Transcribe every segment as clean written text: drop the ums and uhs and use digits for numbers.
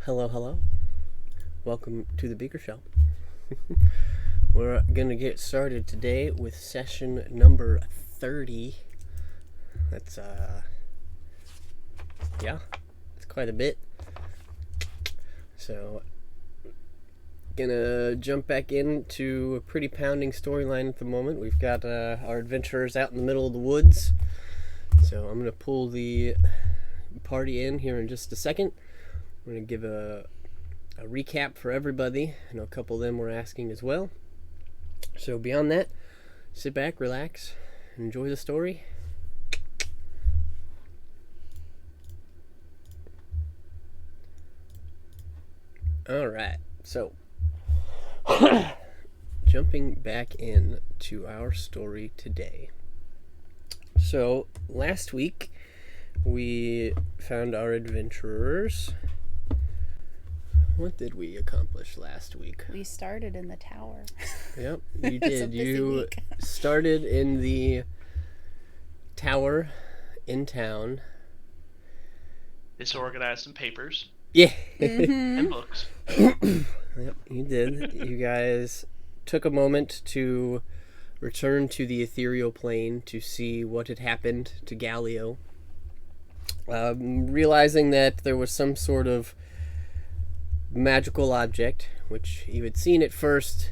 Hello, hello. Welcome to the Beaker Show. We're going to get started today with session number 30. That's, it's quite a bit. So, gonna jump back into a pretty pounding storyline at the moment. We've got our adventurers out in the middle of the woods. So, I'm gonna pull the party in here in just a second. We're going to give a recap for everybody. I know a couple of them were asking as well. So beyond that, sit back, relax, enjoy the story. Alright, so jumping back in to our story today. So last week we found our adventurers. What did we accomplish last week? We started in the tower. Yep, you did. You started in the tower in town. Disorganized some papers. Yeah. And books. Yep, you did. You guys took a moment to return to the ethereal plane to see what had happened to Galio. Realizing that there was some sort of magical object, which you had seen at first,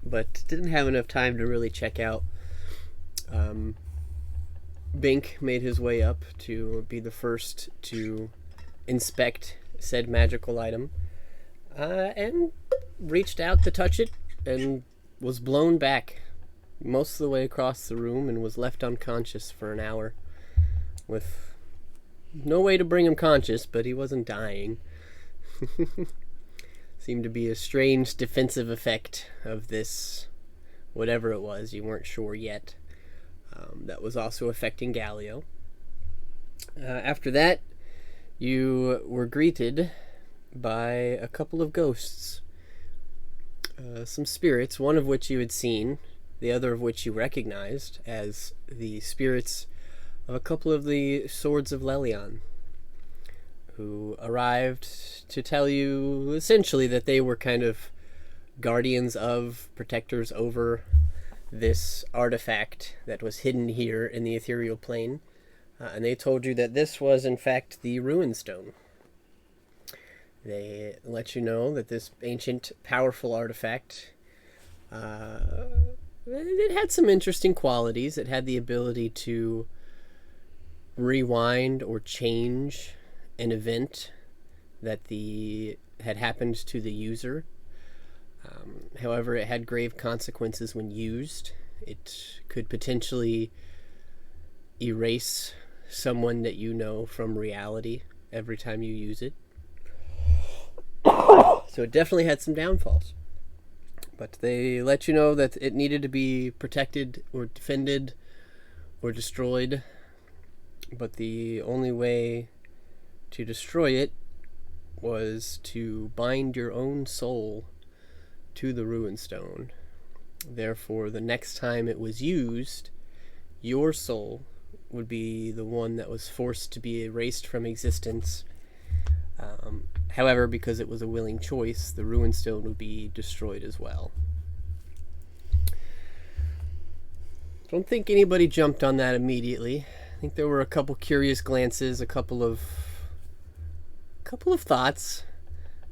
but didn't have enough time to really check out. Bink made his way up to be the first to inspect said magical item, and reached out to touch it, and was blown back most of the way across the room, and was left unconscious for an hour, with no way to bring him conscious, but he wasn't dying. Seemed to be a strange defensive effect of this, whatever it was, you weren't sure yet. That was also affecting Galio. After that, you were greeted by a couple of ghosts. Some spirits, one of which you had seen, the other of which you recognized as the spirits of a couple of the Swords of Lelion, who arrived to tell you essentially that they were kind of guardians of, protectors over this artifact that was hidden here in the ethereal plane. And they told you that this was in fact the Ruin Stone. They let you know that this ancient, powerful artifact, it had some interesting qualities. It had the ability to rewind or change an event that had happened to the user. However, it had grave consequences when used. It could potentially erase someone that you know from reality every time you use it. So it definitely had some downfalls. But they let you know that it needed to be protected or defended or destroyed. But the only way to destroy it was to bind your own soul to the Ruin Stone. Therefore, the next time it was used, your soul would be the one that was forced to be erased from existence. However, because it was a willing choice, the Ruin Stone would be destroyed as well. Don't think anybody jumped on that immediately. I think there were a couple curious glances, a couple of thoughts.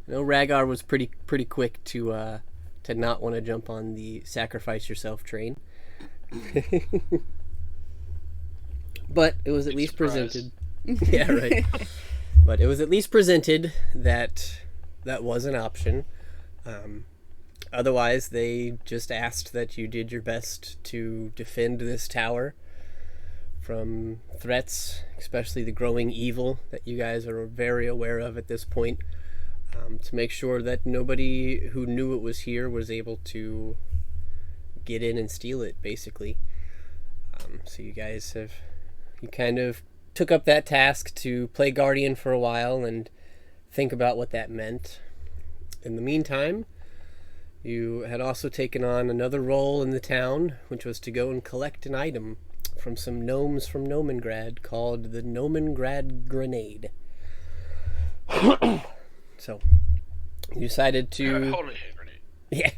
I know Rhaegar was pretty quick to not want to jump on the sacrifice yourself train. But it was at least presented. Yeah, right. But it was at least presented that was an option. Otherwise, they just asked that you did your best to defend this tower from threats, especially the growing evil that you guys are very aware of at this point, to make sure that nobody who knew it was here was able to get in and steal it, basically. So you guys you kind of took up that task to play Guardian for a while and think about what that meant. In the meantime, you had also taken on another role in the town, which was to go and collect an item from some gnomes from Nomengrad called the Nomengrad Grenade. So, you decided to... Holy hand grenade. Yeah.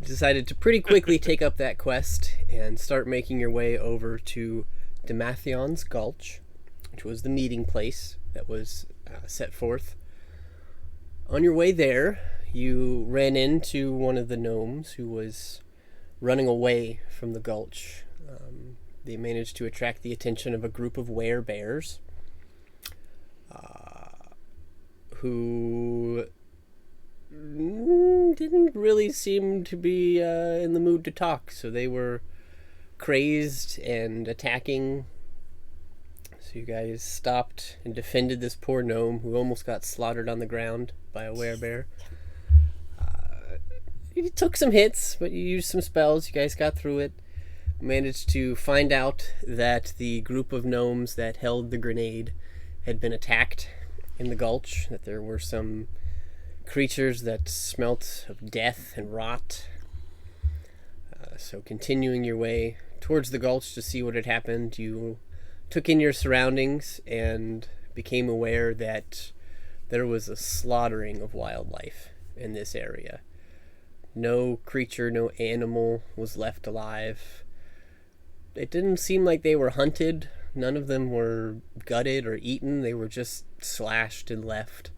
Decided to pretty quickly take up that quest and start making your way over to Demathion's Gulch, which was the meeting place that was set forth. On your way there, you ran into one of the gnomes who was running away from the gulch. They managed to attract the attention of a group of werebears who didn't really seem to be in the mood to talk, so they were crazed and attacking. So you guys stopped and defended this poor gnome who almost got slaughtered on the ground by a werebear. You took some hits, but you used some spells. You guys got through it. Managed to find out that the group of gnomes that held the grenade had been attacked in the gulch, that there were some creatures that smelt of death and rot. So continuing your way towards the gulch to see what had happened, you took in your surroundings and became aware that there was a slaughtering of wildlife in this area. No creature, no animal was left alive. It didn't seem like they were hunted. None of them were gutted or eaten. They were just slashed and left.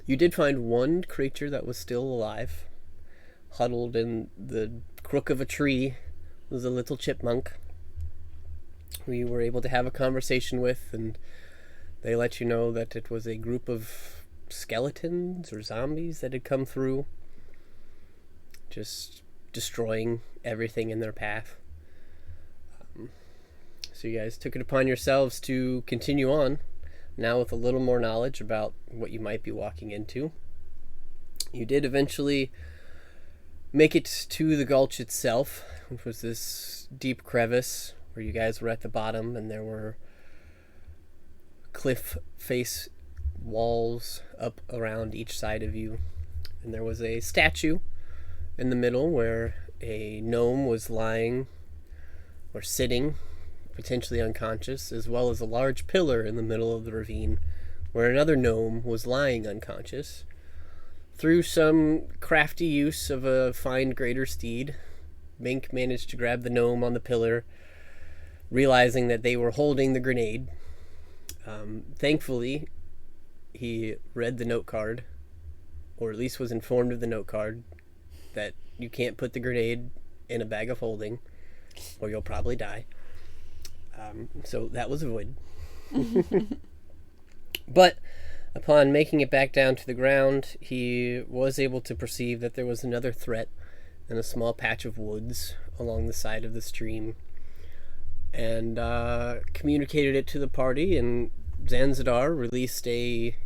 You did find one creature that was still alive. Huddled in the crook of a tree was a little chipmunk who you were able to have a conversation with, and they let you know that it was a group of skeletons or zombies that had come through, just destroying everything in their path. So you guys took it upon yourselves to continue on, now with a little more knowledge about what you might be walking into. You did eventually make it to the gulch itself, which was this deep crevice where you guys were at the bottom, and there were cliff face walls up around each side of you. And there was a statue in the middle where a gnome was lying or sitting, potentially unconscious, as well as a large pillar in the middle of the ravine where another gnome was lying unconscious. Through some crafty use of a fine greater steed, Mink managed to grab the gnome on the pillar, realizing that they were holding the grenade. Thankfully, he read the note card, or at least was informed of the note card, that you can't put the grenade in a bag of holding, or you'll probably die. So that was avoided. But upon making it back down to the ground, he was able to perceive that there was another threat in a small patch of woods along the side of the stream, and communicated it to the party, and Zanzadar released a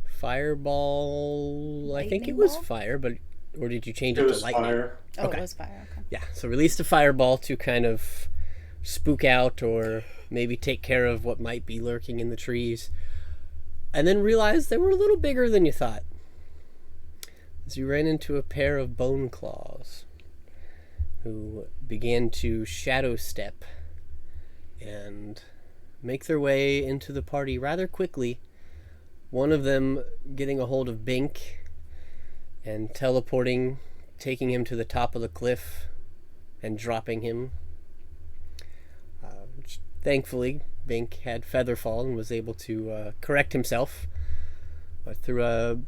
fireball. Lightning I think it was ball? fire, but or did you change it, It to was lightning? fire. Oh, Okay. it was fire. Okay. Yeah, so released a fireball to kind of spook out or maybe take care of what might be lurking in the trees. And then realized they were a little bigger than you thought, as you ran into a pair of bone claws who began to shadow step and make their way into the party rather quickly. One of them getting a hold of Bink and teleporting, taking him to the top of the cliff and dropping him. Thankfully, Bink had Featherfall and was able to correct himself. But through a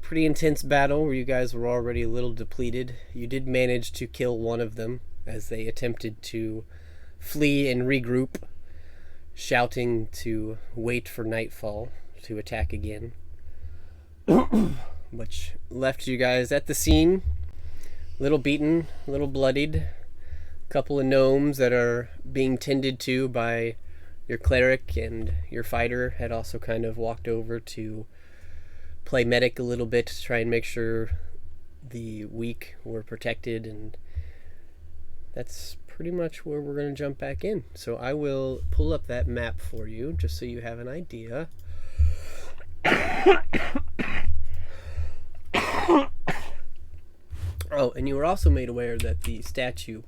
pretty intense battle where you guys were already a little depleted, you did manage to kill one of them as they attempted to flee and regroup, shouting to wait for nightfall to attack again. Which left you guys at the scene, little beaten, little bloodied. Couple of gnomes that are being tended to by your cleric, and your fighter had also kind of walked over to play medic a little bit to try and make sure the weak were protected, and that's pretty much where we're going to jump back in. So I will pull up that map for you just so you have an idea. Oh, and you were also made aware that the statue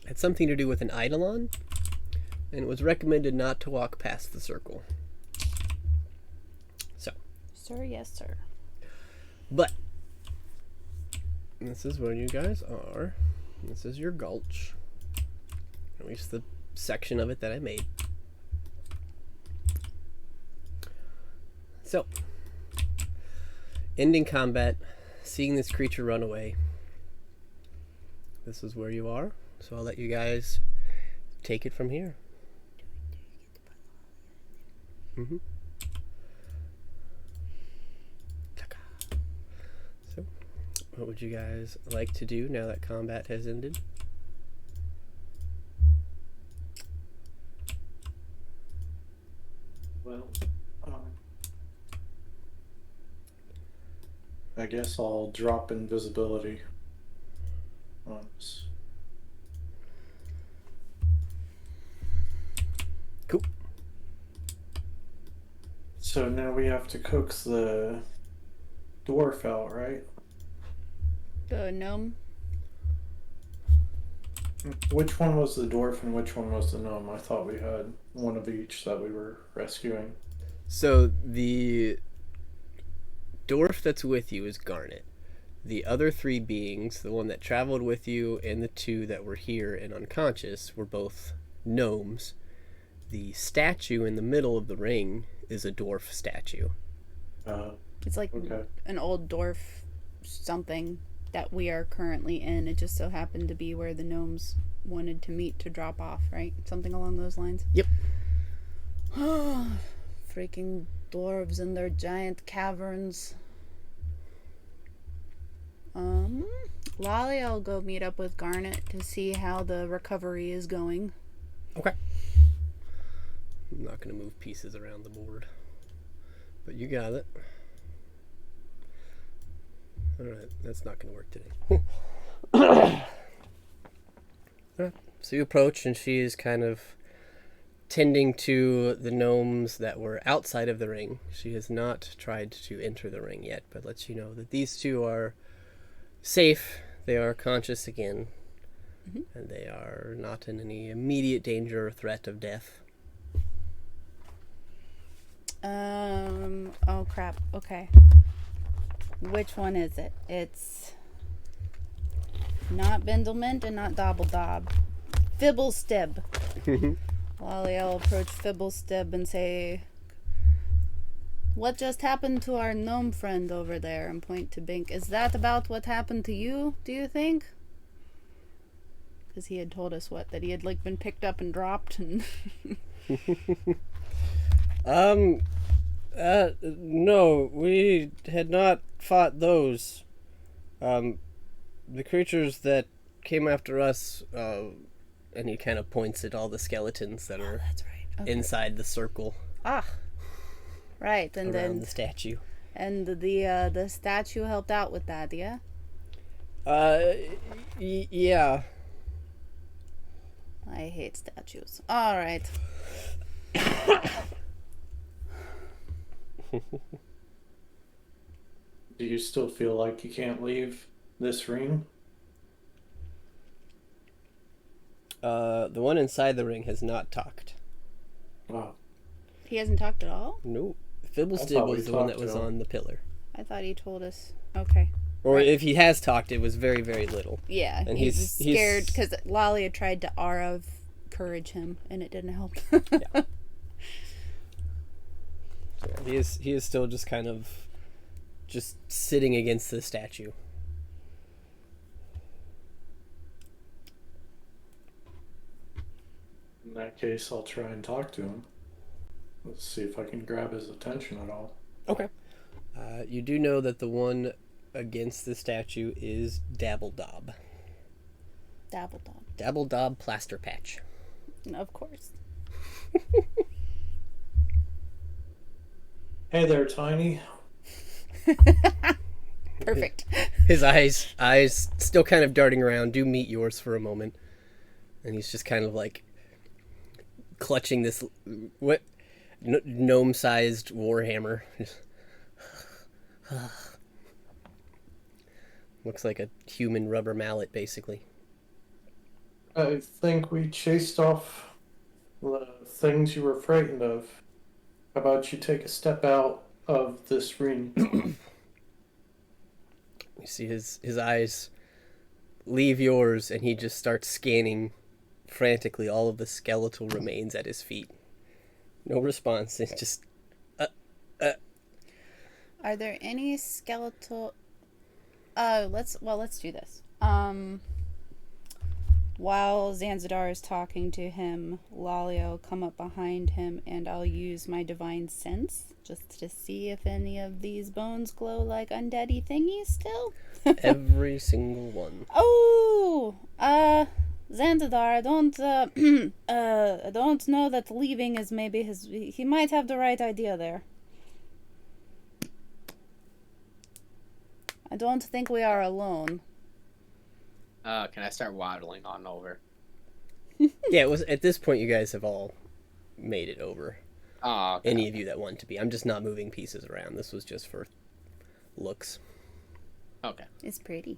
had something to do with an eidolon, and it was recommended not to walk past the circle. So. Sir, yes, sir. But this is where you guys are. This is your gulch. At least the section of it that I made. So, ending combat, seeing this creature run away. This is where you are. So I'll let you guys take it from here. Mm-hmm. So, what would you guys like to do now that combat has ended? Well, I guess I'll drop invisibility on us. Cool. So now we have to coax the dwarf out, right? The gnome. Which one was the dwarf and which one was the gnome? I thought we had one of each that we were rescuing. So the dwarf that's with you is Garnet. The other three beings, the one that traveled with you and the two that were here and unconscious, were both gnomes. The statue in the middle of the ring is a dwarf statue. It's like Okay. an old dwarf something that we are currently in. It just so happened to be where the gnomes wanted to meet to drop off, right? Something along those lines. Yep. Freaking dwarves in their giant caverns. Lolly, I'll go meet up with Garnet to see how the recovery is going. Okay. I'm not going to move pieces around the board. But you got it. Alright, that's not going to work today. Alright, so you approach, and she is kind of tending to the gnomes that were outside of the ring. She has not tried to enter the ring yet, but lets you know that these two are safe. They are conscious again. Mm-hmm. And they are not in any immediate danger or threat of death. Oh crap. Okay. Which one is it? It's not Bindlement and not Dobbledob. Fibblestib. Lolly, I'll approach Fibblestib and say, "What just happened to our gnome friend over there?" and point to Bink. Is that about what happened to you, do you think? Because he had told us that he had like been picked up and dropped and No, we had not fought those. The creatures that came after us, and he kind of points at all the skeletons that are that's right. Okay. inside the circle Right, and around then the statue. and the statue helped out with that, yeah? Yeah. I hate statues. All right. Do you still feel like you can't leave this ring? The one inside the ring has not talked. Wow. He hasn't talked at all? No. I Fibblestib thought we was the one that talked was to him. on the pillar. I thought he told us. Okay. Or Right. if he has talked, it was very, very little. Yeah, And he's he's scared because Lolly had tried to aura courage him, and it didn't help. Yeah. Yeah, he is still just kind of just sitting against the statue. In that case, I'll try and talk to him. Let's see if I can grab his attention at all. Okay. You do know that the one against the statue is Dabbledob. Dabbledob. Dabbledob Plaster Patch. Of course. Hey there, Tiny. Perfect. His eyes still kind of darting around, do meet yours for a moment. And he's just kind of like clutching this gnome-sized warhammer. Looks like a human rubber mallet, basically. I think we chased off the things you were frightened of. How about you take a step out of this ring? You see his eyes leave yours, and he just starts scanning frantically all of the skeletal remains at his feet. No response. It's just Are there any skeletal? Let's do this. While Zanzidar is talking to him, Lalio will come up behind him, and I'll use my divine sense just to see if any of these bones glow like undeady thingies still. every single one. Oh, Zanzidar, I don't know that leaving is maybe he might have the right idea there. I don't think we are alone. Can I start waddling on over? Yeah, it was at this point you guys have all made it over. Oh, okay. Any of you that want to be. I'm just not moving pieces around. This was just for looks. Okay. It's pretty.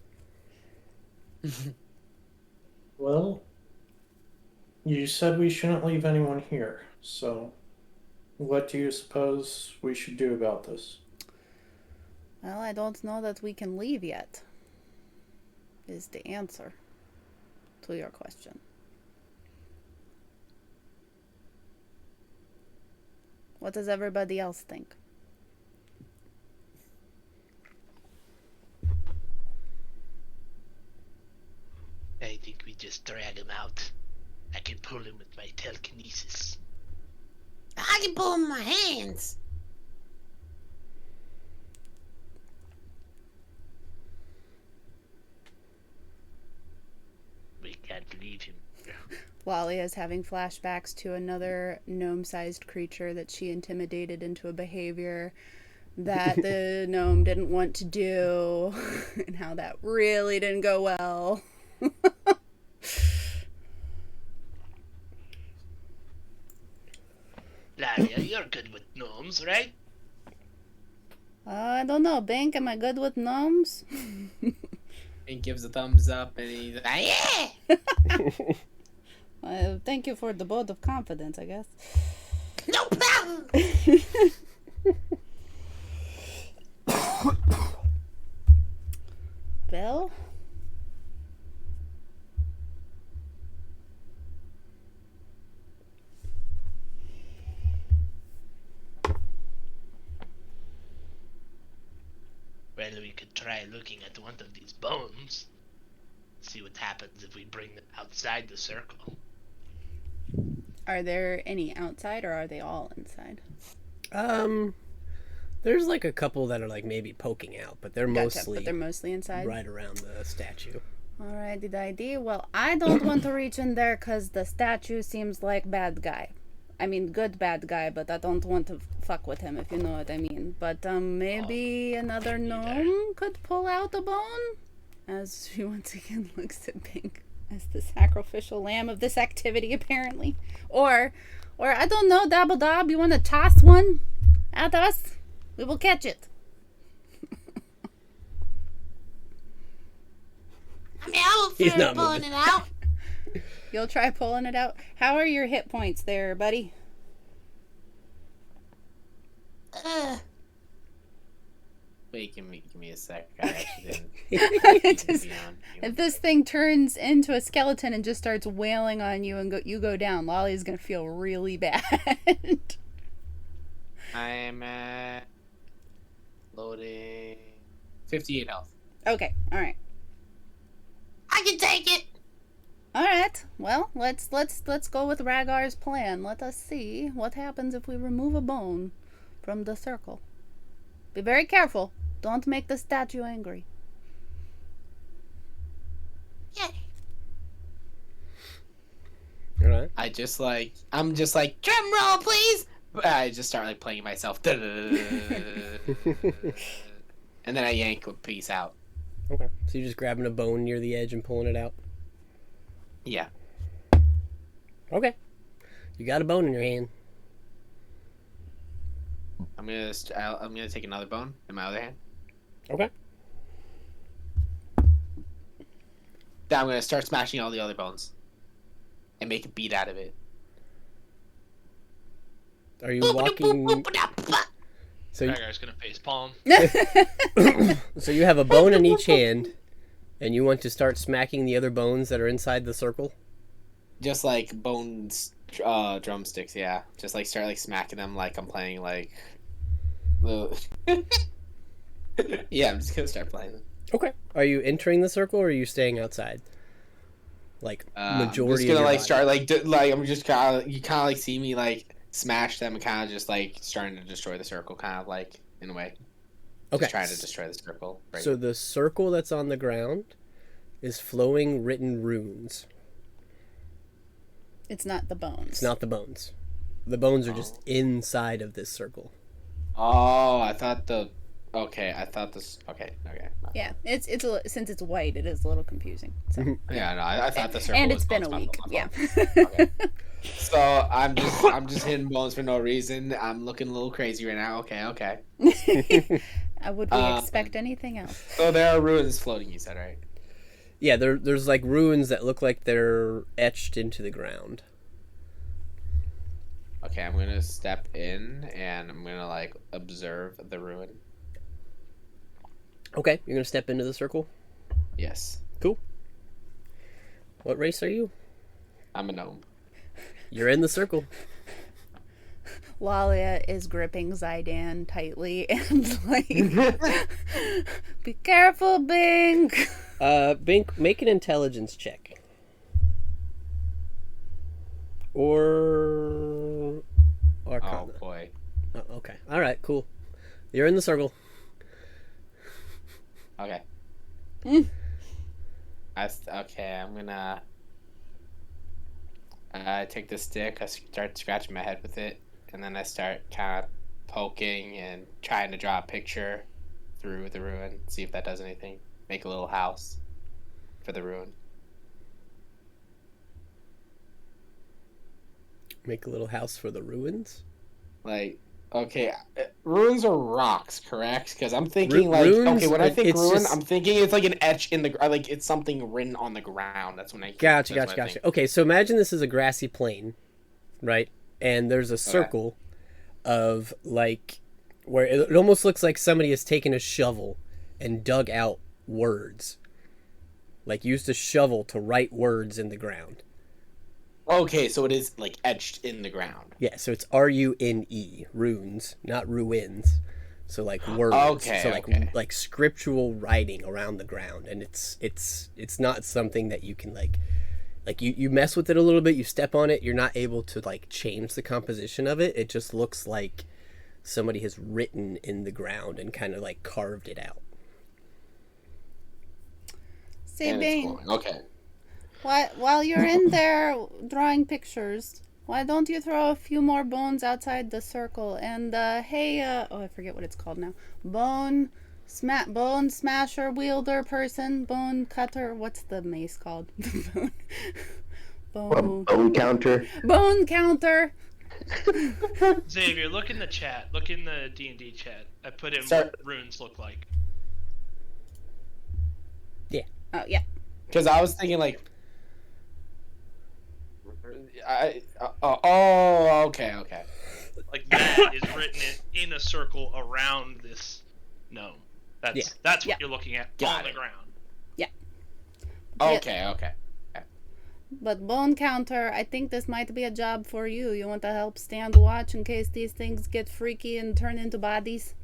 Well, you said we shouldn't leave anyone here, so what do you suppose we should do about this? Well, I don't know that we can leave yet, is the answer to your question. What does everybody else think? I think we just drag him out. I can pull him with my telekinesis. I can pull him in my hands. We can't leave him. Lalia is having flashbacks to another gnome-sized creature that she intimidated into a behavior that the gnome didn't want to do, and how that really didn't go well. Laria, you're good with gnomes, right? I don't know, Bink, am I good with gnomes? He gives a thumbs up and he's like, yeah! Thank you for the vote of confidence, I guess. No problem. Bill? Well, we could try looking at one of these bones. See what happens if we bring them outside the circle. Are there any outside, or are they all inside? There's like a couple that are like maybe poking out, but they're Gotcha, mostly but they're mostly inside? right around the statue. Alrighty, ID. Well, I don't want to reach in there because the statue seems like bad guy. I mean, good bad guy, but I don't want to fuck with him, if you know what I mean. But maybe another gnome could pull out a bone? As she once again looks at Pink as the sacrificial lamb of this activity, apparently. Or I don't know, Dabble Dob, you want to toss one at us? We will catch it. I mean, I He's will not feel pulling moving. it out. You'll try pulling it out. How are your hit points there, buddy? Wait, give me a sec. I actually didn't. Just- if this thing turns into a skeleton and just starts wailing on you and you go down, Lolly's gonna feel really bad. I'm at loading 58 health. Okay, alright. I can take it. Alright. Well, let's go with Ragar's plan. Let us see what happens if we remove a bone from the circle. Be very careful. Don't make the statue angry. Yeah. Alright. I'm just like, Drum roll, please. I just start like playing myself. And then I yank a piece out. Okay. So you're just grabbing a bone near the edge and pulling it out? Yeah. Okay. You got a bone in your hand. I'm gonna take another bone in my other hand. Okay. Then I'm gonna start smashing all the other bones. and make a beat out of it. Are you walking? So, That guy's gonna face palm. so you have a bone in each hand, and you want to start smacking the other bones that are inside the circle. Just like bones, drumsticks. Yeah, just like start like smacking them like I'm playing like. Yeah, I'm just gonna start playing them. Okay. Are you entering the circle, or are you staying outside? Like I'm majority just gonna of your like body? start like I'm just kind of you kind of like see me like smash them and kind of just like starting to destroy the circle, kind of like in a way. Okay. Just trying to destroy the circle. Right. So the circle that's on the ground is flowing written runes. It's not the bones. It's not the bones. The bones are just inside of this circle. Oh, I thought the. Okay, I thought this. Okay. Yeah, it's since it's white, it is a little confusing. So. Yeah, no, I thought the circle. And was it's been a bones, week. my Yeah. fault. Okay. So I'm just hitting bones for no reason. I'm looking a little crazy right now. Okay. Would we expect anything else? So there are ruins floating. You said right? Yeah, there's like ruins that look like they're etched into the ground. Okay, I'm gonna step in and I'm gonna like observe the ruin. Okay, you're gonna step into the circle. Yes, Cool. What race are you? I'm a gnome. You're in the circle. Lalia is gripping Zydan tightly and like, be careful, Bing. Bink, make an intelligence check. Or Arcana. Oh boy. Oh, okay. All right. Cool. You're in the circle. Okay. Okay, I'm gonna take the stick. I start scratching my head with it, and then I start kind of poking and trying to draw a picture through the ruin. See if that does anything. Make a little house for the ruin. Make a little house for the ruins. Like, okay, ruins are rocks, correct? Because I'm thinking Runes, okay, when I think it's ruin, just- I'm thinking it's like an etch in the like it's something written on the ground. That's when I Gotcha. that's what I think. Okay, so imagine this is a grassy plain, right? And there's a circle of like where it almost looks like somebody has taken a shovel and dug out words. Like used a shovel to write words in the ground. Okay, so it is like etched in the ground. Yeah, so it's RUNE, runes, not ruins. So like words. Okay, So like okay. like scriptural writing around the ground, and it's not something that you can like you mess with it a little bit, you step on it, you're not able to like change the composition of it. It just looks like somebody has written in the ground and kind of like carved it out. Say, And it's Bing, glowing. Okay. while you're in there drawing pictures, why don't you throw a few more bones outside the circle? And hey, I forget what it's called now. Bone smasher, wielder person, bone cutter. What's the mace called? Bone counter. Bone counter. Xavier, look in the chat. Look in the D&D chat. I put in Sorry. what runes look like. Oh yeah. Because I was thinking like, oh, okay. Like that is written in a circle around this gnome. That's Yeah. that's what Yeah. you're looking at Got on it. the ground. Okay. But bone counter, I think this might be a job for you. You want to help stand watch in case these things get freaky and turn into bodies?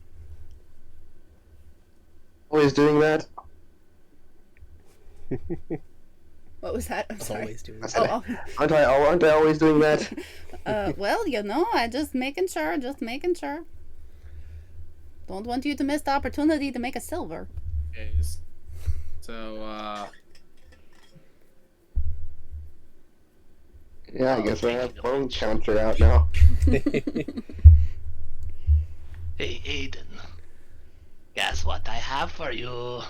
Always doing that. What was that? I'm sorry. Always doing I that. said, Oh, aren't I always doing that? well, I just making sure. Don't want you to miss the opportunity to make a silver. Okay. So, Yeah, I guess I have bone counter out now. Hey, Aiden. Guess what I have for you?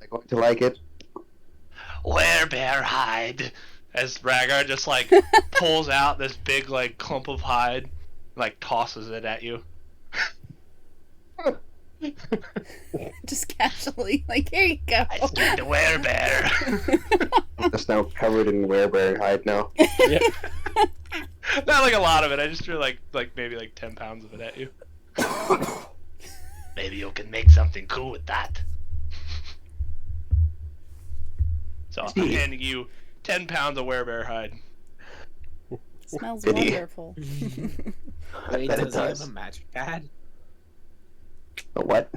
I'm going to like it. Werebear hide. As Rhaegar just like pulls out this big like clump of hide, like tosses it at you. Just casually, like, here you go. I skinned a werebear. just now covered in werebear hide now. Yep. Not like a lot of it. I just threw like maybe like 10 pounds of it at you. Maybe you can make something cool with that. So I'm handing you 10 pounds of werebear hide. Smells Pity. wonderful. Wait, bet it does he have does. a magic pad? A what?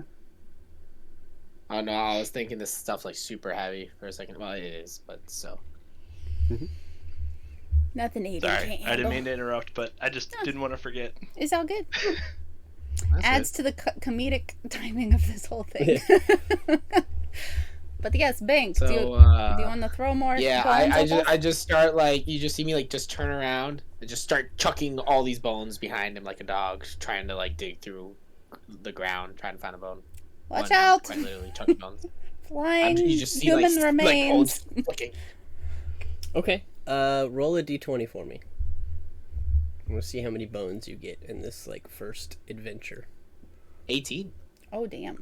Oh no, I was thinking this stuff's like super heavy for a second. Well, it is, but so. Nothing Aiden Sorry, can't I didn't handle. mean to interrupt, but I just didn't want to forget. It's all good. That's Adds good. to the comedic timing of this whole thing. But yes, Bank, So, do you want to throw more yeah, bones at us? I just start like, you just see me like just turn around and just start chucking all these bones behind him like a dog, trying to like dig through the ground, trying to find a bone. Watch One, out! Quite literally chucking bones. Flying You just see human like remains. bones flicking. Okay. Roll a d20 for me. I'm gonna see how many bones you get in this like first adventure. 18. Oh, damn.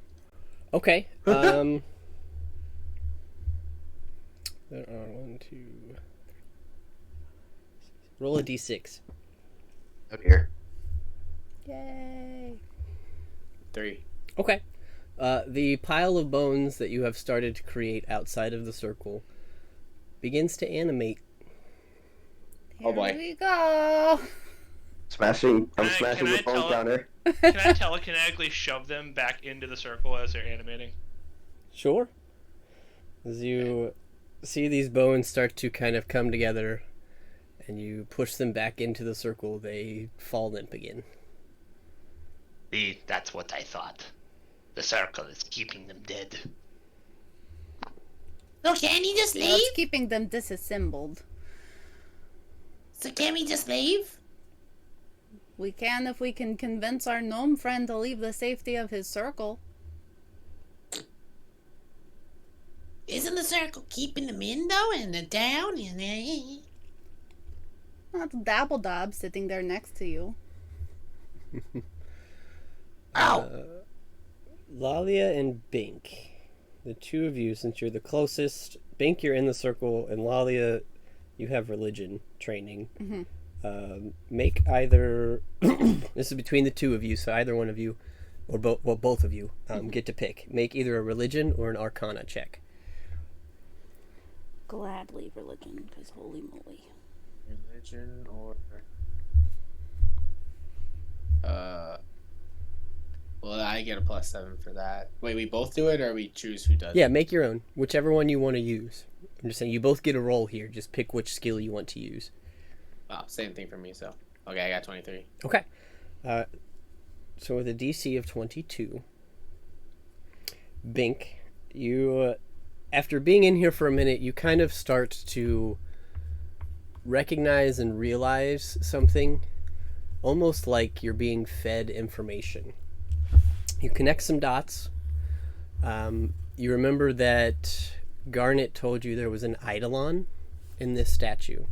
Okay. There are 1, 2. Roll a d6. Oh dear. Yay. 3. Okay. The pile of bones that you have started to create outside of the circle begins to animate. Oh, boy. Here we go. Smashing. I'm Can I- smashing can the I bone tell it- counter. Can I telekinetically shove them back into the circle as they're animating? Sure. As you see these bones start to kind of come together and you push them back into the circle, they fall limp again. See, that's what I thought. The circle is keeping them dead. So can he just Well, leave? it's keeping them disassembled. So can we just leave? We can if we can convince our gnome friend to leave the safety of his circle. Isn't the circle keeping them in though, and the down, and That's Dabbledob sitting there next to you. oh, Lalia and Bink, the two of you, since you're the closest, Bink, you're in the circle, and Lalia, you have religion training. Make either. This is between the two of you, so either one of you, or both of you, get to pick. Make either a religion or an arcana check. Gladly religion, because holy moly. Religion or... Well, I get a +7 for that. Wait, we both do it, or we choose who does Yeah, it? make your own, whichever one you want to use. I'm just saying, you both get a roll here. Just pick which skill you want to use. Oh, same thing for me, so. Okay, I got 23. Okay. So with a DC of 22, Bink, you, after being in here for a minute, you kind of start to recognize and realize something, almost like you're being fed information. You connect some dots. You remember that Garnet told you there was an eidolon in this statue.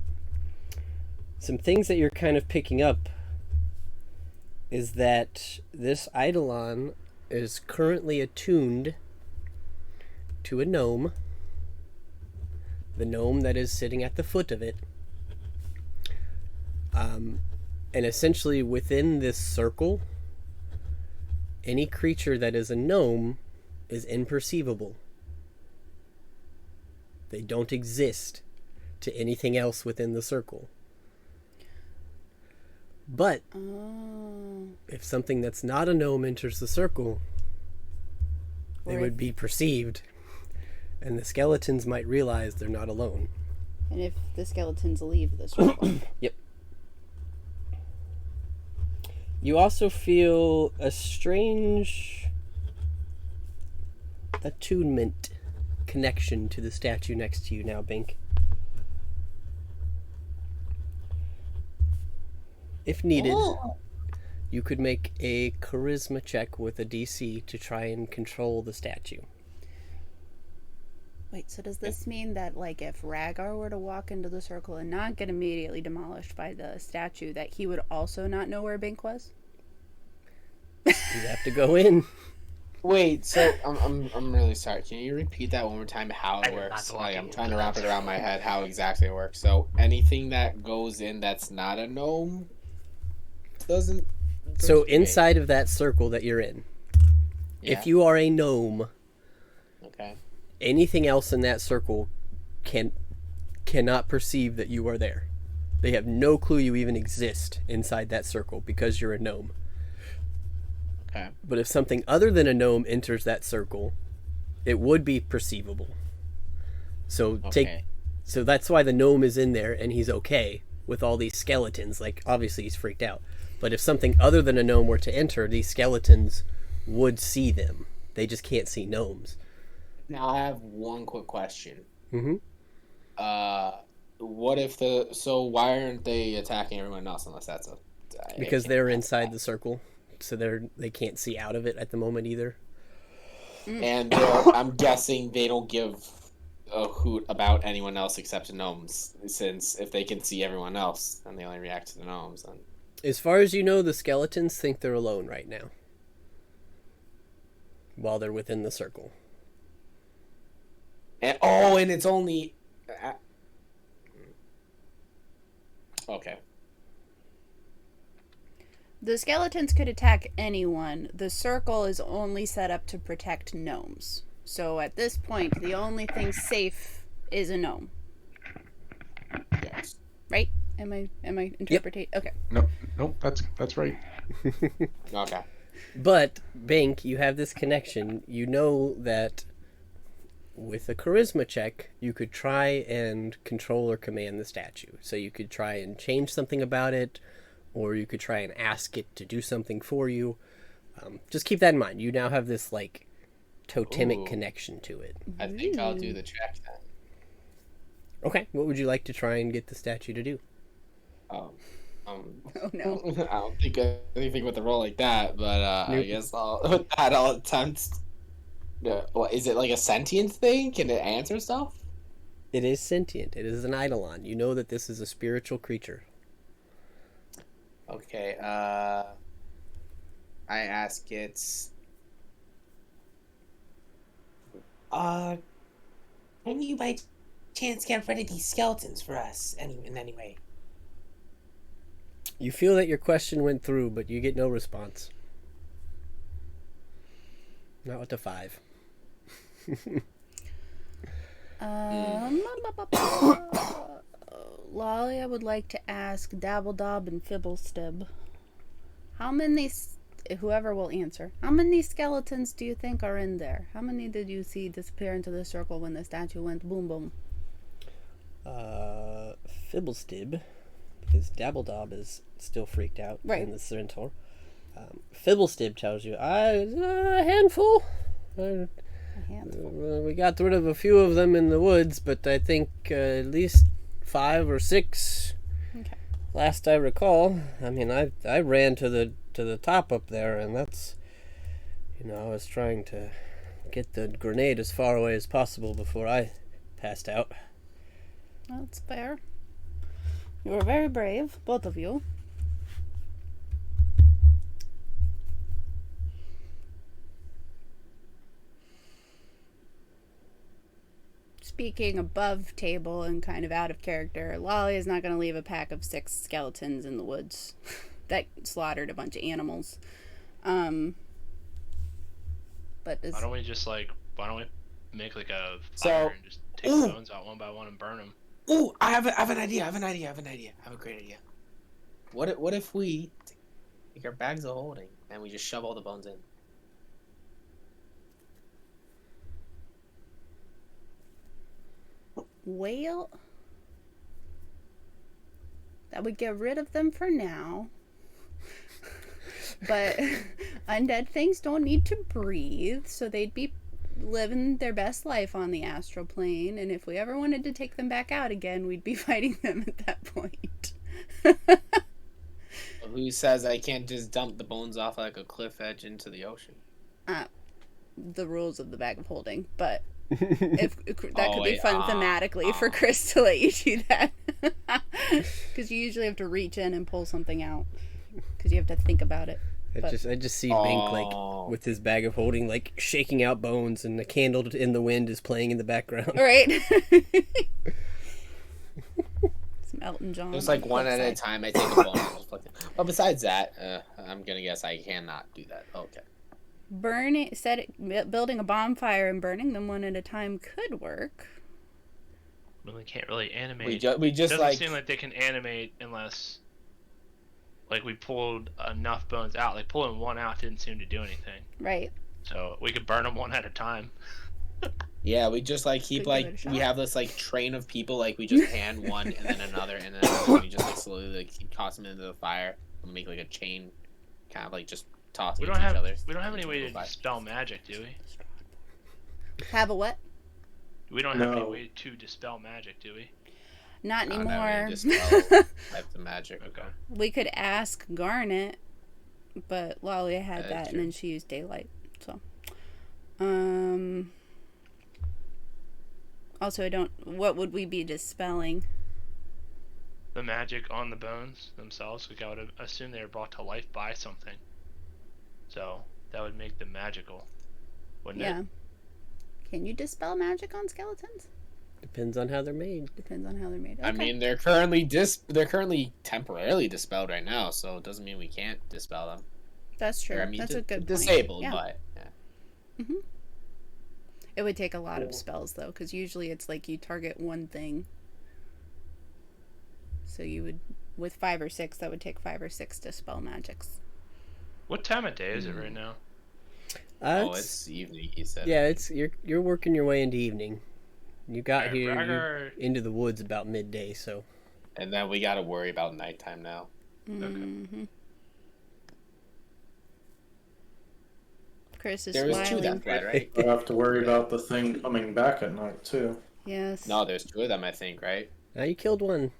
Some things that you're kind of picking up is that this eidolon is currently attuned to a gnome, the gnome that is sitting at the foot of it. And essentially within this circle, any creature that is a gnome is imperceivable. They don't exist to anything else within the circle. But Oh. if something that's not a gnome enters the circle, they Or would if- be perceived, and the skeletons might realize they're not alone. And if the skeletons leave the circle. Yep. You also feel a strange attunement connection to the statue next to you now, Bink. If needed, oh, you could make a charisma check with a DC to try and control the statue. Wait, so does this mean that, like, if Rhaegar were to walk into the circle and not get immediately demolished by the statue, that he would also not know where Bink was? You have to go in. Wait, so I'm really sorry. Can you repeat that one more time? How I it did not works? talk Like to I'm you. trying to wrap it around my head how exactly it works. So anything that goes in that's not a gnome doesn't. So Okay. inside of that circle that you're in, Yeah. if you are a gnome, Okay. anything else in that circle cannot perceive that you are there. They have no clue you even exist inside that circle because you're a gnome. Okay. But if something other than a gnome enters that circle, it would be perceivable. So Okay. so that's why the gnome is in there and he's okay with all these skeletons. Like obviously he's freaked out. But if something other than a gnome were to enter, these skeletons would see them. They just can't see gnomes. Now I have one quick question. Mhm. What if so why aren't they attacking everyone else unless that's a Because they're inside the circle, so they can't see out of it at the moment either. and I'm guessing they don't give a hoot about anyone else except gnomes, since if they can see everyone else, then they only react to the gnomes. Then As far as you know, the skeletons think they're alone right now, while they're within the circle. and it's only okay. The skeletons could attack anyone. The circle is only set up to protect gnomes. So at this point, the only thing safe is a gnome. Yes. Right? Am I interpreting? Okay. Nope, that's right. Okay. But, Bink, you have this connection. You know that with a charisma check, you could try and control or command the statue. So you could try and change something about it, or you could try and ask it to do something for you. Just keep that in mind. You now have this, like, totemic Ooh. connection to it. I think I'll do the check then. Okay, what would you like to try and get the statue to do? Oh no. I don't think anything with a roll like that, but I Nope. guess I'll attempt. What is it, like a sentient thing? Can it answer stuff? It is sentient. It is an eidolon. You know that this is a spiritual creature. Okay. I ask it. Can you by chance get rid of these skeletons for us in any way? You feel that your question went through, but you get no response. Not with the 5. Lolly, I would like to ask Dabbledob and Fibblestib. How many, whoever will answer, how many skeletons do you think are in there? How many did you see disappear into the circle when the statue went boom boom? Fibblestib, because Dabbledob is still freaked out Right. in the centaur. Fibblestib tells you, a handful. A handful. We got rid of a few of them in the woods, but I think at least 5 or 6. Okay. Last I recall. I mean, I ran to the top up there, and that's, I was trying to get the grenade as far away as possible before I passed out. That's fair. You were very brave, both of you. Speaking above table and kind of out of character, Lolly is not going to leave a pack of 6 skeletons in the woods that slaughtered a bunch of animals. But Why don't we make like a So- fire and just take Ooh. the bones out one by one and burn them? Ooh, I have an idea. I have a great idea. What if we take our bags of holding and we just shove all the bones in? Well, that would get rid of them for now. But undead things don't need to breathe, so they'd be living their best life on the astral plane, and if we ever wanted to take them back out again, we'd be fighting them at that point. Who says I can't just dump the bones off like a cliff edge into the ocean? The rules of the bag of holding, but if that could be wait, fun thematically for Chris to let you do that, because you usually have to reach in and pull something out because you have to think about it. I just see Bink like Oh. with his bag of holding, like shaking out bones, and the candle in the wind is playing in the background. Right. Some Elton John. It's like one at a outside. time. I take a bone and just pluck it. But besides that, I'm gonna guess I cannot do that. Okay. Building a bonfire and burning them one at a time could work. Really can't really animate. We It just doesn't like seem like they can animate unless, like, we pulled enough bones out. Like, pulling one out didn't seem to do anything. Right. So we could burn them one at a time. yeah, we just like keep Could give it like a we shot. have this like train of people. Like we just hand one and then another and then another. And we just like slowly like keep tossing them into the fire and make like a chain, kind of like just toss We into don't have each other. any way to Fire. dispel magic, do we? Have a what? We don't have any No. way to dispel magic, do we? Not I don't have anymore. any dispel types of magic. Okay. We could ask Garnet, but Lalia had That's that, and true. then she used daylight. So, also, I don't. What would we be dispelling? The magic on the bones themselves, like I would assume they were brought to life by something. So that would make them magical, wouldn't Yeah. it? Can you dispel magic on skeletons? Depends on how they're made. Depends on how they're made. I Okay. mean, they're currently temporarily dispelled right now, so it doesn't mean we can't dispel them. that's true. Or, I mean, That's a good point. disabled, Yeah. but yeah. It would take a lot of Cool. spells though, because usually it's like you target one thing. So you would, with 5 or 6, that would take 5 or 6 dispel magics. What time of day is it right now? Oh, it's evening. He said. yeah, it's you're working your way into evening. You got Alright, here Ragar- into the woods about midday, so And then we gotta worry about nighttime now. Mm-hmm. Chris is There was two smiling. that fled, right? I have to worry about the thing coming back at night too. Yes. No, there's 2 of them, I think, right? now you killed one.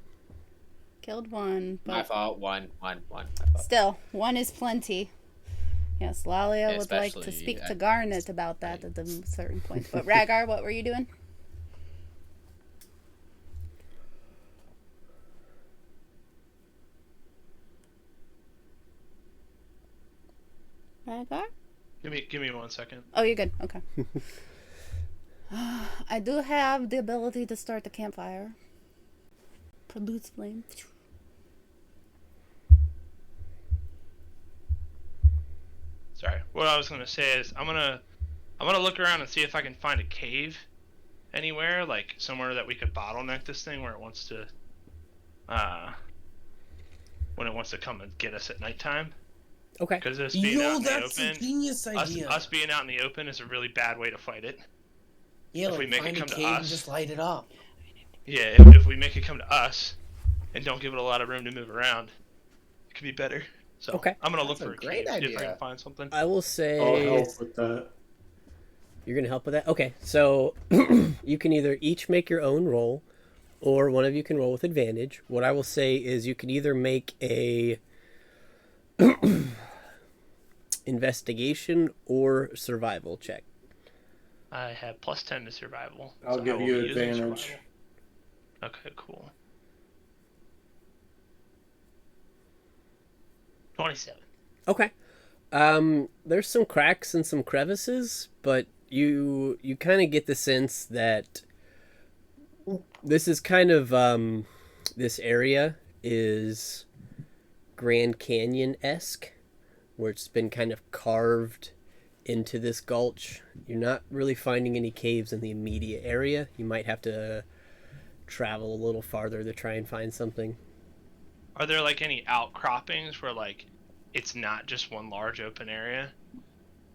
Killed one, My but fault. One. My fault. still, one is plenty. Yes, Lalia Yeah, would like to especially speak to at- Garnet about that at a certain point. But Ragar, what were you doing? Ragar? Give me 1 second. Oh, you're good. Okay. I do have the ability to start the campfire. Produce flame. Sorry. What I was gonna say is I'm gonna look around and see if I can find a cave anywhere, like somewhere that we could bottleneck this thing where it wants to when it wants to come and get us at nighttime. Okay. Because us being out in the that's a open, genius us, idea. us being out in the open is a really bad way to fight it. yeah, if like we make it find a come to cave and us. just light it up. Yeah, if we make it come to us and don't give it a lot of room to move around, it could be better. So Okay. I'm gonna look That's for a a great cave, see if I idea. can find something. I will say I'll help with that. you're gonna help with that. Okay, so you can either each make your own roll, or one of you can roll with advantage. What I will say is you can either make a investigation or survival check. I have +10 to survival. I'll so I give will you be using advantage. survival. Okay, cool. 27. Okay. There's some cracks and some crevices, but you kind of get the sense that this is kind of this area is Grand Canyon-esque, where it's been kind of carved into this gulch. You're not really finding any caves in the immediate area. You might have to travel a little farther to try and find something. Are there like any outcroppings where like it's not just one large open area?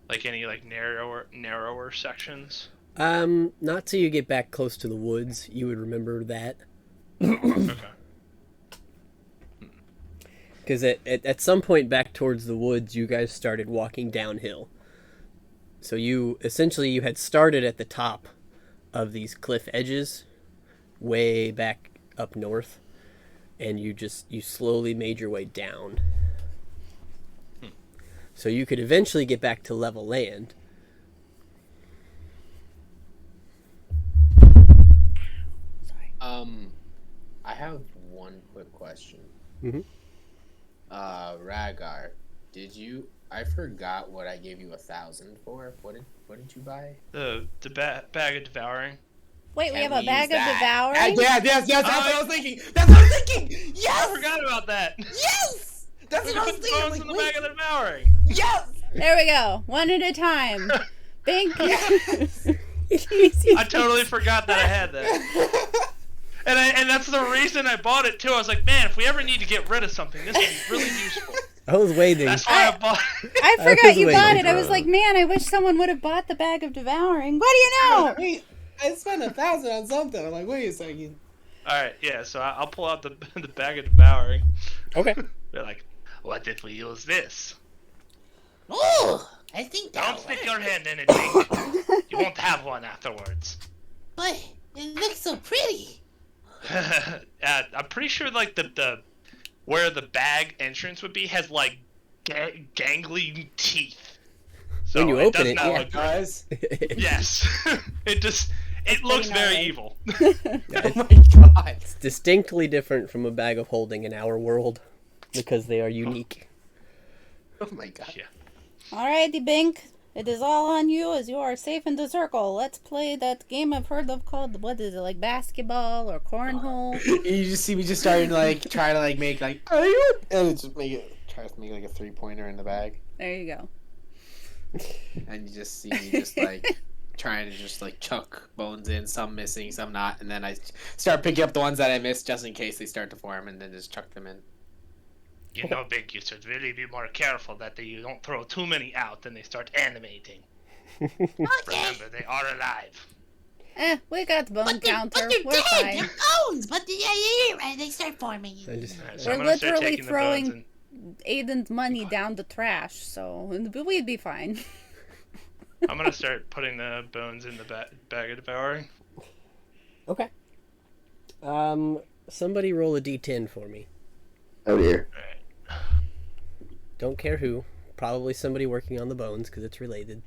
Like any like narrower sections? Not till you get back close to the woods, you would remember that. Okay. Because at some point back towards the woods, you guys started walking downhill. So you had started at the top of these cliff edges, way back up north, and you slowly made your way down. So you could eventually get back to level land. Sorry. I have one quick question. Mhm. Ragar, did you? I forgot what I gave you 1,000 for. What did you buy? The bag of devouring. Wait, we Can have a we bag use of that? devouring? Yes, that's Oh, what I was thinking. That's what I was thinking. I Yes, forgot about that. yes. That's We what I put was the thinking. bones Like, in the wait, bag of devouring. yes. There we go. One at a time. Bink. I totally forgot that I had that. And that's the reason I bought it too. I was like, man, if we ever need to get rid of something, this would be really useful. I was waiting. That's why I bought it. I I forgot was you bought waiting. it. I was like, man, I wish someone would have bought the bag of devouring. What do you know? Wait, I spent 1,000 on something. I'm like, wait a second. Alright, yeah, so I'll pull out the bag of devouring. Okay. They're like, what if we use this? Oh, I think Don't stick your hand in it, Dink. You won't have one afterwards. But it looks so pretty. I'm pretty sure like the where the bag entrance would be has like gangly teeth. So When you open does it, not yeah. look good. Guys. Yes. It looks very gnarly. evil. Oh my god. It's distinctly different from a bag of holding in our world because they are unique. Oh my god. Yeah. Alrighty, Bink. It is all on you as you are safe in the circle. Let's play that game I've heard of called, what is it, like basketball or cornhole? You just see me just starting to like try to like make like and it just make it try to make like a 3-pointer in the bag, There you go. and you just see me just like trying to just like chuck bones in, some missing, some not, and then I start picking up the ones that I missed just in case they start to form, and then just chuck them in. You know, Big, you should really be more careful that you don't throw too many out and they start animating. Remember, they are alive. We got the bone counter. they're We're dead. fine. They're bones, but they start forming. I just, Alright, so We're I'm gonna start literally taking the bones throwing Aiden's money down the trash, so we'd be fine. I'm gonna start putting the bones in the bag of devouring. okay. Somebody roll a d10 for me. Oh dear. Alright. Don't care who. Probably somebody working on the bones because it's related.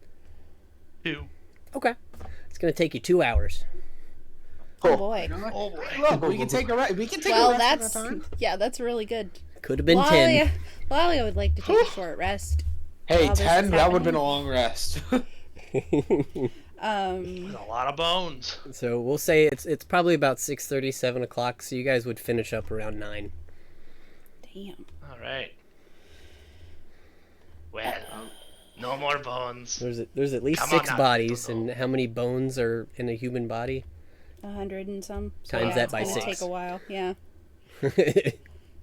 2. Okay. It's gonna take you 2 hours. Oh boy. Oh boy. Look, we can take a rest. We can take Well, a rest that's at a time. yeah, that's really good. Could have been 10. Wally would like to take a short rest. Hey, While this 10. is That would have been happening. a long rest. There's a lot of bones. So we'll say it's probably about 6:30, 7 o'clock. So you guys would finish up around 9. Damn. Alright. Well, no more bones. There's at least Come on 6 now, bodies, don't and how many bones are in a human body? 100 and some. So Times yeah, that it's by gonna 6. take a while. Yeah.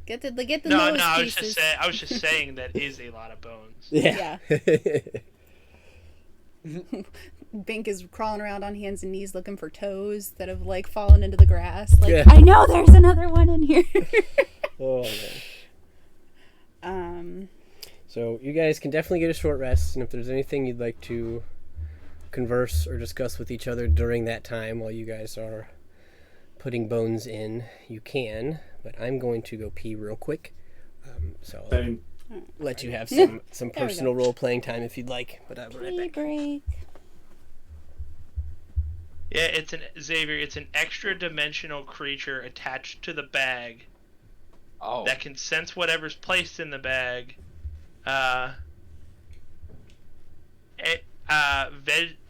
Get the No, nose I was pieces. just saying. I was just saying that is a lot of bones. Yeah. Bink is crawling around on hands and knees looking for toes that have like fallen into the grass. Like, Yeah. I know there's another one in here. Oh, man. So you guys can definitely get a short rest, and if there's anything you'd like to converse or discuss with each other during that time while you guys are putting bones in, you can. But I'm going to go pee real quick, so I'll Same. let you have some There we personal role playing time if you'd like. But I'll be right Pee back. break. Yeah, it's an extra dimensional creature attached to the bag Oh, that can sense whatever's placed in the bag.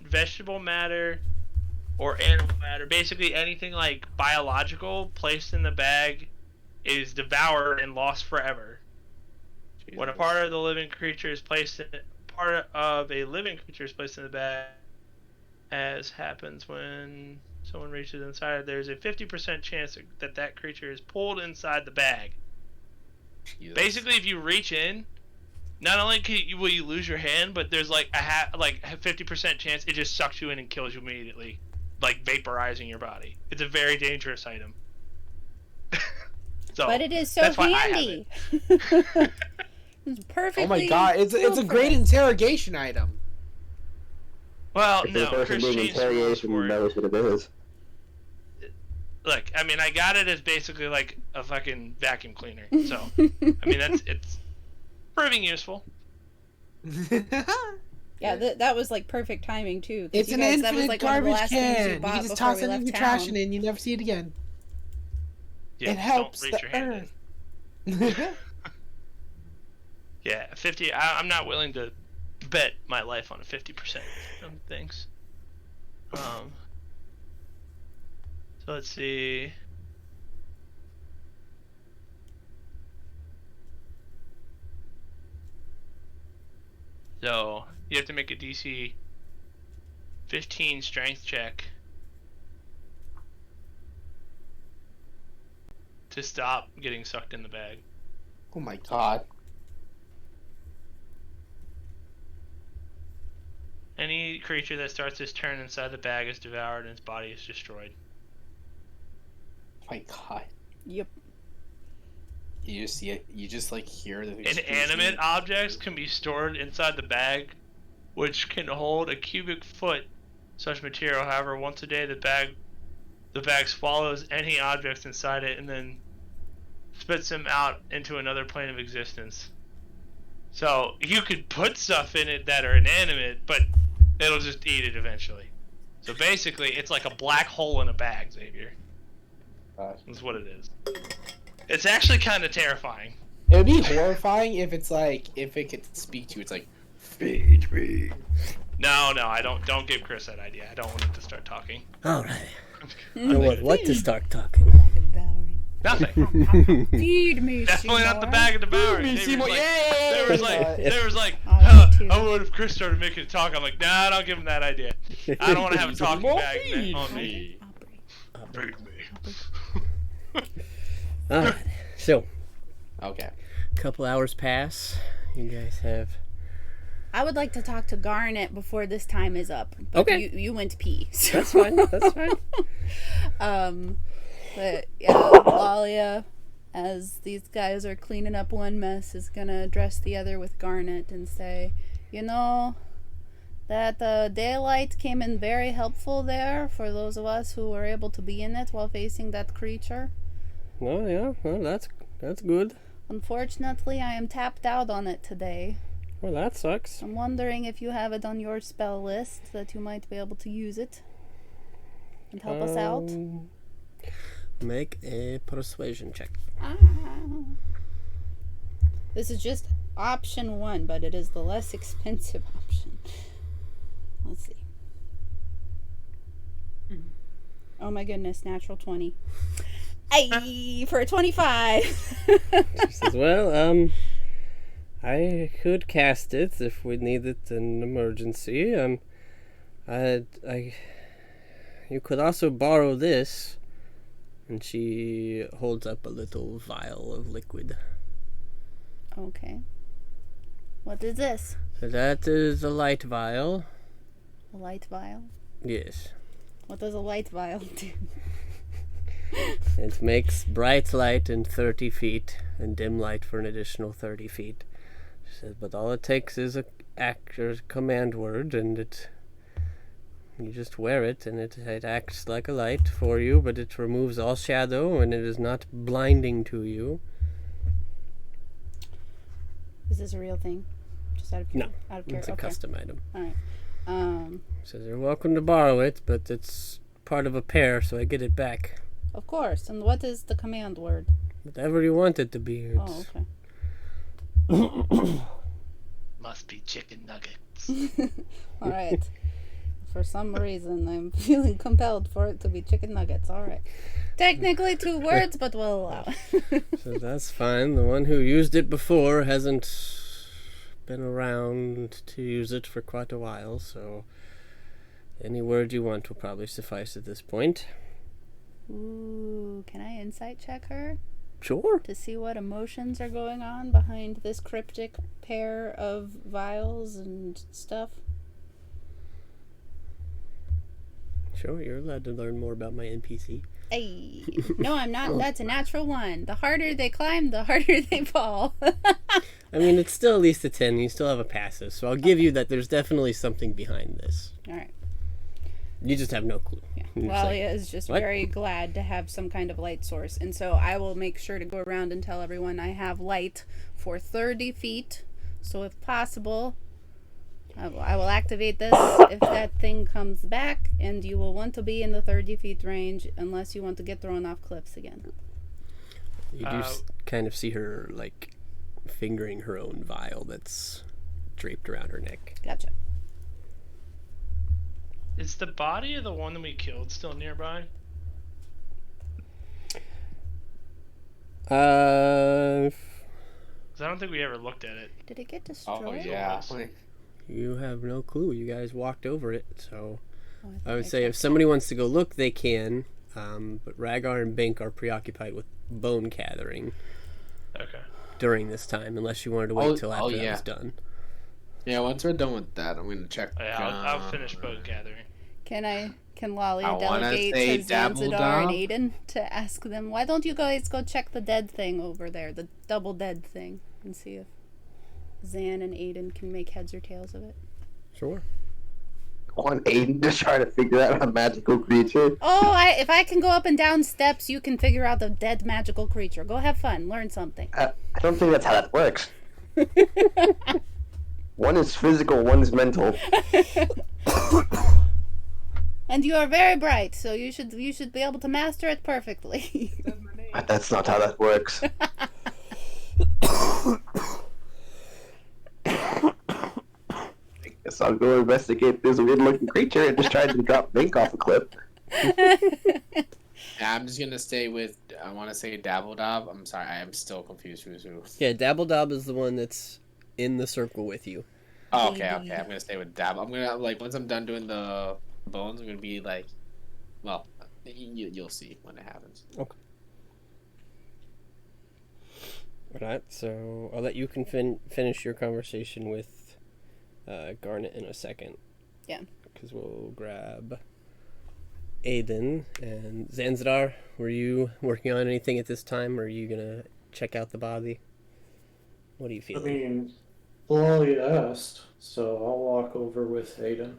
Vegetable matter or animal matter, basically anything like biological placed in the bag is devoured and lost forever. When a part of the living creature is placed in the bag, as happens when someone reaches inside, there's a 50% chance that creature is pulled inside the bag. Jesus. Basically, if you reach in, not only will you lose your hand, but there's like a 50% chance it just sucks you in and kills you immediately, like vaporizing your body. It's a very dangerous item. So, But it is so that's why I have handy. it. It's perfectly. Oh my god, it's a built great for it. interrogation item. Well, If the no, person Chris being changed the rules interrogation for it. knows what it is. Look, I mean, I got it as basically like a fucking vacuum cleaner. So, I mean, it's proving useful. Yeah, that was like perfect timing too. 'cause It's you an guys, that was infinite like one of the garbage last things can. you You bought can just before toss we it in left your trash town. and you never see it again. Yeah, It helps don't the reach your hand in. earth. Yeah, 50. I'm not willing to bet my life on a 50% of things. So let's see. So you have to make a DC 15 strength check to stop getting sucked in the bag. Oh my god. Any creature that starts its turn inside the bag is devoured and its body is destroyed. Oh my god. Yep. You just see it. You just like hear the Inanimate objects can be stored inside the bag, which can hold a cubic foot such material. However, once a day the bag swallows any objects inside it and then spits them out into another plane of existence. So you could put stuff in it that are inanimate, but it'll just eat it eventually. So basically, it's like a black hole in a bag, Xavier. That's what it is. It's actually kind of terrifying. It would be horrifying if it's like if it could speak to you. It's like, feed me. No, I don't give Chris that idea. I don't want him to start talking. All right. I don't want what to start talking. Devouring. Nothing. Feed me, Definitely not the Seymour. bag of devouring. Feed me, Seymour. There was like, Oh, me too. oh, what if Chris started making it talk? I'm like, nah, don't give him that idea. I don't want to have a talking bag on me. Feed me. All right. So, Okay. a couple hours pass. You guys have. I would like to talk to Garnet before this time is up. But Okay. You went to pee. So. That's fine. That's fine. But yeah, Lalia, as these guys are cleaning up one mess, is gonna address the other with Garnet and say, you know, that daylight came in very helpful there for those of us who were able to be in it while facing that creature. Oh yeah. Well, that's good. Unfortunately, I am tapped out on it today. Well, that sucks. I'm wondering if you have it on your spell list that you might be able to use it and help us out. Make a persuasion check. This is just option 1, but it is the less expensive option. Let's see. Oh my goodness, natural 20. Ay, for a 25. She says, well, I could cast it if we needed an emergency. You could also borrow this. And she holds up a little vial of liquid. Okay. What is this? So that is a light vial. A light vial? Yes. What does a light vial do? It makes bright light in 30 feet and dim light for an additional 30 feet. She says, but all it takes is a command word, and you just wear it, and it acts like a light for you, but it removes all shadow, and it is not blinding to you. Is this a real thing? Just out of No, out of it's a okay. custom item. All right. Says you're welcome to borrow it, but it's part of a pair, so I get it back. Of course. And what is the command word? Whatever you want it to be. It's... Oh, okay. Must be chicken nuggets. All right. For some reason, I'm feeling compelled for it to be chicken nuggets. All right. Technically 2 words, but we'll allow it. So that's fine. The one who used it before hasn't been around to use it for quite a while, so any word you want will probably suffice at this point. Ooh, can I insight check her Sure. to see what emotions are going on behind this cryptic pair of vials and stuff? Sure, you're allowed to learn more about my NPC. Hey, no, I'm not. That's a natural 1. The harder they climb, the harder they fall. I mean, it's still at least a 10, and you still have a passive, so I'll give you that there's definitely something behind this. All right. You just have no clue. Yeah. You're just like, Lalia is just "What?" very glad to have some kind of light source. And so I will make sure to go around and tell everyone I have light for 30 feet. So if possible, I will activate this if that thing comes back. And you will want to be in the 30 feet range unless you want to get thrown off cliffs again. You do kind of see her, like, fingering her own vial that's draped around her neck. Gotcha. Is the body of the one that we killed still nearby? Uh, 'Cause I don't think we ever looked at it. Did it get destroyed? Oh yeah. you have no clue. You guys walked over it, so Oh, I would say if somebody wants to go look, they can. But Rhaegar and Bink are preoccupied with bone gathering Okay. during this time, unless you wanted to wait Oh, till after oh, that yeah. was done. Yeah, once we're done with that, I'm gonna check. Oh, yeah, I'll finish boat gathering. Can Lolly I wanna delegate say to Dabble Zanzidar and Dob. Aiden to ask them, why don't you guys go check the dead thing over there, the double dead thing, and see if Zan and Aiden can make heads or tails of it? Sure. On Aiden just trying to figure out a magical creature. Oh, if I can go up and down steps, you can figure out the dead magical creature. Go have fun, learn something. I don't think that's how that works. One is physical, one is mental. And you are very bright, so you should be able to master it perfectly. But that's not how that works. I guess I'll go investigate this weird-looking creature and just try to drop Bink off a cliff. Yeah, I'm just gonna stay with. I want to say Dabbledob. I'm sorry, I am still confused who's who. Yeah, Dabbledob is the one that's in the circle with you. Oh, okay. I'm gonna stay with Dabble. I'm gonna once I'm done doing the bones, I'm gonna be like, well, you'll see when it happens. Alright, so I'll let you finish your conversation with Garnet in a second. Yeah. Because we'll grab Aiden and Zanzidar. Were you working on anything at this time, or are you gonna check out the body? What do you I feel? mean, Lolly asked, so I'll walk over with Aiden.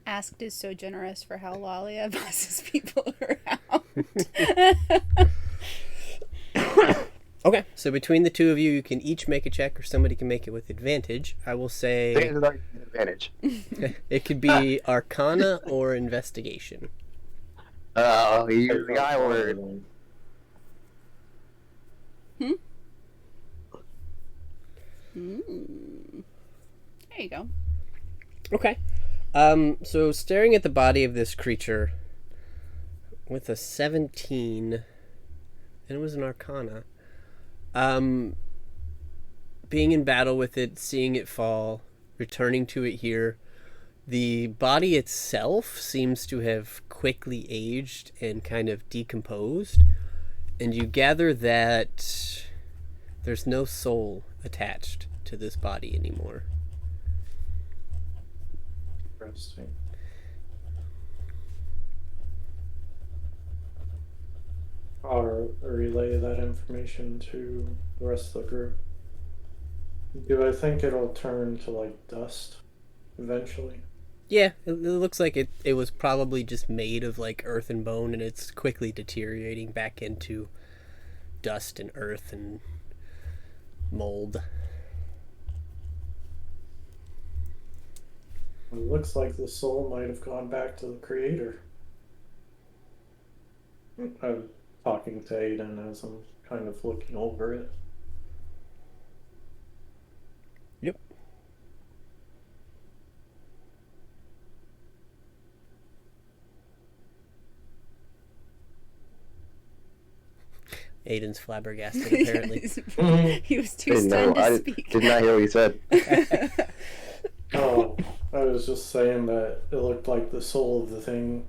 Asked is so generous for how Lolly bosses people around. Okay, so between the two of you, you can each make a check, or somebody can make it with advantage. I will say There's an advantage. it could be Arcana or Investigation. Oh, you use the I word. There you go. Okay. So staring at the body of this creature with a 17, and it was an Arcana. Being in battle with it, seeing it fall, returning to it here, the body itself seems to have quickly aged and kind of decomposed, and you gather that there's no soul attached to this body anymore. Interesting. I'll relay that information to the rest of the group. Do I think it'll turn to like dust eventually? Yeah, it looks like it was probably just made of like earth and bone, and it's quickly deteriorating back into dust and earth and mold. It looks like the soul might have gone back to the creator. I'm talking to Aiden as I'm kind of looking over it. Yep. Aiden's flabbergasted, apparently. He was too Didn't know. stunned to I speak. did not hear what he said. Oh, I was just saying that it looked like the soul of the thing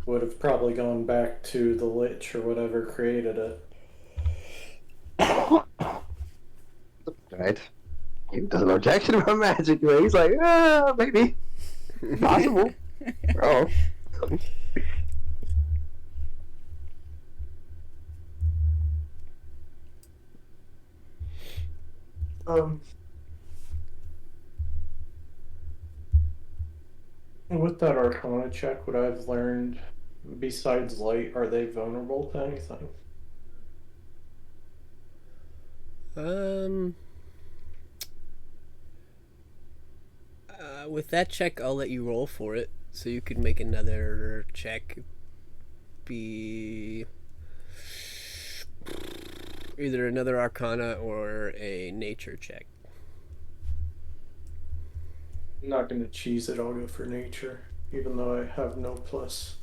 would have probably gone back to the Lich or whatever created it. Right? He doesn't know jack shit about magic. He's like, maybe. Possible. Oh. With that Arcana check, what I've learned, besides light, are they vulnerable to anything? With that check, I'll let you roll for it, so you could make another check. Be Either another Arcana or a Nature check. I'm not gonna cheese it. I'll go for nature, even though I have no plus.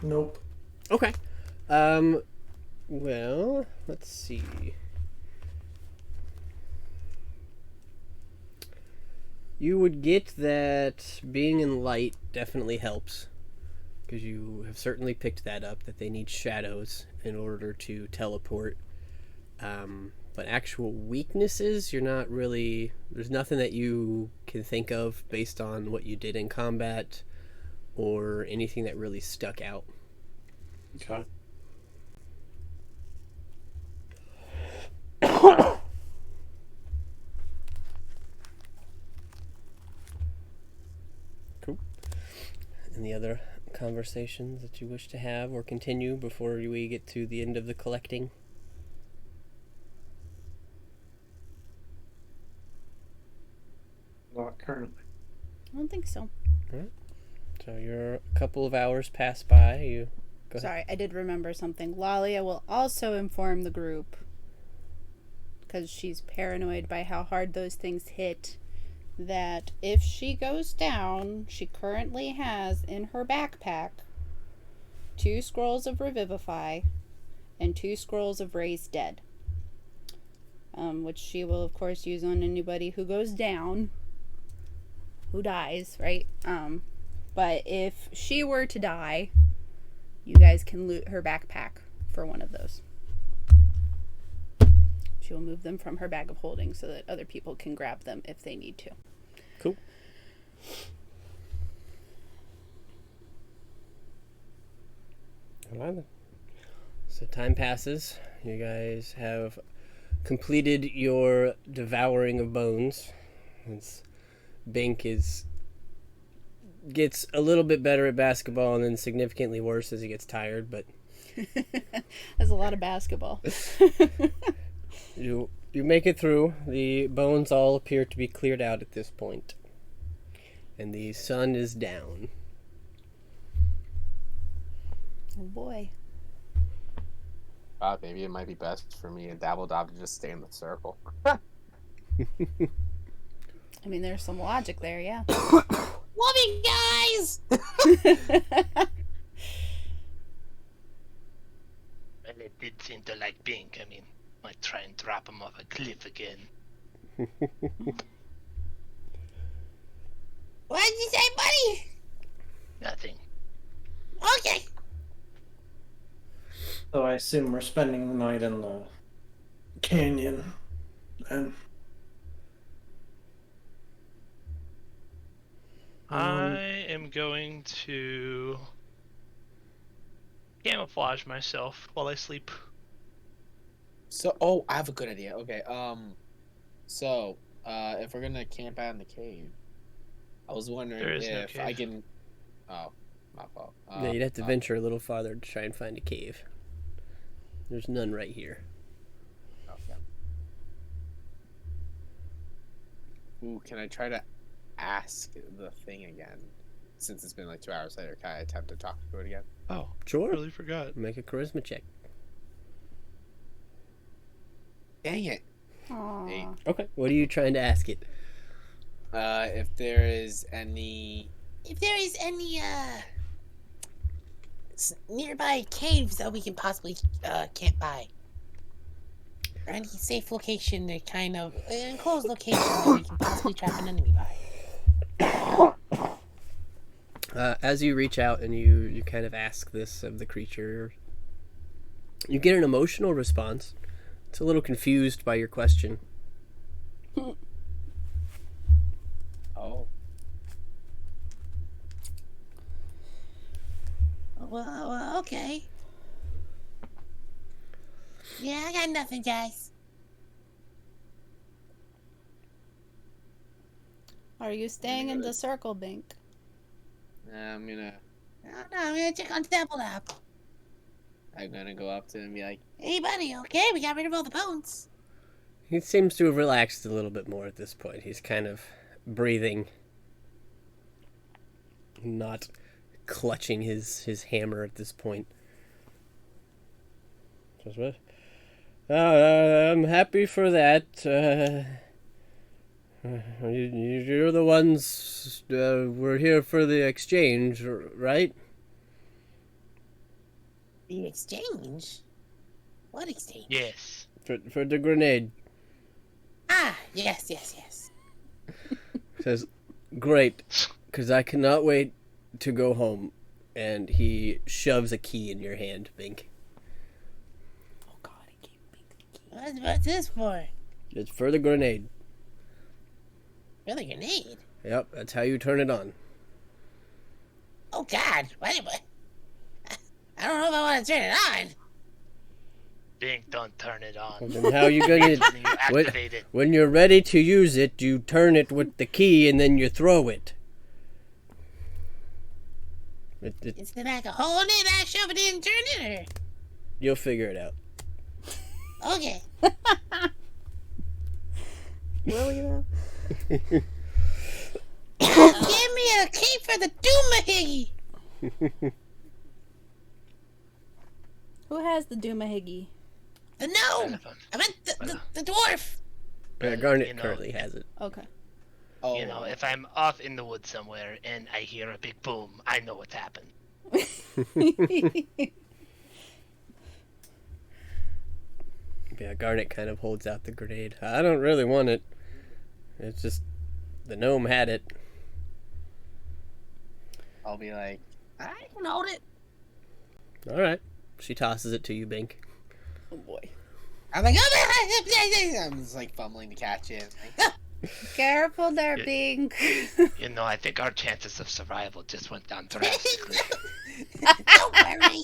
Nope. Okay. Well, let's see. You would get that being in light definitely helps, because you have certainly picked that up, that they need shadows in order to teleport. But actual weaknesses, you're not really... There's nothing that you can think of based on what you did in combat or anything that really stuck out. Okay. Any other conversations that you wish to have or continue before we get to the end of the collecting? Not currently. I don't think so. So you're a couple of hours pass by. You go ahead. Sorry, I did remember something. Lalia will also inform the group, because she's paranoid by how hard those things hit, that if she goes down, she currently has in her backpack 2 scrolls of Revivify and 2 scrolls of Raise Dead, which she will of course use on anybody who goes down, who dies, right? But if she were to die, you guys can loot her backpack for one of those. She will move them from her bag of holding so that other people can grab them if they need to. Cool. All right then. So time passes. You guys have completed your devouring of bones. It's, Bink gets a little bit better at basketball and then significantly worse as he gets tired, but That's a lot of basketball. you make it through. The bones all appear to be cleared out at this point. And the sun is down. Oh boy. Maybe it might be best for me and Dabbledob to just stay in the circle. I mean, there's some logic there, yeah. Love you guys! Well, it did seem to like Bink. I mean, might try and drop him off a cliff again. What did you say, buddy? Nothing. Okay. So I assume we're spending the night in the canyon, and I am going to camouflage myself while I sleep. So, I have a good idea. Okay, so, if we're gonna camp out in the cave, I was wondering There is no if I cave. can... Oh, my fault. Yeah, you'd have to venture a little farther to try and find a cave. There's none right here. Okay. Ooh, can I try to ask the thing again? Since it's been like 2 hours later, can I attempt to talk to it again? Oh, Sure. really forgot. Make a charisma check. Dang it. Aww. Okay. What are you trying to ask it? If there is any... If there is any, nearby caves that we can possibly, camp by. Or any safe location, that kind of enclosed location that we can possibly trap an enemy by. As you reach out and you kind of ask this of the creature, you get an emotional response. It's a little confused by your question. Oh. Well, okay. Yeah, I got nothing, guys. Are you staying in the circle, Bink? I'm gonna No, I'm gonna check on Dabbledob. go up to him and be like, Hey, buddy, okay, we got rid of all the bones. He seems to have relaxed a little bit more at this point. He's kind of breathing, not clutching his hammer at this point. Just what? I'm happy for that. You're the ones. We're here for the exchange, right? The exchange? What exchange? Yes. For the grenade. Ah, yes. Says, great, because I cannot wait to go home. And he shoves a key in your hand, Bink. Oh God, he gave me the key. What's this for? It's for the grenade. For the grenade? Yep, that's how you turn it on. Oh God, what? I don't know if I want to turn it on. Bink, don't turn it on. Well, then how you gonna... You activate it. When you're ready to use it, you turn it with the key and then you throw it. Is there like a hole in it? I shove it in and turn it, or? You'll figure it out. Okay. Will you though? Give me a key for the Doomahiggy. Who has the Doomahiggy? The None gnome. of 'em. I meant the dwarf. Garnet you know, currently has it. Okay. Oh. You know, if I'm off in the woods somewhere and I hear a big boom, I know what's happened. Yeah, Garnet kind of holds out the grenade. I don't really want it. It's just the gnome had it. I'll be like, I can hold it. All right. She tosses it to you, Bink. Oh boy. I'm like, I'm just like fumbling to catch it. Like, Careful there, Yeah. Bink. You know, I think our chances of survival just went down drastically. Don't worry.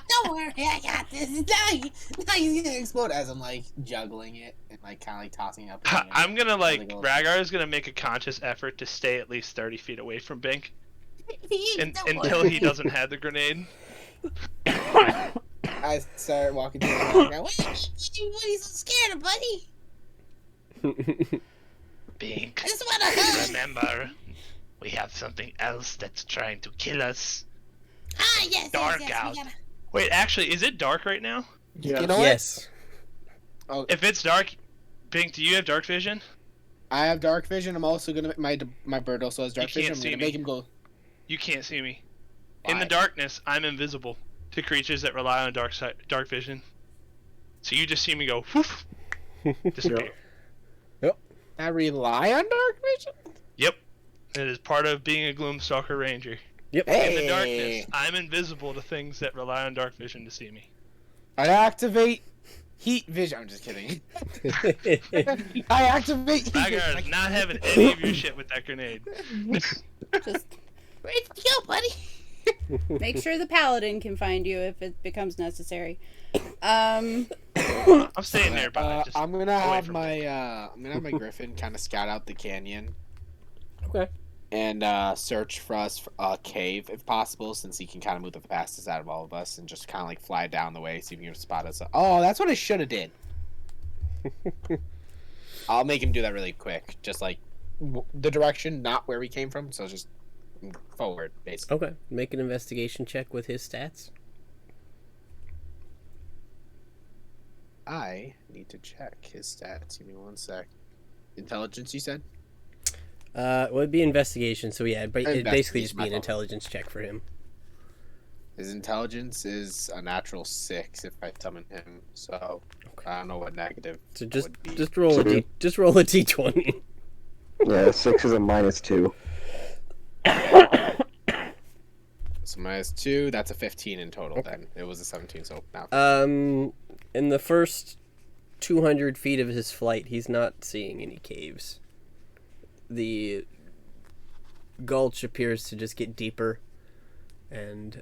Don't worry. I got this. Now he's gonna explode as I'm like juggling it and like kind of like tossing it up. in the air. I'm gonna like, Don't Ragar is gonna make a conscious effort to stay at least 30 feet away from Bink Don't until worry. he doesn't have the grenade. I start walking through the background. What are you so scared of, buddy? Bink, I just want to hug. remember, we have something else that's trying to kill us. Ah, yes, Dark yes, out. We gotta... Wait, actually, is it dark right now? Yeah. You know what? Yes. If it's dark, Bink, do you have dark vision? I have dark vision. I'm also gonna my bird also has dark You vision. can't I'm see gonna me. make him go. You can't see me. In the Why? darkness, I'm invisible to creatures that rely on dark vision. So you just see me go, whoof, disappear. I rely on dark vision. Yep. It is part of being a Gloomstalker Ranger. Yep. In the darkness, I'm invisible to things that rely on dark vision to see me. I activate heat vision. I'm just kidding. I activate heat Ragar vision. is not having any of your shit with that grenade. Just Where'd you go, buddy? make sure the paladin can find you if it becomes necessary. I'm staying nearby. Just I'm gonna away have from my griffin kind of scout out the canyon Okay. and search for us for a cave if possible, since he can kind of move the fastest out of all of us, and just kind of like fly down the way so he can spot us. Oh, that's what I should have did. I'll make him do that really quick, just like the direction, not where we came from. So just forward, basically. Okay. Make an investigation check with his stats. I need to check his stats. Give me one sec. Intelligence, you said? It would be investigation, so yeah, but it'd basically just be an Investigation, my fault. intelligence check for him. His intelligence is a natural 6 if I summon him. So I don't know what negative. So just would be. roll a So- just roll a d20. Yeah, 6 is a -2. So -2. That's a 15 in total. Then it was a 17. So now. In the first 200 feet of his flight, he's not seeing any caves. The gulch appears to just get deeper, and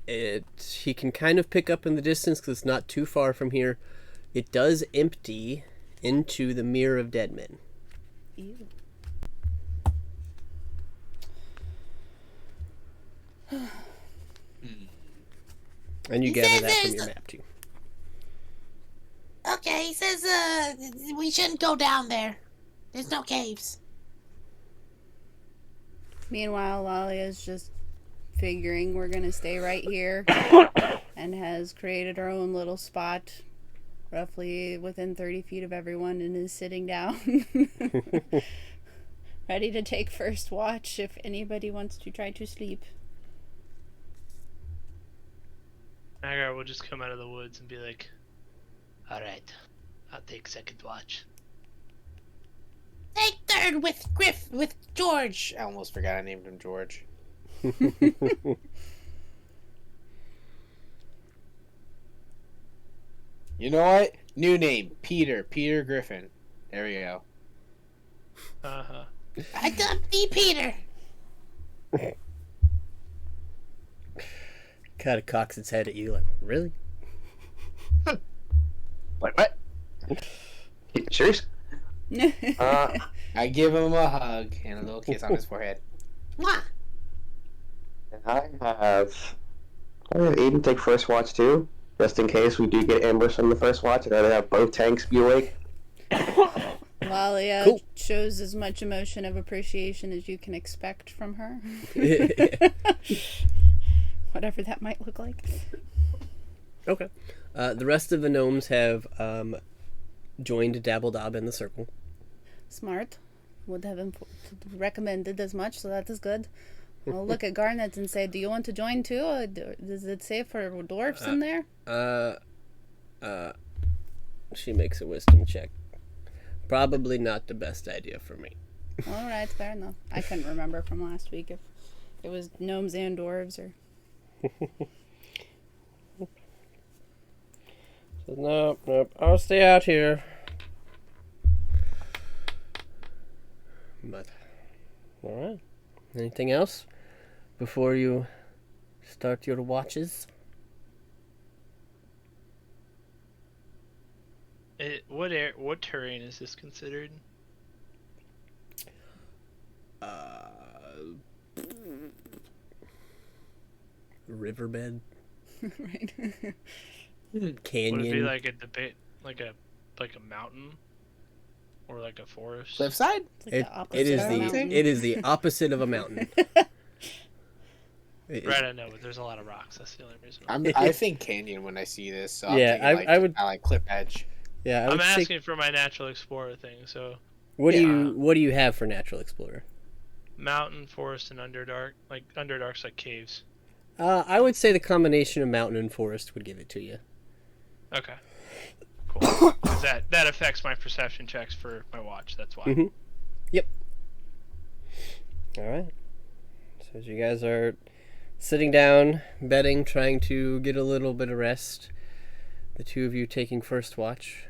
he can kind of pick up in the distance because it's not too far from here. It does empty into the Mirror of Dead Men. Ew. And you He gather says that from there's your a- map too. Okay, he says we shouldn't go down there. There's no caves. Meanwhile, Lalia's just figuring we're gonna stay right here and has created her own little spot roughly within 30 feet of everyone and is sitting down. Ready to take first watch if anybody wants to try to sleep. Agar will just come out of the woods and be like, "Alright, I'll take second watch." Take third with George. I almost forgot I named him George. You know what? New name, Peter. Peter Griffin. There we go. Uh-huh. I dumped the Peter. Kind of cocks its head at you like, really? What? You serious? I give him a hug and a little kiss on his forehead. Mwah. And I have Aiden take first watch too, just in case we do get ambushed on the first watch. I'd rather have both tanks be awake. Lalia Cool. shows as much emotion of appreciation as you can expect from her. Whatever that might look like. Okay. The rest of the gnomes have joined Dabbledob in the circle. Smart. Would have recommended as much, so that is good. I'll look at Garnet and say, do you want to join too? Or does it say for dwarfs in there? She makes a wisdom check. Probably not the best idea for me. All right, fair enough. I couldn't remember from last week if it was gnomes and dwarves or... So, nope. I'll stay out here. But, alright. Anything else before you start your watches? What terrain is this considered? Riverbed? right. Canyon? Would it be like a debate, like a mountain, or like a forest? Cliffside? It's like It, the opposite it is of a mountain. the it is the opposite of a mountain. Right, I know, but there's a lot of rocks. That's the only reason. I think canyon when I see this. So Yeah, I'm thinking, I would- I like cliff edge. Yeah, I I'm would say. asking for my natural explorer thing. So What do you have for natural explorer? mountain, forest, and underdark. Like underdark's like caves. I would say the combination of mountain and forest would give it to you. Okay. Cool. 'Cause that affects my perception checks for my watch. That's why. Mhm. Yep. All right. So as you guys are sitting down, bedding, trying to get a little bit of rest, the two of you taking first watch,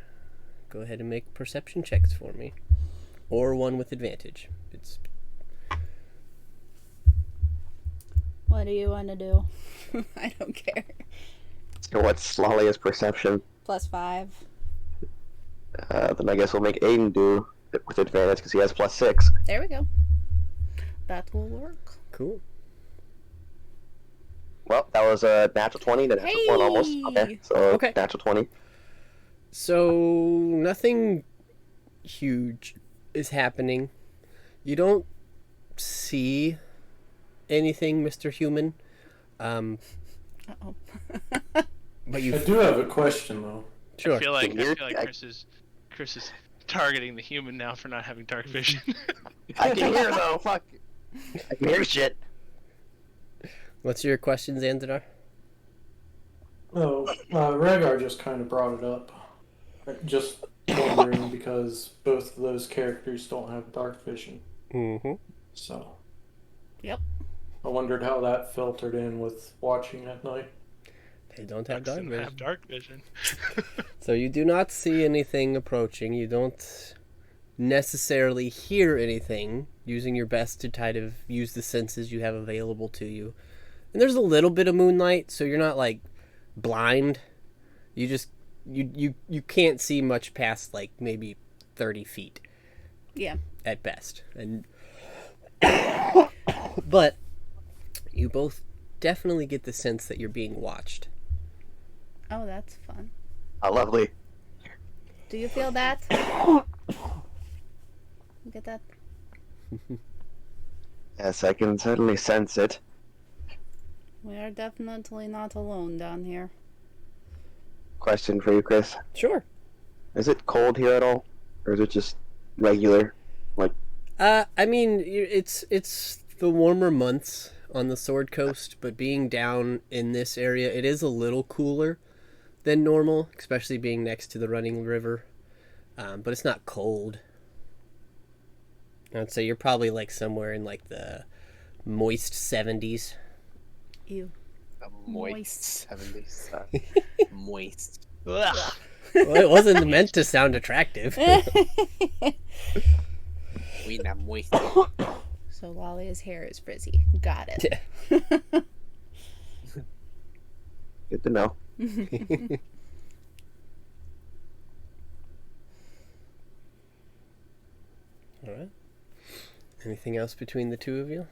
go ahead and make perception checks for me, or one with advantage. It's What do you want to do? I don't care. So what's Lalia's perception? +5. Then I guess we'll make Aiden do it with advantage because he has +6. There we go. That will work. cool. Well, that was a natural 20 to natural 1 almost. Okay, so Okay. natural 20. So nothing huge is happening. You don't see anything, Mr. Human. Uh-oh. But you I do have a question though. sure. I feel like You're- Chris is targeting the human now for not having dark vision. I can hear though, fuck. I can hear shit. What's your question, Zanzibar? Oh, Rhaegar just kind of brought it up. Just wondering because both of those characters don't have dark vision. Mm-hmm. So. Yep. I wondered how that filtered in with watching at night. They don't have dark Doesn't vision. have dark vision. So you do not see anything approaching. You don't necessarily hear anything, using your best to kind of use the senses you have available to you. And there's a little bit of moonlight, so you're not like blind. You just you can't see much past like maybe 30 feet Yeah. at best. And but you both definitely get the sense that you're being watched. Oh, that's fun. How lovely. Do you feel that? You get that? Yes, I can certainly sense it. We are definitely not alone down here. Question for you, Chris. Sure. Is it cold here at all, or is it just regular? Like, I mean, it's the warmer months on the Sword Coast, but being down in this area, it is a little cooler than normal, especially being next to the running river. But it's not cold. I'd say you're probably like somewhere in like the moist 70s. Ew. A moist 70s. Moist. Ugh. Well, it wasn't meant to sound attractive. We not moist. So Lalia's hair is frizzy. Got it. good to know. All right. Anything else between the two of you?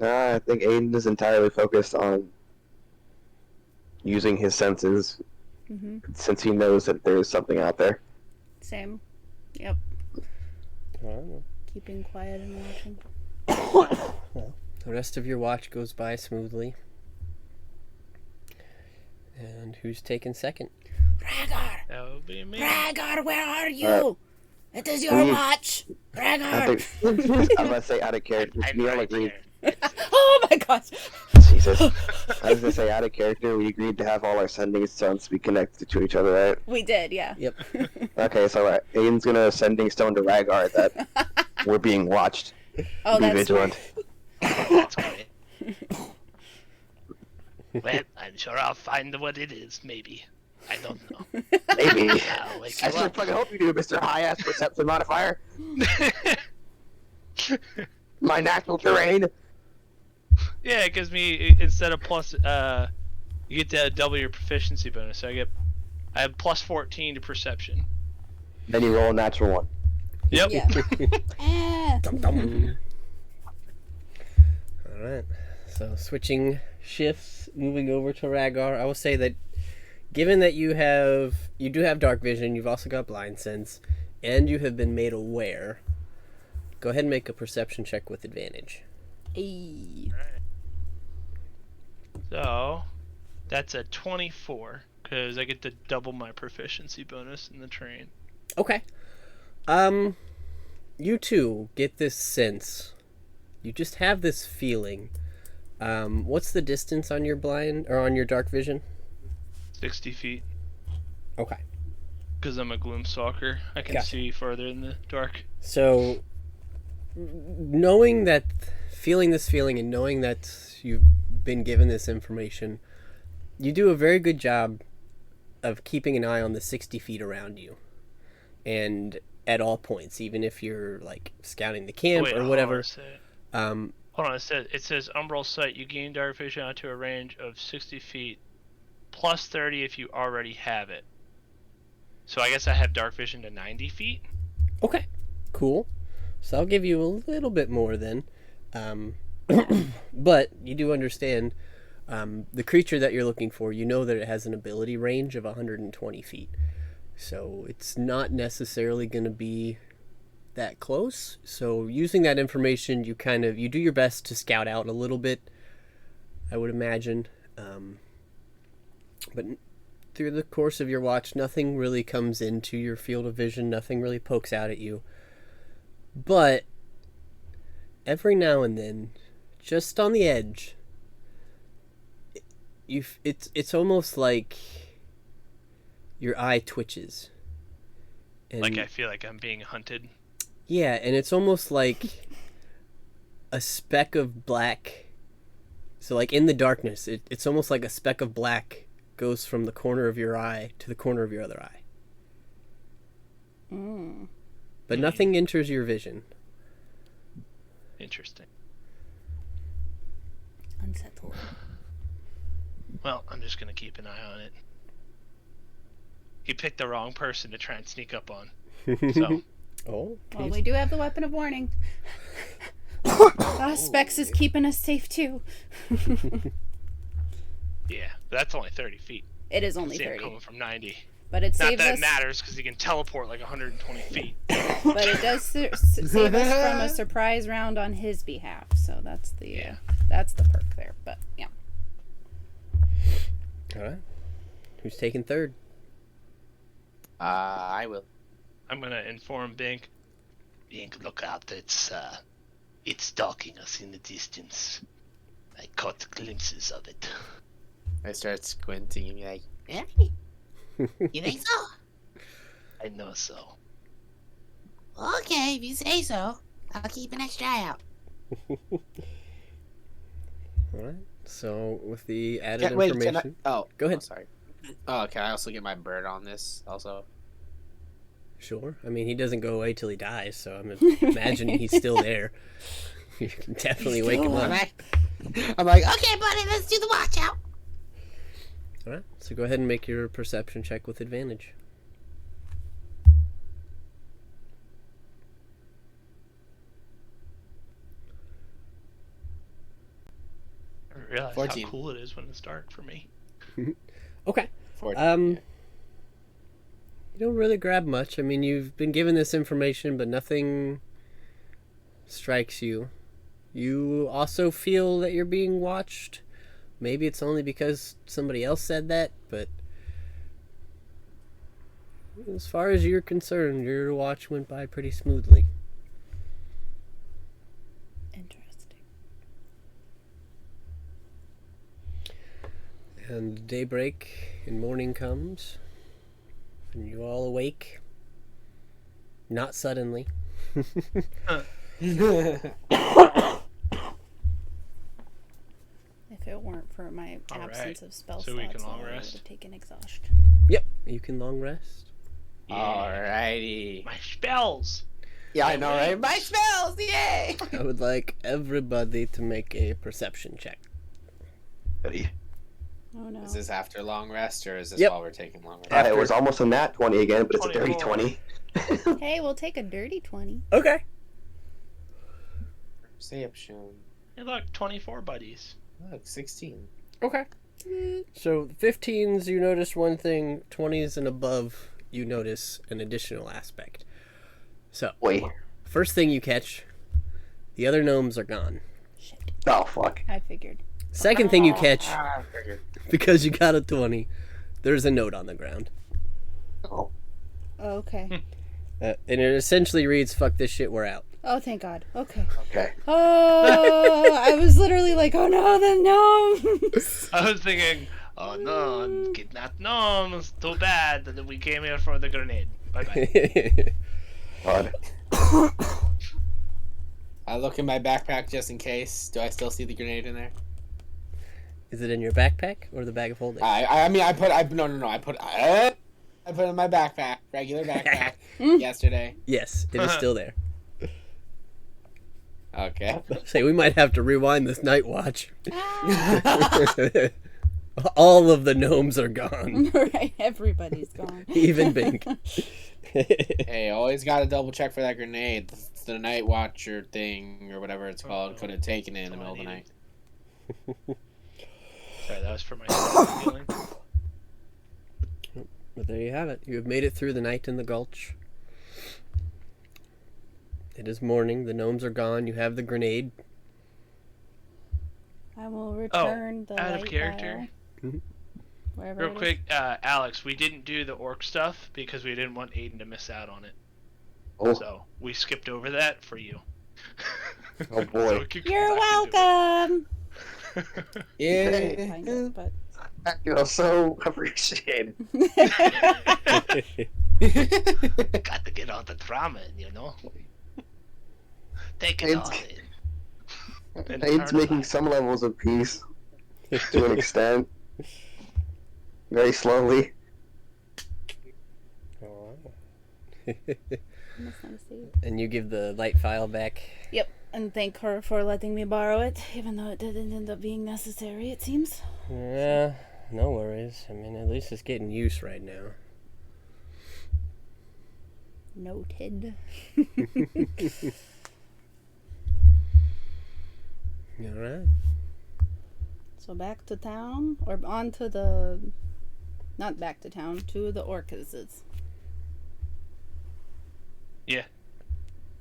I think Aiden is entirely focused on using his senses Mm-hmm. since he knows that there is something out there. Same. Yep. All right. Keeping quiet and watching. The rest of your watch goes by smoothly. And who's taking second? Rhaegar! That would be me. Rhaegar, where are you? It is your we- watch! I Rhaegar! think I'm gonna say out of character. We all agreed. Oh my gosh! Jesus. I was gonna say out of character. We agreed to have all our sending stones be connected to each other, right? We did, yeah. Yep. Okay, so Aiden's gonna sending stone to Rhaegar that we're being watched. Oh, Be that's vigilant. That's great. Well, I'm sure I'll find what it is, maybe. I don't know. Maybe. I'll wake I you sure up. fucking hope you do, Mr. High-Ass Perception Modifier. My natural terrain. Yeah, it gives me, instead of plus, you get to double your proficiency bonus. So I have plus 14 to perception. Then you roll a natural one. Yep. Yeah. Eh. All right. So switching shifts, moving over to Rhaegar. I will say that given that you do have dark vision, you've also got blind sense, and you have been made aware, go ahead and make a perception check with advantage. Ayy. So, that's a 24, because I get to double my proficiency bonus in the train. Okay. You two get this sense. You just have this feeling. What's the distance on your blind or on your dark vision? 60 feet. Okay. Because I'm a gloom stalker. I can Gotcha. see farther in the dark. So, knowing that, feeling this feeling and knowing that you've been given this information, you do a very good job of keeping an eye on the 60 feet around you. And at all points, even if you're like scouting the camp Wait, or hold whatever. on a sec. Hold on, it says Umbral Sight. You gain dark vision out to a range of 60 feet, plus 30 if you already have it. So I guess I have dark vision to 90 feet? Okay, cool. So I'll give you a little bit more then. But you do understand the creature that you're looking for, you know that it has an ability range of 120 feet. So it's not necessarily going to be that close. So using that information, you do your best to scout out a little bit, I would imagine. But through the course of your watch, nothing really comes into your field of vision. Nothing really pokes out at you. But every now and then, just on the edge, it's almost like your eye twitches. And Like I feel like I'm being hunted. yeah, and it's almost like a speck of black. So like in the darkness, it's almost like a speck of black goes from the corner of your eye to the corner of your other eye. Mm. But nothing enters your vision. Interesting. Unsettled. Well, I'm just gonna keep an eye on it. He picked the wrong person to try and sneak up on. So, Oh, Well, we do have the weapon of warning. Specs is keeping us safe too. yeah. But that's only 30 feet. It is only See him 30, coming from 90. but it Not saves that us. it matters, because he can teleport like 120 feet. But it does save us from a surprise round on his behalf. So that's the Yeah. that's the perk there. But yeah. All right. Who's taking third? I will. I'm gonna inform Bink. Bink, look out! It's stalking us in the distance. I caught glimpses of it. I start squinting and be like, Really? You think so? I know so. Okay, if you say so. I'll keep an extra eye out. All right. So with the added Wait, information, oh, Go ahead. Oh, sorry. Oh, can I also get my bird on this also? sure. I mean, he doesn't go away till he dies, so I'm imagining he's still there. You can definitely wake him I'm up. like, okay, buddy, let's do the watch out. All right. So go ahead and make your perception check with advantage. I didn't realize 14. how cool it is when it's dark for me. Okay. 14. You don't really grab much. I mean, you've been given this information, but nothing strikes you. You also feel that you're being watched. Maybe it's only because somebody else said that, but as far as you're concerned, your watch went by pretty smoothly. Interesting. And daybreak and morning comes, and you all awake. Not suddenly. If it weren't for my All right. absence of spell So we can slots, long I would rest? have taken exhaustion. Yep, you can long rest. Alrighty. My spells! Yeah, I know, right? My spells, yay! I would like everybody to make a perception check. Buddy. Oh no. Is this after long rest or is this Yep. while we're taking long rest? It was almost a nat 20 again, but it's a dirty 24. 20. Hey, we'll take a dirty 20. Okay. Perception. Hey, look, 24 buddies. Look, 16. Okay. So 15s, you notice one thing. 20s and above, you notice an additional aspect. So, Wait. first thing you catch, the other gnomes are gone. Shit. Oh, fuck. I figured. Second thing you catch, Ah, figured. because you got a 20, there's a note on the ground. Oh. Oh, okay. And it essentially reads, "Fuck this shit, we're out." Oh, thank God. Okay. Okay. Oh, I was literally like, oh no, the gnomes. I was thinking, oh no, kidnapped gnomes. Too bad that we came here for the grenade. Bye bye. God. I look in my backpack just in case. Do I still see the grenade in there? Is it in your backpack or the bag of holding? I mean, I put it in my backpack, regular backpack, yesterday. Yes, it is still there. Okay. Say, we might have to rewind this night watch. All of the gnomes are gone. Right, everybody's gone. Even Bink. Hey, always gotta double check for that grenade. The night watcher thing, or whatever it's called, could have taken it in the middle of the night. Sorry, that was for my feeling. But there you have it. You have made it through the night in the gulch. It is morning. The gnomes are gone. You have the grenade. I will return the out of light character. vial. Wherever Real it is. quick, Alex, we didn't do the orc stuff because we didn't want Aiden to miss out on it. Oh. So we skipped over that for you. Oh, boy. we could come You're back welcome. Yeah. Find it, but I feel so appreciated. Got to get all the drama in, you know? Take it all in. And It's turn making it some levels of peace to an extent. Very slowly. that's nice to see. And you give the light file back. Yep, and thank her for letting me borrow it, even though it didn't end up being necessary, it seems. Yeah, no worries. I mean, at least it's getting use right now. Noted. Alright. So back to town, or on to the... Not back to town, to the Orcuses. Yeah.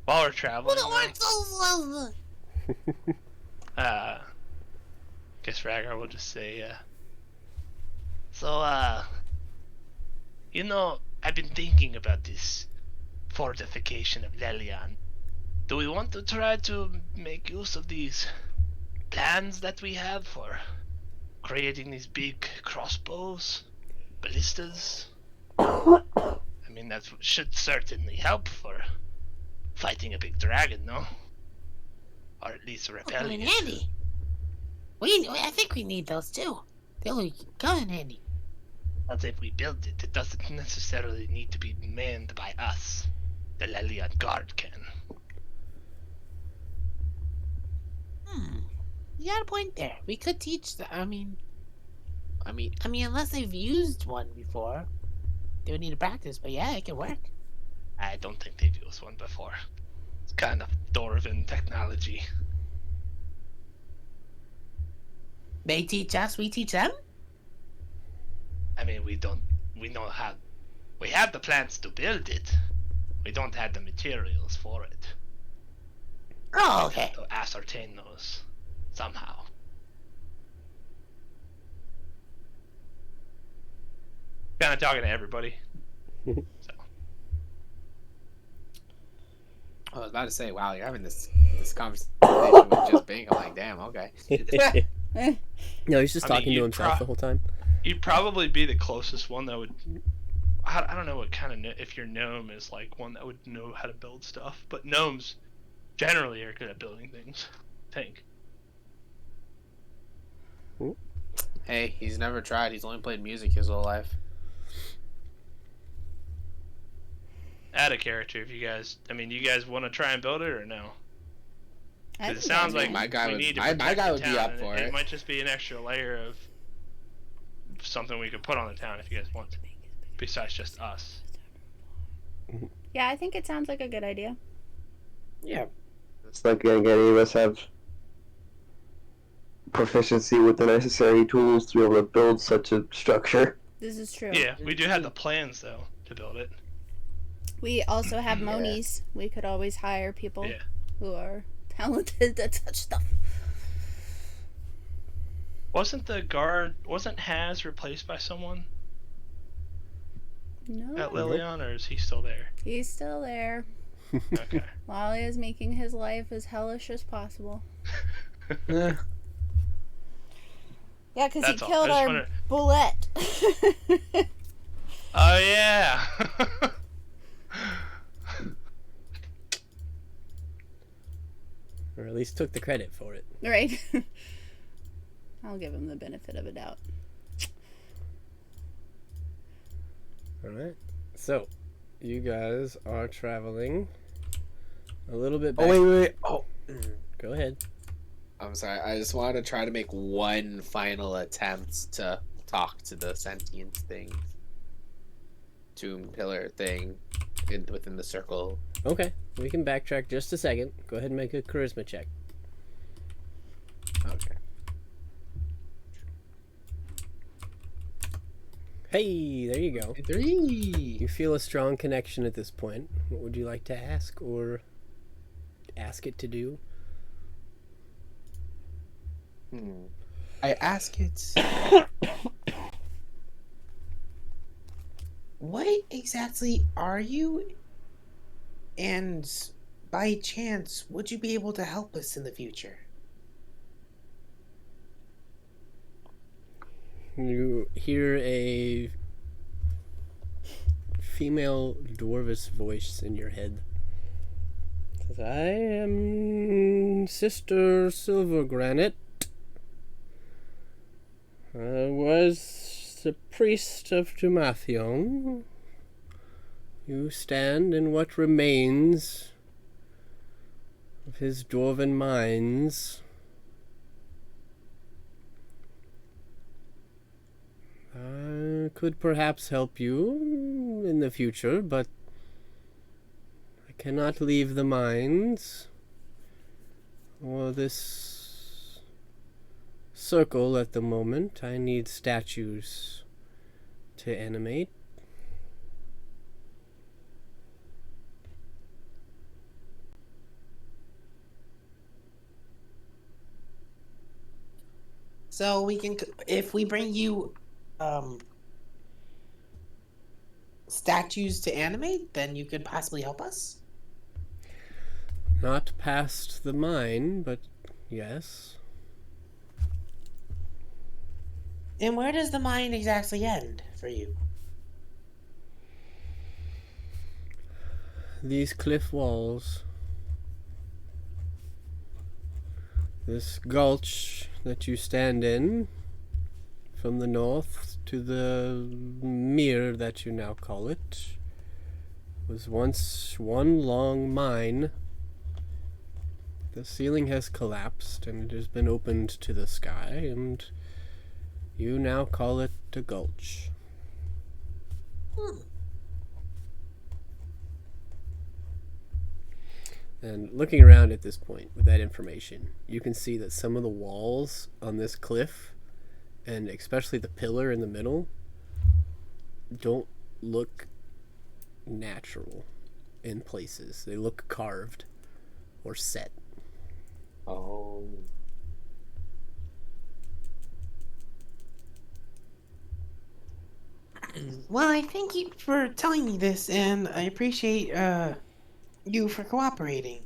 While we're traveling, Well, guess Rhaegar will just say, So, you know, I've been thinking about this fortification of Lelian. Do we want to try to make use of these plans that we have for creating these big crossbows, ballistas? I mean, that should certainly help for fighting a big dragon, no? Or at least repelling in it. handy. I think we need those too. They'll come in handy. But if we build it, it doesn't necessarily need to be manned by us. The Lelian Guard can. You got a point there. We could teach the. I mean, unless they've used one before, they would need to practice. But yeah, it can work. I don't think they've used one before. It's kind of Dwarven technology. They teach us. We teach them. I mean, we have the plans to build it. We don't have the materials for it. Oh, okay. To ascertain those somehow. Kind of talking to everybody. So. I was about to say, wow, you're having this conversation with just Bing. I'm like, damn, okay. No, he's just talking to you'd himself the whole time. You'd probably be the closest one that would. I don't know what kind of if your gnome is like one that would know how to build stuff, but gnomes generally are good at building things. I think. Hey, he's never tried. He's only played music his whole life. Add a character if you guys. I mean, you guys want to try and build it or no? I 'Cause it think sounds that's like my guy we would- need to my protect guy the would be town, up and for it it. might just be an extra layer of something we could put on the town if you guys want, besides just us. Yeah, I think it sounds like a good idea. Yeah. It's not like any of us have proficiency with the necessary tools to be able to build such a structure. This is true. Yeah, we do have the plans though to build it. We also have monies. We could always hire people Yeah. who are talented at such stuff. Wasn't Haz replaced by someone No, at Lilian, or is he still there? he's still there. Okay. Wally is making his life as hellish as possible. Eh. Yeah, because he That's all. killed I just our wonder- bullet. Oh yeah. Or at least took the credit for it. Right. I'll give him the benefit of a doubt. Alright. So, you guys are traveling a little bit back. Oh, wait. Oh. Go ahead. I'm sorry. I just wanted to try to make one final attempt to talk to the sentient thing. Tomb pillar thing within the circle. Okay, we can backtrack just a second. Go ahead and make a charisma check. Okay. Hey, there you go. 3. You feel a strong connection at this point. What would you like to ask or ask it to do? I ask it. What exactly are you? And by chance, would you be able to help us in the future? You hear a female dwarvish voice in your head. It says, I am Sister Silvergranite. I was the priest of Dumathion. You stand in what remains of his dwarven mines. I could perhaps help you in the future, but I cannot leave the mines or this circle at the moment. I need statues to animate. So we can, if we bring you statues to animate, then you could possibly help us. Not past the mine, but yes. And where does the mine exactly end for you? These cliff walls. This gulch that you stand in, from the north to the mere that you now call it, was once one long mine. The ceiling has collapsed and it has been opened to the sky, and you now call it a gulch. And looking around at this point with that information, you can see that some of the walls on this cliff, and especially the pillar in the middle, don't look natural in places. They look carved or set. Oh. Well, I thank you for telling me this, and I appreciate you for cooperating.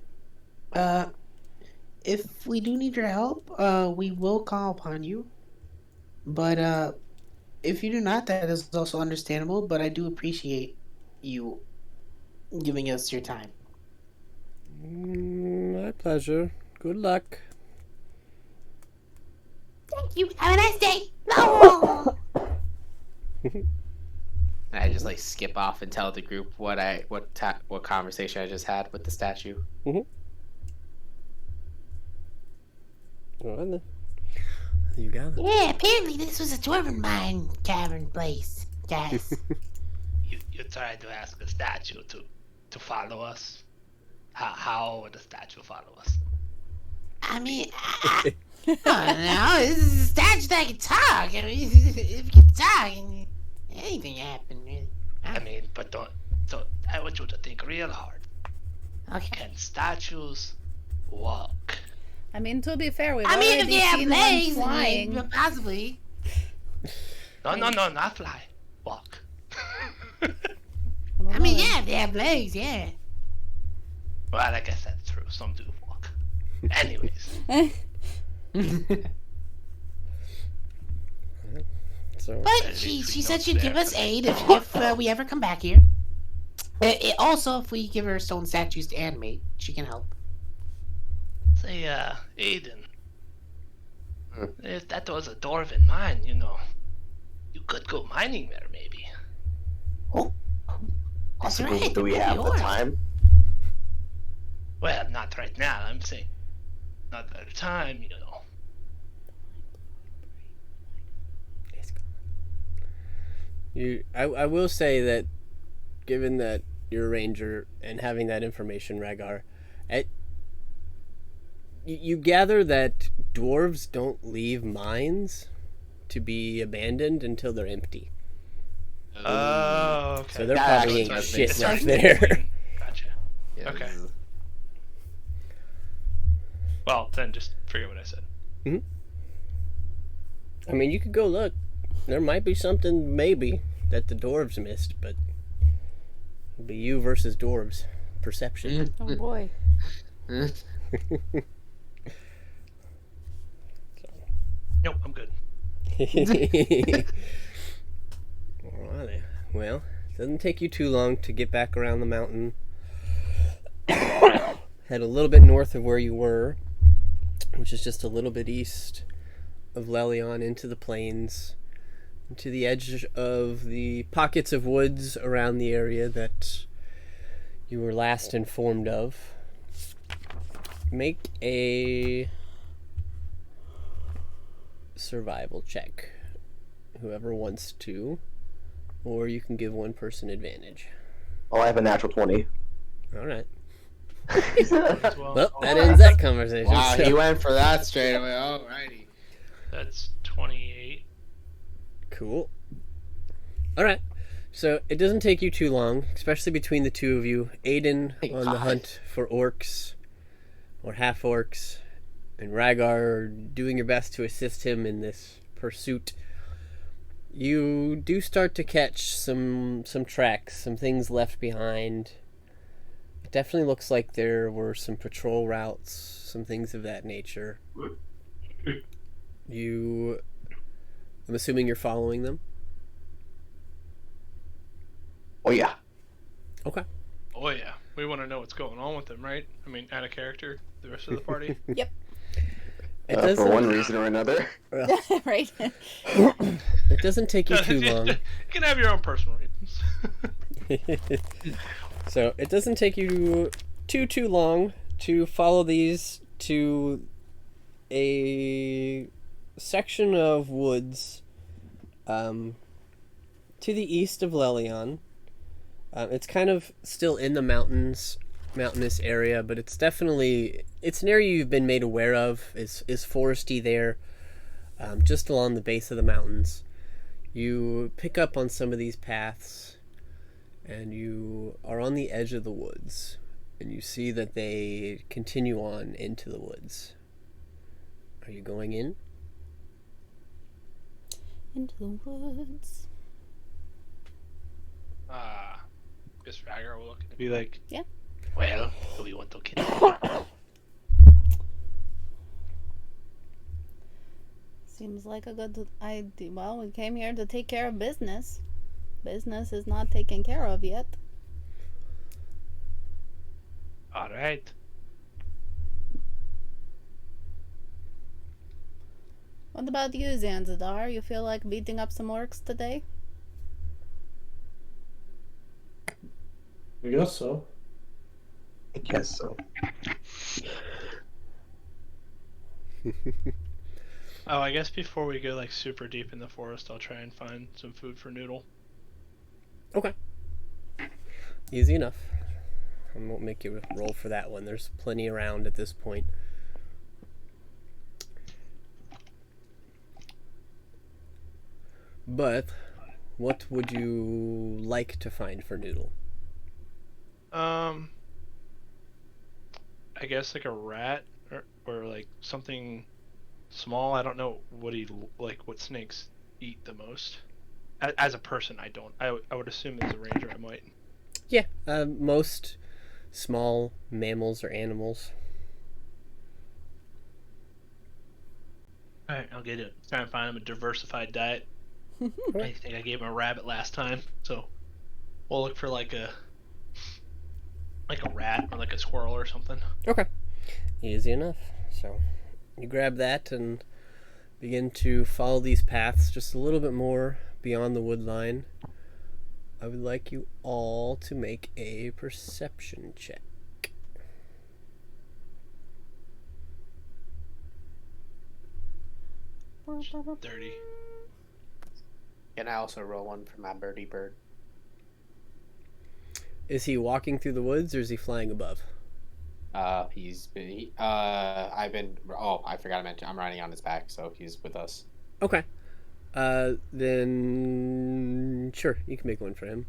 If we do need your help, we will call upon you. But if you do not, that is also understandable. But I do appreciate you giving us your time. My pleasure. Good luck. Thank you. Have a nice day. No. I just like skip off and tell the group what conversation I just had with the statue. All right then. You got it. Yeah, apparently this was a dwarven mine cavern place, guys. You tried to ask the statue to follow us. How would the statue follow us? I mean, I don't know. This is a statue that can talk. I mean, if you can talk, anything can happen, really. I mean, but don't. So I want you to think real hard. Okay. Can statues walk? I mean, to be fair, we've I mean, if already they have seen one legs, flying. possibly. No, not fly. Walk. I mean, yeah, if they have legs, yeah. Well, I guess that's true. Some do walk. Anyways. So But she said she'd give us aid if we ever come back here. Also, if we give her stone statues to animate, she can help. Say, Aiden. If that was a dwarven mine, you could go mining there, maybe. Oh, that's right. Do we have the time? Well, not right now. I'm saying, not at the time, I will say that, given that you're a ranger and having that information, Rhaegar, you gather that dwarves don't leave mines to be abandoned until they're empty. Oh, okay. So they're That probably actually ain't does shit make left sense. there. Gotcha. Yeah, Okay. this is- Well, then just forget what I said. I mean, you could go look. There might be something, maybe, that the dwarves missed, but it'll be you versus dwarves. Perception. Oh boy. Nope, I'm good. Alrighty. Well, it doesn't take you too long to get back around the mountain. Head a little bit north of where you were, which is just a little bit east of Lelion, into the plains, to the edge of the pockets of woods around the area that you were last informed of. Make a survival check, whoever wants to, or you can give one person advantage. Oh, I have a natural 20. All right. Well, Well, that ends that conversation. Wow, so- he went for that straight away. Alrighty. that's 28. Cool. All right. So it doesn't take you too long, especially between the two of you. Aiden Thank on the God. hunt for orcs or half orcs, and Rhaegar doing your best to assist him in this pursuit. You do start to catch some tracks, some things left behind. It definitely looks like there were some patrol routes, some things of that nature. I'm assuming you're following them? Oh yeah. Okay. Oh yeah, we want to know what's going on with them, right? I mean, out of character, the rest of the party. Yep. It For one reason or another. Right. It doesn't take you too long. You can have your own personal reasons. So it doesn't take you too long to follow these to a section of woods to the east of Lelion. It's kind of still in the mountainous area, but it's an area you've been made aware of. Is foresty there, just along the base of the mountains. You pick up on some of these paths, and you are on the edge of the woods, and you see that they continue on into the woods. Are you going in? Into the woods. Miss Raggar will look and be like, Yeah. Well, do we want to kill? Seems like a good idea. Well, we came here to take care of business. Business is not taken care of yet. All right. What about you, Zanzidar? You feel like beating up some orcs today? I guess so. I guess so. oh, I guess before we go like super deep in the forest, I'll try and find some food for Noodle. Okay. Easy enough. I won't make you roll for that one. There's plenty around at this point. But what would you like to find for Noodle? I guess like a rat or like something small. I don't know what what snakes eat the most. As a person, I don't. I would assume as a ranger, I might. Yeah, most small mammals or animals. All right, I'll get it. Try and find him a diversified diet. I think I gave him a rabbit last time, so we'll look for like a rat or like a squirrel or something. Okay. Easy enough. So you grab that and begin to follow these paths just a little bit more beyond the wood line. I would like you all to make a perception check. 30. Can I also roll one for my birdie bird? Is he walking through the woods or is he flying above? I forgot to mention, I'm riding on his back, so he's with us. Okay. Then sure, you can make one for him.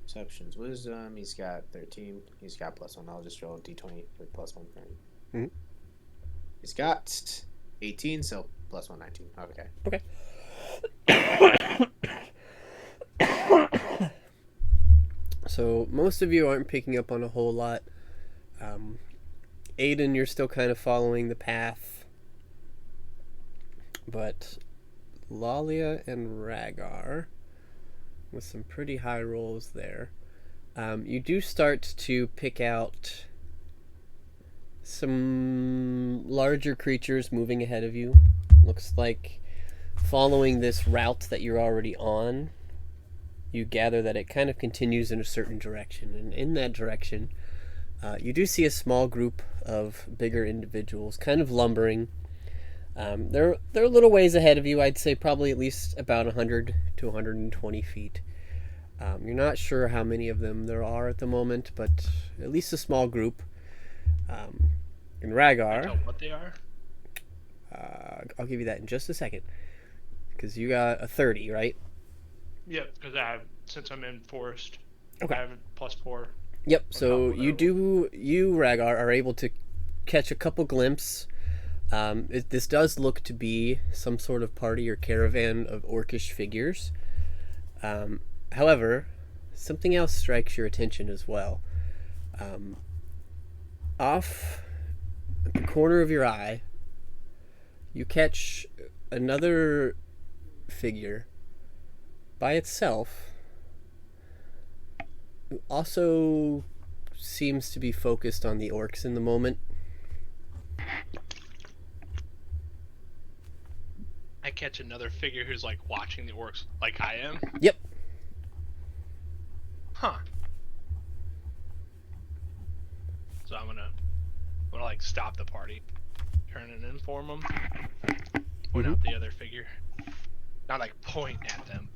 Perceptions, wisdom, he's got 13. He's got +1. I'll just roll a d20 with +1 for him. Mm-hmm. He's got 18, so +1, 19. Okay. Okay. So most of you aren't picking up on a whole lot. Aiden, you're still kind of following the path. But Lalia and Raggar, with some pretty high rolls there, you do start to pick out some larger creatures moving ahead of you. Looks like following this route that you're already on, you gather that it kind of continues in a certain direction. And in that direction, you do see a small group of bigger individuals kind of lumbering. They're a little ways ahead of you. I'd say probably at least about 100 to 120 feet. You're not sure how many of them there are at the moment, but at least a small group. In Raggar, Can I tell what they are? I'll give you that in just a second, because you got a 30, right? Yep, because since I'm in forest, Okay. I have +4. Yep. So top of you Raggar, are able to catch a couple glimpses This does look to be some sort of party or caravan of orcish figures. However, something else strikes your attention as well. Off at the corner of your eye, you catch another figure by itself, who also seems to be focused on the orcs in the moment. I catch another figure who's like watching the orcs like I am. Yep. Huh. So I'm gonna like stop the party, turn and inform them, point out the other figure, not like point at them.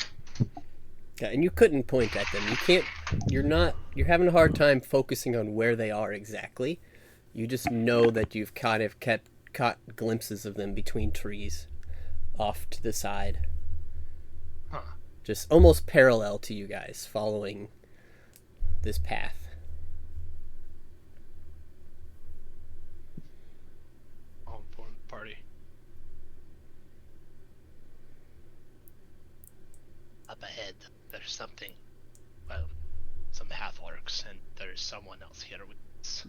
Yeah, and you couldn't point at them. You can't. You're having a hard time focusing on where they are exactly. You just know that you've kind of caught glimpses of them between trees, off to the side. Huh. Just almost parallel to you guys, following this path. I'll inform the party. Up ahead, there's something. Well, some half orcs, and there's someone else here with us.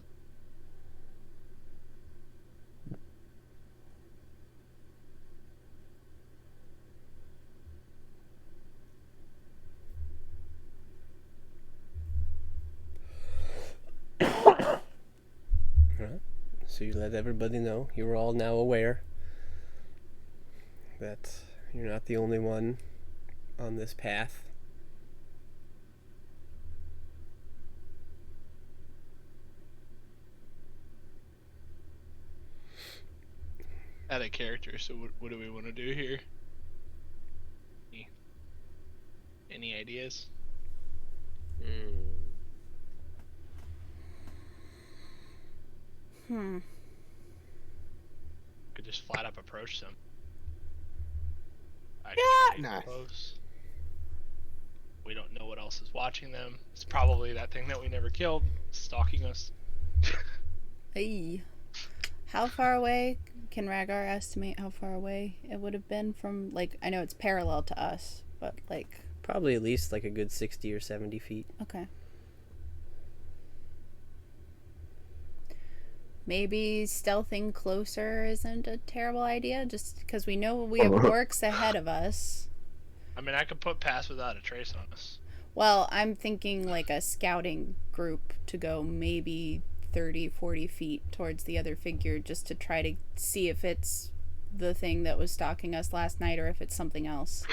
Alright. So you let everybody know. You're all now aware that you're not the only one on this path. Add a character. So what do we want to do here? Any ideas? Could just flat up approach them. Nah. Close. We don't know what else is watching them. It's probably that thing that we never killed, stalking us. Hey. How far away can Rhaegar estimate how far away it would have been from, like, I know it's parallel to us, but like... Probably at least like a good 60 or 70 feet. Okay. Maybe stealthing closer isn't a terrible idea, just because we know we have orcs ahead of us. I mean, I could put pass without a trace on us. Well, I'm thinking like a scouting group to go maybe 30, 40 feet towards the other figure, just to try to see if it's the thing that was stalking us last night or if it's something else.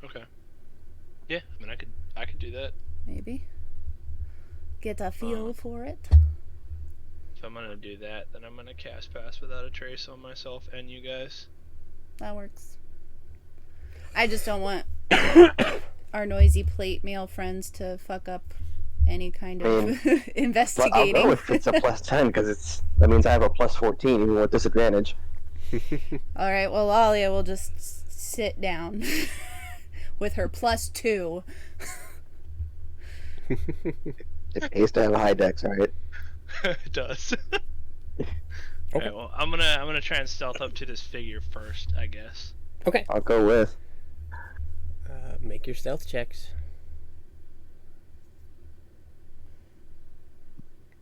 Okay. Yeah, I mean, I could do that. Maybe. Get a feel for it. If I'm gonna do that, then I'm gonna cast pass without a trace on myself and you guys. That works. I just don't want our noisy plate mail friends to fuck up any kind of investigating. I'll go if it's a +10 because that means I have a +14 even with disadvantage. All right. Well, Alia will just sit down with her +2. It pays to have a high dex, alright? It does. Okay, well, I'm gonna try and stealth up to this figure first, I guess. Okay. I'll go with. Make your stealth checks.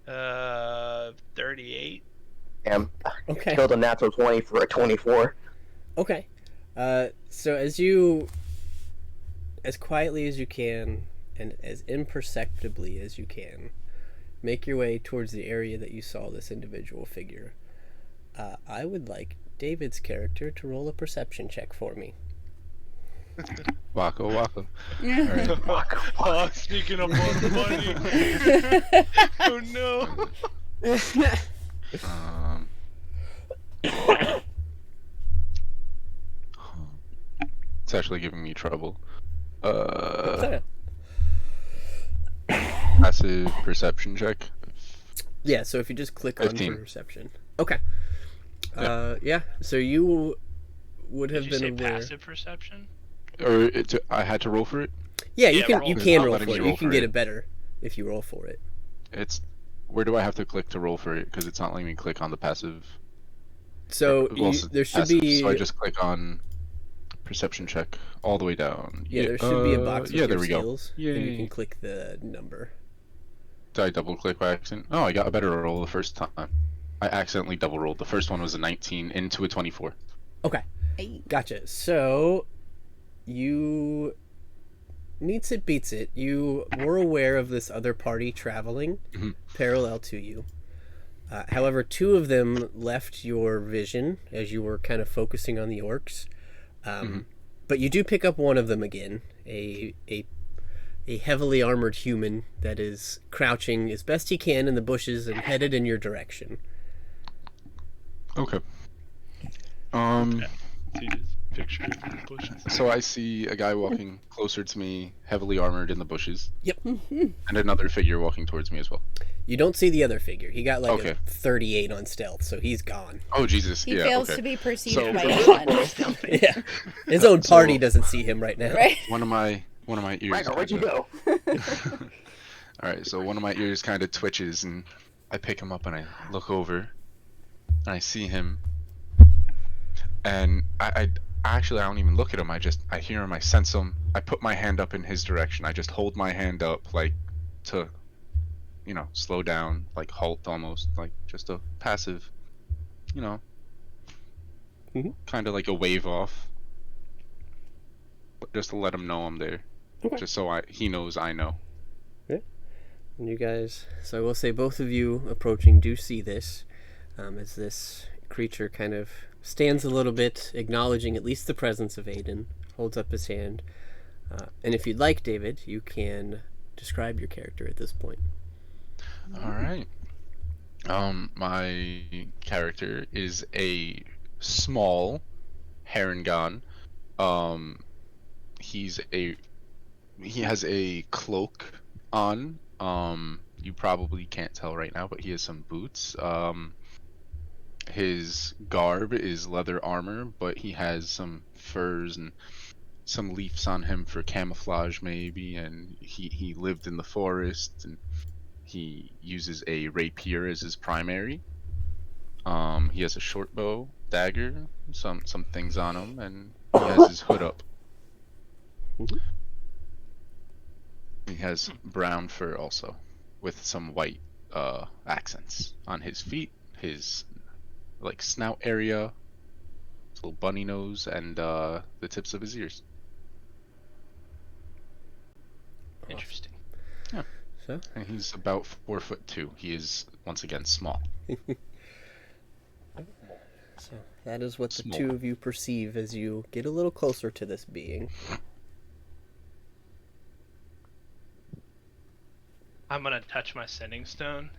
38. Damn. Okay. Killed a natural 20 for a 24. Okay. So as quietly as you can and as imperceptibly as you can, make your way towards the area that you saw this individual figure. I would like David's character to roll a perception check for me. Waka waka. Yeah. Oh, sneaking up on the money. Oh no. It's actually giving me trouble. Passive perception check. Yeah, so if you just click on 15. perception. Okay. Yeah, so you would have Did you been say aware. passive perception? Or I had to roll for it. Yeah, you Yeah, can roll you for it. can It's not roll letting for me it. roll You can for get it. it better if you roll for it. Where do I have to click to roll for it? Because it's not letting me click on the passive. So there should be. So I just click on perception check all the way down. Yeah, there should be a box with yeah, your there we go. skills, and you Yay. can click the number. Did I double click by accident? Oh, I got a better roll the first time. I accidentally double rolled. The first one was a 19 into a 24. Okay, Hey. gotcha. So you meets it beats it. You were aware of this other party traveling Mhm. parallel to you. However, two of them left your vision as you were kind of focusing on the orcs. But you do pick up one of them again, a heavily armored human that is crouching as best he can in the bushes and headed in your direction. Okay. See this picture in the bushes? So I see a guy walking closer to me, heavily armored in the bushes. Yep. And another figure walking towards me as well. You don't see the other figure. He got like Okay. a 38 on stealth, so he's gone. Oh Jesus! He yeah. fails Okay. to be perceived So- by anyone. Yeah. His own party So- doesn't see him right now. Right? One of my ears. Ragnar, where'd you kinda- go? All right, so one of my ears kind of twitches, and I pick him up and I look over, and I see him, and I actually I don't even look at him. I hear him, I sense him. I put my hand up in his direction. I just hold my hand up like to, slow down, like halt almost, like just a passive, Mhm. kind of like a wave off, just to let him know I'm there, Okay. just so he knows I know. And you guys, so I will say both of you approaching do see this, as this creature kind of stands a little bit, acknowledging at least the presence of Aiden, holds up his hand. And if you'd like, David, you can describe your character at this point. All right. My character is a small Harengon. He has a cloak on. You probably can't tell right now, but he has some boots. His garb is leather armor, but he has some furs and some leaves on him for camouflage maybe, and he lived in the forest, and he uses a rapier as his primary. He has a short bow, dagger, some things on him, and he has his hood up. He has brown fur also, with some white accents on his feet, his snout area, his little bunny nose, and the tips of his ears. Interesting. So, And he's about 4'2". He is once again small. so that is what the Small. two of you perceive as you get a little closer to this being. I'm gonna touch my sending stone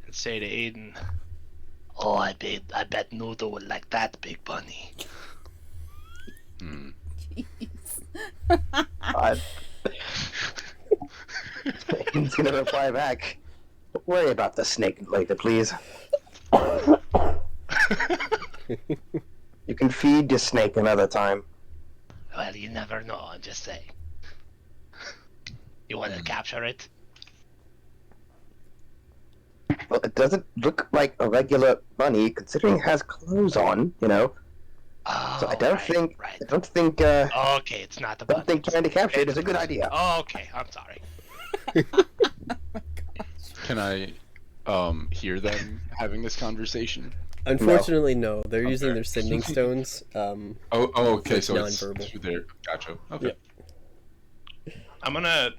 and say to Aiden, Oh, I bet Noodle would like that, Big Bunny. Hmm. He's gonna reply back. Don't worry about the snake later, please. You can feed your snake another time. Well, you never know, I'm just saying. You want to capture it? Well, it doesn't look like a regular bunny, considering it has clothes on. Oh, So I don't right, think. Right. I don't think. Okay, it's not the I don't bunny. think trying to capture it is a good idea. "Oh, okay, I'm sorry." Can I hear them having this conversation? Unfortunately, no. They're using Okay. their sending stones. Oh, okay, It's so it's nonverbal. through there. Gotcha. Okay. Yep.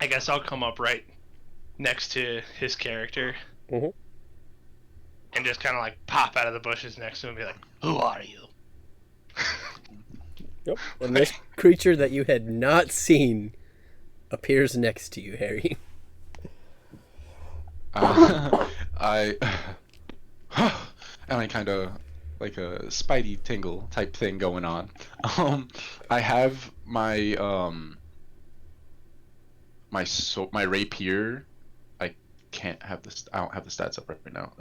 I guess I'll come up right next to his character Mhm. and just kind of like pop out of the bushes next to him and be like, Who are you? Yep. And this creature that you had not seen appears next to you, Harry. I and I kind of like a Spidey tingle type thing going on. I have my my rapier. I can't have this. I don't have the stats up right now.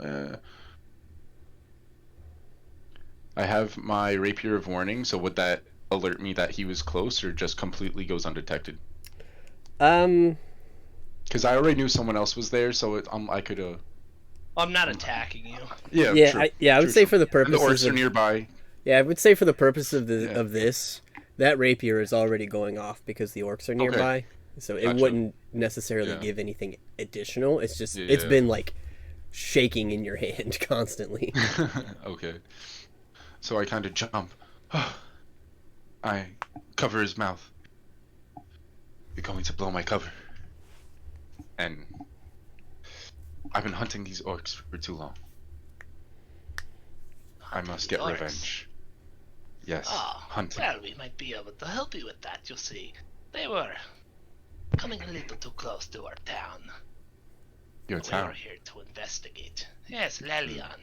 I have my rapier of warning. So would that alert me that he was close, or just completely goes undetected? Um, Because I already knew someone else was there, so I could I'm not attacking you. Yeah, Yeah, true. I would True, say true. for the And purposes the orcs are of nearby. yeah, I would say for the purpose of Yeah. this, that rapier is already going off because the orcs are nearby. So it Gotcha. wouldn't necessarily Yeah. give anything additional. It's just Yeah, it's yeah. been like shaking in your hand constantly. Okay. So I kind of jump. I cover his mouth. You're going to blow my cover. And I've been hunting these orcs for too long. I must get Orcs. revenge. Yes, Ah, hunting. well, we might be able to help you with that, you see. They were coming a little too close to our town. Your We town. were here to investigate. Yes, Lelian.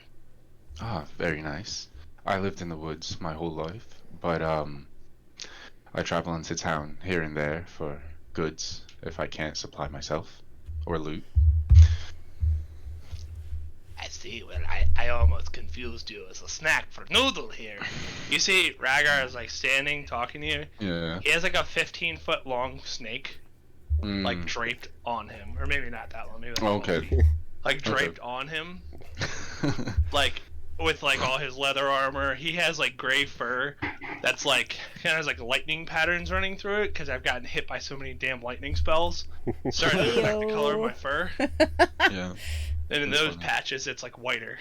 Ah, very nice. I lived in the woods my whole life, but I travel into town here and there for goods if I can't supply myself or loot. I see. Well, I almost confused you as a snack for Noodle here. You see, Rhaegar is like standing talking to you. Yeah. He has like a 15-foot long snake, like Mm. draped on him, or maybe not that long. Maybe like Okay. 12 feet. Like Okay. draped on him, like with like all his leather armor. He has like gray fur that's like kind of has like lightning patterns running through it because I've gotten hit by so many damn lightning spells. Starting to affect the color of my fur. Yeah. And in That's those funny. patches, it's like whiter.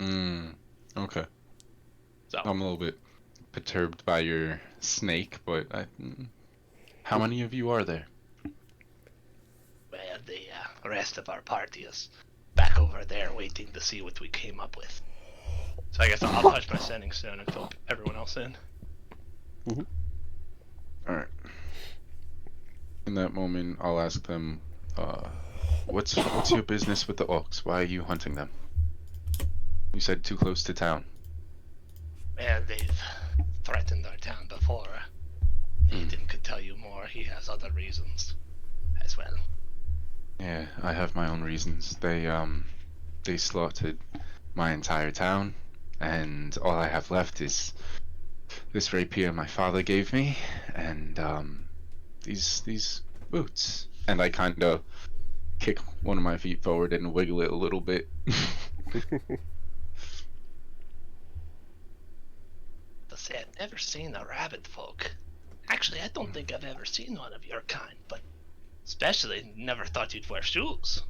Okay. So I'm a little bit perturbed by your snake, but how many of you are there? Well, the rest of our party is back over there waiting to see what we came up with. I guess I'll touch my sending stone and fill everyone else in. Alright. In that moment, I'll ask them, what's your business with the orcs? Why are you hunting them? You said too close to town. Well, they've threatened our town before. Nathan could tell you more. He has other reasons as well. Yeah, I have my own reasons. They slaughtered my entire town, and all I have left is this rapier my father gave me, and these boots. And I kind of kick one of my feet forward and wiggle it a little bit. To say I've never seen a rabbit folk. Actually, I don't think I've ever seen one of your kind, but especially never thought you'd wear shoes.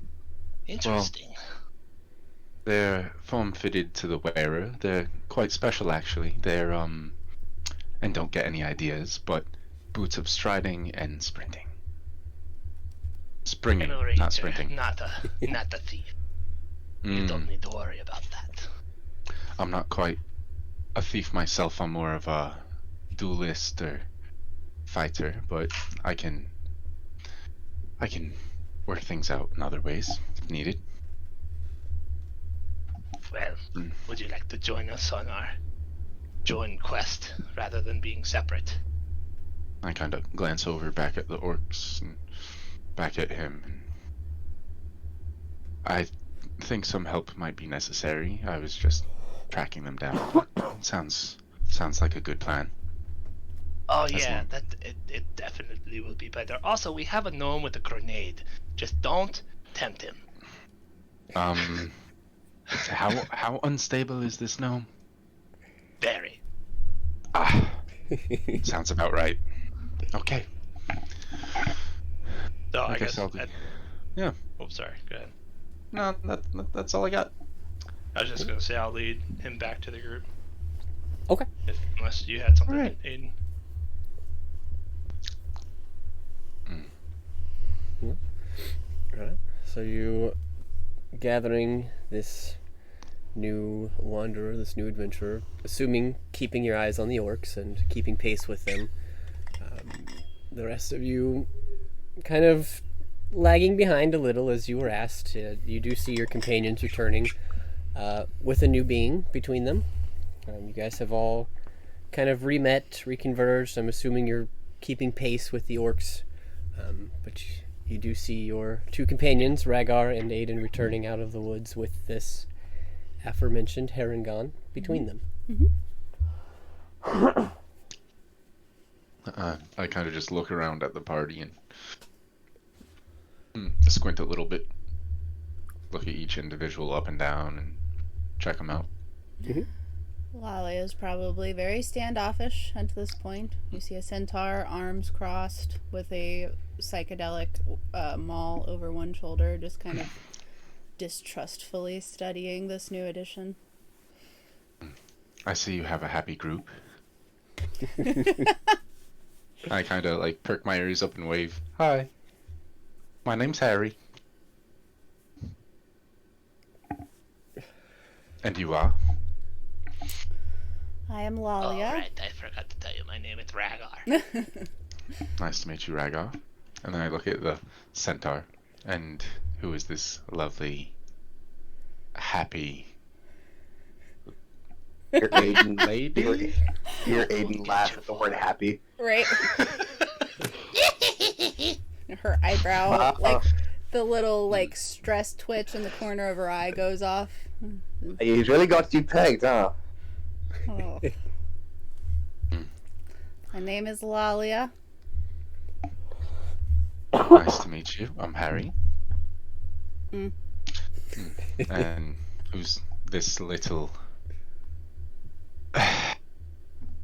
Interesting. They're form-fitted to the wearer. They're quite special, actually. They're, and don't get any ideas, but boots of striding and sprinting. Springing, An orator, not sprinting. not a thief. You don't need to worry about that. I'm not quite a thief myself. I'm more of a duelist or fighter, but I can work things out in other ways if needed. Well, would you like to join us on our joint quest rather than being separate? I kind of glance over back at the orcs and back at him. And I think some help might be necessary. I was just tracking them down. But sounds like a good plan. Oh As yeah, long- that it definitely will be better. Also, we have a gnome with a grenade. Just don't tempt him. How unstable is this gnome? Very. Ah, sounds about right. Okay. So I I guess guess. I'll do- yeah. Oh, sorry. Go ahead. No, that's all I got. I was just gonna say I'll lead him back to the group. Okay. Unless you had something, Alright. Aiden. Alright. So you gathering this new wanderer, this new adventurer, assuming keeping your eyes on the orcs and keeping pace with them. The rest of you kind of lagging behind a little as you were asked. You do see your companions returning with a new being between them. You guys have all kind of re-met, reconverged. I'm assuming you're keeping pace with the orcs. But you do see your two companions, Rhaegar and Aiden, returning out of the woods with this aforementioned Harengon between them. I kind of just look around at the party and squint a little bit. look at each individual up and down and check them out. Lolly is probably very standoffish at this point. You see a centaur, arms crossed, with a psychedelic maul over one shoulder, just kind of distrustfully studying this new addition. I see you have a happy group. I kind of like perk my ears up and wave. Hi, my name's Harry. And you are? I am Lalia. Oh, right, I forgot to tell you, my name is Rhaegar. Nice to meet you, Rhaegar. And then I look at the centaur. And who is this lovely, happy Your Aiden, lady? your Aiden laugh at the word happy. Right. Her eyebrow, like the little like stress twitch in the corner of her eye goes off. He's really got you pegged, huh? Oh. My name is Lalia. Nice to meet you. I'm Harry. Mm. And who's this little...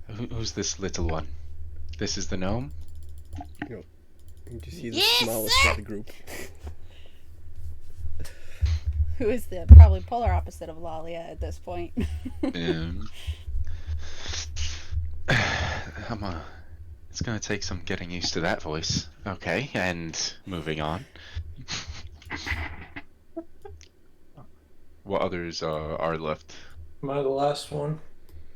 Who's this little one? This is the gnome? You see the Yes, smallest sir! of the group. Who is the probably polar opposite of Lalia at this point. Um, it's gonna take some getting used to that voice. Okay, and moving on. What others are left? Am I the last one?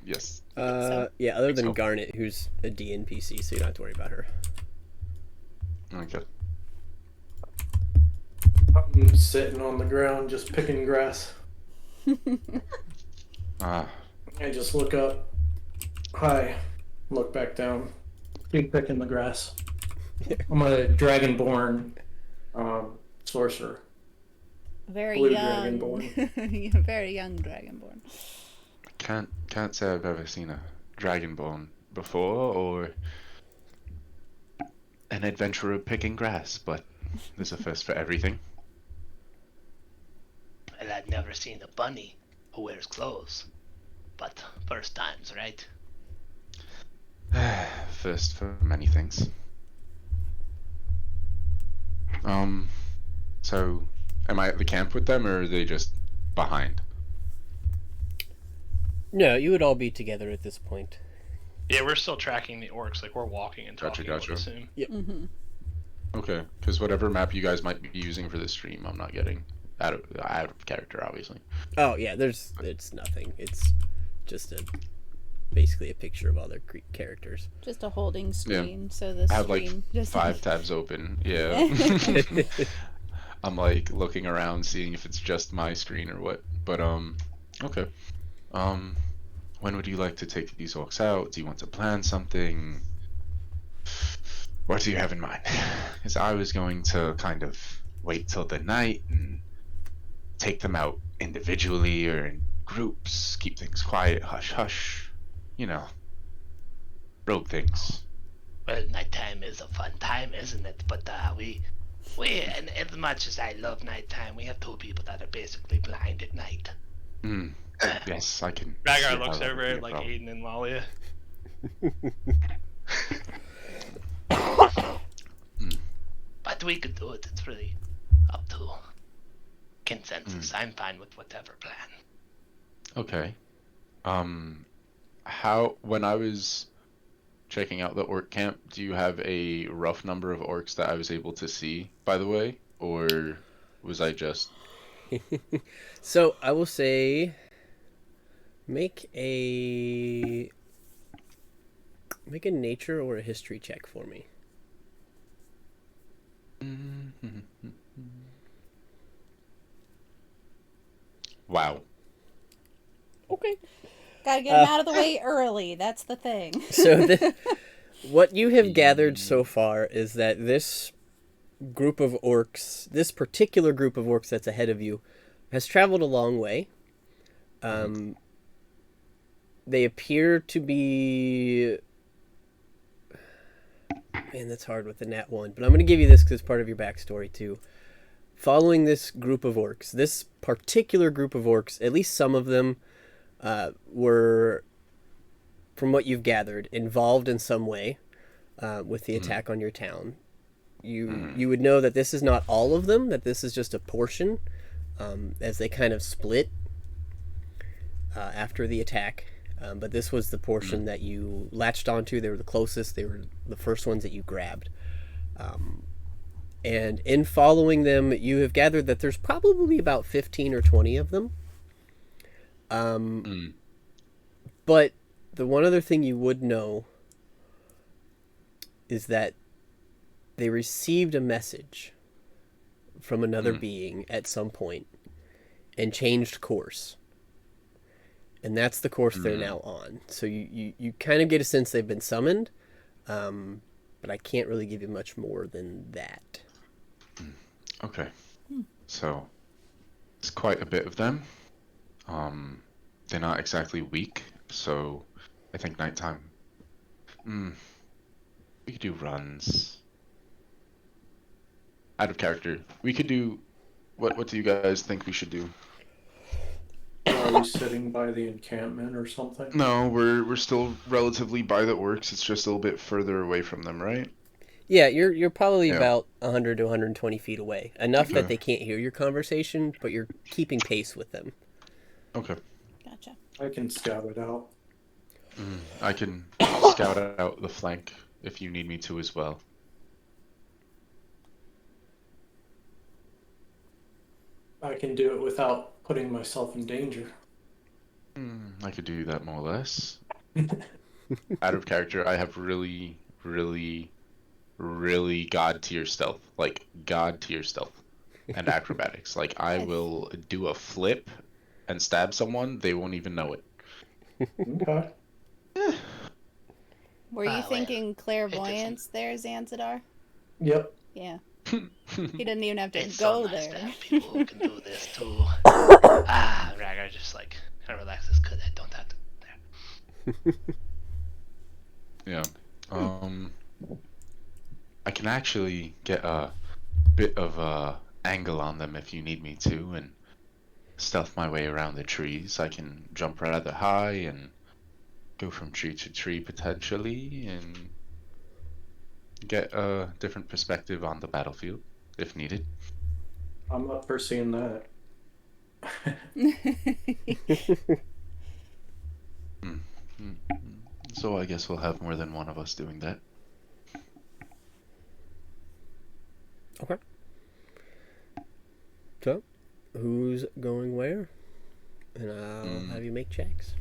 Yes. Yeah, other than So- Garnet, who's a DNPC, so you don't have to worry about her. Okay. I'm sitting on the ground just picking grass. Ah, I just look up. Hi. Look back down. Keep picking the grass. I'm a dragonborn sorcerer. Very Blue young. dragonborn. Very young dragonborn. can't say I've ever seen a dragonborn before, or an adventurer picking grass, but there's a first for everything. And I've never seen a bunny who wears clothes. But first times, right? First for many things. So am I at the camp with them, or are they just behind? No, you would all be together at this point. Yeah, we're still tracking the orcs. Like, we're walking and Gotcha, talking, I would gotcha. assume. Mm-hmm. Okay, because whatever map you guys might be using for this stream, I'm not getting out of character, obviously. Oh yeah, it's nothing. It's just basically a picture of all their characters. Just a holding screen, so the I have like stream just 5 tabs open. Yeah. I'm like looking around, seeing if it's just my screen or what. But okay. When would you like to take these orcs out? Do you want to plan something? What do you have in mind? Because I was going to kind of wait till the night and take them out individually or in groups, keep things quiet, hush hush, you know, rogue things. Well, nighttime is a fun time, isn't it? But and as much as I love nighttime, we have 2 people that are basically blind at night. Yes, I can. see Rhaegar how looks that over would be at a like problem. Aiden and Lalia. But we could do it. It's really up to consensus. I'm fine with whatever plan. Okay. When I was checking out the orc camp, do you have a rough number of orcs that I was able to see, by the way? Or was I just... So I will say, make a nature or a history check for me. Wow. Okay. Gotta get him out of the way early. That's the thing. So what you have gathered so far is that this group of orcs, this particular group of orcs that's ahead of you, has traveled a long way. They appear to be... Man, that's hard with the nat 1, but I'm going to give you this because it's part of your backstory too. following this group of orcs, this particular group of orcs, at least some of them were, from what you've gathered, involved in some way with the attack on your town. You would know that this is not all of them, that this is just a portion, as they kind of split after the attack. But this was the portion that you latched onto. They were the closest. They were the first ones that you grabbed. And in following them, you have gathered that there's probably about 15 or 20 of them. But the one other thing you would know is that they received a message from another being at some point and changed course. And that's the course they're now on. So you kind of get a sense they've been summoned, but I can't really give you much more than that. Okay. So, it's quite a bit of them. They're not exactly weak, so I think nighttime. We could do runs. Out of character. We could do... What do you guys think we should do? Are we sitting by the encampment or something? No, we're still relatively by the orcs. It's just a little bit further away from them, right? Yeah, you're probably about 100 to 120 feet away. Enough that they can't hear your conversation, but you're keeping pace with them. Okay. Gotcha. I can scout it out. I can scout out the flank if you need me to as well. I can do it without putting myself in danger. I could do that more or less. Out of character, I have really, really, really god tier stealth. Like, god tier stealth. And acrobatics. Like, I will do a flip and stab someone, they won't even know it. Okay. Were you thinking clairvoyance there, Zanzidar? Yep. Yeah. He didn't even have to It's go so nice there. to have people who can do this too. Ragnar just like kind of relaxes because I don't have to. Yeah. I can actually get a bit of a angle on them if you need me to, and stealth my way around the trees. I can jump rather high and go from tree to tree potentially, and get a different perspective on the battlefield if needed. I'm up for seeing that. So I guess we'll have more than one of us doing that. Okay. So, who's going where? And I'll have you make checks.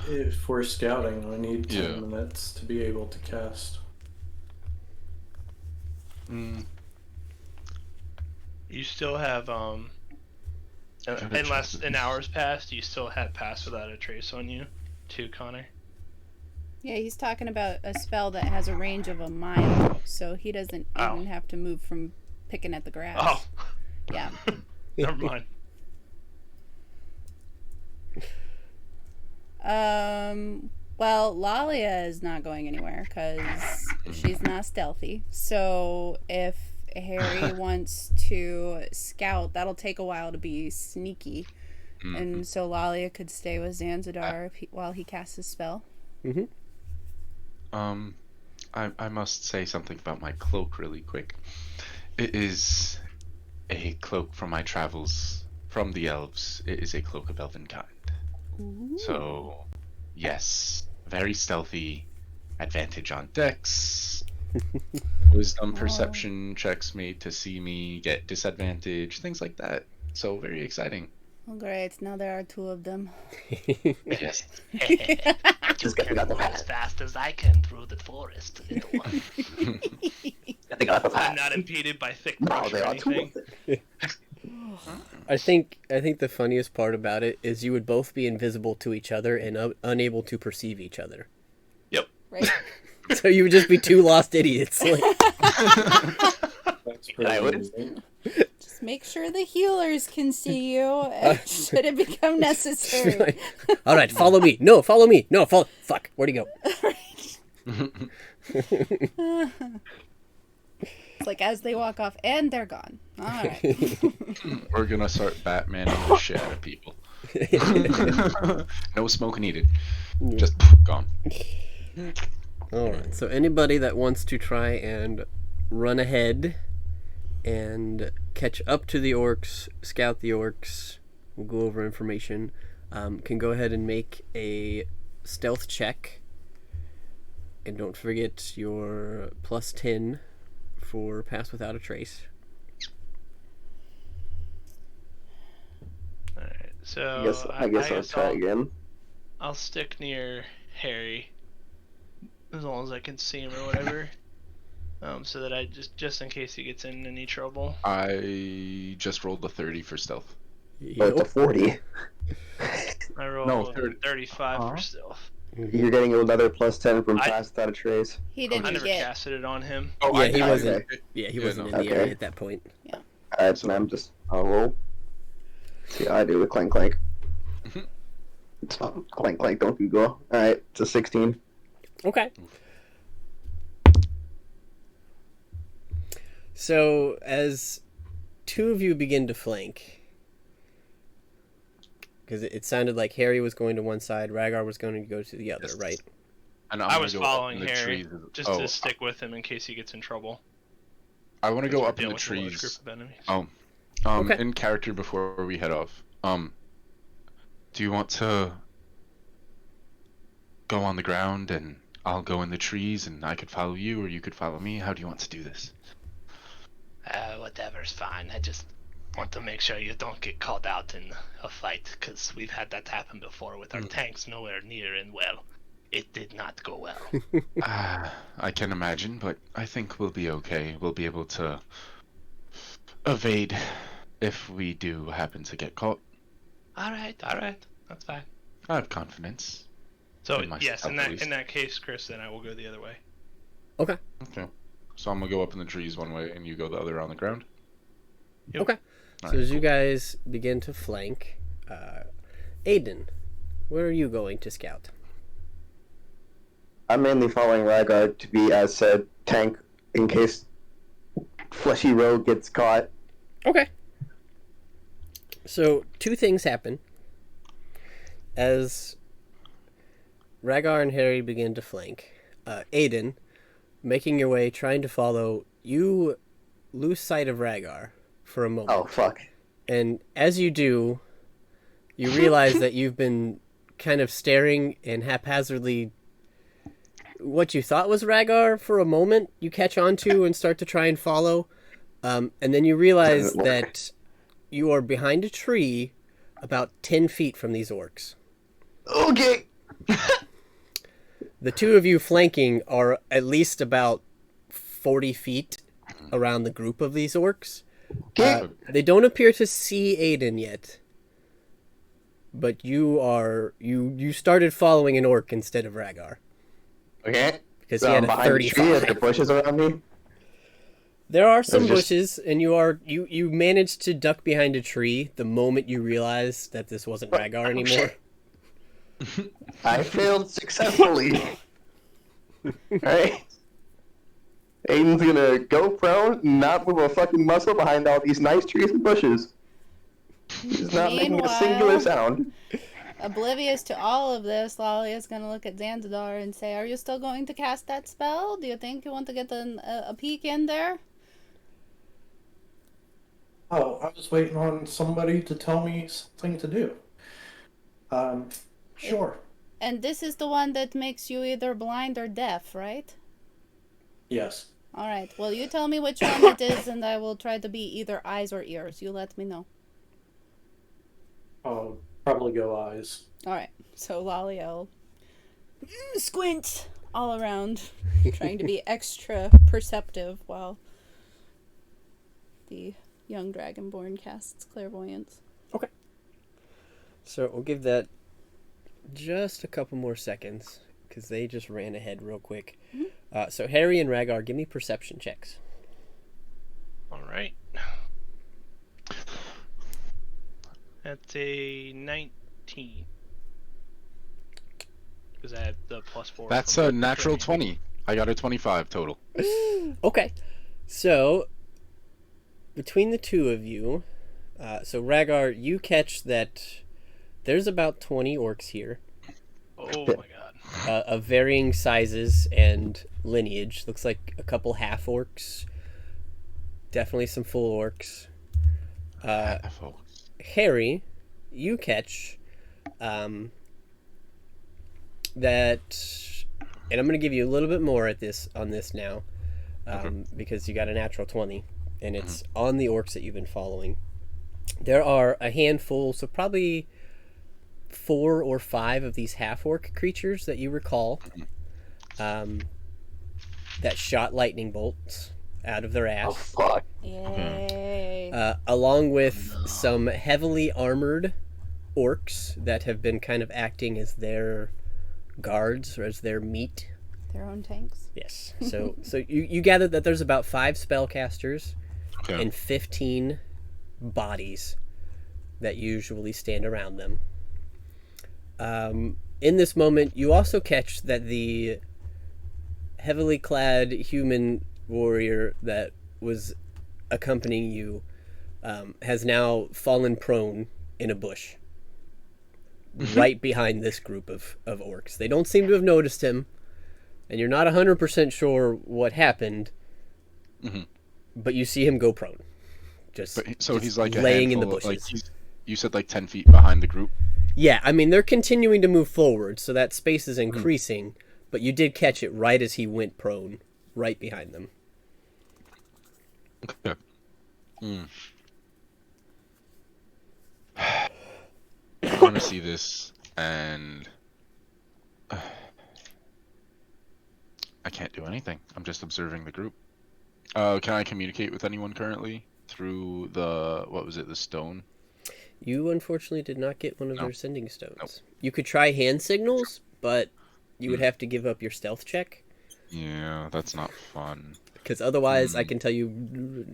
If we're scouting, I need 10 Yeah. minutes to be able to cast. You still have unless an hour's passed, you still had pass without a trace on you, too, Connor. Yeah, he's talking about a spell that has a range of a mile, so he doesn't even have to move from picking at the grass. Oh, Yeah. never mind. Well, Lalia is not going anywhere because she's not stealthy. So if Harry wants to scout, that'll take a while to be sneaky. And so Lalia could stay with Zanzidar while he casts his spell. I must say something about my cloak really quick. It is a cloak from my travels from the elves. It is a cloak of elven kind. Ooh. So, yes, very stealthy, advantage on dex, wisdom perception checks made to see me, get disadvantage, things like that. So, very exciting. Oh, great. Now there are two of them. Yes. You can move as fast as I can through the forest, little one. I'm not impeded by thick brush or anything. I think the funniest part about it is you would both be invisible to each other and unable to perceive each other. Yep. Right? So you would just be two lost idiots. Like, That's pretty amazing. Just make sure the healers can see you should it become necessary. like, all right, follow me. No, follow me. No, follow. Fuck, where'd he go? It's like as they walk off, and they're gone. All right. We're gonna start Batmaning the shit out of people. No smoke needed. Just gone. Alright, so anybody that wants to try and run ahead and catch up to the orcs, scout the orcs, we'll go over information, can go ahead and make a stealth check. And don't forget your plus 10 for pass without a trace. Alright, so I guess I'll try again. I'll stick near Harry as long as I can see him or whatever. So that I just in case he gets in any trouble. I just rolled a 30 for stealth. Oh, it's a 40. I rolled No, 35 for stealth. You're getting another plus 10 from I- pass without a trace. He I didn't never get. casted it on him. Oh, Yeah, he I- wasn't. okay. Yeah, he Yeah, wasn't no. in the Okay. area at that point. Alright, so I'm just, I'll roll. See how I do with clank clank. Mhm. It's not clank clank, don't Google. Alright, it's a 16. Okay. So, as two of you begin to flank, because it sounded like Harry was going to one side, Rhaegar was going to go to the other, Yes. right? And I'm I gonna was go up following in the Harry trees. just Oh, to stick with him in case he gets in trouble. I want to Because go we're up in dealing the with a large trees. group of enemies. Oh, Okay. in character before we head off. Do you want to go on the ground and I'll go in the trees and I could follow you, or you could follow me? How do you want to do this? Whatever's fine. I just want to make sure you don't get called out in a fight, because we've had that happen before with our tanks nowhere near, and well, it did not go well. I can imagine, but I think we'll be okay. We'll be able to evade if we do happen to get caught. Alright, that's fine. I have confidence. So in myself, yes, at least. in that case, Chris, then I will go the other way. Okay. Okay. So I'm gonna go up in the trees one way and you go the other on the ground. Yep. Okay. So Alright, as you cool. guys begin to flank, Aiden, where are you going to scout? I'm mainly following Rhaegar to be, as said, tank in case Fleshy Rogue gets caught. Okay. So, two things happen. As Rhaegar and Harry begin to flank, Aiden, making your way, trying to follow, you lose sight of Rhaegar for a moment. Oh, fuck. And as you do, you realize that you've been kind of staring and haphazardly what you thought was Rhaegar for a moment, you catch on to and start to try and follow. And then you realize Doesn't work. that you are behind a tree about 10 feet from these orcs. Okay! The two of you flanking are at least about 40 feet around the group of these orcs. Okay! They don't appear to see Aiden yet. But you started following an orc instead of Rhaegar. Okay. Because So he had I'm a behind the tree with the 35. bushes around me. There are some There's just- bushes, and you managed to duck behind a tree the moment you realized that this wasn't Rhaegar anymore. I failed successfully. Alright. Aiden's gonna go prone and not move a fucking muscle behind all these nice trees and bushes. He's not making a singular Meanwhile- sound. Oblivious to all of this, Lolly is going to look at Zanzadar and say, "Are you still going to cast that spell? Do you think you want to get a peek in there?" Oh, I was waiting on somebody to tell me something to do. Sure. And this is the one that makes you either blind or deaf, right? Yes. All right. Well, you tell me which one it is, and I will try to be either eyes or ears. You let me know. I'll probably go eyes. All right. So Loliel squint all around, trying to be extra perceptive while the young dragonborn casts clairvoyance. So we'll give that just a couple more seconds, because they just ran ahead real quick. So Harry and Rhaegar, give me perception checks. Alright. That's a 19. Because I have the +4. That's from a the natural training. 20. I got a 25 total. Okay. So, between the two of you, so Rhaegar, you catch that there's about 20 orcs here, Oh my god. of varying sizes and lineage. Looks like a couple half orcs, definitely some full orcs. Folks. Harry, you catch that, and I'm going to give you a little bit more on this now, because you got a natural 20, and it's on the orcs that you've been following. There are a handful, so probably 4 or 5 of these half-orc creatures that you recall, that shot lightning bolts out of their Oh ass, fuck. Yay. along with some heavily armored orcs that have been kind of acting as their guards or as their meat. Their own tanks. Yes. So you gather that there's about 5 spellcasters Okay. and 15 bodies that usually stand around them. In this moment, you also catch that the heavily clad human warrior that was accompanying you has now fallen prone in a bush right behind this group of orcs. They don't seem to have noticed him, and you're not 100% sure what happened, but you see him go prone. So He's like a laying in the handful, bushes. like you said, like 10 feet behind the group. Yeah, I mean, they're continuing to move forward, so that space is increasing, but you did catch it right as he went prone, right behind them. Okay. I want to see this, and I can't do anything. I'm just observing the group. Can I communicate with anyone currently through the stone? You unfortunately did not get one of their sending stones. You could try hand signals, but you would have to give up your stealth check, Yeah, that's not fun. because otherwise I can tell you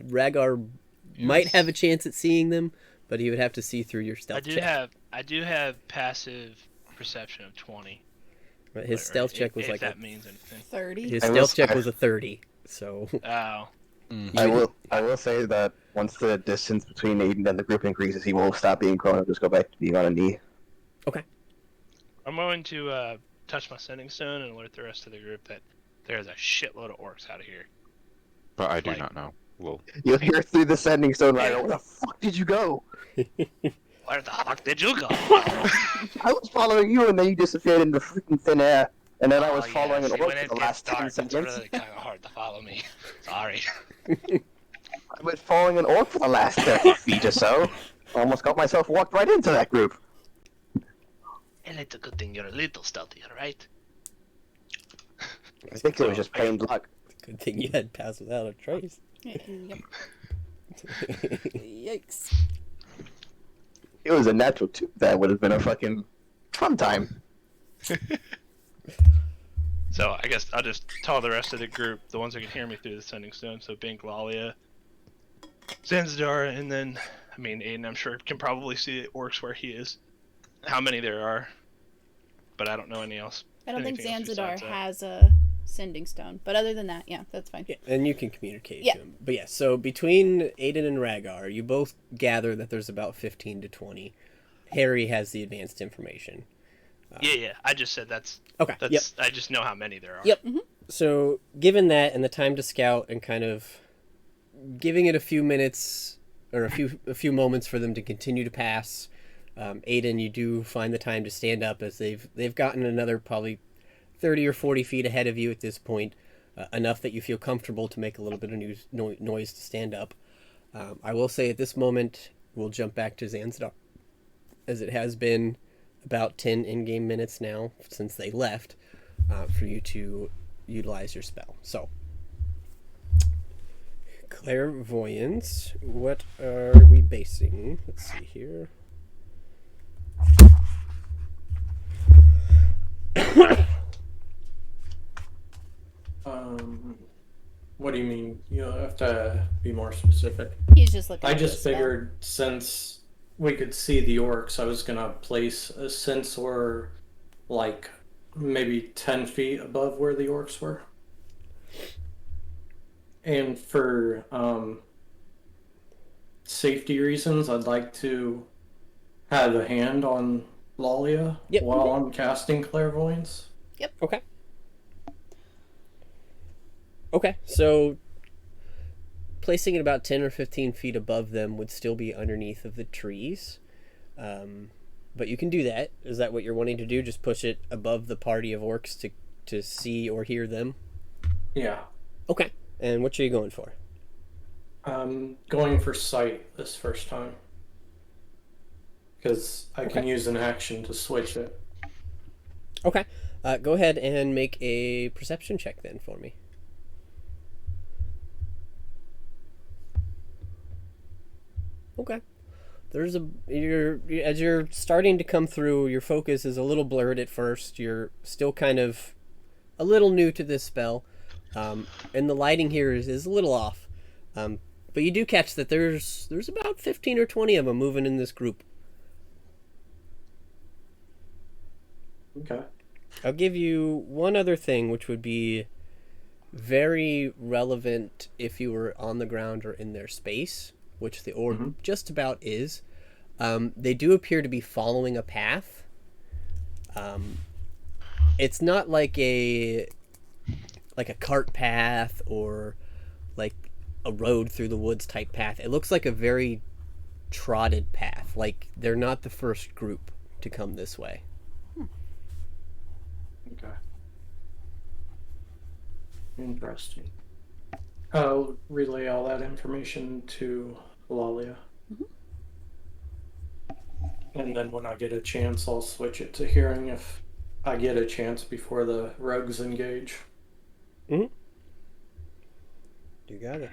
Rhaegar might have a chance at seeing them, but he would have to see through your stealth check. I do have passive perception of 20. But his stealth check was if like that means anything. 30. his I will stealth check say- was a 30. So Oh. I will say that once the distance between Aiden and the group increases, he will stop being prone and just go back to being on a knee. I'm going to touch my sending stone and alert the rest of the group that there's a shitload of orcs out of here. But I do Like- not know. Well, You'll hear through the sending stone right now, where the fuck did you go? Where the fuck did you go? I was following you and then you disappeared into freaking thin air. And then I was Oh, following yeah. an See, orc when for it the gets last 10 dark, it's seconds. really kind of hard to follow me. Sorry. I was following an orc for the last 30 feet or so. Almost got myself walked right into that group. And it's a good thing you're a little stealthy, alright? I think it was just plain luck. good thing you had Pass Without a Trace. Yep. Yikes. It was a natural 2. That would have been a fucking fun time. So I guess I'll just tell the rest of the group, the ones that can hear me through the sending stone, so Bink, Lalia, Zanzidar, and then, I mean, Aiden, I'm sure, can probably see the orcs where he is. How many there are. But I don't know any else. I don't think anything else Zanzidar besides that. has a sending stone, but other than that, yeah, that's fine. Yeah, and you can communicate Yeah. to him. But yeah, so between Aiden and Rhaegar, you both gather that there's about 15 to 20. Harry has the advanced information. Yeah, I just said that's. Okay. That's. Yep. I just know how many there are. Yep. So, given that and the time to scout and kind of giving it a few minutes or a few moments for them to continue to pass, Aiden, you do find the time to stand up as they've gotten another probably 30 or 40 feet ahead of you at this point, enough that you feel comfortable to make a little bit of noise to stand up. I will say at this moment we'll jump back to Zanzidar, as it has been about 10 in-game minutes now since they left, for you to utilize your spell. So, clairvoyance, what are we basing? Let's see here. What do you mean? You have to be more specific. He's just looking I at the just spell. figured since we could see the orcs, I was gonna place a sensor like maybe 10 feet above where the orcs were. And for safety reasons, I'd like to have a hand on Lalia Yep. while I'm casting clairvoyance. Okay. Okay, so placing it about 10 or 15 feet above them would still be underneath of the trees. But you can do that. Is that what you're wanting to do? Just push it above the party of orcs to see or hear them? Yeah. Okay. And what are you going for? I'm going for sight this first time. Because I can use an action to switch it. Okay. Go ahead and make a perception check then for me. Okay. As you're starting to come through, your focus is a little blurred at first. You're still kind of a little new to this spell, and the lighting here is a little off. But you do catch that there's about 15 or 20 of them moving in this group. Okay. I'll give you one other thing, which would be very relevant if you were on the ground or in their space, which the orb just about is. They do appear to be following a path. It's not like a cart path or like a road through the woods type path. It looks like a very trotted path. Like they're not the first group to come this way. Okay. Interesting. I'll relay all that information to Lalia. And then when I get a chance, I'll switch it to hearing if I get a chance before the rogues engage. You got it.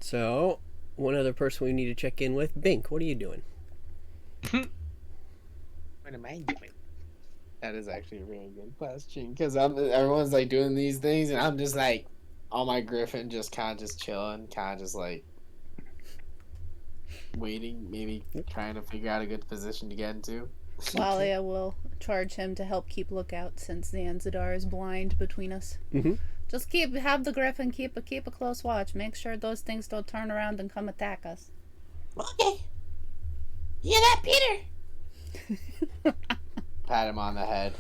So, one other person we need to check in with. Bink, what are you doing? What am I doing? That is actually a really good question because everyone's like doing these things and I'm just like on my griffin, just kind of just chilling, kind of just like waiting, maybe trying to figure out a good position to get into. Lalia will charge him to help keep lookout since Zanzadar is blind between us. Just have the griffin keep a close watch. Make sure those things don't turn around and come attack us. Okay. You hear that, Peter? Pat him on the head.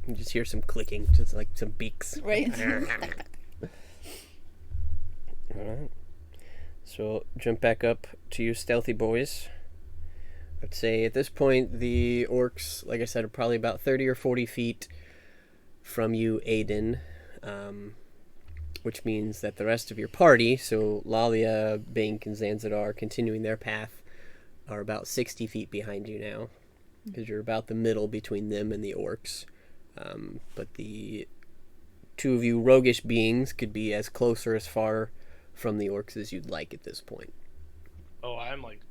You just hear some clicking, just like some beaks. Right. Alright. So, jump back up to you stealthy boys. I'd say at this point, the orcs, like I said, are probably about 30 or 40 feet from you, Aiden. Which means that the rest of your party, so Lalia, Bink, and Zanzadar continuing their path, are about 60 feet behind you now. Because you're about the middle between them and the orcs. But the two of you roguish beings could be as close or as far from the orcs as you'd like at this point. Oh, I'm like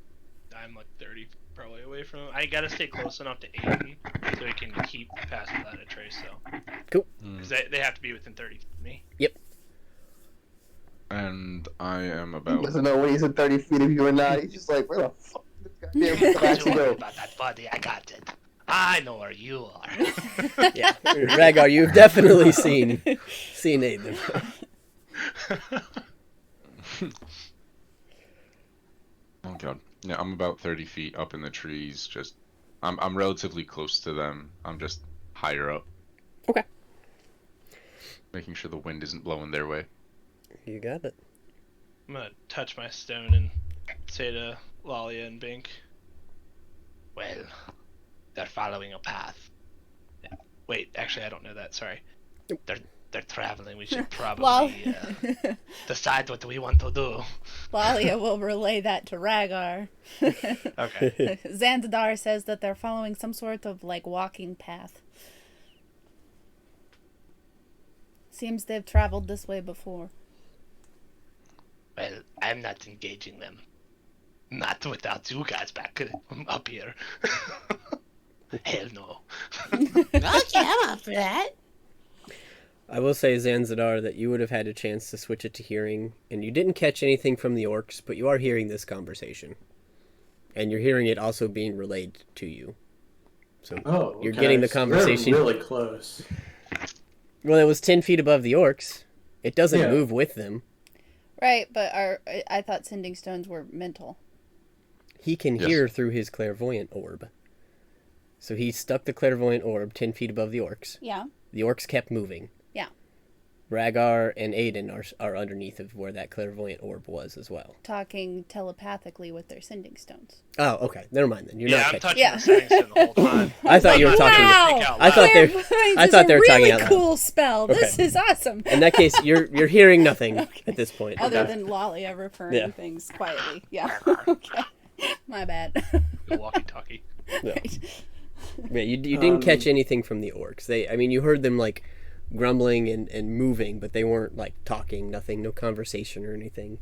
30 probably away from him. I gotta stay close enough to Aiden so he can keep past without a trace, though. Cool. Because they have to be within 30 feet of me. Yep. And I am He about. doesn't know when he's at 30 feet of you or not. He's just like, where the fuck did this goddamn Don't taxi you worry go? about that, buddy. I got it. I know where you are. Yeah. Rhaegar, you've definitely seen Aiden. Oh god. Yeah, I'm about 30 feet up in the trees. Just, I'm relatively close to them. I'm just higher up. Okay. Making sure the wind isn't blowing their way. You got it. I'm gonna touch my stone and say to Lalia and Bink, Well, they're following a path. wait, actually I don't know that, sorry. They're traveling. We should Well, probably decide what we want to do. Lalia will relay that to Rhaegar. Okay. Zanzadar says that they're following some sort of like walking path. Seems they've traveled this way before. Well, I'm not engaging them. Not without you guys back up here. Hell no. Okay, I'm up for that. I will say, Zanzadar, that you would have had a chance to switch it to hearing, and you didn't catch anything from the orcs, but you are hearing this conversation. And you're hearing it also being relayed to you. So Oh, you're okay. getting the So conversation. We're really close. Well, it was 10 feet above the orcs. It doesn't Yeah. move with them. Right, but I thought sending stones were mental. He can Yes. hear through his clairvoyant orb. So he stuck the clairvoyant orb 10 feet above the orcs. Yeah. The orcs kept moving. Yeah. Rhaegar and Aiden are underneath of where that clairvoyant orb was as well. Talking telepathically with their sending stones. Oh, okay. Never mind then. You're Yeah, not I'm catching. touching Yeah. the sending stone the whole time. I thought you were I'm not talking. trying to speak out I thought loud. they- Clairvoyance I is thought they a were talking really out loud. cool spell. This Okay. is awesome. In that case, you're hearing nothing at this point. Other than Lolly ever referring Yeah. things quietly. Yeah. Okay. My bad. The walkie-talkie. No. Right. Yeah, you didn't catch anything from the orcs. You heard them like grumbling and moving, but they weren't like talking. Nothing, no conversation or anything.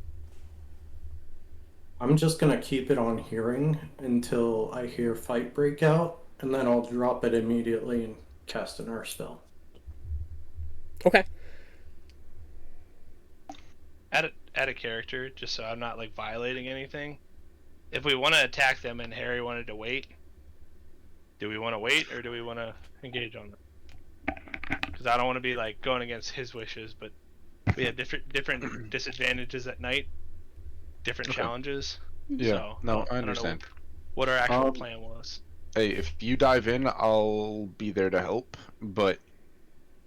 I'm just gonna keep it on hearing until I hear fight break out, and then I'll drop it immediately and cast an earth spell. Okay. Add a character, just so I'm not like violating anything. If we want to attack them and Harry wanted to wait, do we want to wait or do we want to engage on them? Because I don't want to be like going against his wishes, but we have different disadvantages at night, different Okay. challenges. Yeah, So, no, don't I know understand. what our actual Um, plan was. Hey, if you dive in, I'll be there to help, but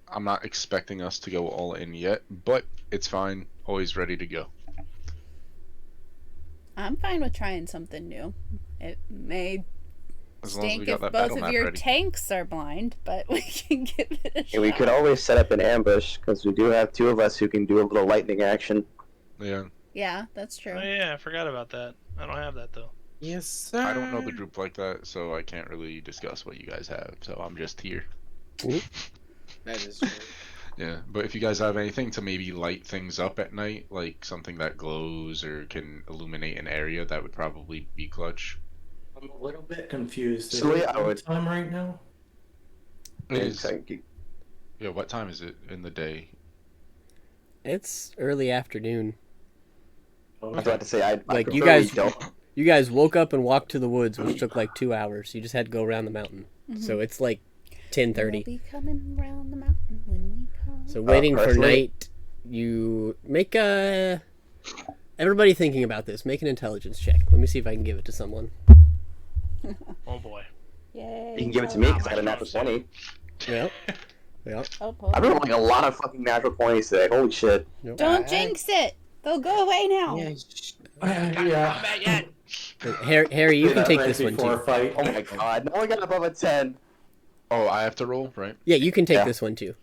I'm not expecting us to go all in yet, but it's fine. Always ready to go. I'm fine with trying something new. It may As long as stink we got if that both battle of map your ready. tanks are blind, but we can give it a shot. And we could always set up an ambush because we do have two of us who can do a little lightning action. Yeah, Yeah, that's true. Oh yeah, I forgot about that. I don't have that though. Yes, sir. I don't know the group like that, so I can't really discuss what you guys have, so I'm just here. That is true. Yeah, but if you guys have anything to maybe light things up at night, like something that glows or can illuminate an area, that would probably be clutch. I'm a little bit confused. Is So, it yeah, I would- time right now? It And is. Yeah, what time is it in the day? It's early afternoon. I was about to say, I Like, you prefer we guys- don't. You guys woke up and walked to the woods, which took like 2 hours. You just had to go around the mountain. So it's like 10:30. We'll be coming round the mountain when we come. So waiting for personally- night, you make a. Everybody thinking about this, make an intelligence check. Let me see if I can give it to someone. Oh boy. Yay. You can give it to me because I had a natural 20. Yep. Yep. Oh, hold I've been on. rolling a lot of fucking natural 20s today. Holy shit. Don't jinx it. They'll go away now. Yeah, Yeah. Combat yet? Harry, you Do can that take right this one before too. a fight. Oh my god. No one got above a 10. Oh, I have to roll, right? Yeah, you can take Yeah. this one too.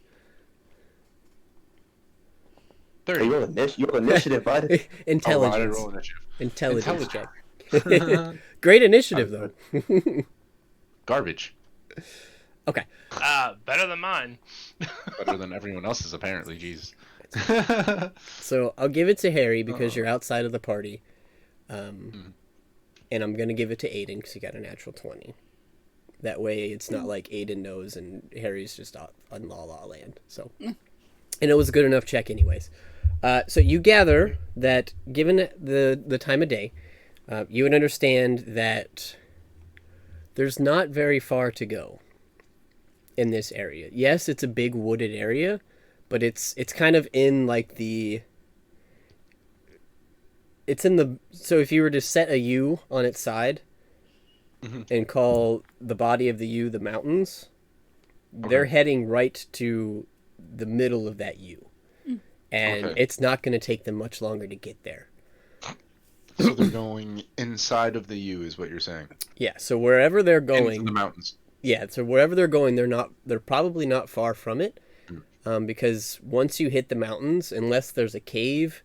Hey, 30. you're initiative, bud. Oh, I didn't Intelligence. roll initiative. Intelligence check. Great initiative though. Garbage. Okay. Better than mine. Better than everyone else's, apparently. Jesus. So I'll give it to Harry because you're outside of the party. And I'm going to give it to Aiden because he got a natural 20. That way it's not like Aiden knows and Harry's just on La La Land. So, and it was a good enough check anyways. So you gather that given the time of day, you would understand that there's not very far to go in this area. Yes, it's a big wooded area, but it's kind of in like so if you were to set a U on its side and call the body of the U the mountains, they're heading right to the middle of that U. And Okay. it's not going to take them much longer to get there. So they're going inside of the U, is what you're saying? Yeah, so wherever they're Into going, the mountains. yeah, so wherever they're going, they're probably not far from it. Because once you hit the mountains, unless there's a cave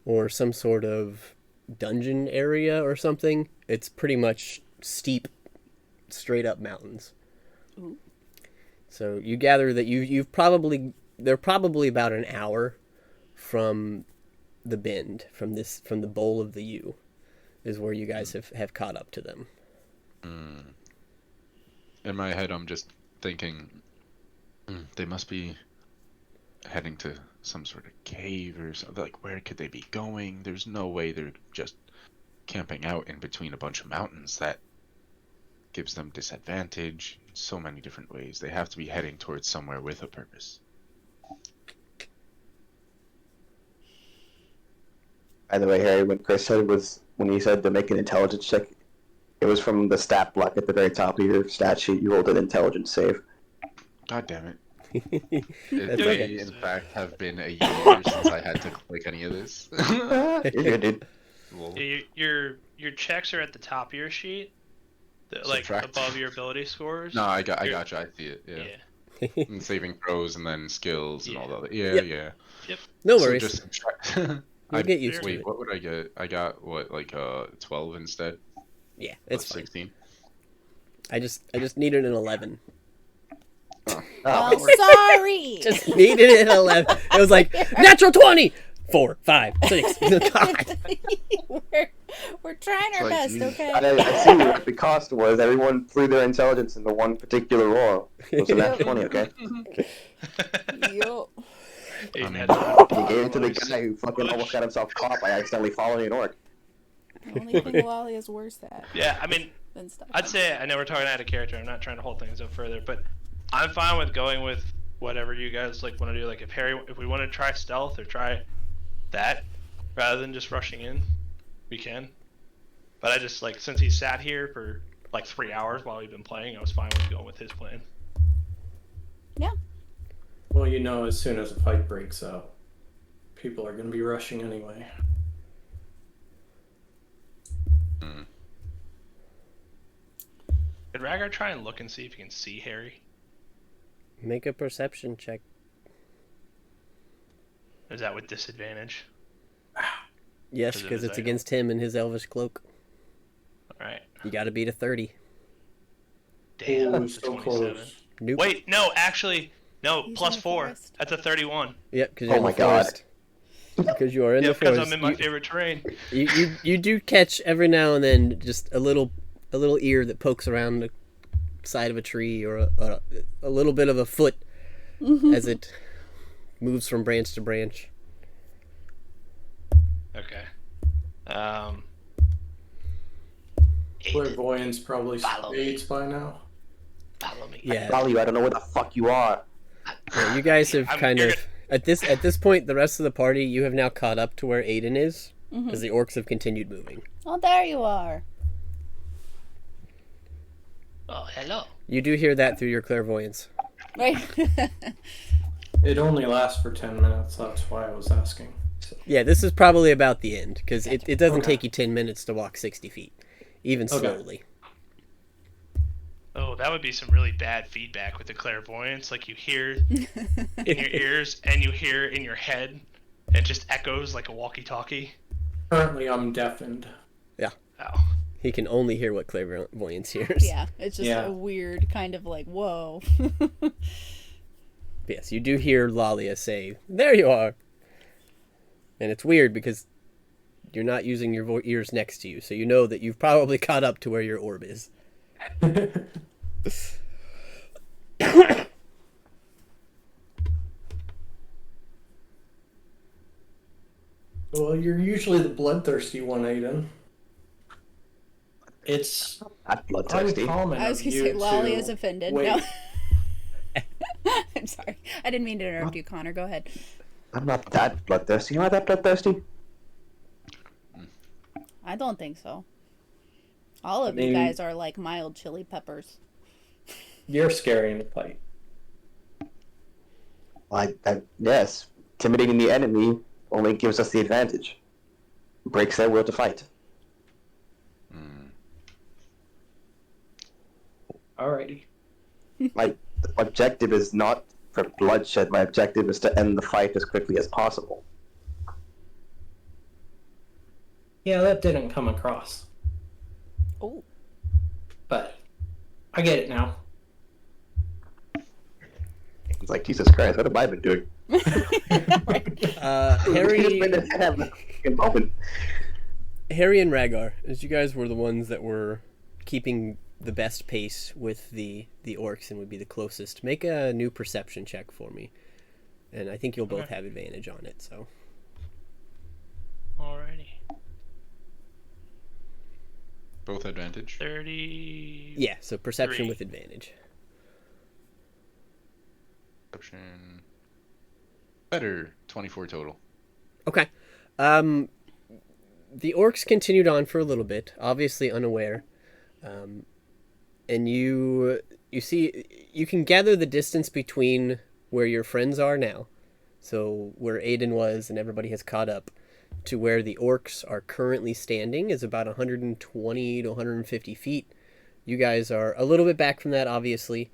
or some sort of dungeon area or something, it's pretty much steep, straight up mountains. So you gather that they're probably about an hour from the bend, from the bowl of the U, is where you guys have caught up to them. In my head, I'm just thinking, they must be heading to some sort of cave or something. Like, where could they be going? There's no way they're just camping out in between a bunch of mountains. That gives them disadvantage in so many different ways. They have to be heading towards somewhere with a purpose. By the way, Harry, when Chris said when he said to make an intelligence check, it was from the stat block at the very top of your stat sheet. You rolled an intelligence save. God damn it. That's It okay. may, in fact, have been a year since I had to click any of this. You're good, dude. Lol. Your checks are at the top of your sheet, like Subtract. above your ability scores. No, I You're- got you. I see it. Yeah. Yeah. And saving throws and then skills and all Yeah. that. Other. Yeah, Yep. yeah. No So worries. just subtract. You'll get used to Wait, it. what would I get? I got what, like 12 instead? Yeah, That's it's fine. 16. I just needed an 11. Oh, sorry. Just needed an 11. It was like natural 20. 4, 5, 6. God. we're trying our Like, best, Jesus. okay? I see what the cost was. Everyone threw their intelligence into one particular roll. It was a nat 20, okay? Yo. Aiden Um, had to- You gave it to the guy who fucking almost got himself caught by accidentally following an orc. The only thing Lolly is worse at Yeah, I mean, than stuff. I'd say I know we're talking out of character. I'm not trying to hold things up further, but I'm fine with going with whatever you guys like want to do. Like if we want to try stealth or try that rather than just rushing in, we can. But I just like since he sat here for like 3 hours while we've been playing, I was fine with going with his plan. Well, you know, as soon as a fight breaks out, people are going to be rushing anyway. Could Rhaegar try and look and see if he can see Harry? Make a perception check. Or is that with disadvantage? Yes, Is it because his it's item? against him and his elvish cloak. All right. You got to beat a 30. Damn, Ooh, that's a so 27. close. Nope. Wait, no, actually, no, He's plus in the 4. forest. That's a 31. Yep, because you're Oh in my the God. forest. Because you are in Yeah, the because forest. I'm in my You- favorite terrain. you do catch every now and then just a little ear that pokes around the side of a tree or a little bit of a foot as it moves from branch to branch. Okay. Clairvoyance probably Follow me. spades by now. Follow me. Yeah, Follow you, I don't know where the fuck you are. yeah, you guys have I'm- kind you're of at this point, the rest of the party, you have now caught up to where Aiden is, Mhm. as the orcs have continued moving. Oh, there you are. Oh, hello. You do hear that through your clairvoyance. Right. It only lasts for 10 minutes, that's why I was asking. So, Yeah, this is probably about the end, because it doesn't Okay. take you 10 minutes to walk 60 feet, even Okay. slowly. Oh, that would be some really bad feedback with the clairvoyance. Like you hear in your ears and you hear in your head. It just echoes like a walkie-talkie. currently, I'm deafened. Oh. He can only hear what clairvoyance hears. Yeah, it's just Yeah. a weird kind of like, whoa. Yes, you do hear Lalia say, "There you are." And it's weird because you're not using your ears next to you, so you know that you've probably caught up to where your orb is. Well, you're usually the bloodthirsty one, Aiden. It's Not bloodthirsty. uncommon I was of gonna you say Lolly to is offended. wait. No. I'm sorry. I didn't mean to interrupt you, Connor. Go ahead. I'm not that bloodthirsty. Am I that bloodthirsty? I don't think so. All of I you mean- guys are like mild chili peppers. You're scary in a fight. Yes. Intimidating the enemy only gives us the advantage. Breaks their will to fight. Alrighty. My objective is not for bloodshed. My objective is to end the fight as quickly as possible. Yeah, that didn't come across. Oh. But I get it now. It's like, Jesus Christ, what have I been doing? Harry, Moment. Harry and Rhaegar, as you guys were the ones that were keeping the best pace with the orcs and would be the closest, make a new perception check for me. And I think you'll both Okay. have advantage on it, so. Alrighty. Both advantage. 30. Yeah, so perception 3. with advantage. Perception. Better. 24 total. Okay. the orcs continued on for a little bit, obviously unaware, and you see you can gather the distance between where your friends are now, so where Aiden was and everybody has caught up, to where the orcs are currently standing is about 120 to 150 feet. You guys are a little bit back from that, obviously,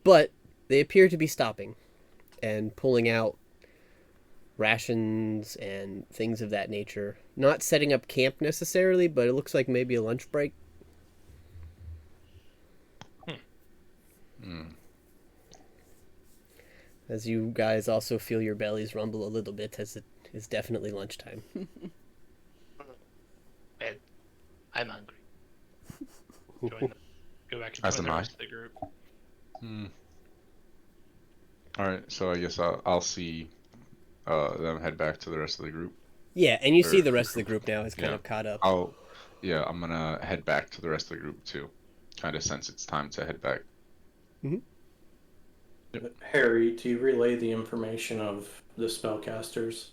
but they appear to be stopping and pulling out rations and things of that nature. Not setting up camp necessarily, but it looks like maybe a lunch break. As you guys also feel your bellies rumble a little bit, as it is definitely lunchtime. Man, I'm hungry. Go back and As join am the I. rest of the group. Alright, so I guess I'll see them head back to the rest of the group. Yeah, and you see Or- the rest of the group now is kind Yeah. of caught up. I'm gonna head back to the rest of the group too. Kind of sense it's time to head back. Harry, do you relay the information of the spellcasters?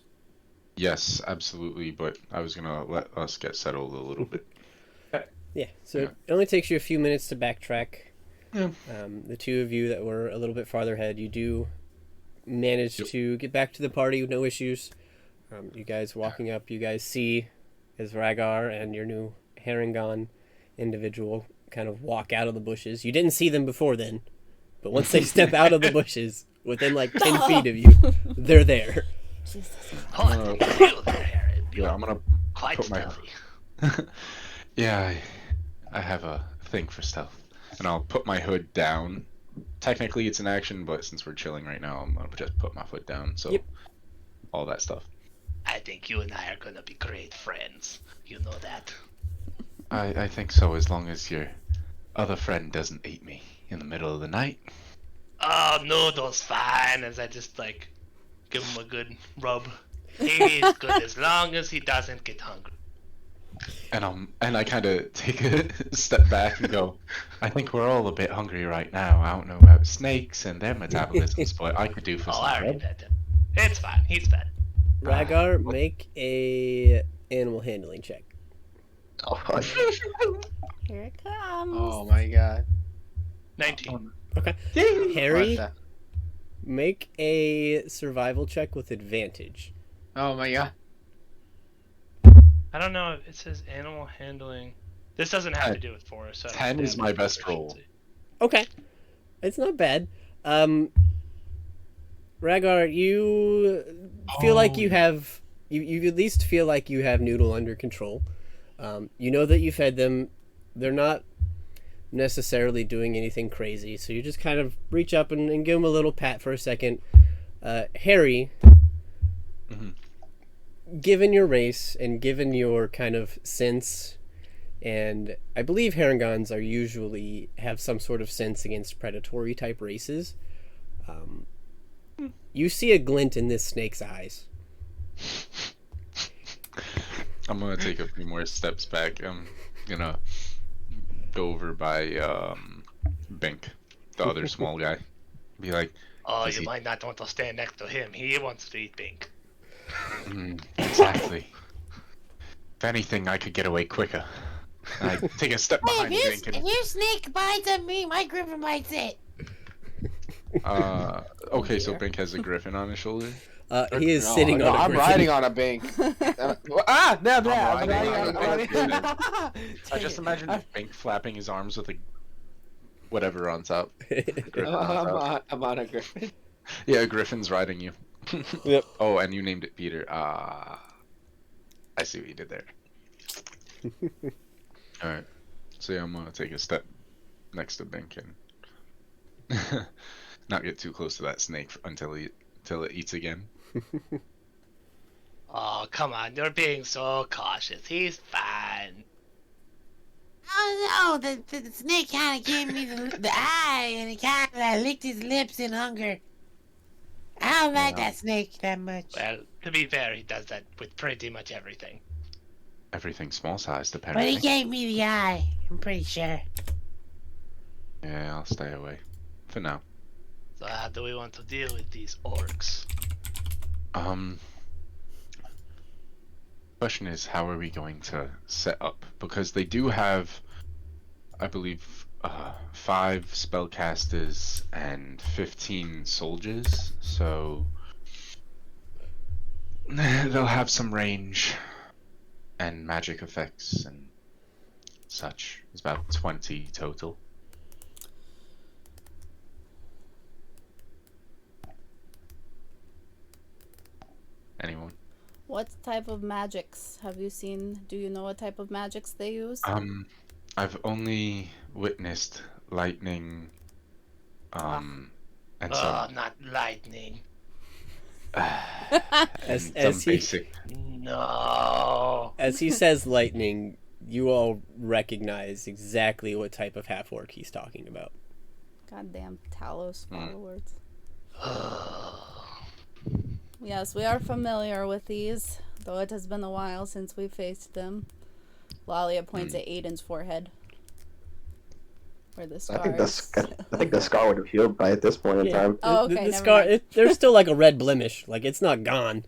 Yes, absolutely, but I was gonna let us get settled a little bit. Yeah, so Yeah. it only takes you a few minutes to backtrack. Yeah. The two of you that were a little bit farther ahead, you do manage to get back to the party with no issues. You guys walking up, you guys see as Rhaegar and your new Harengon individual kind of walk out of the bushes. You didn't see them before then, but once they step out of the bushes, within like 10 feet of you, they're there. Oh, thank you there, Harry. You Yeah, are I'm gonna quite put my- stealthy. Yeah, I have a thing for stealth. And I'll put my hood down. Technically it's an action, but since we're chilling right now, I'm gonna just put my foot down, so Yep. all that stuff. I think you and I are gonna be great friends. You know that. I think so, as long as your other friend doesn't eat me in the middle of the night. Oh, Noodle's fine. As I just like give him a good rub. He's good as long as he doesn't get hungry. And I kind of take a step back and go, I think we're all a bit hungry right now. I don't know about snakes and their metabolisms, but I could do for Oh, some I already bread. bet him. It's fine. He's fed. Rhaegar, make a animal handling check. Oh, fuck. Here it comes. Oh my god. 19. Harry, What make a survival check with advantage. oh my god. I don't know. It says animal handling. This doesn't have to do with forest. So I don't 10 have is my best proficiency. roll. Okay. It's not bad. Rhaegar, you feel like you have... You at least feel like you have Noodle under control. You know that you fed them. They're not necessarily doing anything crazy, so you just kind of reach up and give them a little pat for a second. Harry, given your race and given your kind of sense, and I believe Harengons are usually have some sort of sense against predatory type races, you see a glint in this snake's eyes. I'm gonna take a few more steps back. I'm gonna go over by Bink, the other small guy. Be like, Oh, Is you he- might not want to stand next to him. He wants to eat pink. exactly. If anything, I could get away quicker. And I take a step Hey, behind Bink if your snake bites at me, my griffin bites it. and okay, so Bink has a griffin on his shoulder. He is No, sitting no, on a I'm griffin. riding on a bank. No, I'm riding riding on on a a I just imagine Bink flapping his arms with a whatever on top. Griffin on top. I'm on a griffin. Yeah, Griffin's riding you. Yep. Oh, and you named it Peter. I see what you did there. Alright. So yeah, I'm gonna take a step next to Bink and not get too close to that snake until it eats again. Oh, come on. You're being so cautious. He's fine. Oh no, the snake kind of gave me the eye, and it kind of licked his lips in hunger. I don't like that snake that much. Well, to be fair, he does that with pretty much everything. Everything small sized, But apparently. he gave me the eye, I'm pretty sure. Yeah, I'll stay away. For now. So how do we want to deal with these orcs? Question is, how are we going to set up? Because they do have, I believe, 5 spellcasters and 15 soldiers, so they'll have some range and magic effects and such. It's about 20 total. Anyone? What type of magics have you seen? Do you know what type of magics they use? I've only witnessed lightning, and some, not lightning. As some he basic. No. as he says lightning, you all recognize exactly what type of half orc he's talking about. Goddamn Talos followers. Yes, we are familiar with these, though it has been a while since we faced them. Lalia points at Aiden's forehead. Where the scar I think the scar would have healed by at this point in time. Oh, The okay, never scar, mind. there's still like a red blemish. Like, it's not gone,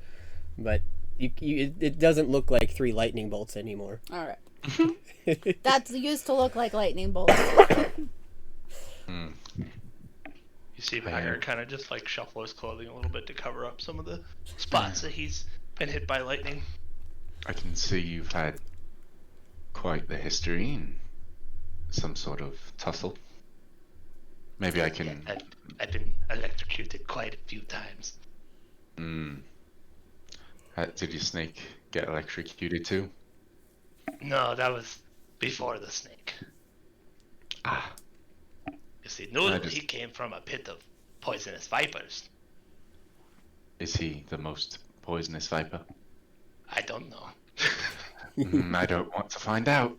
but it doesn't look like 3 lightning bolts anymore. Alright. That used to look like lightning bolts. You see Bagger kind of just like shuffle his clothing a little bit to cover up some of the spots that he's been hit by lightning. I can see you've had quite the history and some sort of tussle. Maybe I can. I've been electrocuted quite a few times. Did your snake get electrocuted too? No, that was before the snake. Ah, You see, Noodle, he came from a pit of poisonous vipers. is he the most poisonous viper? I don't know. I don't want to find out.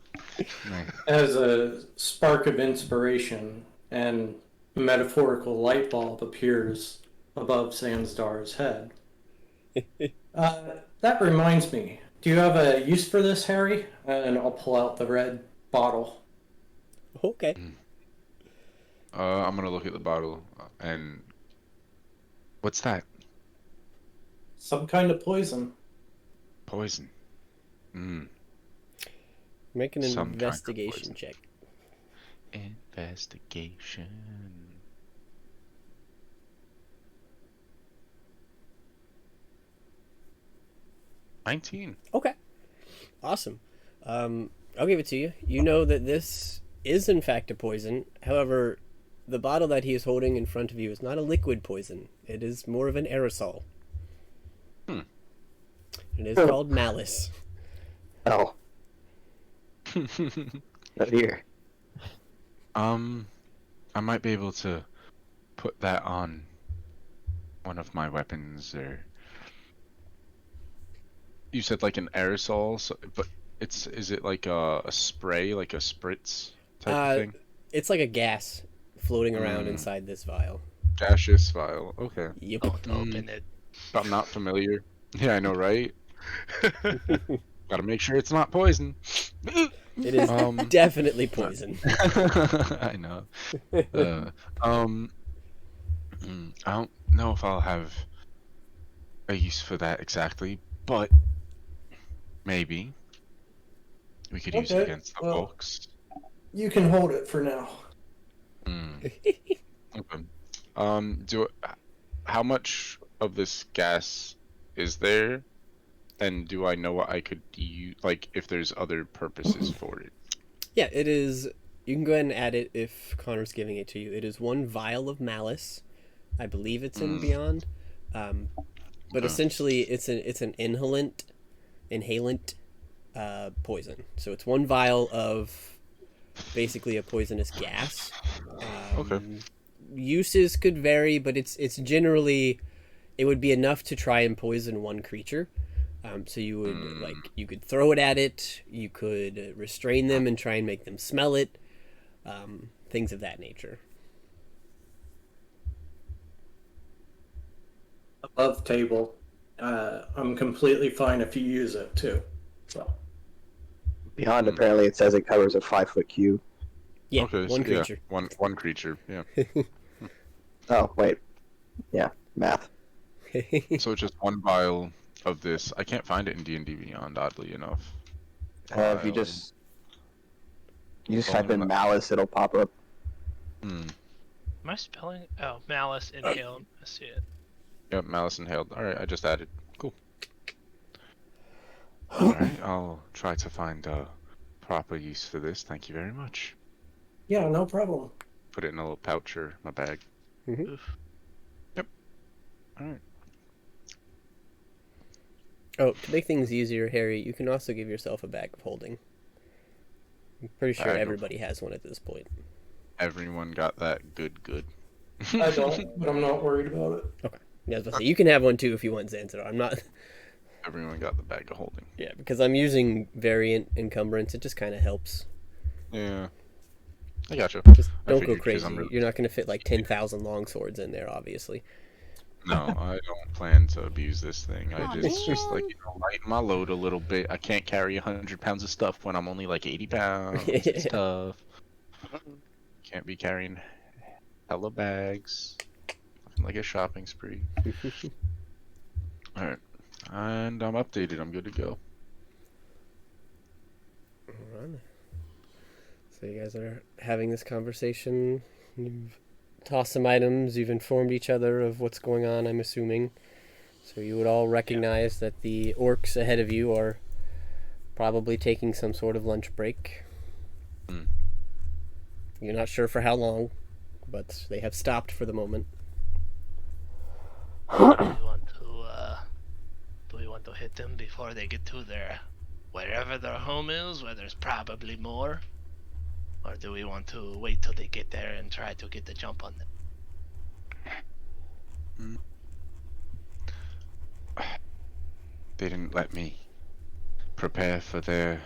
As a spark of inspiration and a metaphorical light bulb appears above Sandstar's head. That reminds me. Do you have a use for this, Harry? And I'll pull out the red bottle. Okay. I'm gonna look at the bottle and what's that? Some kind of poison. Poison. Make an Some kind of investigation poison. check. Investigation. $19. Okay. Awesome. I'll give it to you. You know that this is in fact a poison. However, the bottle that he is holding in front of you is not a liquid poison. It is more of an aerosol. It is called malice. Oh. Not here. I might be able to put that on one of my weapons, or you said like an aerosol, but is it like a spray, like a spritz type of thing? It's like a gas floating around inside this vial. Gaseous vial. Okay. Yep. Don't open it. I'm not familiar. Yeah, I know, right? Gotta make sure it's not poison. It is definitely poison. I know. I don't know if I'll have a use for that exactly, but maybe we could use it Okay, against the well- folks. You can hold it for now. Okay. How much of this gas is there? And do I know what I could use, like if there's other purposes for it? Yeah, it is. You can go ahead and add it if Connor's giving it to you. It is 1 vial of malice. I believe it's in Beyond. But essentially, it's an inhalant poison. So it's 1 vial of basically a poisonous gas. Okay. Uses could vary, but it's generally, it would be enough to try and poison 1 creature. So you would you could throw it at it, you could restrain them and try and make them smell it, things of that nature. Above table. I'm completely fine if you use it too. So Beyond, apparently, it says it covers a 5-foot cube. Yeah, Okay. one so creature. Yeah, one creature. Yeah. Oh, wait. Yeah, math. So just 1 vial of this. I can't find it in D&D Beyond, oddly enough. If you just type in malice, it'll pop up. Am I spelling? Oh, malice inhaled. I see it. Yep, malice inhaled. Alright, I just added. Cool. Alright, I'll try to find proper use for this. Thank you very much. Yeah, no problem. Put it in a little pouch or my bag. Mm-hmm. Yep. Alright. Oh, to make things easier, Harry, you can also give yourself a bag of holding. I'm pretty sure everybody has one at this point. Everyone got that good. I don't, but I'm not worried about it. Okay. Yeah, I was about to say, you can have one too if you want, Zanzibar. I'm not... Everyone got the bag of holding. Yeah, because I'm using variant encumbrance. It just kind of helps. Yeah. I gotcha. Just don't go figured 'cause crazy. I'm really- You're not going to fit like 10,000 long swords in there, obviously. No, I don't plan to abuse this thing. I Aw, just like, man. lighten my load a little bit. I can't carry 100 pounds of stuff when I'm only like 80 pounds. It's tough. Can't be carrying hella bags. Looking like a shopping spree. Alright. And I'm updated. I'm good to go. Alright. So you guys are having this conversation. You've tossed some items. You've informed each other of what's going on, I'm assuming. So you would all recognize that the orcs ahead of you are probably taking some sort of lunch break. You're not sure for how long, but they have stopped for the moment. Do we want to hit them before they get to their wherever their home is, where there's probably more? Or do we want to wait till they get there and try to get the jump on them? They didn't let me prepare for their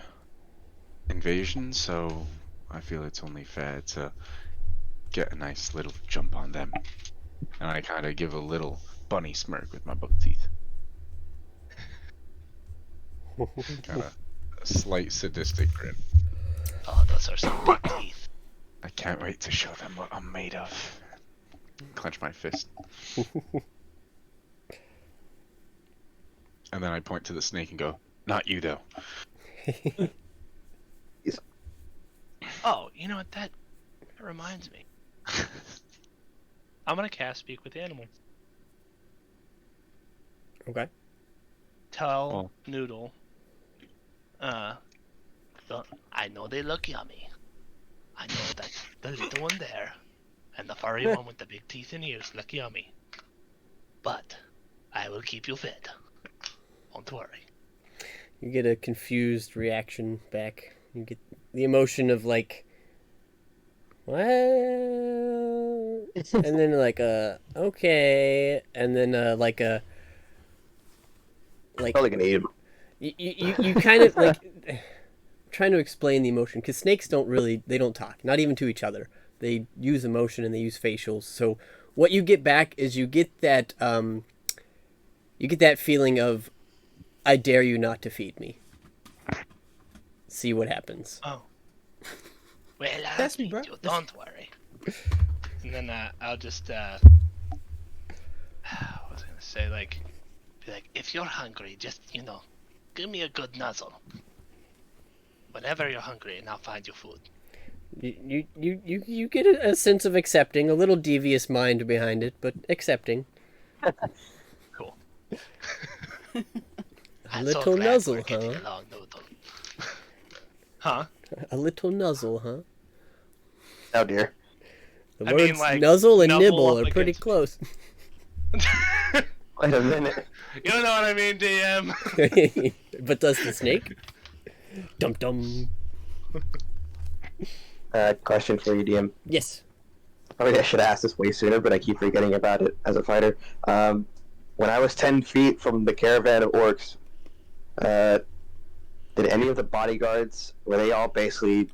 invasion, so I feel it's only fair to get a nice little jump on them. And I kind of give a little bunny smirk with my buck teeth. Kind of a slight sadistic grin. Oh, those are some big teeth. I can't wait to show them what I'm made of. Clench my fist. And then I point to the snake and go, "Not you, though." Oh, you know what? That reminds me. I'm gonna cast Speak with Animals. Okay. Tell Noodle. I know they look yummy. I know that the little one there and the furry one with the big teeth and ears look yummy. But I will keep you fed. Don't worry. You get a confused reaction back. You get the emotion of like, what? And then like okay, and then like Felt like an aid. you kind of like trying to explain the emotion because snakes they don't talk, not even to each other. They use emotion and they use facials. So what you get back is you get that feeling of, I dare you not to feed me. See what happens. Oh. Well, That's I'll me, bro. feed you. Don't worry. And then I'll just I was gonna say be like, if you're hungry, just give me a good nuzzle. Whenever you're hungry, and I'll find you food. You get a sense of accepting, a little devious mind behind it, but accepting. Cool. A I'm little so glad nuzzle, we're getting huh? along, Noodle. Huh? A little nuzzle, huh? Oh dear. The I mean, words like, nuzzle and nubble nibble up are pretty against- close. Wait a minute. You know what I mean, DM? But does the snake? Dum dum. Question for you, DM. Yes. Probably I should have asked this way sooner, but I keep forgetting about it as a fighter. When I was 10 feet from the caravan of orcs, did any of the bodyguards, were they all basically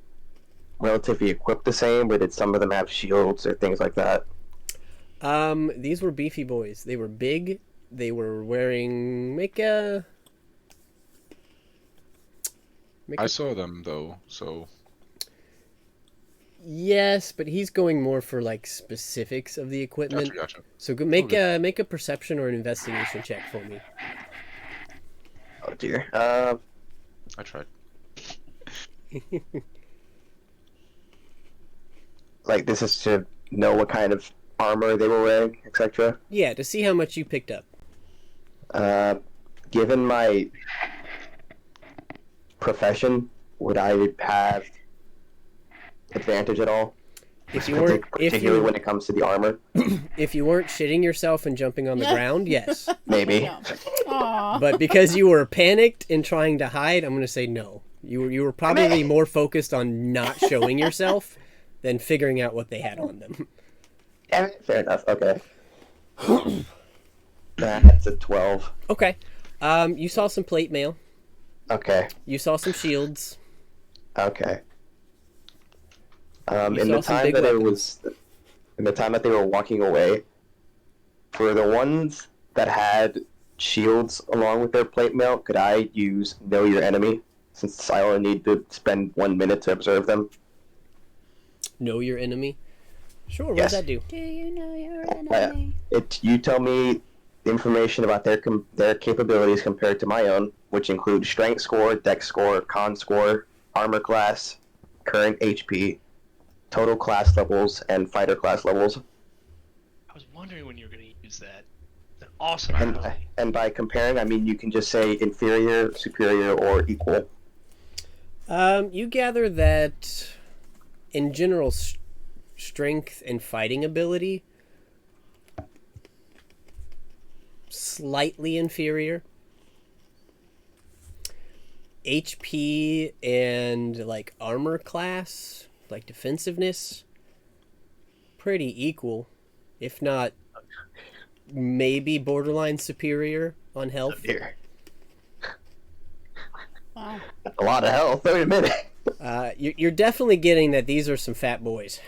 relatively equipped the same, or did some of them have shields or things like that? These were beefy boys. They were big. They were wearing I saw them though, so Yes, but he's going more for like specifics of the equipment. gotcha. So go make a perception or an investigation check for me. Oh dear. I tried. Like this is to know what kind of armor they were wearing, etc. Yeah, to see how much you picked up. Given my profession, would I have advantage at all? If you weren't, Particularly when it comes to the armor, if you weren't shitting yourself and jumping on the ground, yes. maybe. No. Aw. But because you were panicked and trying to hide, I'm going to say no. You were probably more focused on not showing yourself than figuring out what they had on them. Damn it. Fair enough. Okay. That's a 12. Okay. You saw some plate mail. Okay. You saw some shields. Okay. You In saw the some time big that weapons. in the time that they were walking away, for the ones that had shields along with their plate mail, could I use Know Your Enemy? Since I only need to spend 1 minute to observe them. Know your enemy. Sure, what Yes. does that do? Do you know your enemy? You tell me information about their capabilities compared to my own, which include strength score, dex score, con score, armor class, current HP, total class levels, and fighter class levels. I was wondering when you were going to use that. An awesome And, ability. and by comparing, I mean you can just say inferior, superior, or equal. You gather that, in general, strength and fighting ability, slightly inferior. HP and like armor class, like defensiveness, pretty equal, if not maybe borderline superior on health. Here. Wow. A lot of health. Wait a minute. You're definitely getting that these are some fat boys.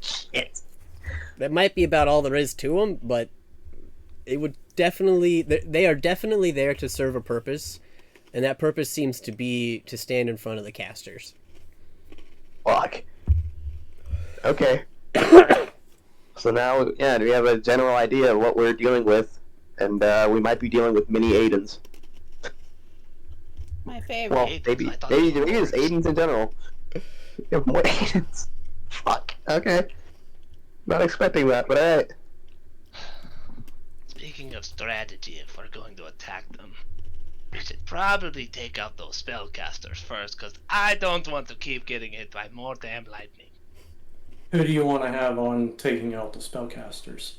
Shit. That might be about all there is to them, but it would definitely, they are definitely there to serve a purpose, and that purpose seems to be to stand in front of the casters. Fuck. Okay. So now, yeah, we have a general idea of what we're dealing with, and we might be dealing with mini Aidens. My favorite. Well, Aidens, maybe I thought maybe they were just Aidens in general. We have more Aidens. Fuck. Okay. Not expecting that, but alright. Speaking of strategy, if we're going to attack them, we should probably take out those spellcasters first, because I don't want to keep getting hit by more damn lightning. Who do you want to have on taking out the spellcasters?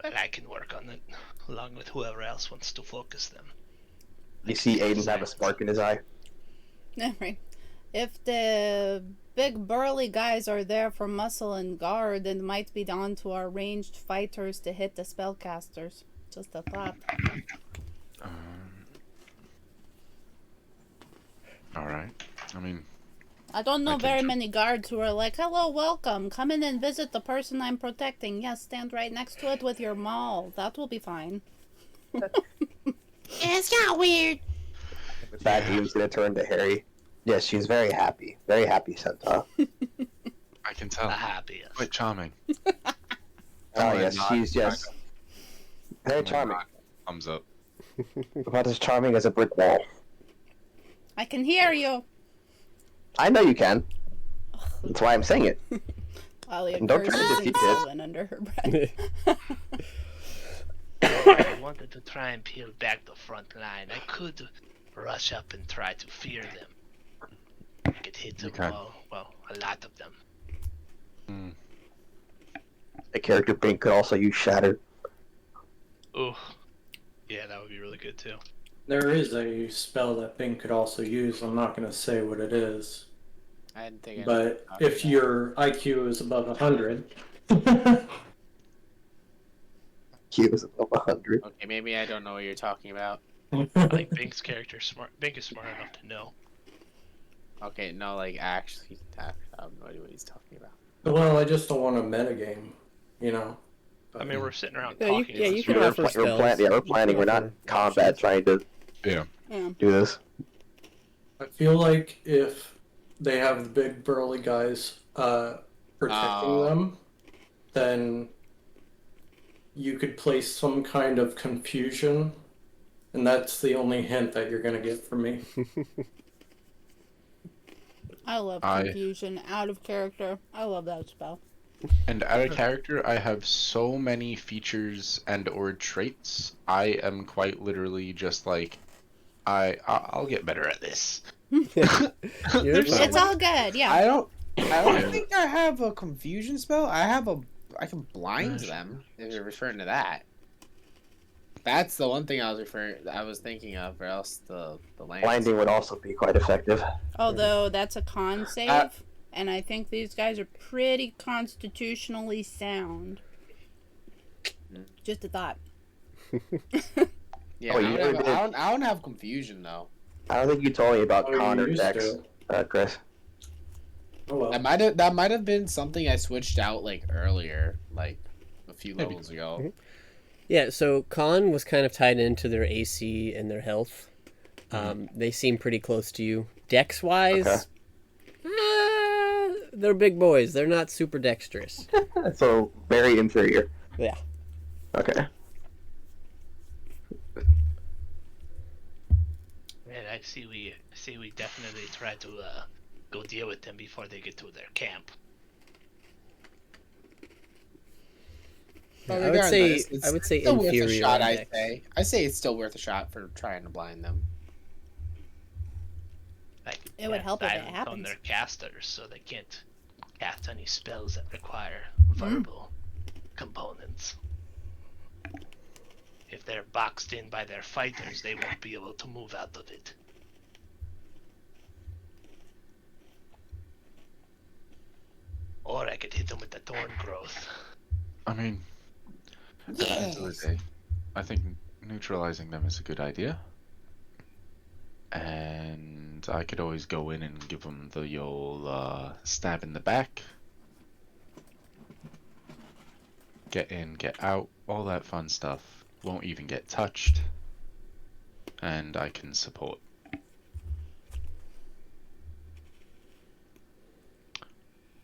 Well, I can work on it, along with whoever else wants to focus them. You see Aidens have a spark in his eye. Yeah, right. If the big burly guys are there for muscle and guard, it might be down to our ranged fighters to hit the spellcasters. Just a thought. Alright. I mean, I don't know I can very tr- many guards who are like, hello, welcome, come in and visit the person I'm protecting. Yes, stand right next to it with your maul. That will be fine. Yeah, it's kind of weird. With that, Aidens gonna turn to Harry. Yes, she's very happy. Very happy, Senta. I can tell. The happiest. Quite charming. Oh, yes, she's just very charming. Thumbs up. About as charming as a brick wall. I can hear you. I know you can. That's why I'm saying it. Alia And don't try to curses defeat and this. Selwyn under her breath. If I wanted to try and peel back the front line, I could rush up and try to fear them. Get hit them Okay. all, well, a lot of them. Hmm. A character Bink could also use Shatter. Ooh. Yeah, that would be really good too. There is a spell that Bing could also use. I'm not going to say what it is. I didn't think. But if your IQ is above 100, He was above 100. Okay, maybe I don't know what you're talking about. I think Bink's character is smart. Bink is smart enough to know. Okay, no, like actually, I have no idea what he's talking about. well, I just don't want a metagame, you know. I mean, we're sitting around Yeah, you- talking. yeah, it's you can really- offer We're spells. we're planning. We're not in combat trying to Yeah. Yeah. do this. I feel like if they have the big burly guys protecting Oh. them, then you could place some kind of confusion And that's the only hint that you're gonna get from me. I love confusion out of character. I love that spell. And out of character, I have so many features and or traits. I am quite literally just like, I'll get better at this. It's all good. Yeah. I don't think I have a confusion spell. I can blind them if you're referring to that. That's the one thing I was thinking of, or else the lance. Blinding would also be quite effective. Although that's a con save, and I think these guys are pretty constitutionally sound. Just a thought. Yeah, Oh, I don't have confusion though. I don't think you told me about you Connor used Dex, Chris. Oh well. That might have been something I switched out like earlier, like a few levels ago. Mm-hmm. Yeah, so con was kind of tied into their AC and their health. They seem pretty close to you. Dex-wise, they're big boys. They're not super dexterous. So, very inferior. Yeah. Okay. Man, I see we definitely try to go deal with them before they get to their camp. I would say still worth a inferior. shot. on Dex. I say it's still worth a shot for trying to blind them. Like, It would help if it silence on happens. their casters, so they can't cast any spells that require verbal components. If they're boxed in by their fighters, they won't be able to move out of it. Or I could hit them with the thorn growth. I mean, at the end of the day, I think neutralizing them is a good idea. And I could always go in and give them the old stab in the back. Get in, get out, all that fun stuff. Won't even get touched. And I can support.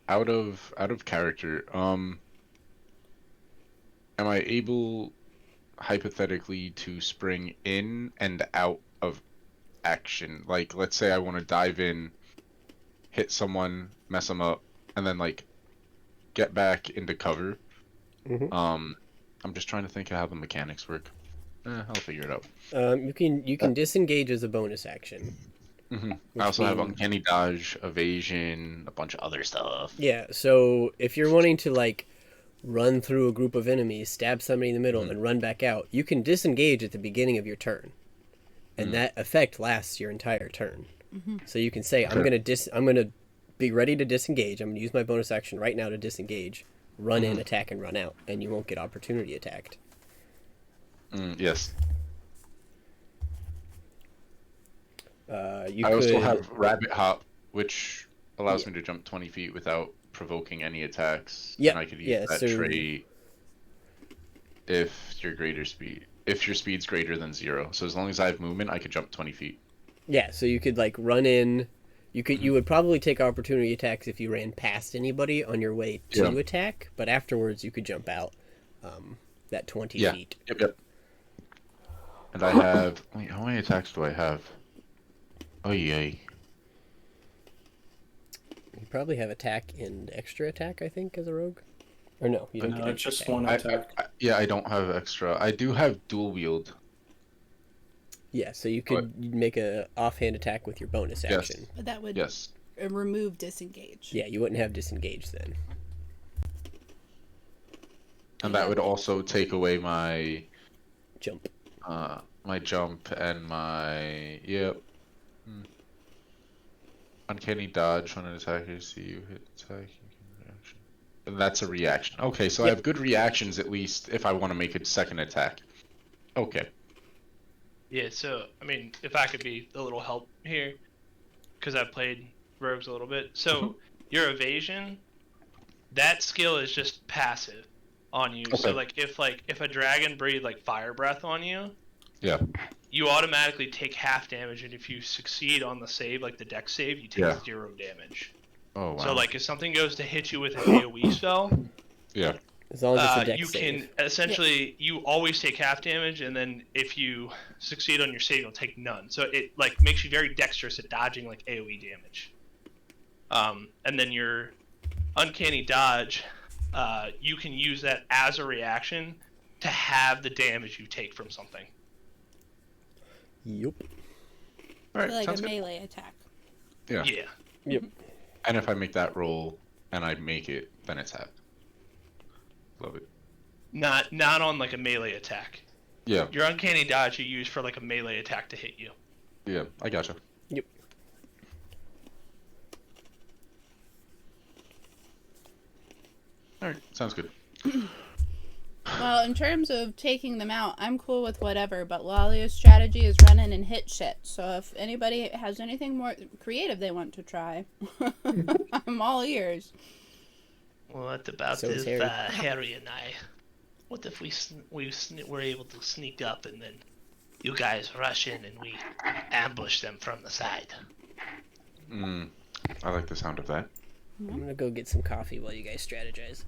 Out of character, am I able hypothetically to spring in and out of action? Like, let's say I want to dive in, hit someone, mess them up, and then like get back into cover. I'm just trying to think of how the mechanics work. I'll figure it out. You can disengage as a bonus action. I also have uncanny dodge, evasion, a bunch of other stuff. Yeah, so if you're wanting to like run through a group of enemies, stab somebody in the middle, and run back out, you can disengage at the beginning of your turn, and that effect lasts your entire turn. So you can say, I'm gonna be ready to disengage. I'm gonna use my bonus action right now to disengage, run in, attack, and run out, and you won't get opportunity attacked. Yes. I also have Rabbit Hop, which allows me to jump 20 feet without provoking any attacks. Yeah, And I could use that trait if your speed's greater than 0. So as long as I have movement, I could jump 20 feet. Yeah, so you could like run in. You would probably take opportunity attacks if you ran past anybody on your way to attack, but afterwards you could jump out that 20 feet. Yep. And I have... Wait, how many attacks do I have? Oh, yay. You probably have attack and extra attack, I think, as a rogue. Or no, you don't get No, extra just attack. one attack. I don't have extra. I do have dual wield. Yeah, so you could make a offhand attack with your bonus action. But that would Yes. remove disengage. Yeah, you wouldn't have disengage then. And that would also take away my... Jump. My jump and my... Yep. Uncanny dodge when an attacker see you hit attack. Reaction. And that's a reaction. Okay, so I have good reactions at least if I want to make a second attack. Okay. Yeah, so, I mean, if I could be a little help here, because I've played rogues a little bit. So, your evasion, that skill is just passive on you. Okay. So, if a dragon breathed, fire breath on you, Yeah. you automatically take half damage, and if you succeed on the save, the dex save, you take 0 damage. Oh, wow. So, if something goes to hit you with an AoE spell, Yeah. As long as it's a dex you save. can essentially you always take half damage, and then if you succeed on your save, you'll take none. So it like makes you very dexterous at dodging like AOE damage. And then your uncanny dodge, you can use that as a reaction to have the damage you take from something. Yep. All right, Like a sounds good. melee attack. Yeah. Yeah. Yep. And if I make that roll and I make it, then it's half. Love it. Not on like a melee attack. Yeah. Your uncanny dodge you use for like a melee attack to hit you. Yeah. I gotcha. Yep. All right. Sounds good. Well, in terms of taking them out, I'm cool with whatever, but Lalia's strategy is run in and hit shit. So if anybody has anything more creative they want to try, I'm all ears. Well, what about So is if Harry. Harry and I? What if we're able to sneak up and then you guys rush in and we ambush them from the side? I like the sound of that. I'm gonna go get some coffee while you guys strategize.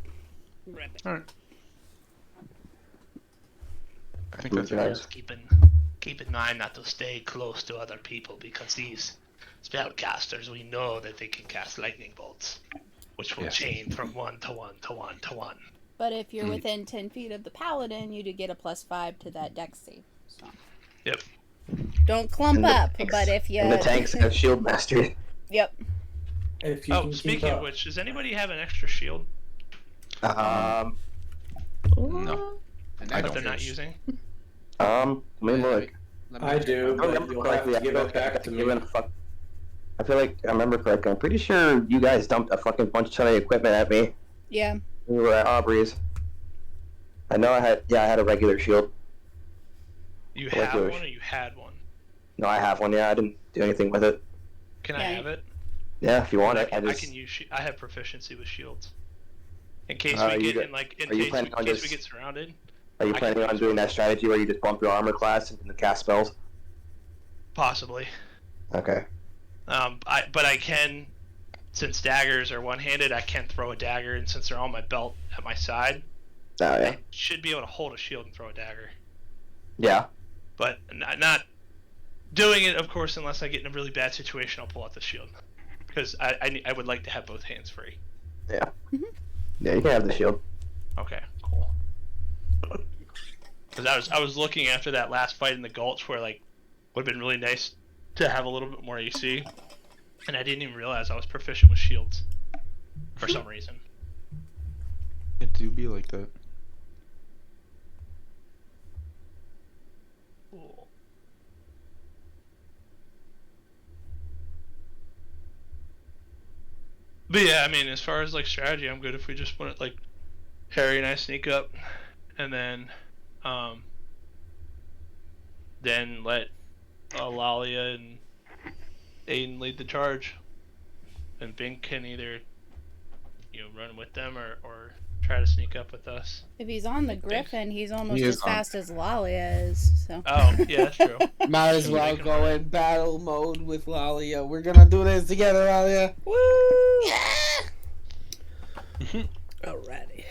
Right back. All right. I think that's Yeah. it. Just keep in mind not to stay close to other people because these spellcasters, we know that they can cast lightning bolts, which will Yes. chain from 1 to 1 to 1 to 1. But if you're within 10 feet of the paladin, you do get a +5 to that dex save. So. Yep. Don't clump And the up, tanks- but if you... And the tanks have shield mastery. Yep. If you Oh, can keep speaking of up. which, does anybody have an extra shield Um, No. And I that don't. they're not using? let me look. I do, I but remember you'll have correctly. to I give feel it like back I to me. given a fuck. I feel like I remember correctly. I'm pretty sure you guys dumped a fucking bunch of equipment at me. Yeah. We were at Aubrey's. I know I had a regular shield. You I like have yours. one or you had one? No, I have one. Yeah, I didn't do anything with it. Can I Yeah, have it? Yeah, if you want I it, can, I can use. I have proficiency with shields. In case you we get got- in like in are you case, planning on we just- get surrounded. Are you I can planning on use doing one. that strategy where you just bump your armor class and then cast spells? Possibly. Okay. But I can, since daggers are one-handed, I can throw a dagger, and since they're on my belt at my side, Oh yeah. I should be able to hold a shield and throw a dagger. Yeah. But not doing it, of course, unless I get in a really bad situation. I'll pull out the shield because I would like to have both hands free. Yeah. Yeah, you can have the shield. Okay, cool. Because I was looking after that last fight in the Gulch where like would have been really nice to have a little bit more AC, and I didn't even realize I was proficient with shields for some reason. It do be like that. Cool. But yeah, I mean, as far as like strategy, I'm good if we just want like Harry and I sneak up, and then let Lalia and Aiden lead the charge, and Bink can either run with them or try to sneak up with us. If he's on the Griffin, he's almost is as on. fast as Lalia is. So. Oh yeah, that's true. Might as well Make 'em go run. in battle mode with Lalia. We're gonna do this together, Lalia. Woo! Alrighty.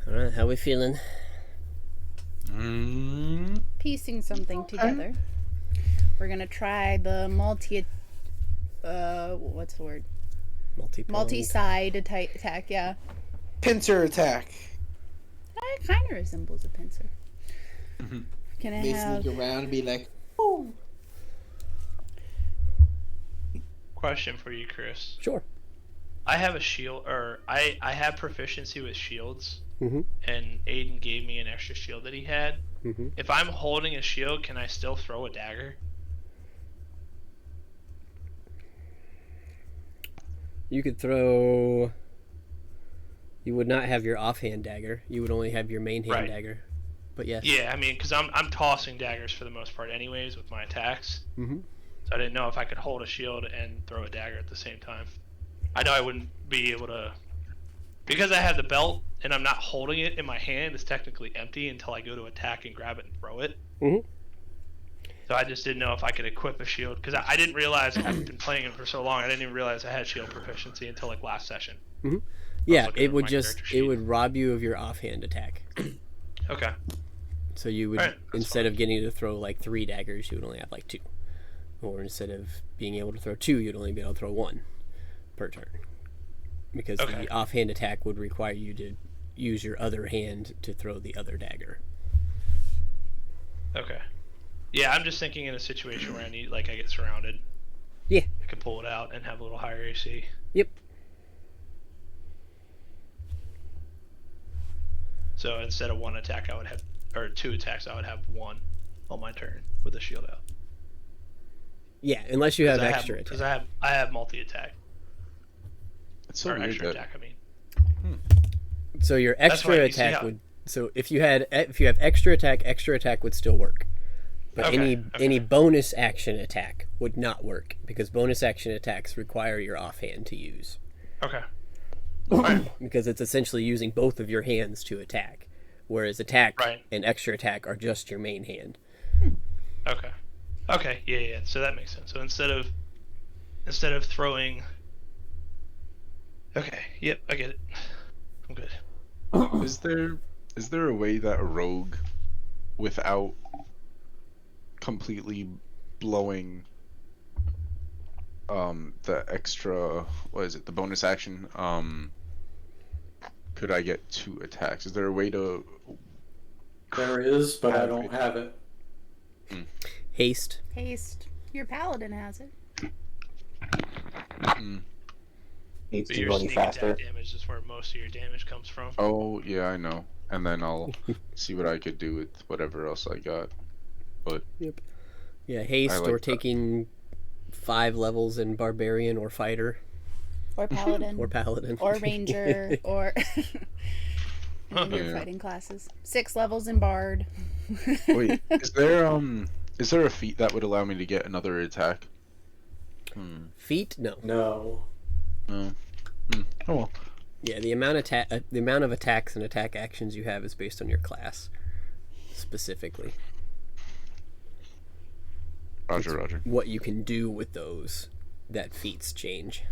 Alright, how we feeling? Piecing something together. We're gonna try the what's the word? Multi-side attack, yeah. Pincer attack. It kind of resembles a pincer. Can I They have... sneak around and be like, Question for you, Chris. Sure. I have a shield, or I have proficiency with shields, Mhm. and Aiden gave me an extra shield that he had. Mm-hmm. If I'm holding a shield, can I still throw a dagger? You could throw. You would not have your offhand dagger. You would only have your main hand Right. dagger. But yes. Yeah, I mean, because I'm tossing daggers for the most part, anyways, with my attacks. Mm-hmm. So I didn't know if I could hold a shield and throw a dagger at the same time. I know I wouldn't be able to, because I have the belt and I'm not holding it in my hand. It's technically empty until I go to attack and grab it and throw it. Mm-hmm. So I just didn't know if I could equip a shield because I didn't realize I've been playing it for so long. I didn't even realize I had shield proficiency until like last session. Yeah, looking it at would my just character it sheet. would rob you of your offhand attack. Okay. So you would Alright, that's instead fine. of getting to throw like 3 daggers, you would only have like 2. Or instead of being able to throw 2, you'd only be able to throw 1 per turn. Because Okay. the offhand attack would require you to use your other hand to throw the other dagger. Okay. Yeah, I'm just thinking in a situation where I get surrounded. Yeah. I could pull it out and have a little higher AC. Yep. So instead of 1 attack, I would have, or 2 attacks, I would have 1 on my turn with the shield out. Yeah, unless you have extra attack. Because I have multi attack It's so or weird extra that attack. I mean, So your That's extra why you see attack how- would. So if you have extra attack would still work. But Okay, any bonus action attack would not work because bonus action attacks require your offhand to use okay. because it's essentially using both of your hands to attack, whereas attack Right. and extra attack are just your main hand. Okay. Okay. Yeah. So that makes sense. So instead of throwing. Okay. Yep. I get it. I'm good. Is there a way that a rogue, without completely blowing the extra, what is it, the bonus action, could I get 2 attacks? Is there a way to There is, but I don't have it. Haste. Haste. Your paladin has it. Needs But to your go any sneak faster. attack damage is where most of your damage comes from. Oh yeah, I know. And then I'll see what I could do with whatever else I got. But Yeah, haste like or that. taking 5 levels in barbarian or fighter Or paladin. or paladin or ranger. Or any of your Yeah. fighting classes. 6 levels in bard. wait, is there a feat that would allow me to get another attack? Feet? No. No. No. Oh well. Yeah, the amount of attacks and attack actions you have is based on your class specifically. Roger. What you can do with those that feats change.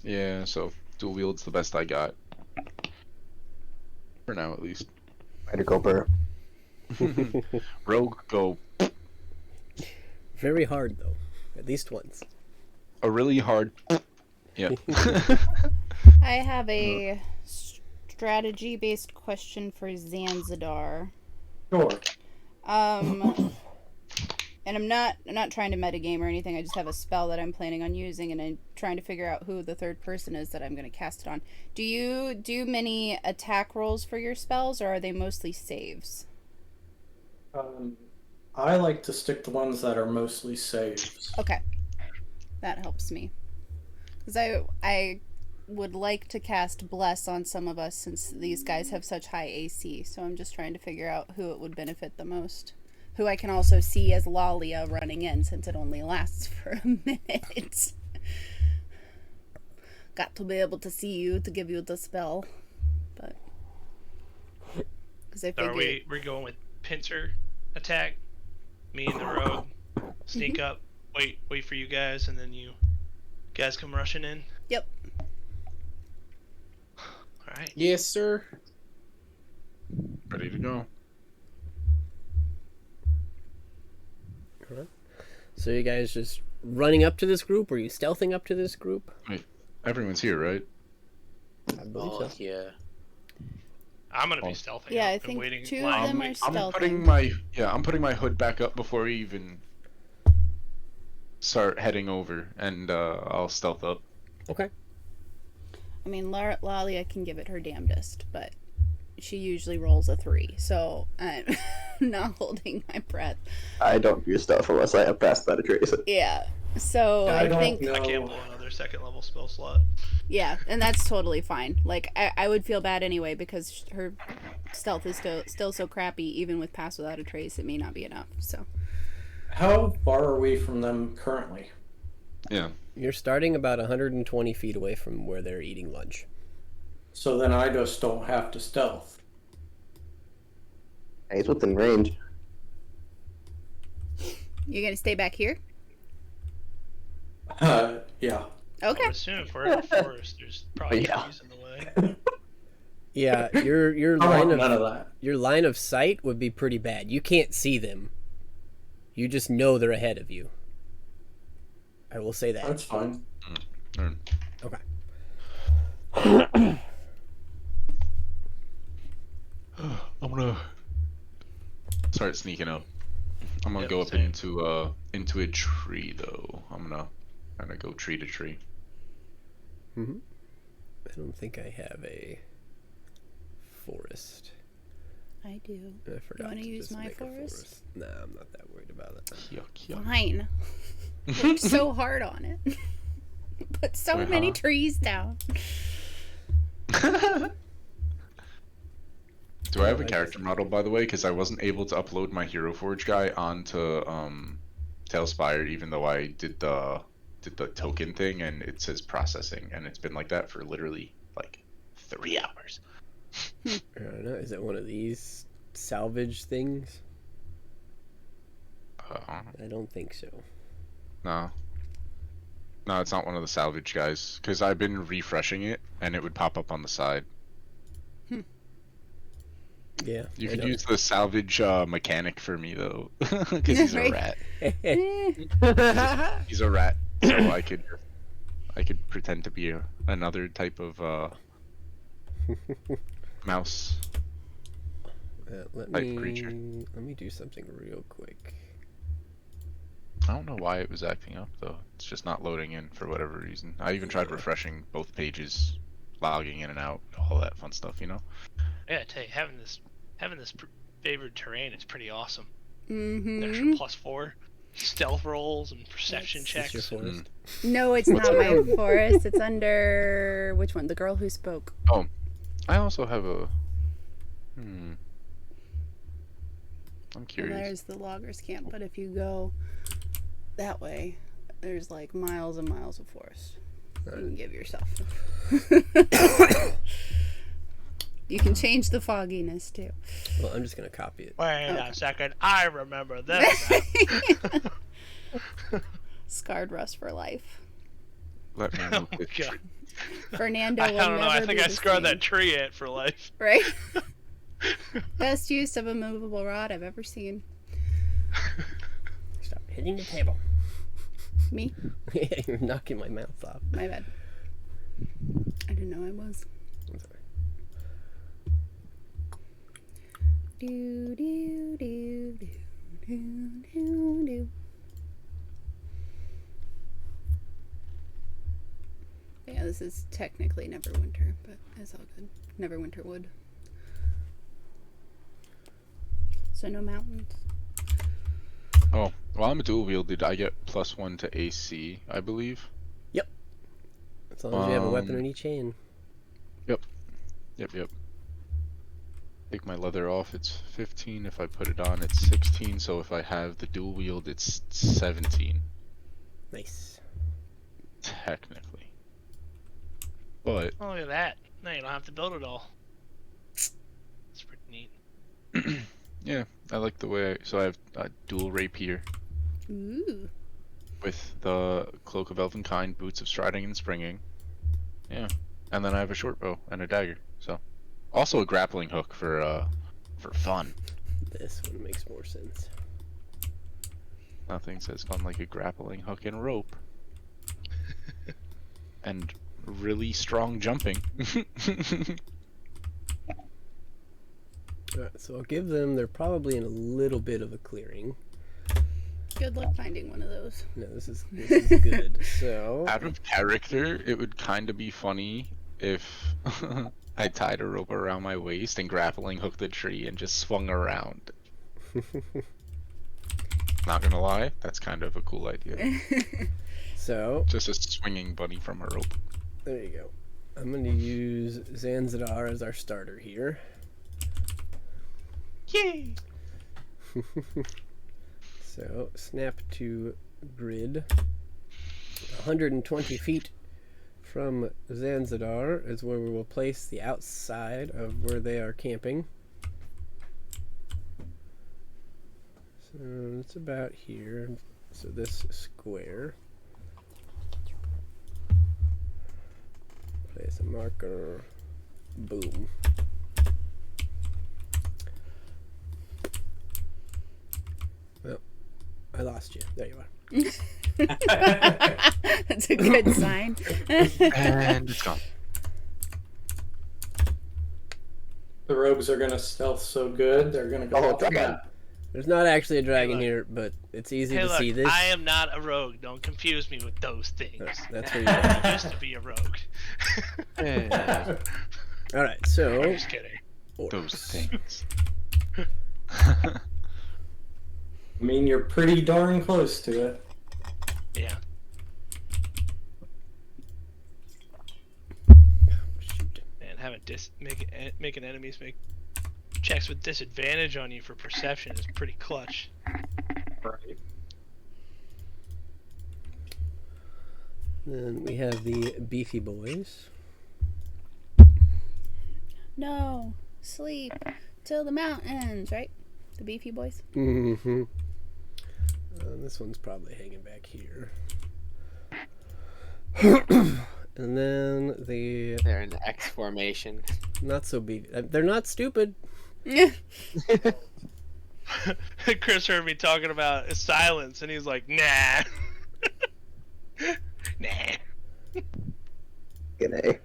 Yeah, so dual wield's the best I got. For now at least. Way to go, Burr. Rogue go Very hard though, at least once. a really hard Yeah. I have a strategy-based question for Zanzidar. Sure. And I'm not trying to metagame or anything. I just have a spell that I'm planning on using, and I'm trying to figure out who the third person is that I'm going to cast it on. Do you do many attack rolls for your spells, or are they mostly saves? I like to stick to ones that are mostly saves. Okay, that helps me. Because I would like to cast Bless on some of us since these guys have such high AC. So I'm just trying to figure out who it would benefit the most. Who I can also see as Lalia running in since it only lasts for a minute. Got to be able to see you to give you the spell. But. Because I So figured. we're going with pincer attack. Me and the rogue sneak up, wait for you guys, and then you guys come rushing in. Yep. All right. Yes, sir. Ready to go. So you guys just running up to this group, or are you stealthing up to this group? Everyone's here, right? I believe Oh, so. yeah. I'm gonna be stealthing. Yeah, I I've been think waiting, 2 lying of them in are wait. I'm putting stealthing. my hood back up before we even start heading over, and I'll stealth up. Okay. I mean, Lalia can give it her damnedest, but she usually rolls a 3, so I'm not holding my breath. I don't do stuff unless I have passed that trace. Yeah, so I I don't think, know. I can't blow another second level spell slot. yeah, and that's totally fine. Like, I would feel bad anyway because her stealth is still so crappy, even with Pass Without a Trace, it may not be enough, so. How far are we from them currently? Yeah. You're starting about 120 feet away from where they're eating lunch. So then I just don't have to stealth. He's within range. You gonna stay back here? Yeah. Okay. I would assume if we're in a forest, there's probably Yeah. trees in the way. Yeah, your I line want none of of that. your line of sight would be pretty bad. You can't see them. You just know they're ahead of you. I will say that. That's fine. Mm. Okay. I'm gonna start sneaking up. I'm gonna Yep, go up same. into a tree though. I'm gonna kind of go tree to tree. I don't think I have a forest. I do. I forgot wanna to use just my make a forest? Nah, I'm not that worried about it. Yuck, yuck. Fine. Worked so hard on it. Put so Wait, many huh? trees down. Do I have a I character just- model, by the way? Because I wasn't able to upload my Hero Forge guy onto Tailspire, even though I did the token thing, and it says processing, and it's been like that for literally like 3 hours. I don't know. Is it one of these salvage things? I don't think so. No, it's not one of the salvage guys. Because I've been refreshing it, and it would pop up on the side. Yeah. You I could don't- use the salvage mechanic for me though, because he's a Right. rat. Eh, He's a rat, so I could pretend to be another type of mouse. Let Type me creature. let me do something real quick. I don't know why it was acting up though. It's just not loading in for whatever reason. I even tried refreshing both pages, logging in and out, all that fun stuff, you know. Yeah, I tell you, having this favored terrain is pretty awesome. Mm-hmm. Extra +4 stealth rolls and perception That's- Is checks. this your forest? No, it's not my forest. It's under which one? The Girl Who Spoke. I also have a. I'm And curious. there's the loggers camp, but if you go that way, there's like miles and miles of forest. You can give yourself. You can change the fogginess too. Well, I'm just gonna copy it. Wait Okay. a second, I remember this. Scarred Rust for life. Let me Oh, move the God. tree. Fernando I will don't know. I never think be I the scarred same. that tree ant for life. Right? Best use of a movable rod I've ever seen. Stop hitting the table. Me? Yeah, you're knocking my mouth off. My bad. I didn't know I was. I'm sorry. Do do do do do do do. Yeah, this is technically Neverwinter, but it's all good. Neverwinter wood. So no mountains. Oh, while I'm a dual wielded, I get +1 to AC, I believe. As long as you have a weapon Um, in each hand. Yep. Take my leather off, it's 15. If I put it on, it's 16. So if I have the dual wield, it's 17. Nice. Technically. But Oh, look at that. Now you don't have to build it all. It's pretty neat. yeah, I like the way. So I have a dual rapier Ooh. with the Cloak of Elvenkind, Boots of Striding and Springing. Yeah, and then I have a short bow and a dagger. So also a grappling hook for fun. This one makes more sense. Nothing says fun like a grappling hook and rope. And really strong jumping. Alright, so I'll give them. They're probably in a little bit of a clearing. Good luck finding one of those. No, this is good. So Out of character, it would kind of be funny if I tied a rope around my waist and grappling hooked the tree and just swung around. Not gonna lie, that's kind of a cool idea. so Just a swinging bunny from a rope. there you go. I'm going to use Zanzibar as our starter here. Yay! So snap to grid. 120 feet from Zanzibar is where we will place the outside of where they are camping. So it's about here. So this square. Place a marker. Boom. Well, I lost you. There you are. That's a good sign. And it's gone. The rogues are gonna stealth so good, they're gonna go Oh, off the dragon. map. There's not actually a dragon look. here, but it's easy Hey, to look, see this. I am not a rogue. Don't confuse me with those things. That's where you I are. used to be a rogue. Yeah. All right, so I'm just kidding. Those orcs. things. I mean, you're pretty darn close to it. Yeah. Shoot. Man, making enemies make checks with disadvantage on you for perception is pretty clutch. Right. Then we have the Beefy Boys. No, sleep till the mountains, right? The Beefy Boys. Mm-hmm. This one's probably hanging back here. And then the They're in X formation. not so beefy. They're not stupid. Chris heard me talking about silence, and he's like, "Nah, nah." G'day.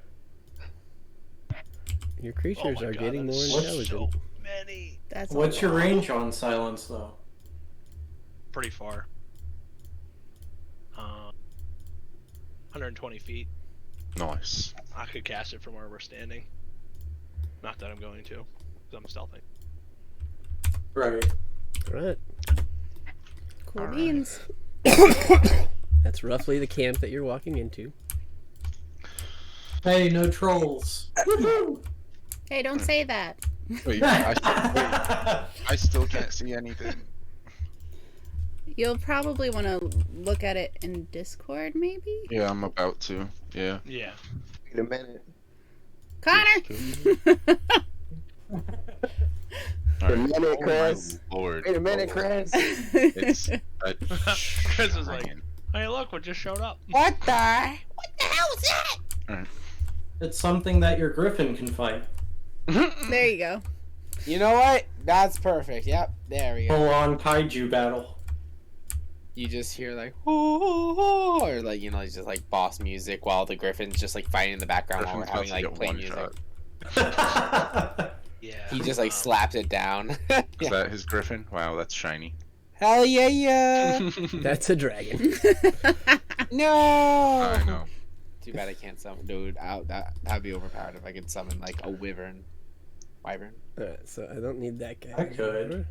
Your Oh creatures my are God, getting more that's intelligent. So many. That's What's a your lot. range on silence, though? Pretty far. 120 feet. Nice. I could cast it from where we're standing. Not that I'm going to, because I'm stealthing. Right. All right. Cool All right. beans. That's roughly the camp that you're walking into. Hey, no trolls. Hey, don't say that. Wait, I still can't see anything. You'll probably want to look at it in Discord, maybe? Yeah, I'm about to. Yeah. Yeah. Wait a minute. Connor! All Wait a minute, Oh Chris. my lord. Wait a minute, Oh, Chris. It's a Chris is like, dragon. hey, look what just showed up. What the hell was that? It's something that your griffin can fight. There you go. You know what? That's perfect. Yep, there we go. Full on kaiju battle. You just hear like, "Ooh," or like, you know, it's just like boss music while the griffin's just like fighting in the background while we're Griffin's having about to like get play one music. shot. Yeah. He just like slaps it down. Is Yeah. that his griffin? Wow, that's shiny. Hell yeah, yeah. That's a dragon. No. I know. Too bad I can't summon, dude. That'd be overpowered if I could summon like a wyvern. Wyvern. Alright, so I don't need that guy. I could. anymore.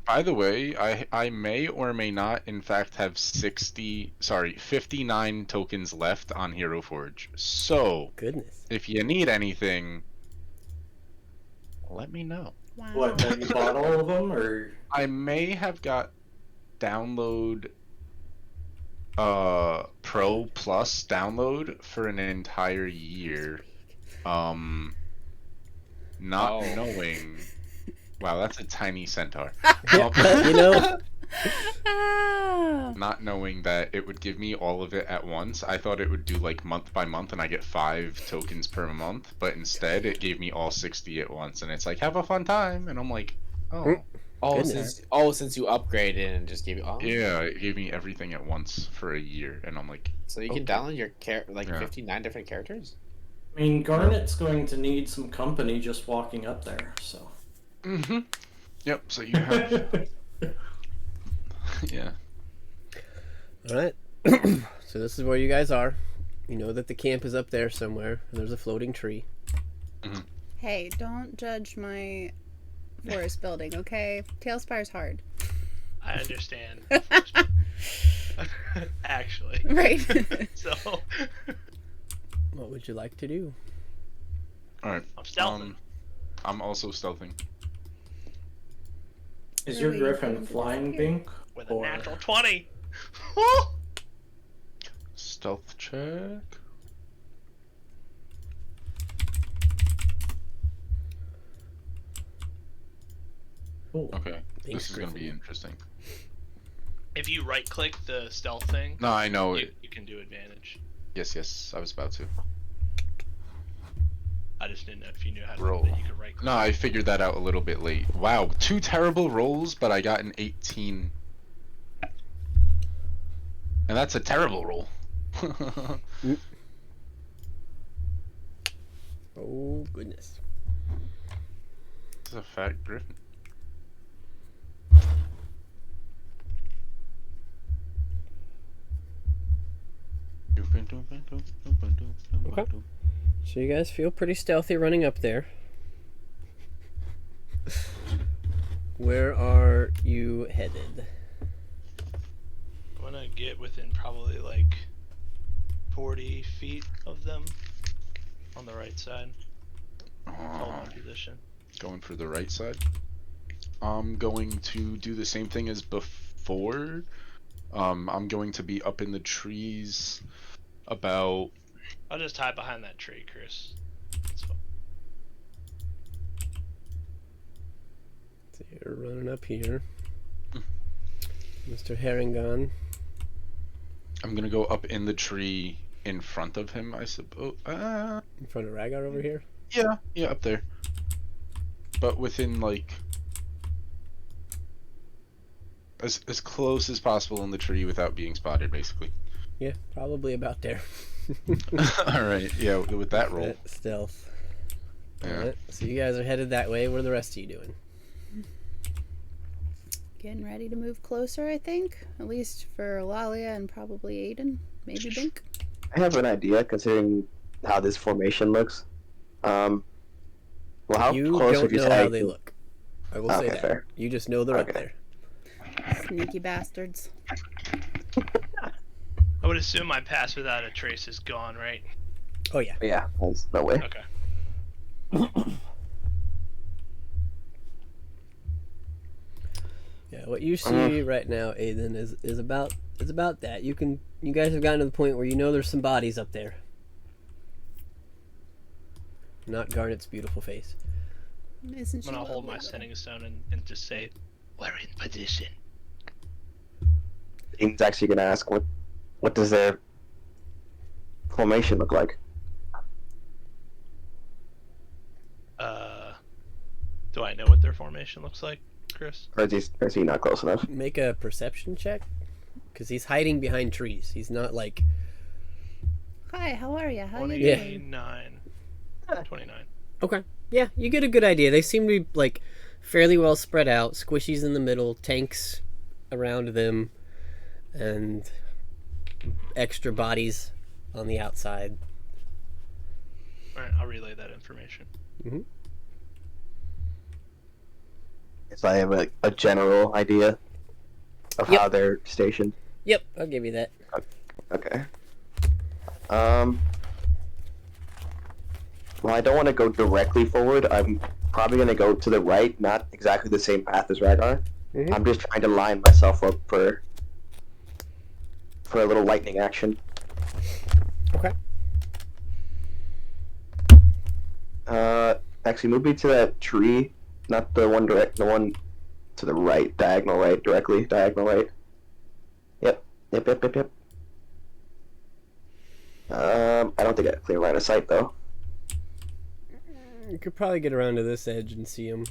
By the way, I may or may not, in fact, have 59 tokens left on Hero Forge. So, Goodness. if you need anything, let me know. Wow. What, then you bought all of them, or? I may have got download Pro Plus download for an entire year. Not Oh. knowing. Wow, that's a tiny centaur. You know, Ah. Not knowing that it would give me all of it at once. I thought it would do like month by month and I get 5 tokens per month, but instead it gave me all 60 at once and it's like, have a fun time, and I'm like, oh. Oh, Goodness. since you upgraded and just gave you Yeah, it gave me everything at once for a year and I'm like, So you can Okay. download your Yeah. 59 different characters. I mean, Garnet's going to need some company just walking up there, so. mm-hmm. Yep, so you have, yeah. alright. So this is where you guys are. You know that the camp is up there somewhere, and there's a floating tree. Hey, don't judge my forest building, okay? Tailspire's hard. I understand. Actually. Right. So, What would you like to do? Alright. I'm stealthing. I'm also stealthing. Is your Really? griffin flying, Bink? with a or- natural 20. Stealth check. Cool. Okay, Thanks, this is gonna be Griffin. interesting. If you right click the stealth thing, No, I know. you can do advantage. Yes, I was about to. I just didn't know if you knew how to Roll. do that. You could right click. No, I figured that out a little bit late. Wow, 2 terrible rolls, but I got an 18. And that's a terrible roll. Oh, goodness. It's a fat griffin. Okay. So you guys feel pretty stealthy running up there. Where are you headed? I'm gonna get within probably like 40 feet of them on the right side. Hold my position. Going for the right side. I'm going to do the same thing as before. I'm going to be up in the trees about... I'll just hide behind that tree, Chris. That's fine. So you're running up here. Mr. Haringon. I'm gonna go up in the tree in front of him, I suppose. In front of Rhaegar over here? Yeah, up there. But within, like... As close as possible in the tree without being spotted, basically. Yeah, probably about there. Alright, yeah, with that roll. Stealth. Yeah. Alright, so you guys are headed that way. What are the rest of you doing? Getting ready to move closer, I think. At least for Lalia and probably Aiden. Maybe Bink. I have an idea considering how this formation looks. Well, how You close don't would you know say? how they look. I will say Okay, that. fair. You just know they're up Okay. there. Sneaky bastards. I would assume my pass without a trace is gone, right? Oh, yeah. Yeah, there's no way. Okay. Yeah, what you see right now, Aiden, is about that. You guys have gotten to the point where you know there's some bodies up there. Not Garnet's beautiful face. Isn't she I'm gonna hold my lovely? sending stone and just say, "We're in position." Aiden's actually gonna ask what does their formation look like? Do I know what their formation looks like, Chris? Or is he not close enough? Make a perception check, because he's hiding behind trees. He's not like... Hi, how are you? How you doing? 29. 29. Okay. Yeah, you get a good idea. They seem to be, like, fairly well spread out. Squishies in the middle, tanks around them, and extra bodies on the outside. Alright, I'll relay that information. Mm-hmm. So I have a general idea of Yep. how they're stationed. Yep, I'll give you that. Okay. Well, I don't want to go directly forward. I'm probably going to go to the right, not exactly the same path as Rhaegar. Mhm. I'm just trying to line myself up for a little lightning action. Okay. Actually, move me to that tree, not the one the one to the right, diagonal right, diagonal right. Yep. I don't think I have a clear line of sight though. You could probably get around to this edge and see him.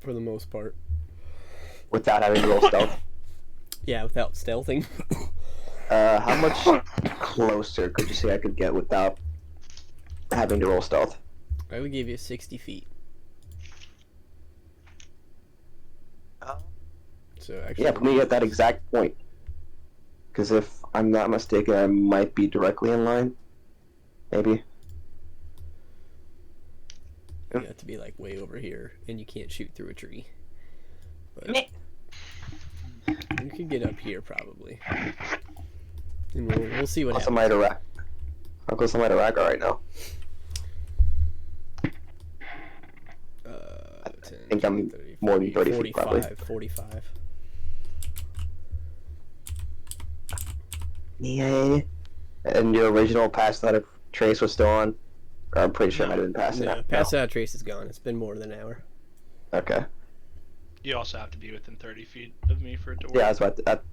For the most part. Without having to roll stealth. Yeah, without stealthing. How much closer could you say I could get without having to roll stealth? I would give you 60 feet. So actually, Yeah, put me at that exact point. Because if I'm not mistaken, I might be directly in line. Maybe. you have to be like way over here, and you can't shoot through a tree. But you could get up here probably. And we'll see what I'll happens. somebody to rack. I'll go somebody to rack right now. 10, I think I'm 30, more than 30 feet, 45, probably. 45. Yeah. And your original pass that a trace was still on? Or I'm pretty sure I didn't pass it No, out. pass out trace is gone. It's been more than an hour. Okay. You also have to be within 30 feet of me for it to work. Yeah,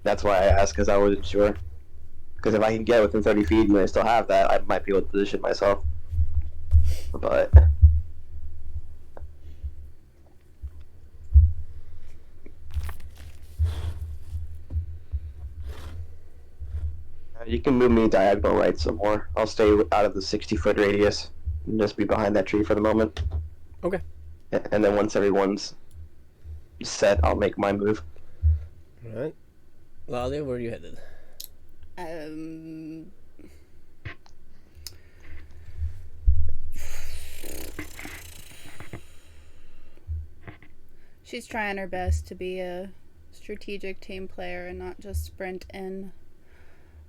that's why I asked, because I wasn't sure. Because if I can get within 30 feet and I still have that, I might be able to position myself. But you can move me diagonal right some more. I'll stay out of the 60-foot radius and just be behind that tree for the moment. Okay. And then once everyone's set, I'll make my move. All right. Lalia, where are you headed? She's trying her best to be a strategic team player and not just sprint in.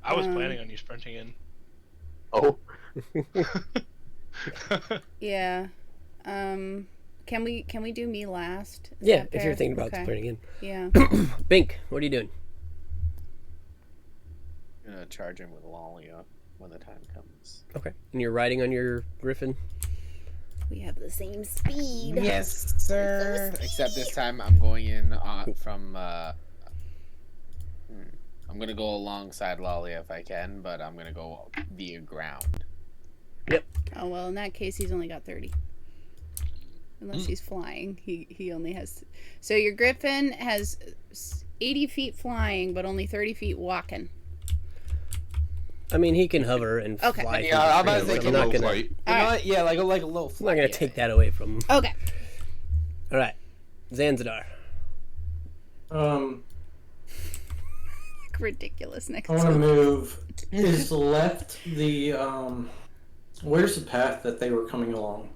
I was planning on you sprinting in. Oh. Yeah. Can we do me last? Is Yeah, that if fair? you're thinking about Okay. sprinting in. Yeah. Bink, what are you doing? I'm gonna charge him with Lalia when the time comes. Okay. And you're riding on your griffin? We have the same speed. Yes, sir. Except this time I'm going in from. I'm gonna go alongside Lalia if I can, but I'm gonna go via ground. Yep. Oh well, in that case, he's only got 30. Unless he's flying, he only has. So your griffin has 80 feet flying, but only 30 feet walking. I mean, he can hover and Okay. fly. Yeah, I'm about to say, Like a I'm not low gonna. flight. Alright. Yeah, like a low I'm flight. not gonna take that away from him. Okay. All right, Zanzidar. Ridiculous next I want to to move. Is left the where's the path that they were coming along,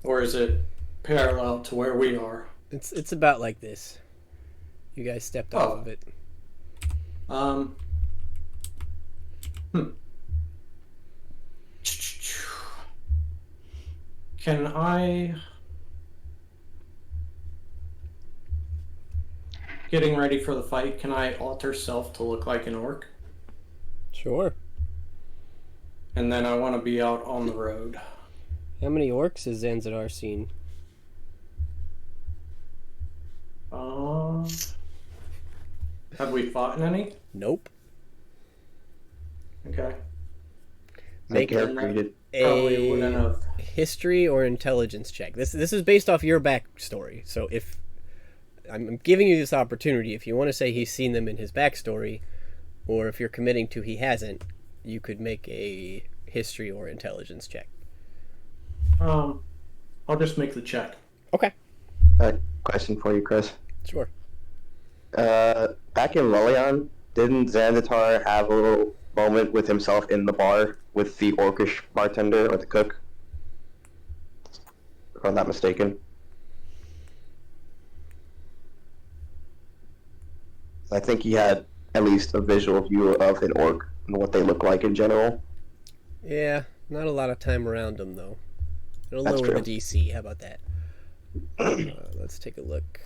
or is it parallel to where we are? It's about like this. You guys stepped off of it. Can I, getting ready for the fight, can I alter self to look like an orc? Sure. And then I want to be out on the road. How many orcs has Zanzidar seen? Have we fought in any? Nope. Okay. Make Air Then that created. probably wouldn't a have. history or intelligence check. This is based off your backstory. So if I'm giving you this opportunity, if you want to say he's seen them in his backstory, or if you're committing to he hasn't, you could make a history or intelligence check. I'll just make the check. Okay. Question for you, Chris. Sure. Back in Lelion, didn't Zanzitar have a little moment with himself in the bar with the orcish bartender or the cook? If I'm not mistaken. I think he had at least a visual view of an orc and what they look like in general. Yeah, not a lot of time around them though. It'll That's lower true. the DC. How about that? Let's take a look.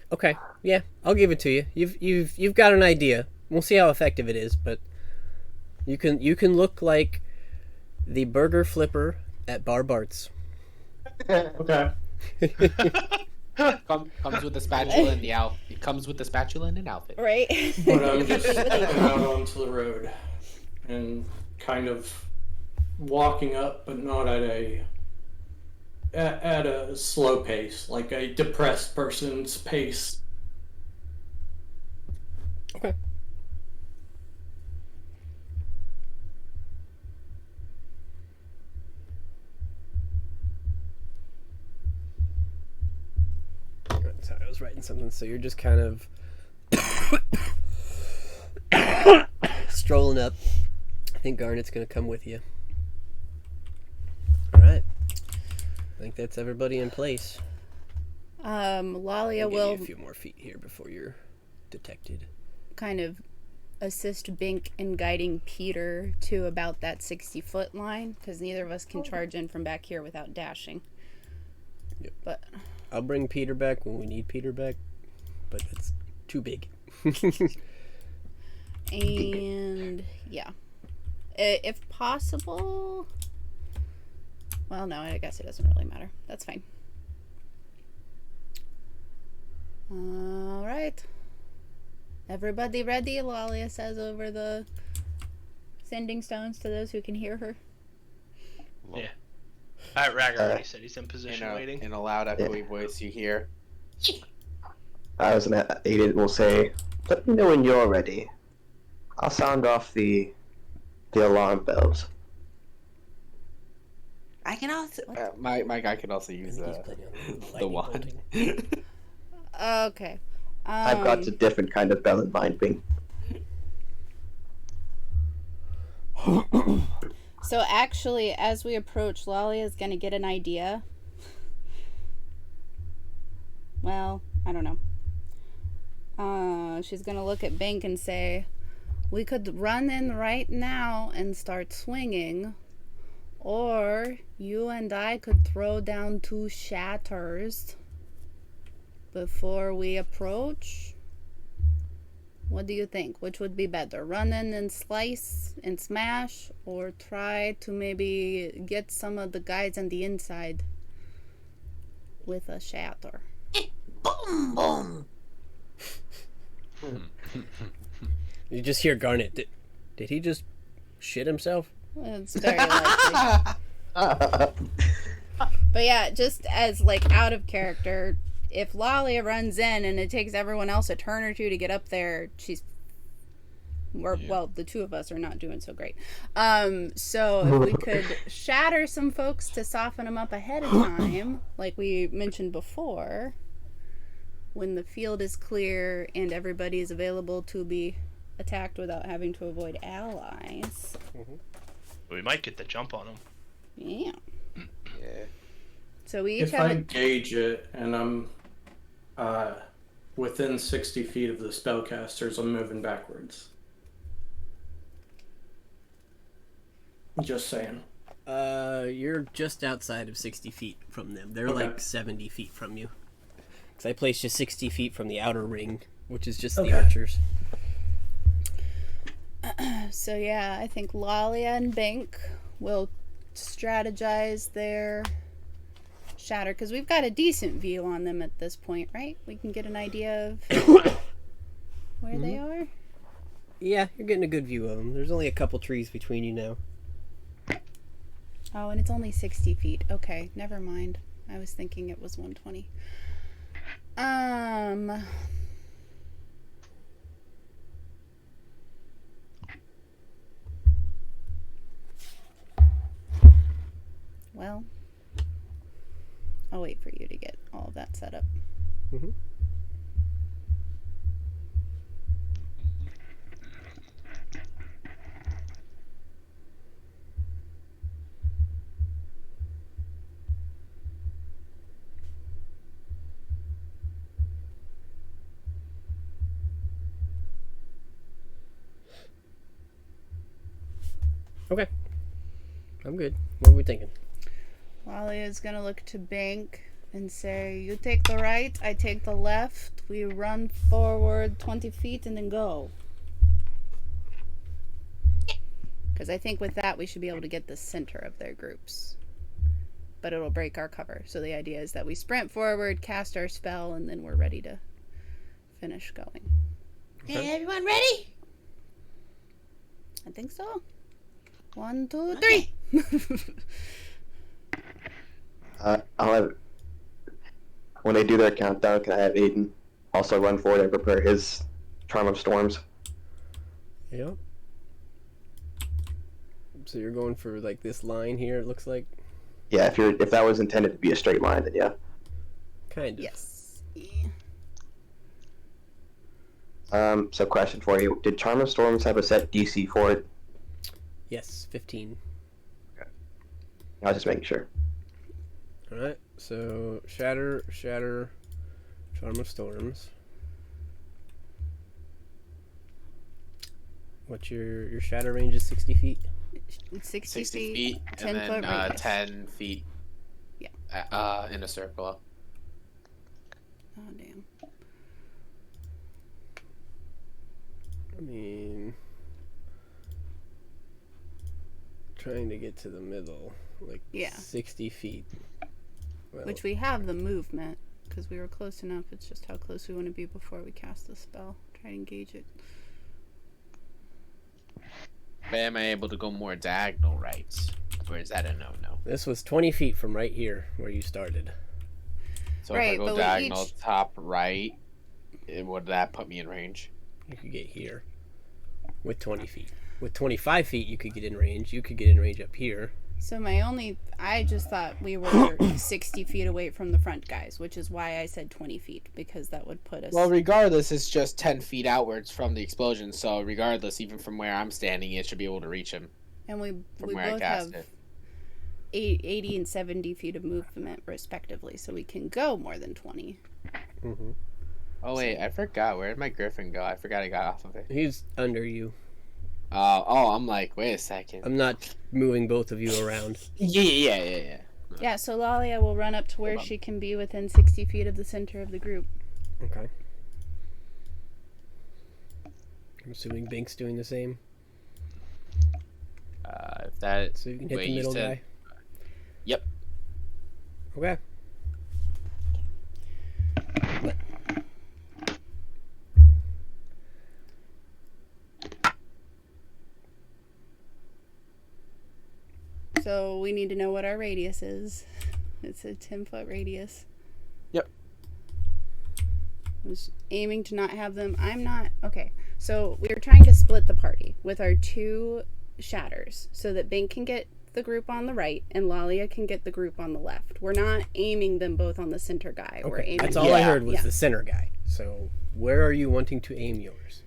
Okay, yeah, I'll give it to you. You've got an idea. We'll see how effective it is, but you can look like the burger flipper at Bar Bart's. Okay. Comes with the spatula and the outfit. It comes with the spatula and an outfit. Right? But I'm just stepping out onto the road and kind of walking up, but not at a slow pace, like a depressed person's pace. Okay. Sorry, I was writing something. So you're just kind of strolling up. I think Garnet's gonna come with you. All right. I think that's everybody in place. Lalia I'll give will you a few more feet here before you're detected. kind of assist Bink in guiding Peter to about that 60-foot line, because neither of us can charge in from back here without dashing. Yep. But I'll bring Peter back when we need Peter back, but it's too big. and yeah, if possible. Well, no, I guess it doesn't really matter. That's fine. All right. Everybody ready? Lalia says over the sending stones to those who can hear her. Yeah. Alright, Ragnar already said he's in position waiting. In a loud, echoey voice, you hear. Aiden will say, "Let me know when you're ready. I'll sound off the alarm bells." I can also. My guy can also use the wand. Okay. I've got a different kind of bell in mind, Bing. So actually, as we approach, Lalia is going to get an idea. Well, I don't know. She's going to look at Bink and say, we could run in right now and start swinging, or you and I could throw down 2 shatters before we approach. What do you think? Which would be better? Run in and slice and smash, or try to maybe get some of the guys on the inside with a shatter? Boom, boom. You just hear Garnet. Did he just shit himself? It's very likely. But yeah, just as like out of character, if Lalia runs in and it takes everyone else a turn or two to get up there, well, the 2 of us are not doing so great. So if we could shatter some folks to soften them up ahead of time, like we mentioned before, when the field is clear and everybody is available to be attacked without having to avoid allies. We might get the jump on them. Yeah. Yeah. So we each If have I gauge it and I'm within 60 feet of the spellcasters, I'm moving backwards. Just saying. You're just outside of 60 feet from them. They're Okay. like 70 feet from you. Because I placed you 60 feet from the outer ring, which is just Okay. the archers. So yeah, I think Lalia and Bink will strategize their shatter, because we've got a decent view on them at this point, right? We can get an idea of where they are. Yeah, you're getting a good view of them. There's only a couple trees between you now. Oh, and it's only 60 feet. Okay, never mind. I was thinking it was 120. Well, I'll wait for you to get all of that set up. Mhm. Okay. I'm good. What are we thinking? Lalia is gonna look to Bink and say, you take the right, I take the left, we run forward 20 feet and then go. Because I think with that we should be able to get the center of their groups. But it'll break our cover. So the idea is that we sprint forward, cast our spell, and then we're ready to finish going. Hey, everyone ready? I think so. 1, 2, Okay. 3. I'll have. When they do their countdown, can I have Aiden also run forward and prepare his Charm of Storms? Yeah. So you're going for like this line here, it looks like? Yeah, if that was intended to be a straight line, then yeah. Kind of. Yes. So question for you: did Charm of Storms have a set DC for it? Yes, 15. I was just making sure. Alright, so Shatter, Charm of Storms. What's your shatter range is 60 feet? 60 feet, 10 and foot then radius. 10 feet. Yeah. In a circle. Oh, damn. I mean, trying to get to the middle, like Yeah. 60 feet. Well, Which we have the movement. because we were close enough. It's just how close we want to be before we cast the spell. Try to engage it. But am I able to go more diagonal right? Or is that a no-no? This was 20 feet from right here where you started. So if I Right, go but we diagonal each- top right, would that put me in range? You could get here with 20 feet. With 25 feet, you could get in range. You could get in range up here. So I just thought we were 60 feet away from the front guys, which is why I said 20 feet, because that would put us... Well, regardless, it's just 10 feet outwards from the explosion, so regardless, even from where I'm standing, it should be able to reach him and we from both where I cast have it. 80 and 70 feet of movement, respectively, so we can go more than 20. Mm-hmm. Oh, wait, I forgot. Where did my griffin go? I forgot I got off of it. He's under you. I'm like, wait a second. I'm not moving both of you around. Yeah. Yeah, so Lalia will run up to where Hold on. she can be within 60 feet of the center of the group. Okay. I'm assuming Bink's doing the same. If that... So you can hit Wait, the you middle said- guy. Yep. Okay. So we need to know what our radius is. It's a 10-foot radius. Yep. I was aiming to not have them. I'm not... Okay, so we were trying to split the party with our 2 shatters so that Bink can get the group on the right and Lalia can get the group on the left. We're not aiming them both on the center guy. We're Okay. aiming... That's all I heard was Yeah. the center guy. So where are you wanting to aim yours?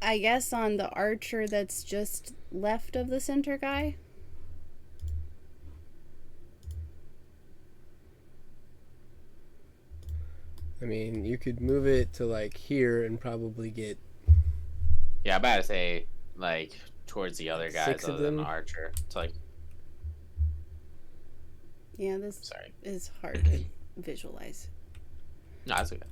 I guess on the archer that's just left of the center guy. I mean, you could move it to like here and probably get Yeah, I'm about to say, like, towards the other guys 6 of other than the them? archer. It's like, Yeah, this sorry. is hard to visualize. No, that's okay.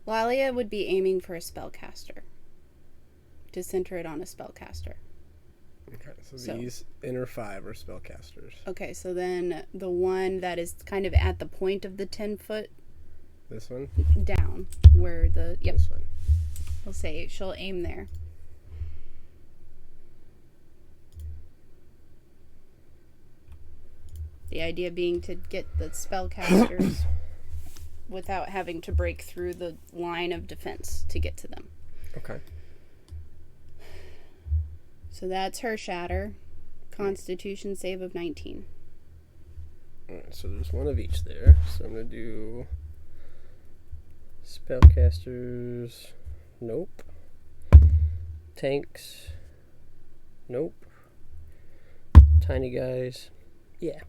Lalia would be aiming for a spellcaster. To center it on a spellcaster. Okay, so So- these inner 5 are spellcasters. Okay, so then the one that is kind of at the point of the 10-foot This one, down, where the... Yep, this one. we'll say she'll aim there. The idea being to get the spellcasters without having to break through the line of defense to get to them. Okay. So that's her shatter. Constitution save of 19. Alright, so there's one of each there. So I'm gonna do spellcasters. Nope. Tanks. Nope. Tiny guys. Yeah.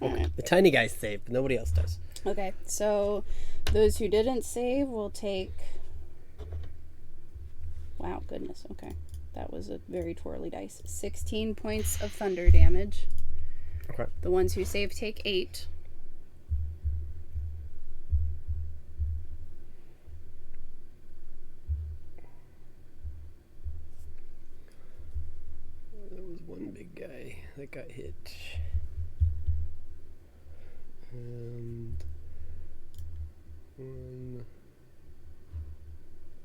Alright. The tiny guys save, but nobody else does. Okay, so those who didn't save will take... Wow, goodness, okay. That was a very twirly dice. 16 points of thunder damage. Okay. The ones who save take 8. There was one big guy that got hit. And one.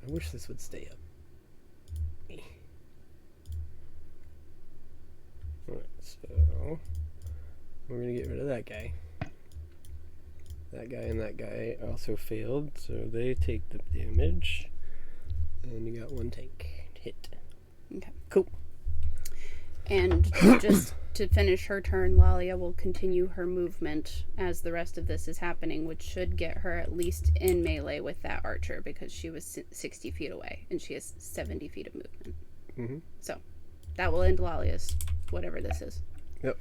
I wish this would stay up. Alright, so we're gonna get rid of that guy. That guy and that guy also failed, so they take the damage. And you got one tank hit. Okay. Cool. And just to finish her turn, Lalia will continue her movement as the rest of this is happening, which should get her at least in melee with that archer because she was 60 feet away and she has 70 feet of movement. Mhm. So that will end Lalia's whatever this is. Yep.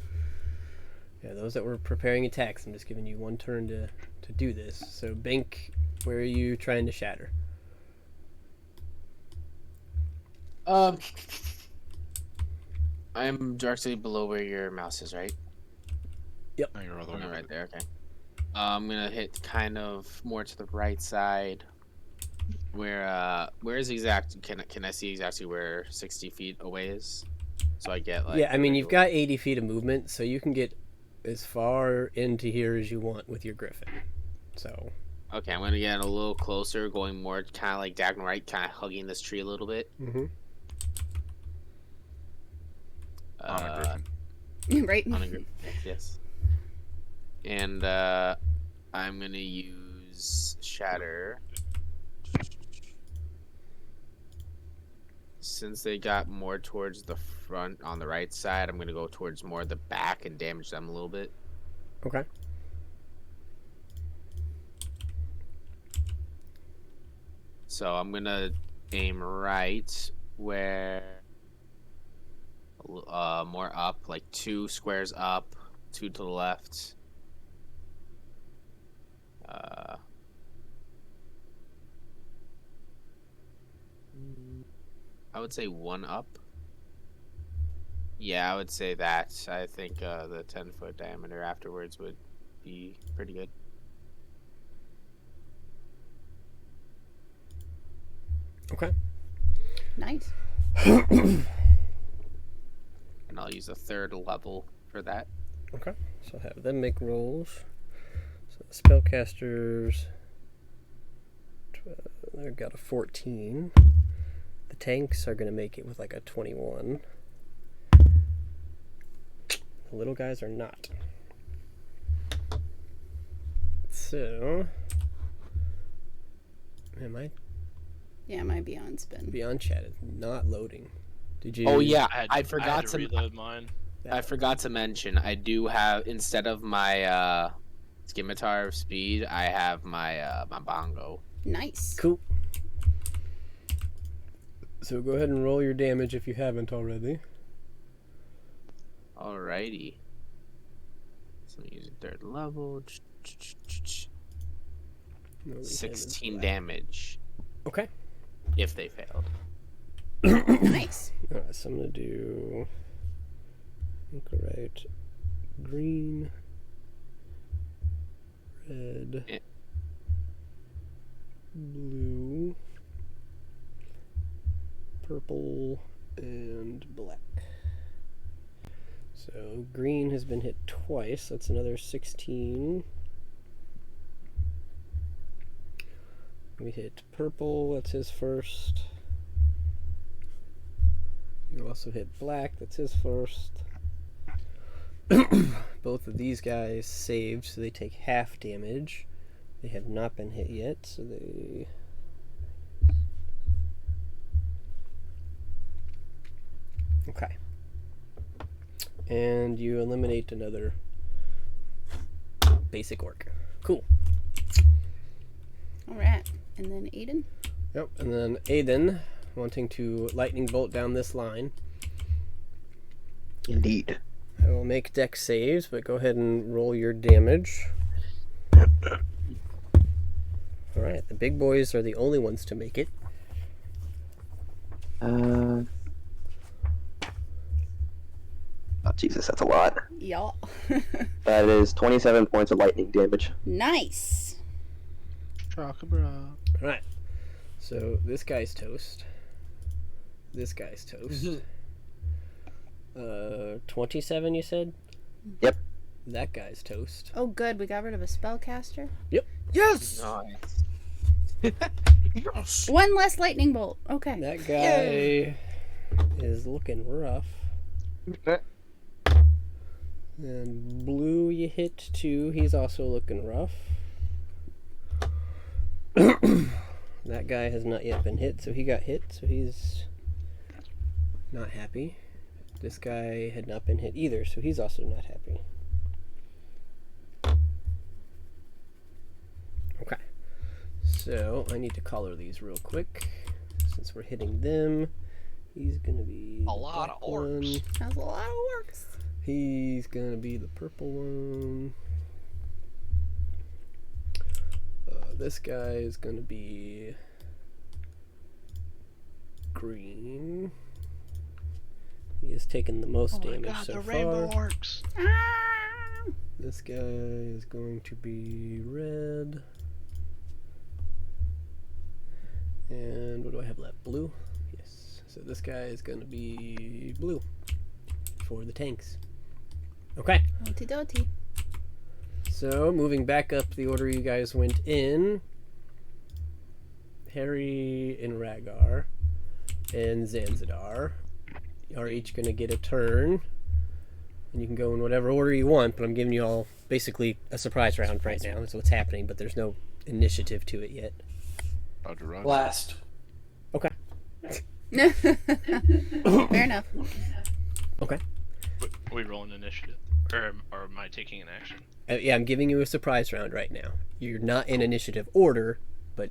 Yeah, those that were preparing attacks, I'm just giving you one turn to do this. So, Bink, where are you trying to shatter? I'm directly below where your mouse is, right? No, you're all the way Oh, over right there, okay. I'm gonna hit kind of more to the right side, Where is exact? Can I see exactly where 60 feet away is? So I get like. Yeah, I mean, you've got 80 feet of movement, so you can get as far into here as you want with your griffin. So. Okay, I'm gonna get a little closer, going more kind of like diagonal right, kind of hugging this tree a little bit. Mm-hmm. On a griffin. Right. On a griffin, yes. And I'm gonna use Shatter. Since they got more towards the front on the right side, I'm gonna go towards more the back and damage them a little bit. Okay. So I'm gonna aim right where more up, like 2 squares up, 2 to the left. I would say 1 up. Yeah, I would say that. I think the 10-foot diameter afterwards would be pretty good. Okay. Nice. And I'll use a 3rd level for that. Okay. So have them make rolls. So the spellcasters, they've got a 14. The tanks are going to make it with like a 21. The little guys are not. So, am I Yeah, my Beyond spin. beyond chat? It's not loading. Did you? Oh yeah, I forgot had to to reload mine. I forgot to mention I do have, instead of my scimitar of speed, I have my my bongo. Nice. Cool. So go ahead and roll your damage if you haven't already. Alrighty. So using 3rd level. No, these 16 haven't. damage Okay. if they failed. Nice. Alright, so I'm gonna do right, green, red, Eh. blue, purple, and black. So green has been hit twice. That's another 16. We hit purple. That's his first. You also hit black. That's his first. Both of these guys saved, so they take half damage. They have not been hit yet, so they... Okay. And you eliminate another basic orc. Cool. Alright. And then Aiden? Yep, and then Aiden, wanting to lightning bolt down this line. Indeed. I will make dex saves, but go ahead and roll your damage. Alright, the big boys are the only ones to make it. Oh, Jesus, that's a lot. Y'all. That is 27 points of lightning damage. Nice. Alright, so this guy's toast. This guy's toast. 27, you said? Yep. That guy's toast. Oh, good. We got rid of a spellcaster. Yes! Nice. Yes. One less lightning bolt. Okay. That guy is looking rough. And blue, you hit 2. He's also looking rough. That guy has not yet been hit, so he got hit, so he's not happy. This guy had not been hit either, so he's also not happy. Okay. So, I need to color these real quick. Since we're hitting them, he's gonna be A lot of orcs. That's a lot of works. He's gonna be the purple one. This guy is gonna be green. He has taken the most Oh my damage god, so the far. rainbow orcs. Ah! This guy is going to be red. And what do I have left? Blue? Yes. So this guy is going to be blue for the tanks. Okay. Okie dokie. So moving back up the order you guys went in, Harry and Rhaegar and Zanzidar are each going to get a turn. And you can go in whatever order you want, but I'm giving you all basically a surprise round right now. That's what's happening, but there's no initiative to it yet. Roger, Roger. Last. Okay. Fair enough. Okay. Are we rolling initiative? Or am I taking an action? Yeah, I'm giving you a surprise round right now. You're not in initiative order, but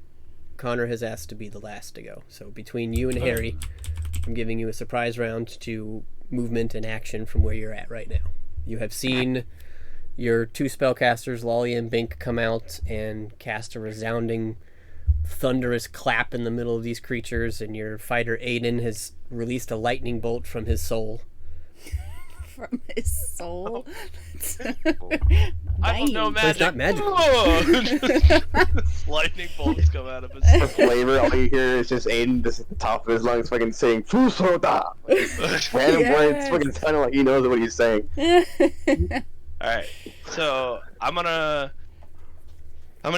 Connor has asked to be the last to go. So between you and Harry, I'm giving you a surprise round to movement and action from where you're at right now. You have seen your two spellcasters, Lolly and Bink, come out and cast a resounding, thunderous clap in the middle of these creatures, and your fighter Aiden has released a lightning bolt from his soul. From his soul. I don't know But it's magic. not magical. Lightning bolts come out of his For flavor, all you hear is just Aiden just at the top of his lungs fucking saying Fusoda. Random words, Yes. fucking sounding like he knows what he's saying. Alright, so I'm gonna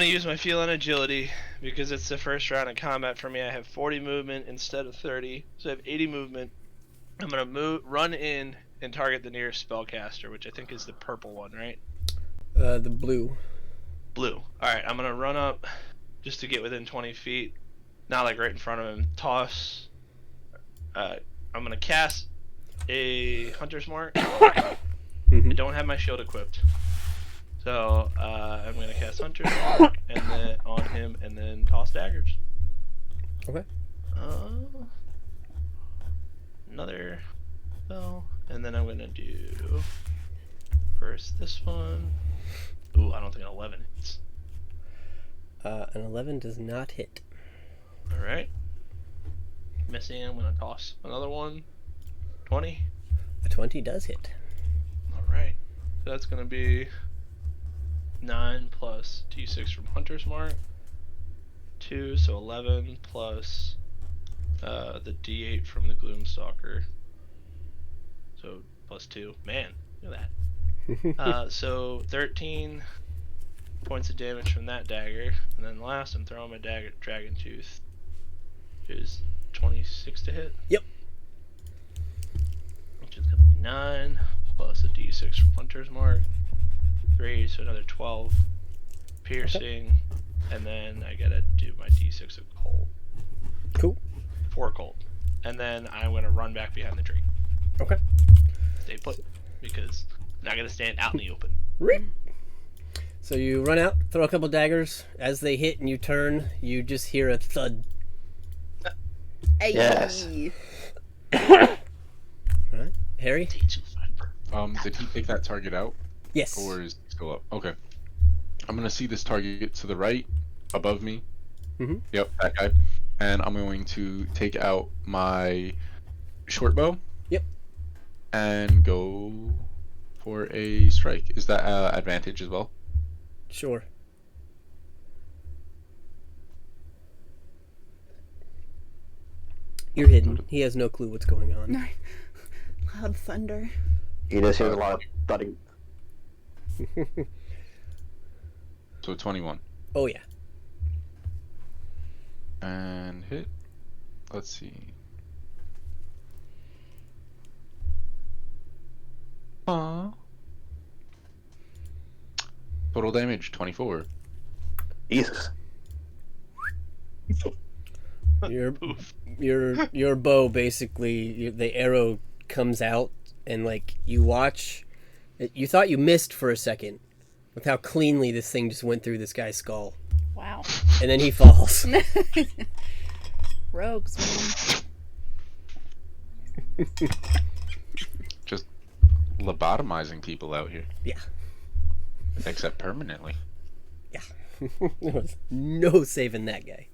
use my feel and agility because it's the first round of combat for me. I have 40 movement instead of 30, so I have 80 movement. I'm gonna run in and target the nearest spellcaster, which I think is the purple one, right? The blue. Blue. Alright, I'm gonna run up just to get within 20 feet. Not like right in front of him. Toss. I'm gonna cast a Hunter's Mark. I don't have my shield equipped. So, I'm gonna cast Hunter's Mark and then on him and then toss daggers. Okay. Another spell. And then I'm gonna do first this one. Ooh, I don't think an 11 hits. An 11 does not hit. Alright. Missing, I'm gonna toss another one. 20. A 20 does hit. Alright. So that's gonna be 9 plus d6 from Hunter's Mark. 2, so 11 plus the d8 from the Gloomstalker. So plus 2. Man, look at that. So 13 points of damage from that dagger. And then last, I'm throwing my dagger, Dragon Tooth, which is 26 to hit. Yep. Which is going to be 9 plus a d6 from Hunter's Mark. 3, so another 12 piercing. And then I gotta do my d6 of cold. Cool. 4 cold. And then I'm going to run back behind the tree. Okay. Stay put, because I'm not going to stand out in the open. Rip. So you run out, throw a couple daggers. As they hit and you turn, you just hear a thud. Yes. Alright. Harry? Did he take that target out? Yes. Or is it still up? Okay. I'm gonna see this target to the right, above me. Mhm. Yep, that guy. And I'm going to take out my short bow. Yep. And go for a strike. Is that advantage as well? Sure. You're hidden. He has no clue what's going on. Loud thunder. He just hears a lot of thudding. So 21. Oh yeah. And hit. Let's see. Total damage 24. Jesus. Your bow basically, the arrow comes out and like you watch. You thought you missed for a second with how cleanly this thing just went through this guy's skull. Wow. And then he falls. Rogues, man. Just lobotomizing people out here. Yeah. Except permanently. Yeah. There was no saving that guy.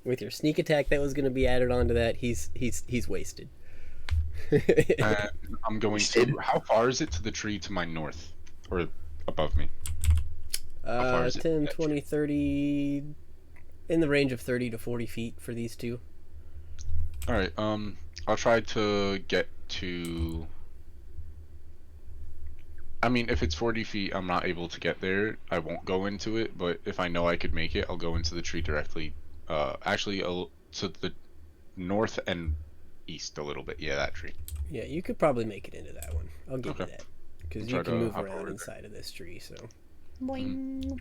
With your sneak attack that was going to be added onto that, he's wasted. And I'm going to. How far is it to the tree to my north? Or above me? How far is it? 10, 20, 30, in the range of 30 to 40 feet for these two. All right. I'll try to get to. I mean, if it's 40 feet, I'm not able to get there. I won't go into it. But if I know I could make it, I'll go into the tree directly. Actually, to the north and east a little bit. Yeah, that tree. Yeah, you could probably make it into that one. I'll give you Okay. that because Try you can to move hop around over there. inside of this tree. So Boing.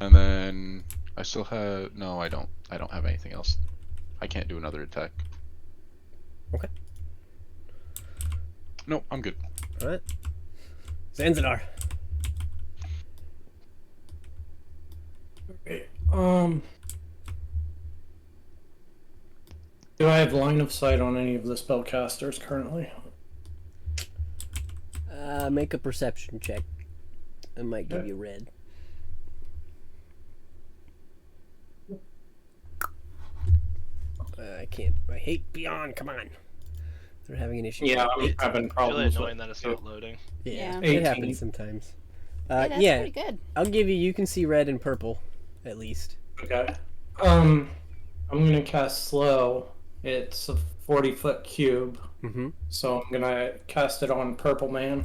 And then I still have no. I don't have anything else. I can't do another attack. Okay. Nope, I'm good. all right, Zanzibar. Okay. Do I have line of sight on any of the spellcasters currently? Make a perception check. I might give Okay. you red. I can't. I hate Beyond. Come on. They're having an issue. Yeah, I'm 18. having It's really problems annoying with that it's not loading. Yeah, Yeah. it 18. happens sometimes. Hey, that's Yeah, pretty good. I'll give you. You can see red and purple, at least. Okay. I'm gonna cast slow. It's a 40-foot cube, Mm-hmm. so I'm gonna cast it on Purple Man.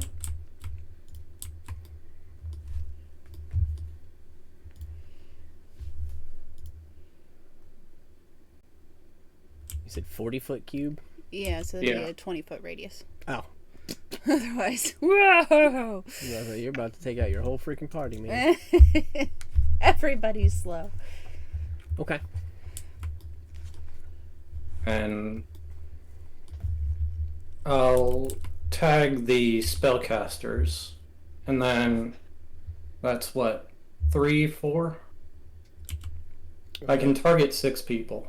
You said 40-foot cube. Yeah, so Yeah. it'd be a 20-foot radius. Oh, Otherwise, whoa! yeah, you're about to take out your whole freaking party, man. Everybody's slow. Okay. And I'll tag the spellcasters, and then that's what, 3, 4? I can target 6 people.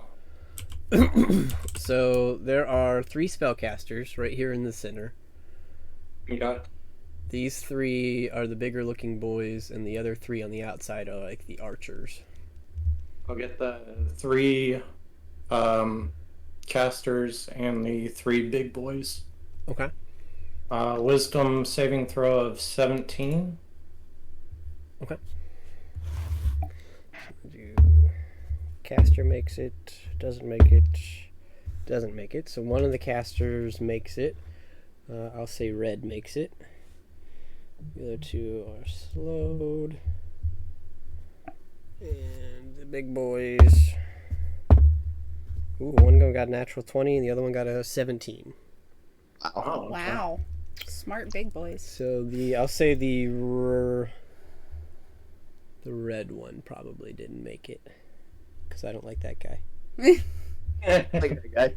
So there are 3 spellcasters right here in the center. Okay. These 3 are the bigger looking boys, and the other 3 on the outside are like the archers. I'll get the 3 casters and the 3 big boys. Okay. Wisdom saving throw of 17. Caster makes it, doesn't make it, doesn't make it. So one of the casters makes it. I'll say red makes it. The other 2 are slowed. And the big boys. Ooh, one of them got a natural 20 and the other one got a 17. Oh, Wow. Smart big boys. So I'll say the red one probably didn't make it. Because I don't like that guy. Like that guy.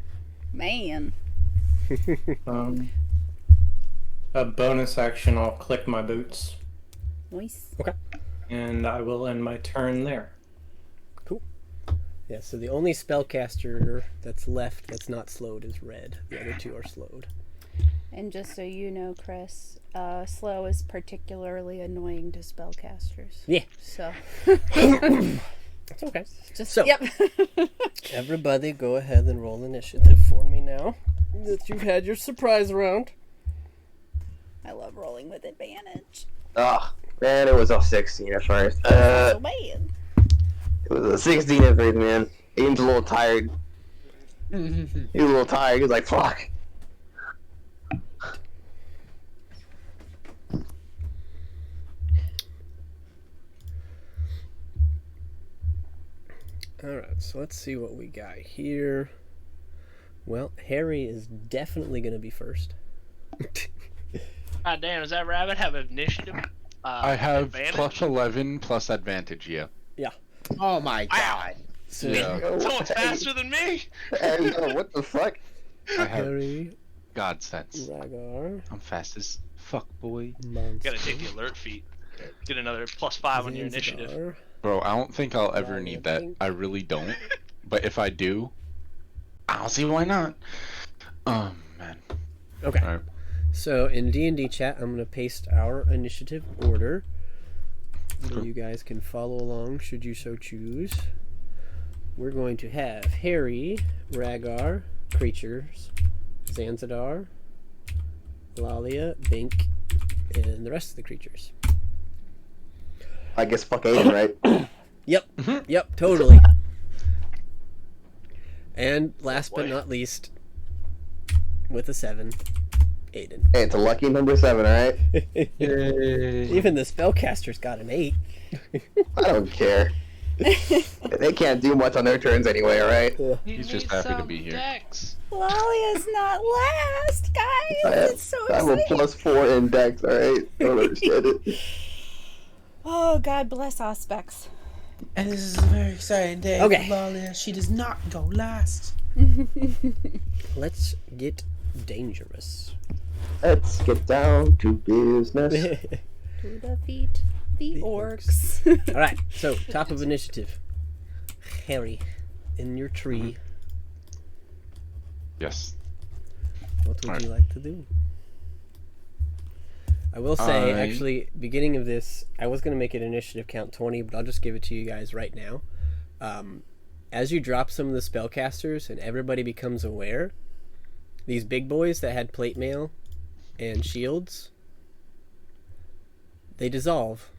Man. A bonus action, I'll click my boots, Nice. and I will end my turn there. Yeah, so the only spellcaster that's left that's not slowed is red. The other 2 are slowed. And just so you know, Chris, slow is particularly annoying to spellcasters. Yeah. So, That's okay. just, So- yep. Everybody go ahead and roll initiative for me now that you've had your surprise round. I love rolling with advantage. Oh, man, it was a 16 at first. So bad. It was a 16 at first, man. Aiden's a little tired. He was a little tired. He was like, fuck. Alright, so let's see what we got here. Well, Harry is definitely going to be first. God damn, does that rabbit have initiative? I have advantage? plus 11 plus advantage. Yeah. Oh my god. So, Yeah. Someone's faster than me. Hey, yo, what the fuck? I have Harry, God sense. Ragar, I'm fast as fuck, boy. Monster, Gotta take the alert feat. Get another +5 on your initiative. Zanzibar. Bro, I don't think I'll ever Yeah, need I that. think- I really don't. But if I do, I don't see why not. Oh man. Okay. Alright. So in D&D chat, I'm going to paste our initiative order. So Okay. you guys can follow along should you so choose. We're going to have Harry, Ragar, creatures, Zanzadar, Lalia, Bink, and the rest of the creatures. I guess fuck Aiden, right? Yep. Yep. Totally. And last but not least, with a 7, Aiden. Hey, it's a lucky number 7, alright? Even the spellcaster's got an 8. I don't care. They can't do much on their turns anyway, alright? He's just happy to be here. Dex. Lalia's not last, guys. It's so I have a exciting. +4 index, alright? Don't understand it. Oh, God bless Auspex. And this is a very exciting day Okay. for Lalia. She does not go last. Let's get dangerous. Let's get down to business. To defeat the orcs. All right. So top of initiative. Harry, in your tree. Yes. What would Alright. you like to do? I will say, I- actually, beginning of this, I was going to make it initiative count 20, but I'll just give it to you guys right now. As you drop some of the spellcasters and everybody becomes aware, these big boys that had plate mail and shields, they dissolve.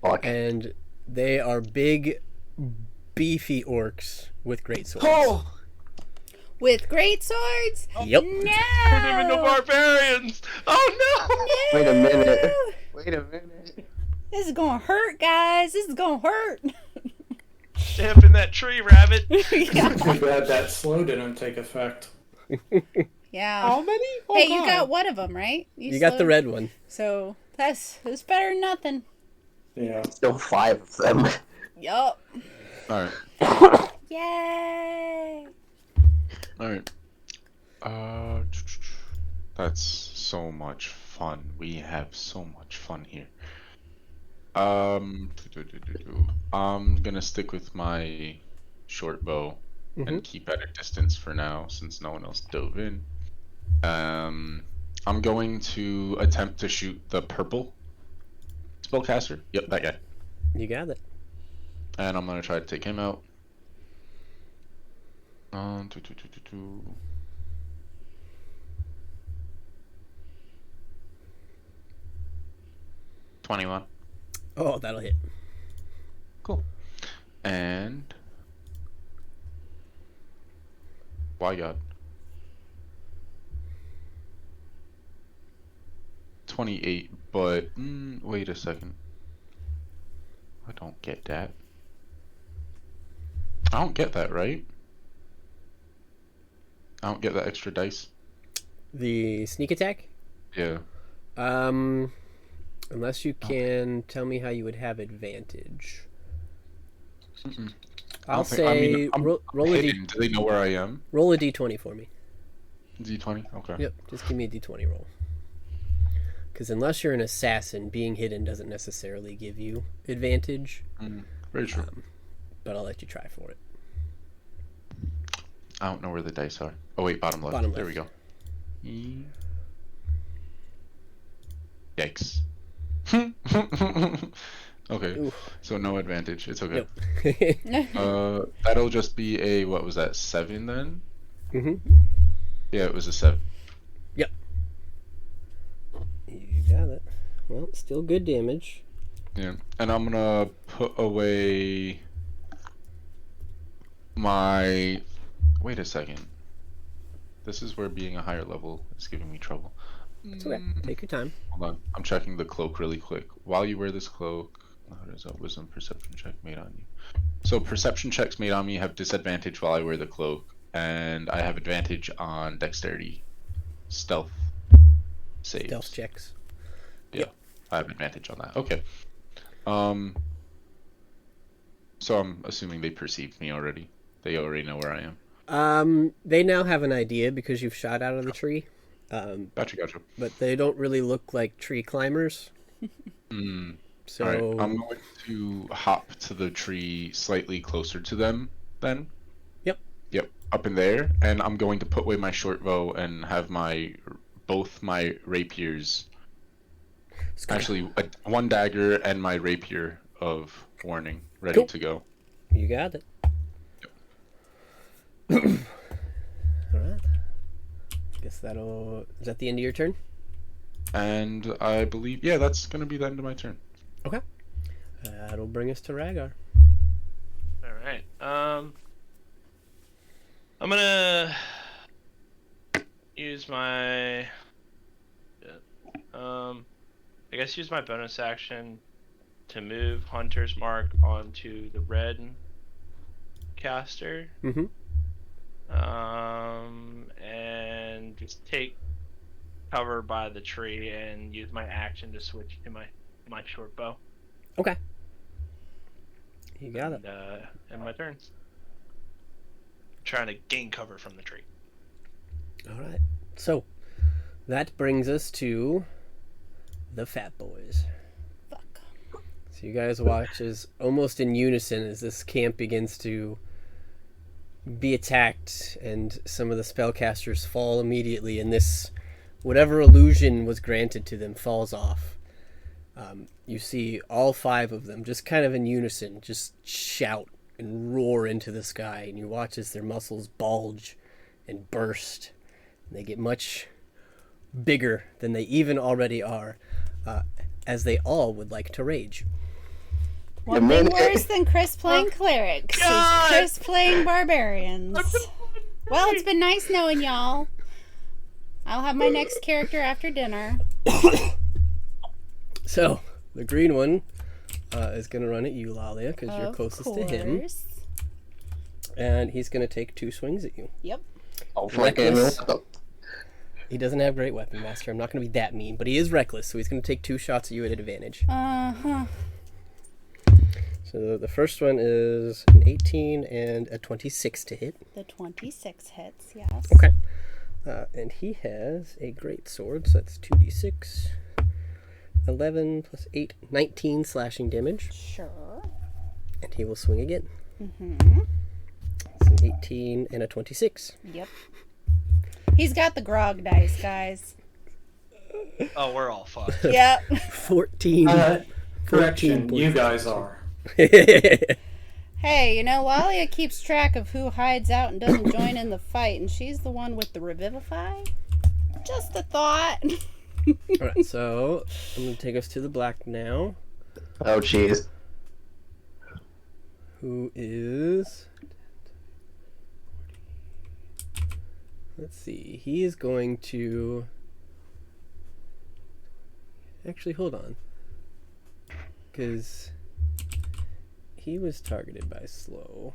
Fuck. And they are big, beefy orcs with great swords. Oh! With great swords? Yep. Turn them into No! barbarians. Oh no! Wait a minute. Wait a minute. This is gonna hurt, guys. This is gonna hurt. Step in that tree, rabbit. Yeah. Too bad that slow didn't take effect. Yeah. How many? Oh, Hey, you God. got one of them, right? You got the slowed- red one. So it's better than nothing. Yeah. Still 5 of them. Yup. All right. Yay! All right. That's so much fun. We have so much fun here. I'm gonna stick with my short bow and keep at a distance for now, since no one else dove in. I'm going to attempt to shoot the purple spellcaster. Yep, that guy. You got it. And I'm gonna try to take him out. 21. Oh, that'll hit. Cool. And why God? 28, but wait a second. I don't get that. I don't get that, right? I don't get that extra dice. The sneak attack? Yeah. Unless you can tell me how you would have advantage. Mm-mm. I I'll don't think- say I mean, I'm roll a hidden. Do they know where I am? roll a d20 for me. D20? Okay. Yep, just give me a d20 roll. Because unless you're an assassin, being hidden doesn't necessarily give you advantage. Very true. But I'll let you try for it. I don't know where the dice are. Oh wait, bottom left. Bottom There we go. Yikes. Okay, Oof. so no advantage. It's okay. Yep. That'll just be a, what was that, 7 then? Mm-hmm. Yeah, it was a 7. Yep. You got it. Well, still good damage. Yeah, and I'm gonna put away my. Wait a second. This is where being a higher level is giving me trouble. It's okay. Take your time. Hold on, I'm checking the cloak really quick. While you wear this cloak, how does a wisdom perception check made on you? So perception checks made on me have disadvantage while I wear the cloak, and I have advantage on dexterity, stealth saves. Stealth checks. Yeah, I have advantage on that. Okay. So I'm assuming they perceived me already. They already know where I am. They now have an idea because you've shot out of the tree. Gotcha. But they don't really look like tree climbers. So Alright, I'm going to hop to the tree slightly closer to them then. Yep, up in there. And I'm going to put away my short bow and have both my rapiers. Actually, one dagger and my rapier of warning ready Cool. to go. You got it. Alright. Guess that'll... Is that the end of your turn? And I believe, yeah, that's going to be the end of my turn. Okay. That'll bring us to Rhaegar. All right. I'm gonna use my I guess use my bonus action to move Hunter's Mark onto the red caster. Mm-hmm. And just take cover by the tree and use my action to switch to my short bow. Okay. You got it. And my turn. Trying to gain cover from the tree. All right. So that brings us to the Fat Boys. Fuck. So you guys watch as almost in unison as this camp begins to be attacked and some of the spellcasters fall immediately, and this whatever illusion was granted to them falls off. You see all 5 of them just kind of in unison just shout and roar into the sky, and you watch as their muscles bulge and burst, and they get much bigger than they even already are, as they all would like to rage. One thing worse than Chris playing clerics is Chris playing barbarians. Well, it's been nice knowing y'all. I'll have my next character after dinner. So, the green one is going to run at you, Lalia, because you're closest to him. And he's going to take 2 swings at you. Yep. Reckless. He doesn't have great weapon master. I'm not going to be that mean, but he is reckless, so he's going to take 2 shots at you at advantage. Uh-huh. So the first one is an 18 and a 26 to hit. The 26 hits, yes. Okay. And he has a great sword, so that's 2d6. 11 plus 8, 19 slashing damage. Sure. And he will swing again. Mm-hmm. It's an 18 and a 26. Yep. He's got the grog dice, guys. Oh, we're all fucked. Yep. 14. Correction, 14 you guys are. Hey, you know, Lalia keeps track of who hides out and doesn't join in the fight, and she's the one with the revivify. Just a thought. Alright, so I'm going to take us to the black now. Oh, jeez. Who is... Let's see. He is going to... Actually, hold on. Because he was targeted by slow.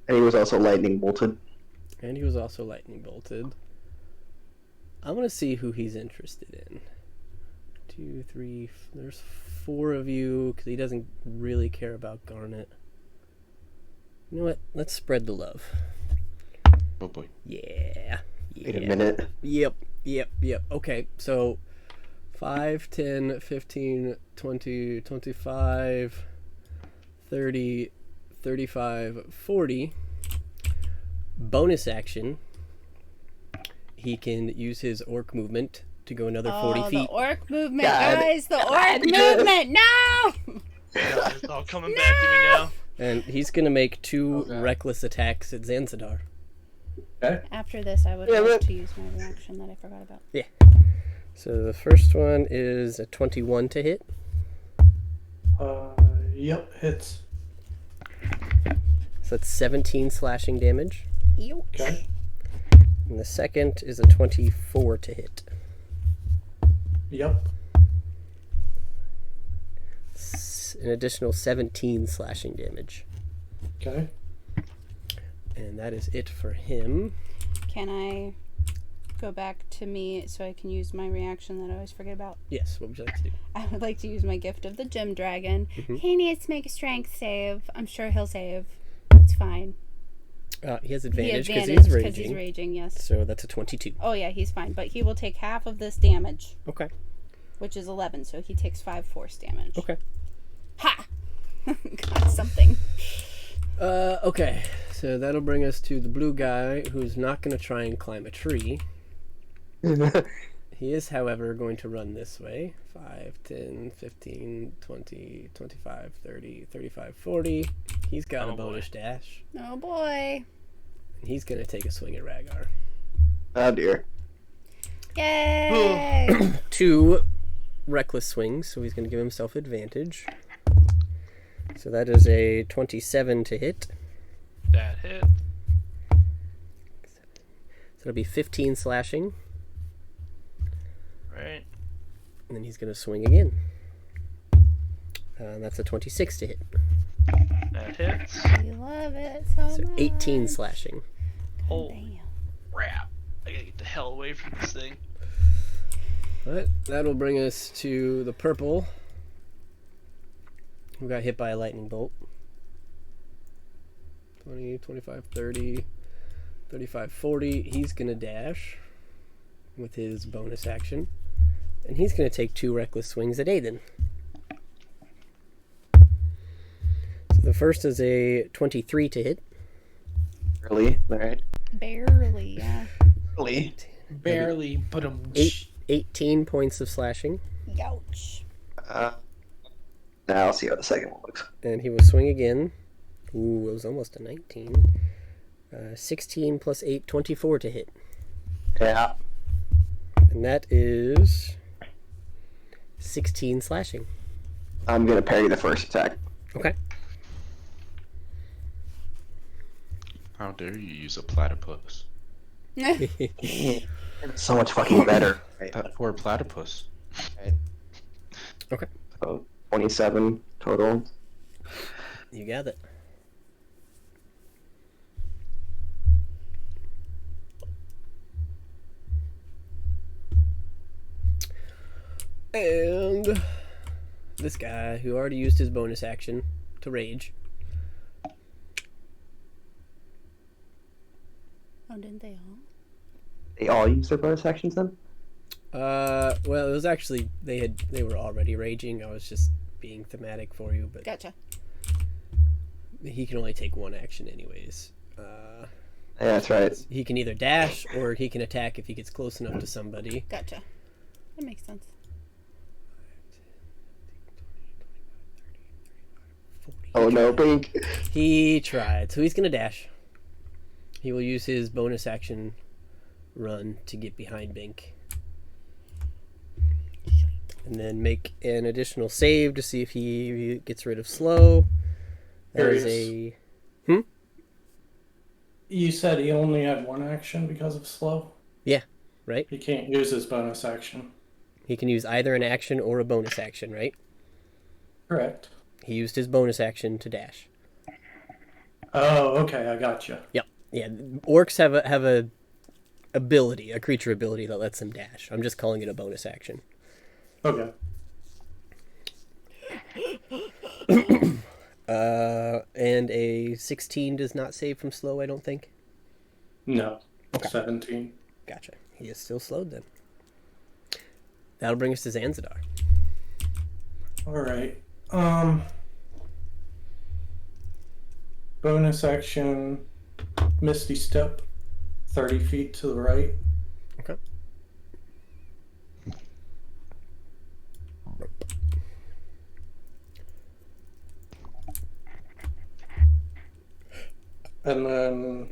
And he was also lightning bolted. And he was also lightning bolted. I want to see who he's interested in. 2, 3... There's 4 of you, because he doesn't really care about Garnet. You know what? Let's spread the love. Oh boy. Yeah. Wait a minute. Yep. Okay, so 5, 10, 15, 20, 25, 30, 35, 40. Bonus action. He can use his orc movement to go another 40 feet. The orc movement, God. guys! The orc movement! No! It's all coming back to me now. And he's going to make 2 reckless attacks at Zanzidar. Okay. After this, I would like to use my reaction that I forgot about. Yeah. So the first one is a 21 to hit. Yep, hits. So that's 17 slashing damage. Okay. And the second is a 24 to hit. Yep. An additional 17 slashing damage. Okay. And that is it for him. Can I go back to me so I can use my reaction that I always forget about? Yes, what would you like to do? I would like to use my gift of the gym dragon. He needs to make a strength save. I'm sure he'll save. It's fine. He has advantage because he's raging, yes. So that's a 22. Oh yeah, he's fine. But he will take half of this damage, Okay. which is 11. So he takes 5 force damage. Okay. Ha! Got something. Okay. So that'll bring us to the blue guy who's not going to try and climb a tree. He is, however, going to run this way. 5, 10, 15, 20, 25, 30, 35, 40. He's got a bonus dash. Oh boy. And he's going to take a swing at Rhaegar. Oh, dear. Yay! 2 reckless swings, so he's going to give himself advantage. So that is a 27 to hit. That hit. So it'll be 15 slashing. Right. And then he's going to swing again. That's a 26 to hit. That hits. We love it so So much. 18 slashing. Oh, Damn. crap. I gotta get the hell away from this thing. Alright, that'll bring us to the purple, who got hit by a lightning bolt. 20, 25, 30, 35, 40. He's going to dash with his bonus action. And he's going to take 2 reckless swings at Aiden. So the first is a 23 to hit. Really? Alright. Barely, yeah. Really? Barely, but 18 points of slashing. Ouch. Now I'll see how the second one looks. And he will swing again. Ooh, it was almost a 19. 16 plus 8, 24 to hit. Yeah. And that is 16 slashing. I'm gonna parry the first attack. Okay. How dare you use a platypus? So much fucking better. That poor platypus. Okay. So 27 total. You got it. And this guy who already used his bonus action to rage. Oh, didn't they all? They all use their bonus actions then? Well, it was actually they were already raging. I was just being thematic for you, but Gotcha. he can only take one action anyways. Yeah, that's right. He can either dash or he can attack if he gets close enough to somebody. Gotcha. That makes sense. Oh no, Bink. He tried, so he's gonna dash. He will use his bonus action run to get behind Bink. And then make an additional save to see if he gets rid of slow. That is a... You said he only had one action because of slow? Yeah, right? He can't use his bonus action. He can use either an action or a bonus action, right? Correct. He used his bonus action to dash. Oh, okay, I gotcha. Yep. Yeah, orcs have a ability, a creature ability that lets them dash. I'm just calling it a bonus action. Okay. And a 16 does not save from slow, I don't think. No. Okay. 17. Gotcha. He is still slowed then. That'll bring us to Zanzadar. Alright. Bonus action, Misty Step, 30 feet to the right. Okay. And then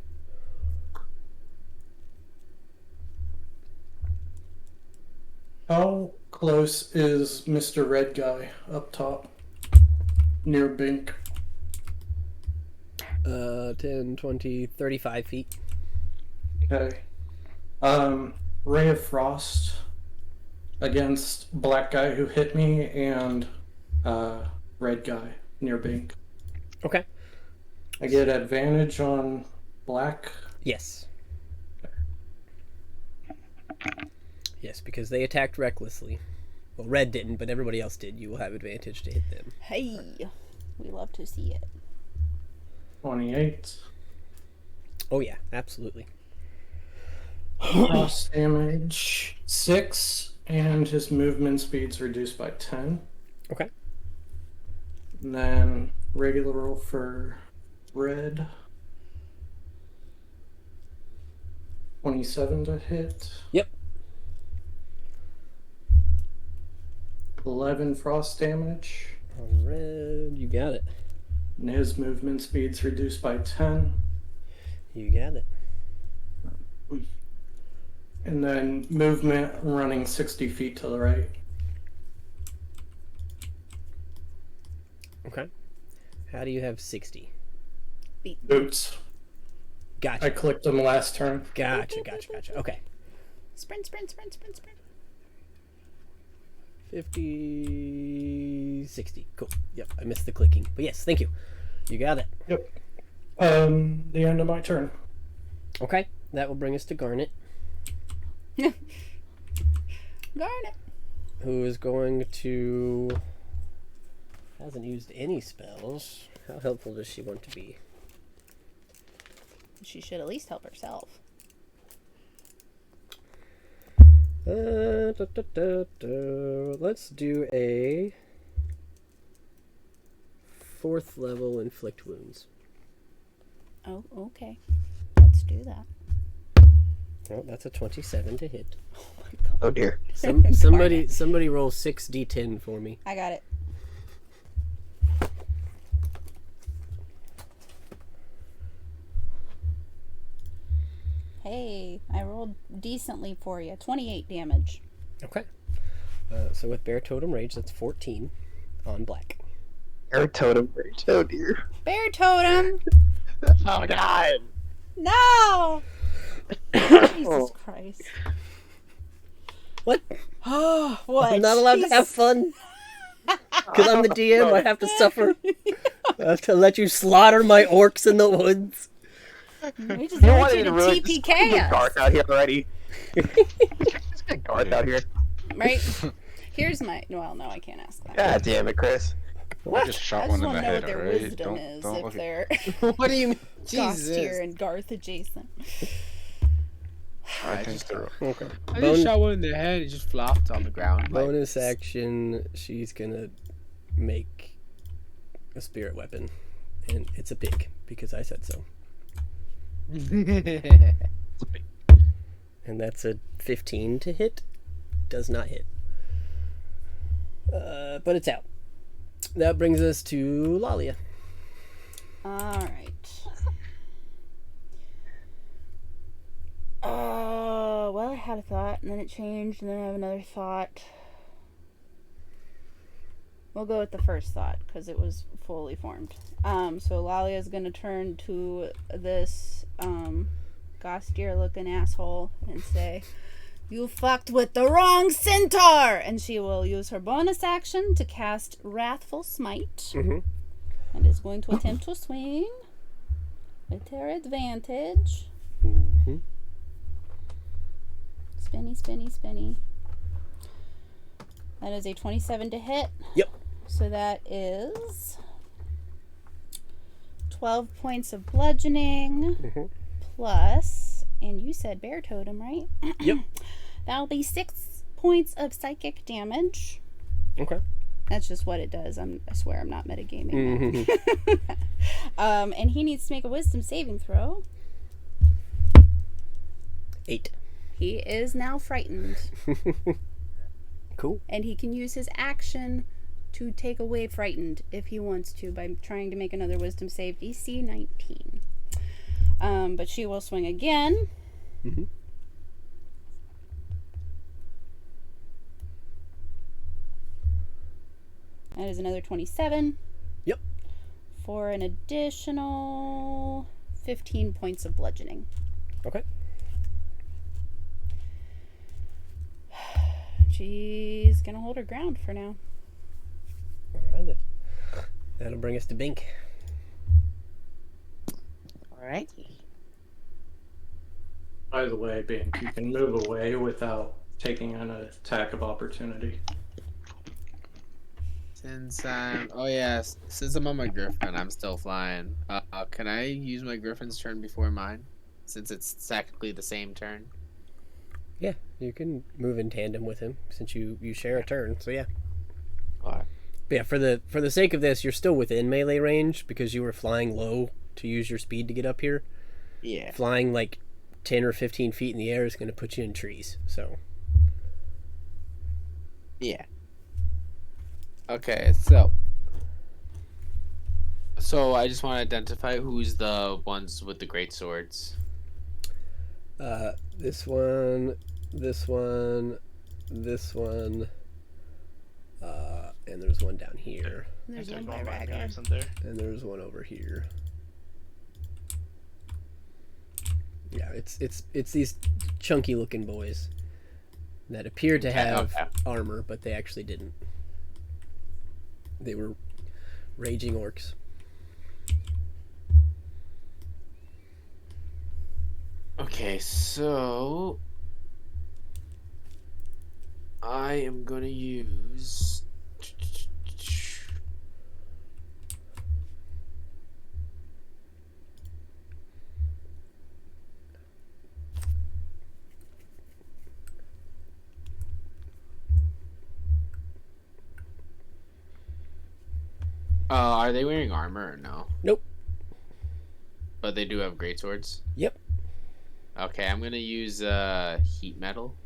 how close is Mr. Red Guy up top? Near Bink. 10, 20, 35 feet. Okay. Ray of Frost against Black Guy who hit me and Red Guy near Bink. Okay. I get advantage on Black. Yes. Yes, because they attacked recklessly. Well, Red didn't, but everybody else did. You will have advantage to hit them. Hey, we love to see it. 28. Oh yeah, absolutely. Frost damage 6, and his movement speed's reduced by 10. Okay. And then regular roll for Red. 27 to hit. Yep. 11 frost damage. On Red, you got it. And his movement speed's reduced by 10. You got it. And then movement running 60 feet to the right. Okay. How do you have 60? Boots. I Gotcha. clicked them last turn. Gotcha. Okay. Sprint. 50, 60. Cool. Yep, I missed the clicking. But yes, thank you. You got it. Yep. The end of my turn. Okay, that will bring us to Garnet, Garnet. who is going to... hasn't used any spells. How helpful does she want to be? She should at least help herself. Let's do a 4th level inflict wounds. Oh, okay. Let's do that. Oh, that's a 27 to hit. Oh dear. Somebody roll 6d10 for me. I got it. Hey, I rolled decently for you. 28 damage. Okay. So with Bear Totem Rage, that's 14 on black. Air totem rage. Oh dear. Bear totem! Oh god. No! Jesus Christ. What? Oh, what? I'm not allowed to have fun? Because I'm the DM, I have to suffer. I have to let you slaughter my orcs in the woods. We just want you to TPK Get us. Garth out here already. Just get Garth out here. Right? Here's my... Well, no, I can't ask that. God damn it, Chris. I just I shot just one in want the to know head, what their alright? wisdom is, Don't if look at... they're What do you mean? Goth Jesus. tier and Garth adjacent. I think they're... Okay. I just shot one in the head. It just flopped on the ground. like- Bonus action, she's gonna make a spirit weapon. And it's a pig, because I said so. And that's a 15 to hit. Does not hit. But it's out. That brings us to Lalia. Alright. Well, I had a thought, and then it changed, and then I have another thought. We'll go with the first thought, because it was fully formed. So Lalia is going to turn to this, Gostier-looking asshole and say, "You fucked with the wrong centaur!" And she will use her bonus action to cast Wrathful Smite. Mhm. And is going to attempt to swing with her advantage. Mm-hmm. Spinny. That is a 27 to hit. Yep. So that is 12 points of bludgeoning Mhm. plus, and you said bear totem, right? Yep. That'll be 6 points of psychic damage. Okay. That's just what it does. I swear I'm not metagaming. Mhm. And he needs to make a wisdom saving throw. 8. He is now frightened. Cool. And he can use his action to take away frightened if he wants to by trying to make another wisdom save. DC 19. But she will swing again. Mhm. That is another 27. Yep. For an additional 15 points of bludgeoning. Okay. She's gonna hold her ground for now. Alright then. That'll bring us to Bink. Alrighty. By the way, Bink, you can move away without taking an attack of opportunity. Since I'm since I'm on my griffin, I'm still flying. Can I use my griffin's turn before mine? Since it's technically the same turn. Yeah, you can move in tandem with him since you share a turn. So yeah. Alright. But yeah, for the sake of this, you're still within melee range because you were flying low to use your speed to get up here. Yeah. Flying like 10 or 15 feet in the air is going to put you in trees. So Yeah. Okay, so I just want to identify who's the ones with the great swords. this one, and there's one down here. There's There's one by one by me, Rhaegar. isn't there? And there's one over here. Yeah, it's these chunky looking boys that appear to have armor, but they actually didn't. They were raging orcs. Okay, so I am gonna use are they wearing armor or no? Nope. But they do have greatswords? Yep. Okay, I'm gonna use heat metal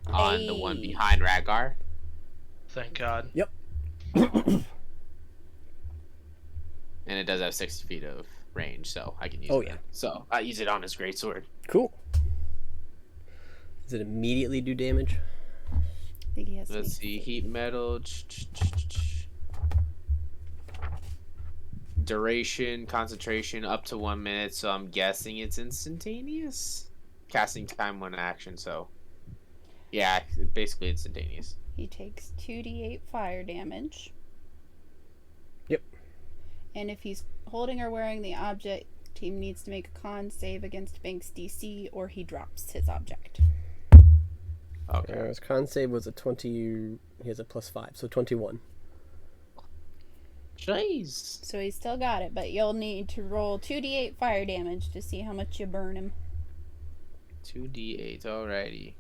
on the one Hey. behind Rhaegar. Thank God. Yep. And it does have 60 feet of range, so I can use it. Yeah. So I use it on his greatsword. Cool. Does it immediately do damage? I think he has to Let's be- see, heat metal. Duration, concentration, up to 1 minute, so I'm guessing it's instantaneous. Casting time, 1 action, so yeah, basically instantaneous. He takes 2d8 fire damage. Yep. And if he's holding or wearing the object, team needs to make a con save against Bank's DC or he drops his object. Okay. His con save was a 20. He has a +5, so 21. Jeez. So he's still got it, but you'll need to roll 2d8 fire damage to see how much you burn him. 2d8, alrighty.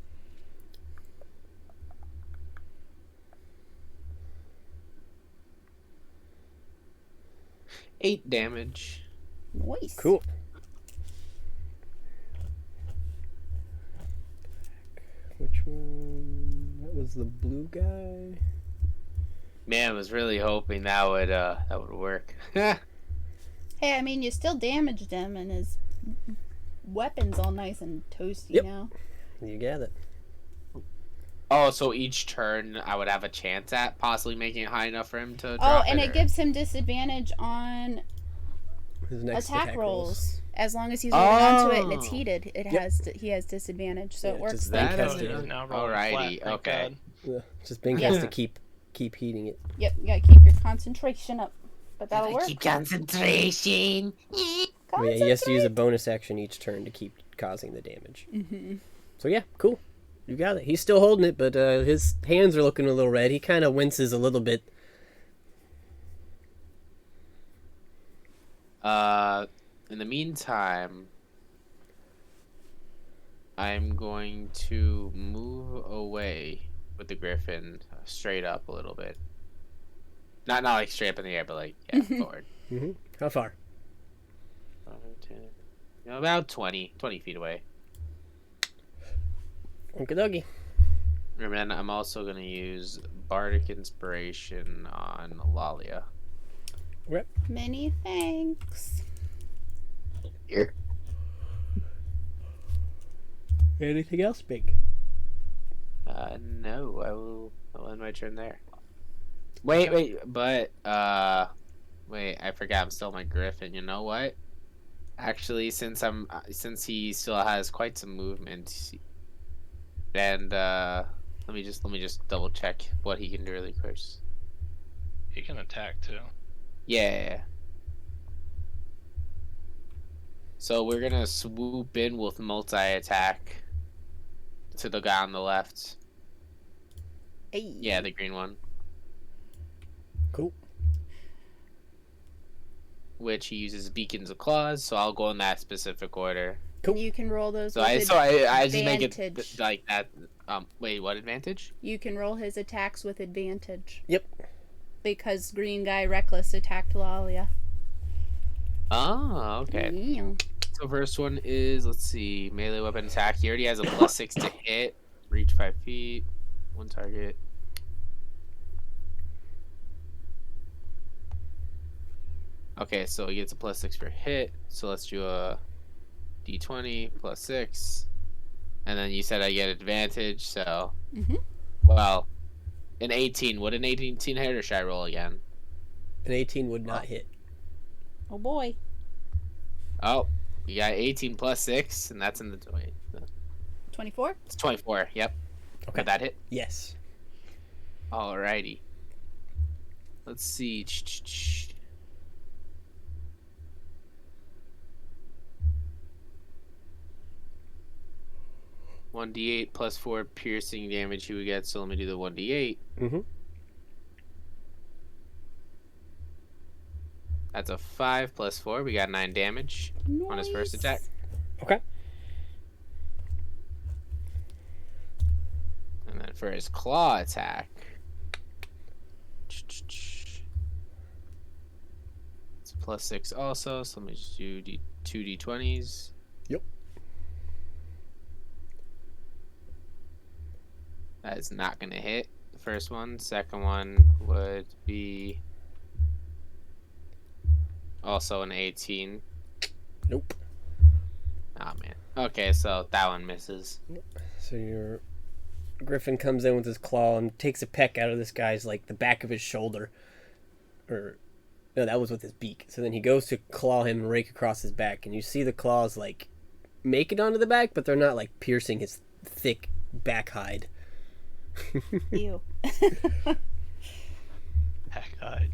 Eight damage. Nice. Cool. Which one? That was the blue guy. Man, I was really hoping that would work. Hey, I mean, you still damaged him, and his weapon's all nice and toasty Yep. now. You got it. Oh, so each turn I would have a chance at possibly making it high enough for him to Oh, drop and it? it or- gives him disadvantage on His next attack rolls. As long as he's holding onto it and it's Oh. heated, it Yep. has he has disadvantage, so Yeah, it works just like that That has is to- He's now rolling Alrighty, flat, thank okay. God. Yeah, just Bink Yeah. has to keep heating it. Yep, you gotta keep your concentration up. But that'll work. Keep concentration. But yeah, he has to use a bonus action each turn to keep causing the damage. Mm-hmm. So yeah, cool. You got it. He's still holding it, but his hands are looking a little red. He kind of winces a little bit. In the meantime, I'm going to move away with the griffin straight up a little bit. Not like straight up in the air, but like forward. Mm-hmm. How far? 5, 10, about 20 feet away. Okie dokie. And then I'm also gonna use Bardic Inspiration on Lalia. Many thanks. Here. Anything else, Bink? No, I'll end my turn there. Wait, but I forgot I'm still my griffin. You know what? Actually, since he still has quite some movement, and let me just double check what he can do really quick. He can attack too. Yeah. So we're gonna swoop in with multi-attack to the guy on the left. Hey. Yeah, the green one. Cool. Which he uses beacons of claws, so I'll go in that specific order. You can roll those. So with I just make it advantage. like that. Wait, what advantage? You can roll his attacks with advantage. Yep. Because green guy reckless attacked Lalia. Oh, okay. Yeah. So first one is, let's see, melee weapon attack. He already has a +6 to hit, reach 5 feet, one target. Okay, so he gets a +6 for hit. So let's do a d20 +6, and then you said I get advantage. So, Mhm. well, an 18. Would an 18 hit, or should I roll again? An 18 would not hit. Oh boy. Oh, you got 18 plus 6, and that's in the... Wait, 24? it's 24, yep. Okay. Would that hit? Yes. Alrighty. Let's see. 1d8 plus 4 piercing damage he would get, so let me do the 1d8. Mm-hmm. That's a 5 plus 4. We got 9 damage on his first attack. Okay. And then for his claw attack... It's plus 6 also, so let me just do 2d20s. Yep. That is not going to hit the first one. Second one would be also an 18. Nope. Oh, man. Okay, so that one misses. So your Griffin comes in with his claw and takes a peck out of this guy's, like, the back of his shoulder. Or, no, that was with his beak. So then he goes to claw him and rake across his back. And you see the claws, like, make it onto the back, but they're not, like, piercing his thick back hide. Ew. Heck, God.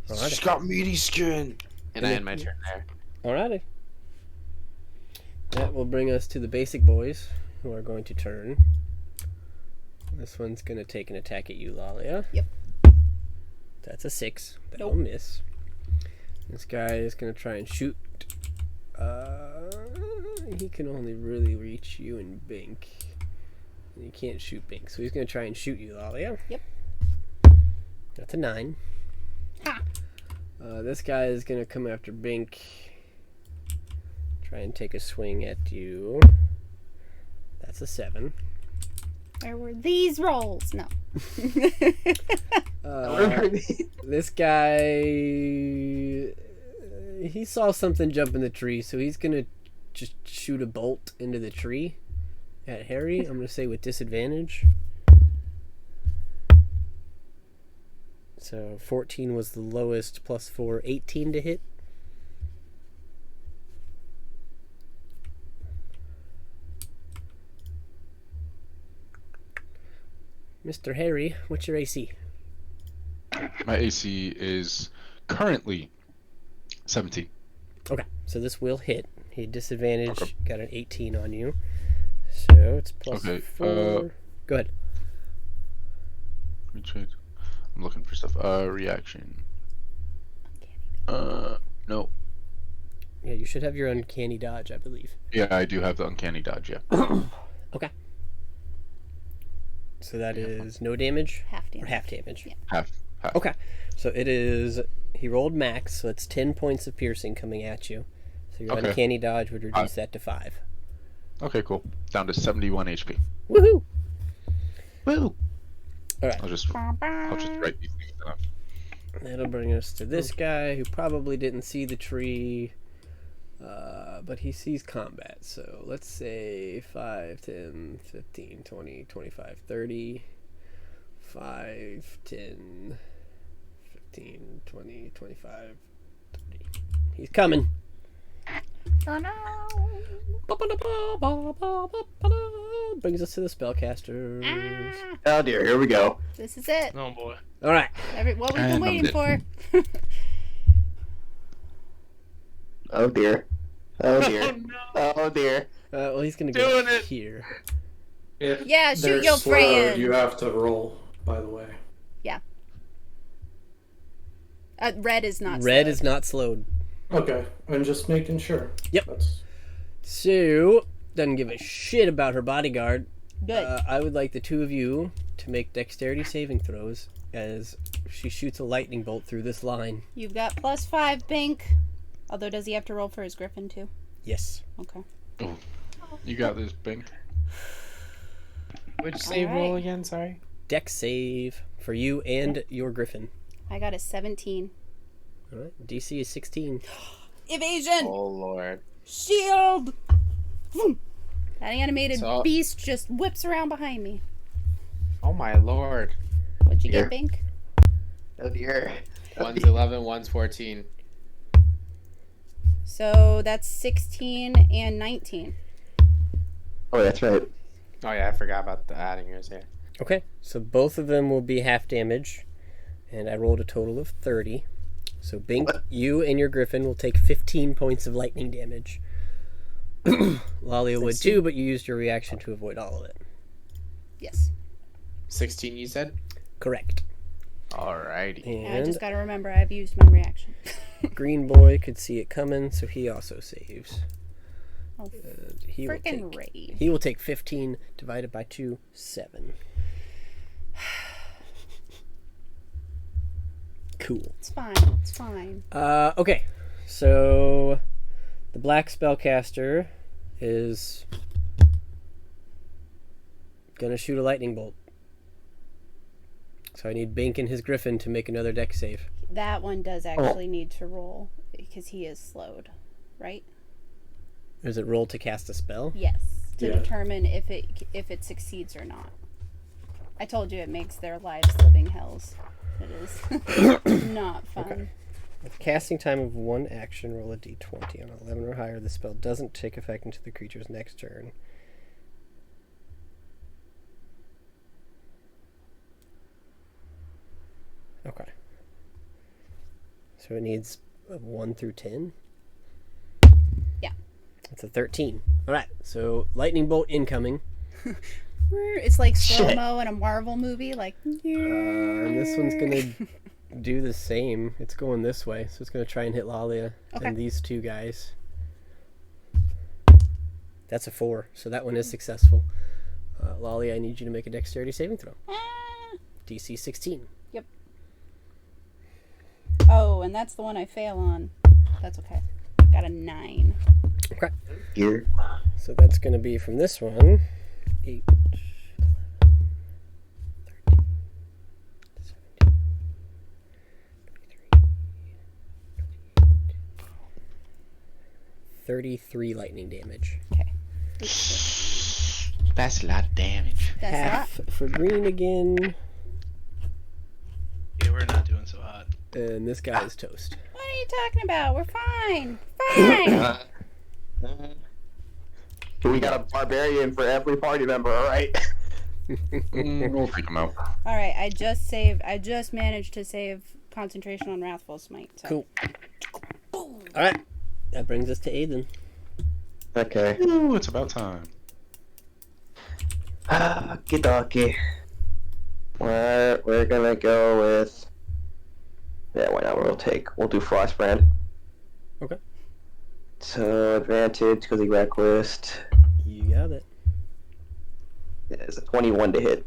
Alrighty. got meaty skin. And I end my turn there. Alrighty. That will bring us to the basic boys, who are going to turn. This one's going to take an attack at you, Lalia. Yep. That's a 6. That Nope. will miss. This guy is going to try and shoot. He can only really reach you and Bink. And he can't shoot Bink, so he's going to try and shoot you, Lalia. Yep. That's a 9. Ha! This guy is going to come after Bink. Try and take a swing at you. That's a 7. Where were these rolls? No. This guy, he saw something jump in the tree, so he's gonna just shoot a bolt into the tree at Harry. I'm gonna say with disadvantage. So 14 was the lowest, plus 4, 18 to hit. Mr. Harry, what's your AC? My AC is currently 17. Okay, so this will hit. He had disadvantage, Okay. got an 18 on you. So it's plus Okay, 4. Go ahead. Let me check. I'm looking for stuff. Reaction. No. Yeah, you should have your uncanny dodge, I believe. Yeah, I do have the uncanny dodge, yeah. Okay. So that is no damage? Half Or damage. half damage? Yeah. Half. Okay. So it is... He rolled max, so it's 10 points of piercing coming at you. So your Okay. uncanny dodge would reduce that to 5. Okay, cool. Down to 71 HP. Woohoo! Woo! Alright. I'll just write these things down. That'll bring us to this guy who probably didn't see the tree, but he sees combat. So let's say 5, 10, 15, 20, 25, 30, 5, 10, 15, 20, 25, 30. He's coming. Oh no! Brings us to the spellcasters. Ah, Oh dear, here we go. this is it. Oh boy. All right. What we've been And I'm waiting dead. for. Oh dear. Oh Oh dear. no. Oh dear. Well, he's gonna go Doing it. here. If Yeah, shoot they're your slowed, friend. you have to roll, by the way. Red is not. Red slowed. is not slowed. Okay, I'm just making sure. Yep. That's Sue doesn't give a shit about her bodyguard. Good. I would like the two of you to make dexterity saving throws as she shoots a lightning bolt through this line. You've got +5, Bink. Although, does he have to roll for his griffin too? Yes. Okay. You got this, Bing. Which save roll Alright. again? Sorry. Dex save for you and your griffin. I got a 17. All right. DC is 16. Evasion! Oh lord. Shield! Vroom. That animated So- beast just whips around behind me. Oh my lord. What'd you Dear. get, Bink? Oh dear. One's 11, one's 14. So that's 16 and 19. Oh, that's right. Oh yeah, I forgot about the adding yours here. Okay, so both of them will be half damage, and I rolled a total of 30. So Bink, What? you and your Griffin will take 15 points of lightning damage. Lalia would too, but you used your reaction to avoid all of it. Yes. 16, you said? Correct. Alrighty. I And just gotta remember I've used my reaction. Green Boy could see it coming, so he also saves. Oh, He will freaking take, Ray. he will take 15 divided by 2, 7. Cool. It's fine. It's fine. Okay, so the black spellcaster is gonna shoot a lightning bolt. So I need Bink and his Griffin to make another deck save. That one does actually need to roll because he is slowed, right? Is it roll to cast a spell? Yes, to Yeah. determine if it succeeds or not. I told you it makes their lives living hells. It is not fun. Okay. With a casting time of 1 action, roll a d20. On 11 or higher, the spell doesn't take effect until the creature's next turn. Okay. So it needs a 1 through 10? Yeah. It's a 13. Alright, so lightning bolt incoming. It's like slow-mo in a Marvel movie, like. And this one's gonna do the same. It's going this way, so it's gonna try and hit Lalia Okay. and these two guys. That's a 4, so that one is successful. Lalia, I need you to make a dexterity saving throw. DC 16. Oh, and that's the one I fail on. That's okay. Got a 9. Okay. Here. So that's gonna be from this one. 8, 13, 17, 33 lightning damage. Okay. That's a lot of damage. That's a lot. Half for green again, Yeah, we're not doing so hot. and this guy is toast. What are you talking about? We're fine. Fine. We got a barbarian for every party member, alright? We'll take him out. All right. I just managed to save concentration on Wrathful Smite. So. Cool. Alright, that brings us to Aiden. Okay. Ooh, it's about time. Okie dokie. We're gonna go with. Yeah, why not? We'll do Frostbrand. Okay. So advantage because he Reckless. You got it. Yeah, it's a 21 to hit.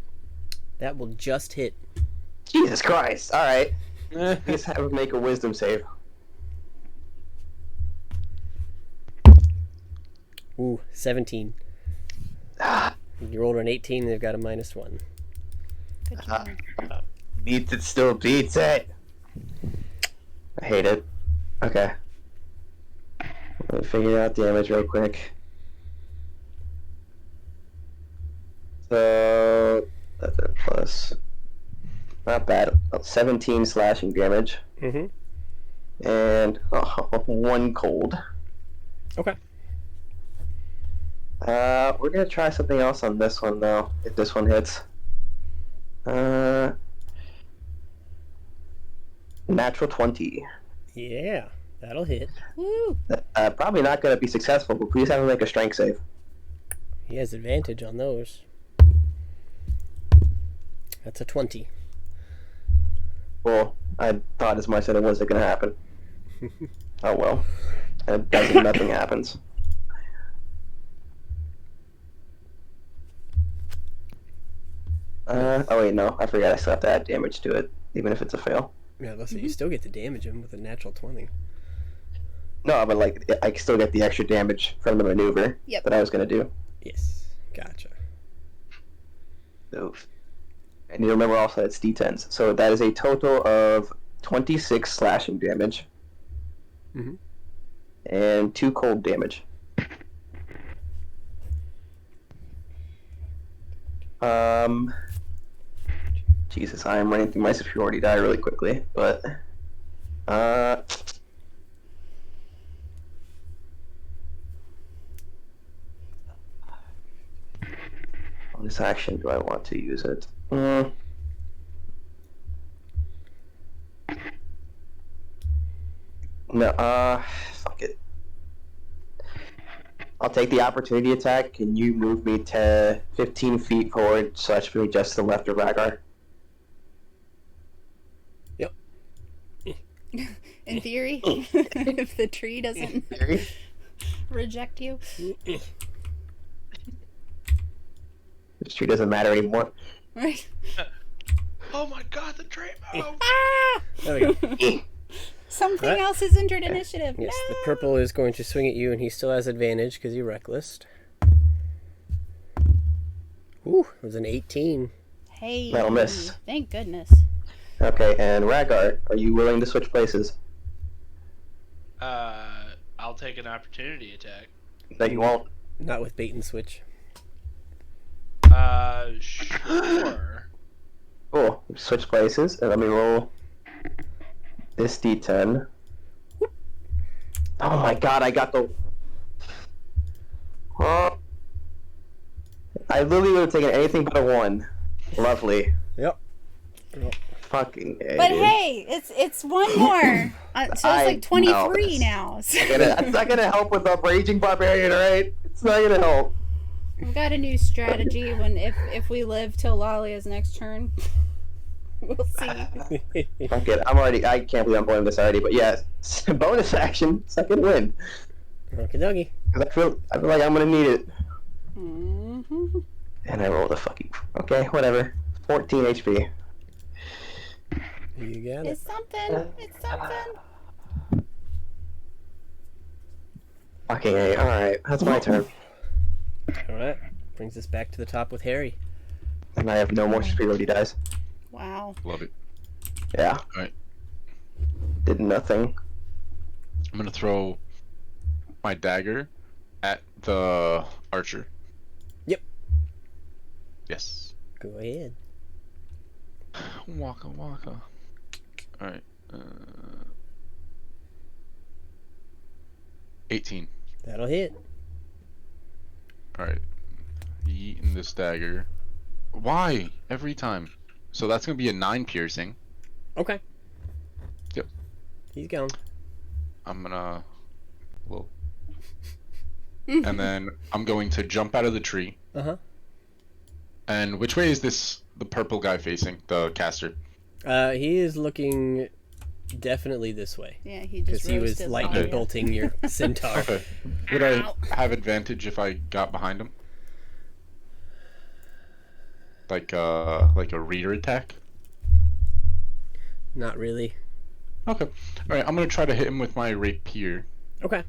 That will just hit. Jesus Christ! All right. Just have him make a Wisdom save. Ooh, 17. You rolled an 18, they've got a -1. Good job. Beats it, still beats it. I hate it. Okay. Let me figure out damage real quick. So, plus, not bad. 17 slashing damage Mm-hmm. and 1 cold. Okay. We're gonna try something else on this one though. If this one hits, natural 20. Yeah, that'll hit. Woo. Probably not gonna be successful, but please have him make a strength save. He has advantage on those. That's a 20. Well, I thought as much that it wasn't gonna happen. Oh well. It doesn't. Nothing happens. Oh wait, no. I forgot I still have to add damage to it, even if it's a fail. Yeah, listen, you still get to damage him with a natural 20. No, but like, I still get the extra damage from the maneuver Yep. that I was gonna do. Yes, gotcha. So, I need to remember also it's D10s. So that is a total of 26 slashing damage. Mhm. And 2 cold damage. Jesus, I am running through my superiority die really quickly, but on this action, do I want to use it? No, fuck it. I'll take the opportunity attack. Can you move me to 15 feet forward so that should be just to the left of Rhaegar? Yep. In theory, if the tree doesn't reject you. This tree doesn't matter anymore. Right. Oh my god, the tree moved! Ah! There we go. Something Right. else has entered initiative. Yes, No! the purple is going to swing at you, and he still has advantage because he reckless. Ooh, it was an 18. Hey. That'll miss. Thank goodness. Okay, and Rhaegar, are you willing to switch places? I'll take an opportunity attack. No, you won't. Not with bait and switch. Sure. Cool. Switch places, and let me roll this d10. Oh my god, I got the... I literally would have taken anything but a 1. Lovely. Yep. Fucking A, But dude. hey, it's one more. So it's like 23 now. So That's not gonna help with the Raging Barbarian, alright? It's not gonna help. we've got a new strategy when if we live till Lalia's next turn. We'll see. Fuck it, I can't believe I'm playing this already, but yeah, bonus action, second win. Okie dokie. Because I feel like I'm gonna need it. Mm-hmm. And I rolled a fucking... Okay, whatever. 14 HP. You got it. It's something. It's something. Fucking A, alright, that's my turn. Alright. Brings us back to the top with Harry. And I have no more superiority dice. Wow. Love it. Yeah. Alright. Did nothing. I'm gonna throw my dagger at the archer. Yep. Yes. Go ahead. Waka waka. Alright. 18. That'll hit. Alright. Yeeting this dagger. Why? Every time. So that's gonna be a 9 piercing. Okay. Yep. He's gone. I'm gonna... Whoa. And then I'm going to jump out of the tree. Uh-huh. And which way is the purple guy facing? The caster? He is looking definitely this way. Yeah, he Because just he was roasted lightning Lalia. bolting your centaur. Okay. Would I have advantage if I got behind him? Like a rear attack? Not really. Okay. Alright, I'm gonna try to hit him with my rapier. Okay.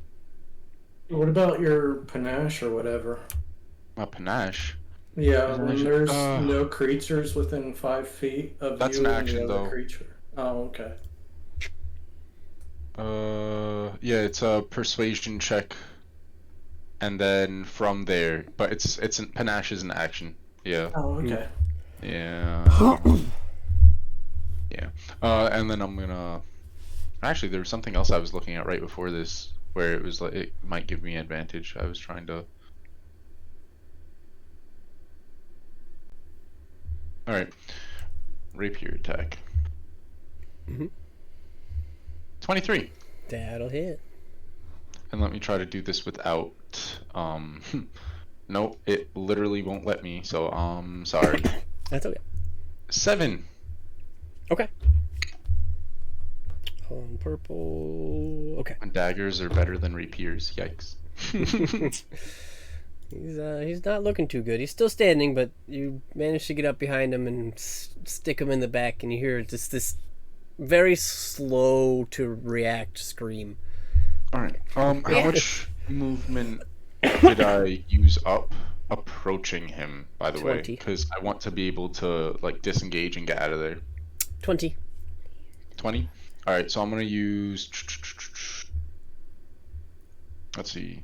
What about your panache or whatever? My panache. Yeah, when there's Uh, no creatures within 5 feet of That's you an and action, the other though. creature. Oh, okay. Yeah, it's a persuasion check. And then from there, but panache is an action. Yeah. Oh, okay. Yeah. Yeah. And then I'm gonna... Actually, there was something else I was looking at right before this, where it was like, it might give me advantage. I was trying to... Alright. Rapier attack. Mhm. 23. That'll hit. And let me try to do this without... Nope, it literally won't let me, so sorry. That's okay. 7. Okay. On purple. Okay. And daggers are better than rapiers. Yikes. He's not looking too good. He's still standing, but you manage to get up behind him and stick him in the back, and you hear just this very slow to react scream. Alright. How much movement did I use up approaching him, by the way? 20. Because I want to be able to, like, disengage and get out of there. 20. 20? Alright, so I'm gonna use... Let's see.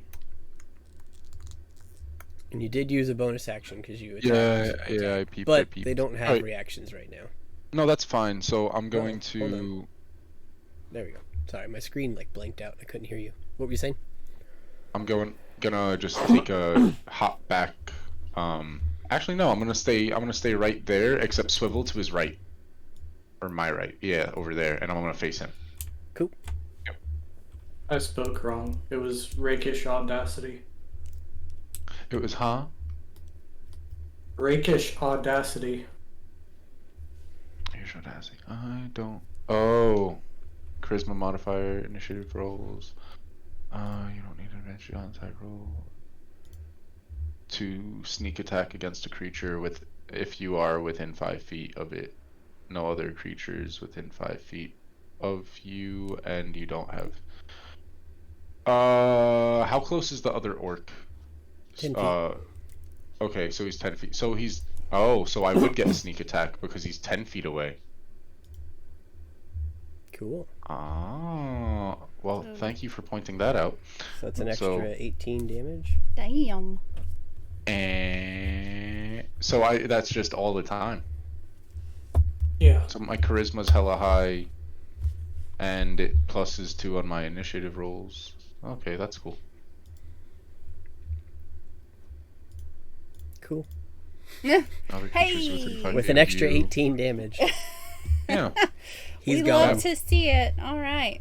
And you did use a bonus action because you attacked. Yeah, Okay. yeah, I peeped. But they don't have Alright. reactions right now. No, that's fine. So I'm going hold to. There we go. Sorry, my screen like blanked out. I couldn't hear you. What were you saying? I'm gonna just take a hop back. Actually, no. I'm gonna stay right there, except swivel to his right, or my right. Yeah, over there, and I'm gonna face him. Cool. I spoke wrong. It was rakish audacity. It was Rakish audacity. Here's audacity. I don't. Oh, charisma modifier, initiative rolls. You don't need an advantage on attack roll. To sneak attack against a creature if you are within 5 feet of it. No other creatures within 5 feet of you, and you don't have. How close is the other orc? 10 feet. Okay, so he's 10 feet. So he's. Oh, so I would get a sneak attack because he's 10 feet away. Cool. Ah, well, thank you for pointing that out. So that's an extra 18 damage. Damn. And so that's just all the time. Yeah. So my charisma's hella high, and it pluses 2 on my initiative rolls. Okay, that's cool. Cool. Other creatures Hey! within 5 With feet an of extra you. 18 damage. Yeah. He's we gone. love to see it. All right.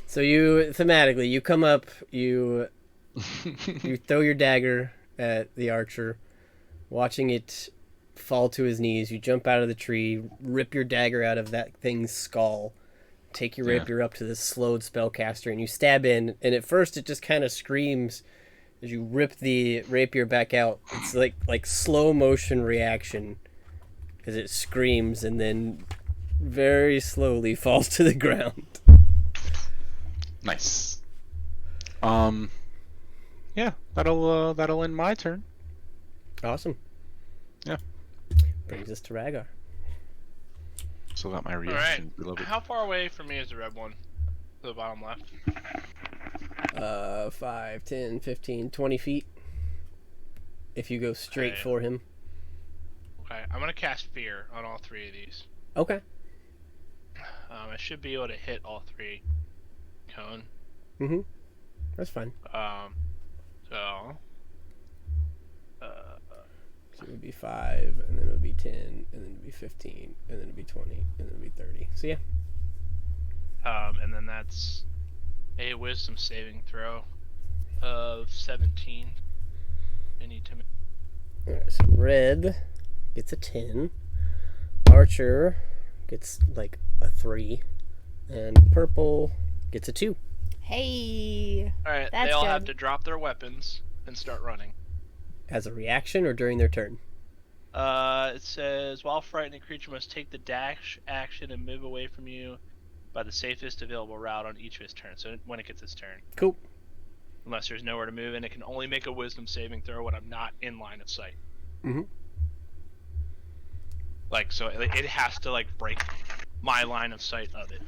So you thematically, you come up, you throw your dagger at the archer, watching it fall to his knees. You jump out of the tree, rip your dagger out of that thing's skull, take your rapier up to the slowed spellcaster, and you stab in. And at first, it just kind of screams as you rip the rapier back out. It's like slow motion reaction as it screams and then very slowly falls to the ground. Nice. Yeah, that'll end my turn. Awesome. Yeah. Brings us to Rhaegar. Still got my All right. reaction. Beloved. How far away from me is the red one? To the bottom left. 5, 10, 15, 20 feet. If you go straight Okay. for him. Okay, I'm gonna cast Fear on all 3 of these. Okay. I should be able to hit all 3. Cone. Mm-hmm. That's fine. So. So it would be 5, and then it would be 10, and then it would be 15, and then it would be 20, and then it would be 30. So yeah. And then that's a Wisdom saving throw of 17. I need to make. Alright, so red gets a 10. Archer gets like a 3. And purple gets a 2. Hey. Alright, That's they all good. have to drop their weapons and start running. As a reaction or during their turn? It says, while frightened, a creature must take the dash action and move away from you by the safest available route on each of its turns. So when it gets its turn. Cool. Unless there's nowhere to move, and it can only make a Wisdom saving throw when I'm not in line of sight. Mm-hmm. Like, so it has to, like, break my line of sight of it.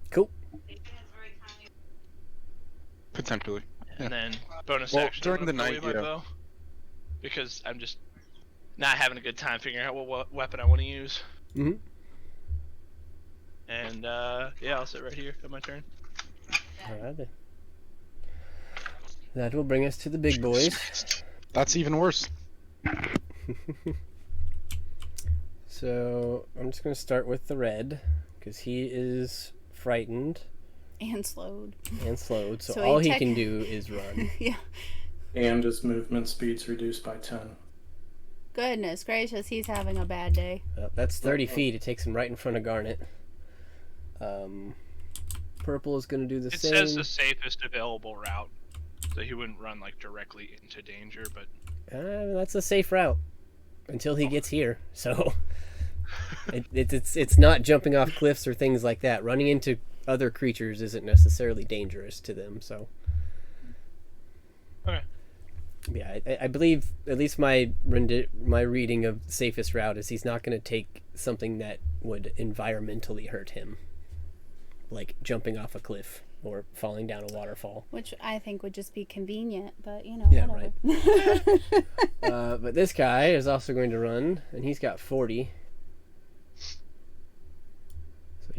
Cool. Potentially. And then bonus Well, action. during I'm the gonna night, pull my yeah. bow, because I'm just not having a good time figuring out what weapon I want to use. Mm-hmm. And yeah, I'll sit right here at my turn. Alright then. That will bring us to the big boys. That's even worse. So I'm just going to start with the red, because he is frightened And slowed. and slowed, so So all he he can do is run. Yeah. And his movement speed's reduced by 10. Goodness gracious, he's having a bad day. That's 30 feet. It takes him right in front of Garnet. Purple is going to do the It same. says the safest available route, so he wouldn't run like directly into danger, but That's a safe route until he gets here. So it's not jumping off cliffs or things like that. Running into other creatures isn't necessarily dangerous to them. So okay. yeah, I believe at least my reading of the safest route is he's not going to take something that would environmentally hurt him, like jumping off a cliff or falling down a waterfall. Which I think would just be convenient, but you know, Yeah, whatever. But this guy is also going to run, and he's got 40.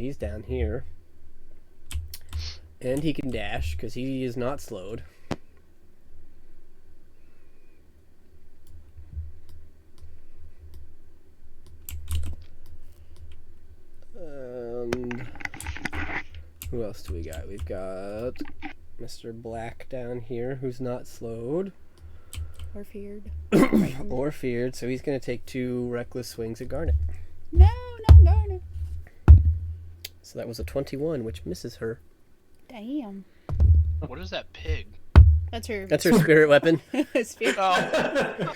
he's down here. And he can dash, because he is not slowed. And who else do we got? We've got Mr. Black down here, who's not slowed. Or feared. Or feared, so he's going to take 2 reckless swings at Garnet. No, not Garnet. So that was a 21, which misses her. Damn. What is that pig? That's her. That's her spirit weapon. Spirit. Oh.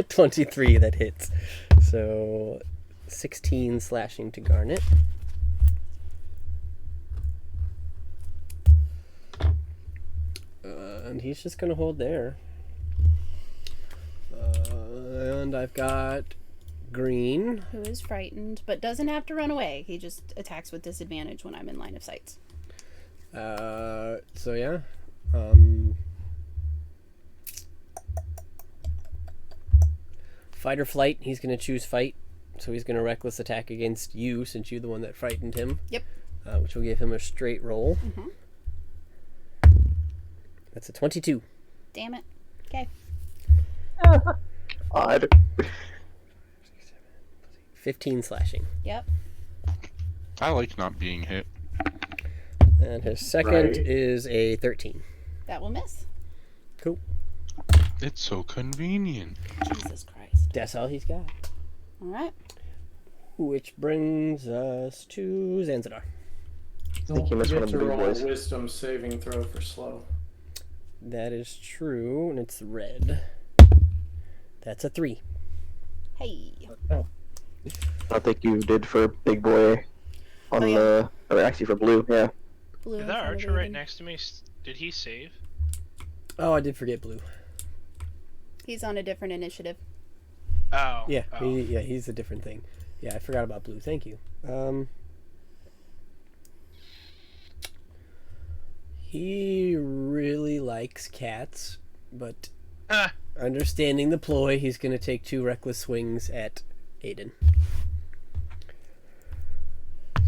23 that hits. So 16 slashing to Garnet. And he's just going to hold there. And I've got Green. Who is frightened, but doesn't have to run away. He just attacks with disadvantage when I'm in line of sight. So yeah. Fight or flight. He's going to choose fight. So he's going to reckless attack against you, since you're the one that frightened him. Yep. Which will give him a straight roll. Mm-hmm. That's a 22. Damn it. Okay. Odd. 15 slashing. Yep. I like not being hit. And his second Right. is a 13. That will miss. Cool. It's so convenient. Jesus Christ. That's all he's got. All right. Which brings us to Zanzibar. think you missed one Get of to the big roll a boys. wisdom saving throw for slow. That is true, and it's red. That's a 3. Hey. I think you did for big boy on Oh, yeah. the, or actually for blue, yeah. Blue Is in that front of archer right Aiden. next to me? Did he save? Oh, I did forget blue. He's on a different initiative. Oh. Yeah, Oh. he's a different thing. Yeah, I forgot about blue. Thank you. He really likes cats, but Ah. understanding the ploy, he's going to take 2 reckless swings at Aiden.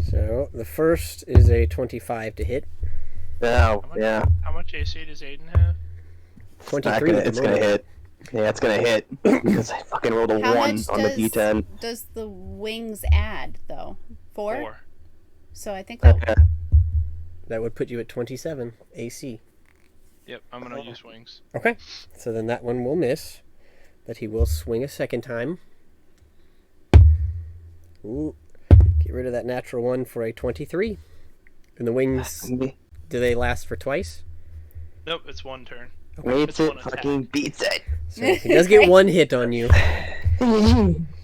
So the first is a 25 to hit. Oh, yeah. How much AC does Aiden have? 23 at the It's gonna moment. hit. Yeah, it's gonna hit. Because I fucking rolled a How 1 much on the does, D10. does the wings add, though? 4? 4. So I think that... That would put you at 27 AC. Yep, I'm gonna use wings. Okay, so then that one will miss, but he will swing a second time. Ooh, get rid of that natural 1 for a 23. And the wings, do they last for twice? Nope, it's 1 turn. Waits It's it, one attack. fucking beats it. So he does get 1 hit on you.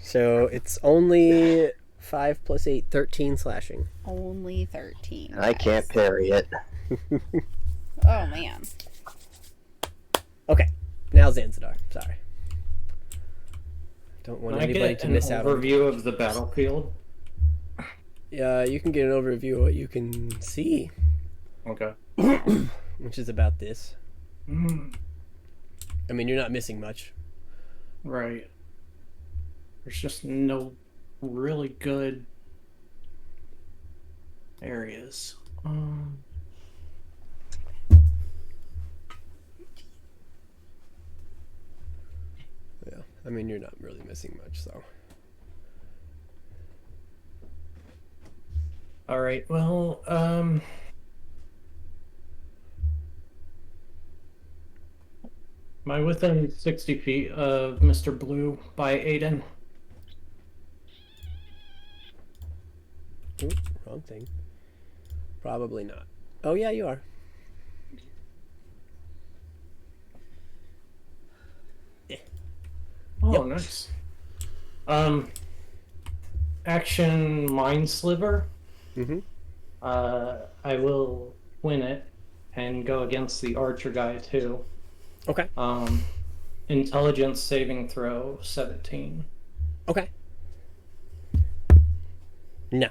So it's only 5 plus 8, 13 slashing. Only 13. I can't parry it. Oh, man. Okay, now Zanzibar. Sorry. Don't want Can I anybody get to an miss out. On... overview of the battlefield? Yeah, you can get an overview of what you can see, Okay. which is about this. Mm, I mean, you're not missing much. right. There's just no really good areas. Yeah, I mean, you're not really missing much, so. All right. Well, am I within 60 feet of Mr. Blue by Aiden? Ooh, wrong thing. Probably not. Oh, yeah, you are. Oh, Yep. nice. Action Mind Sliver. Mm-hmm. I will win it and go against the archer guy too. Okay. Intelligence saving throw 17. Okay. No.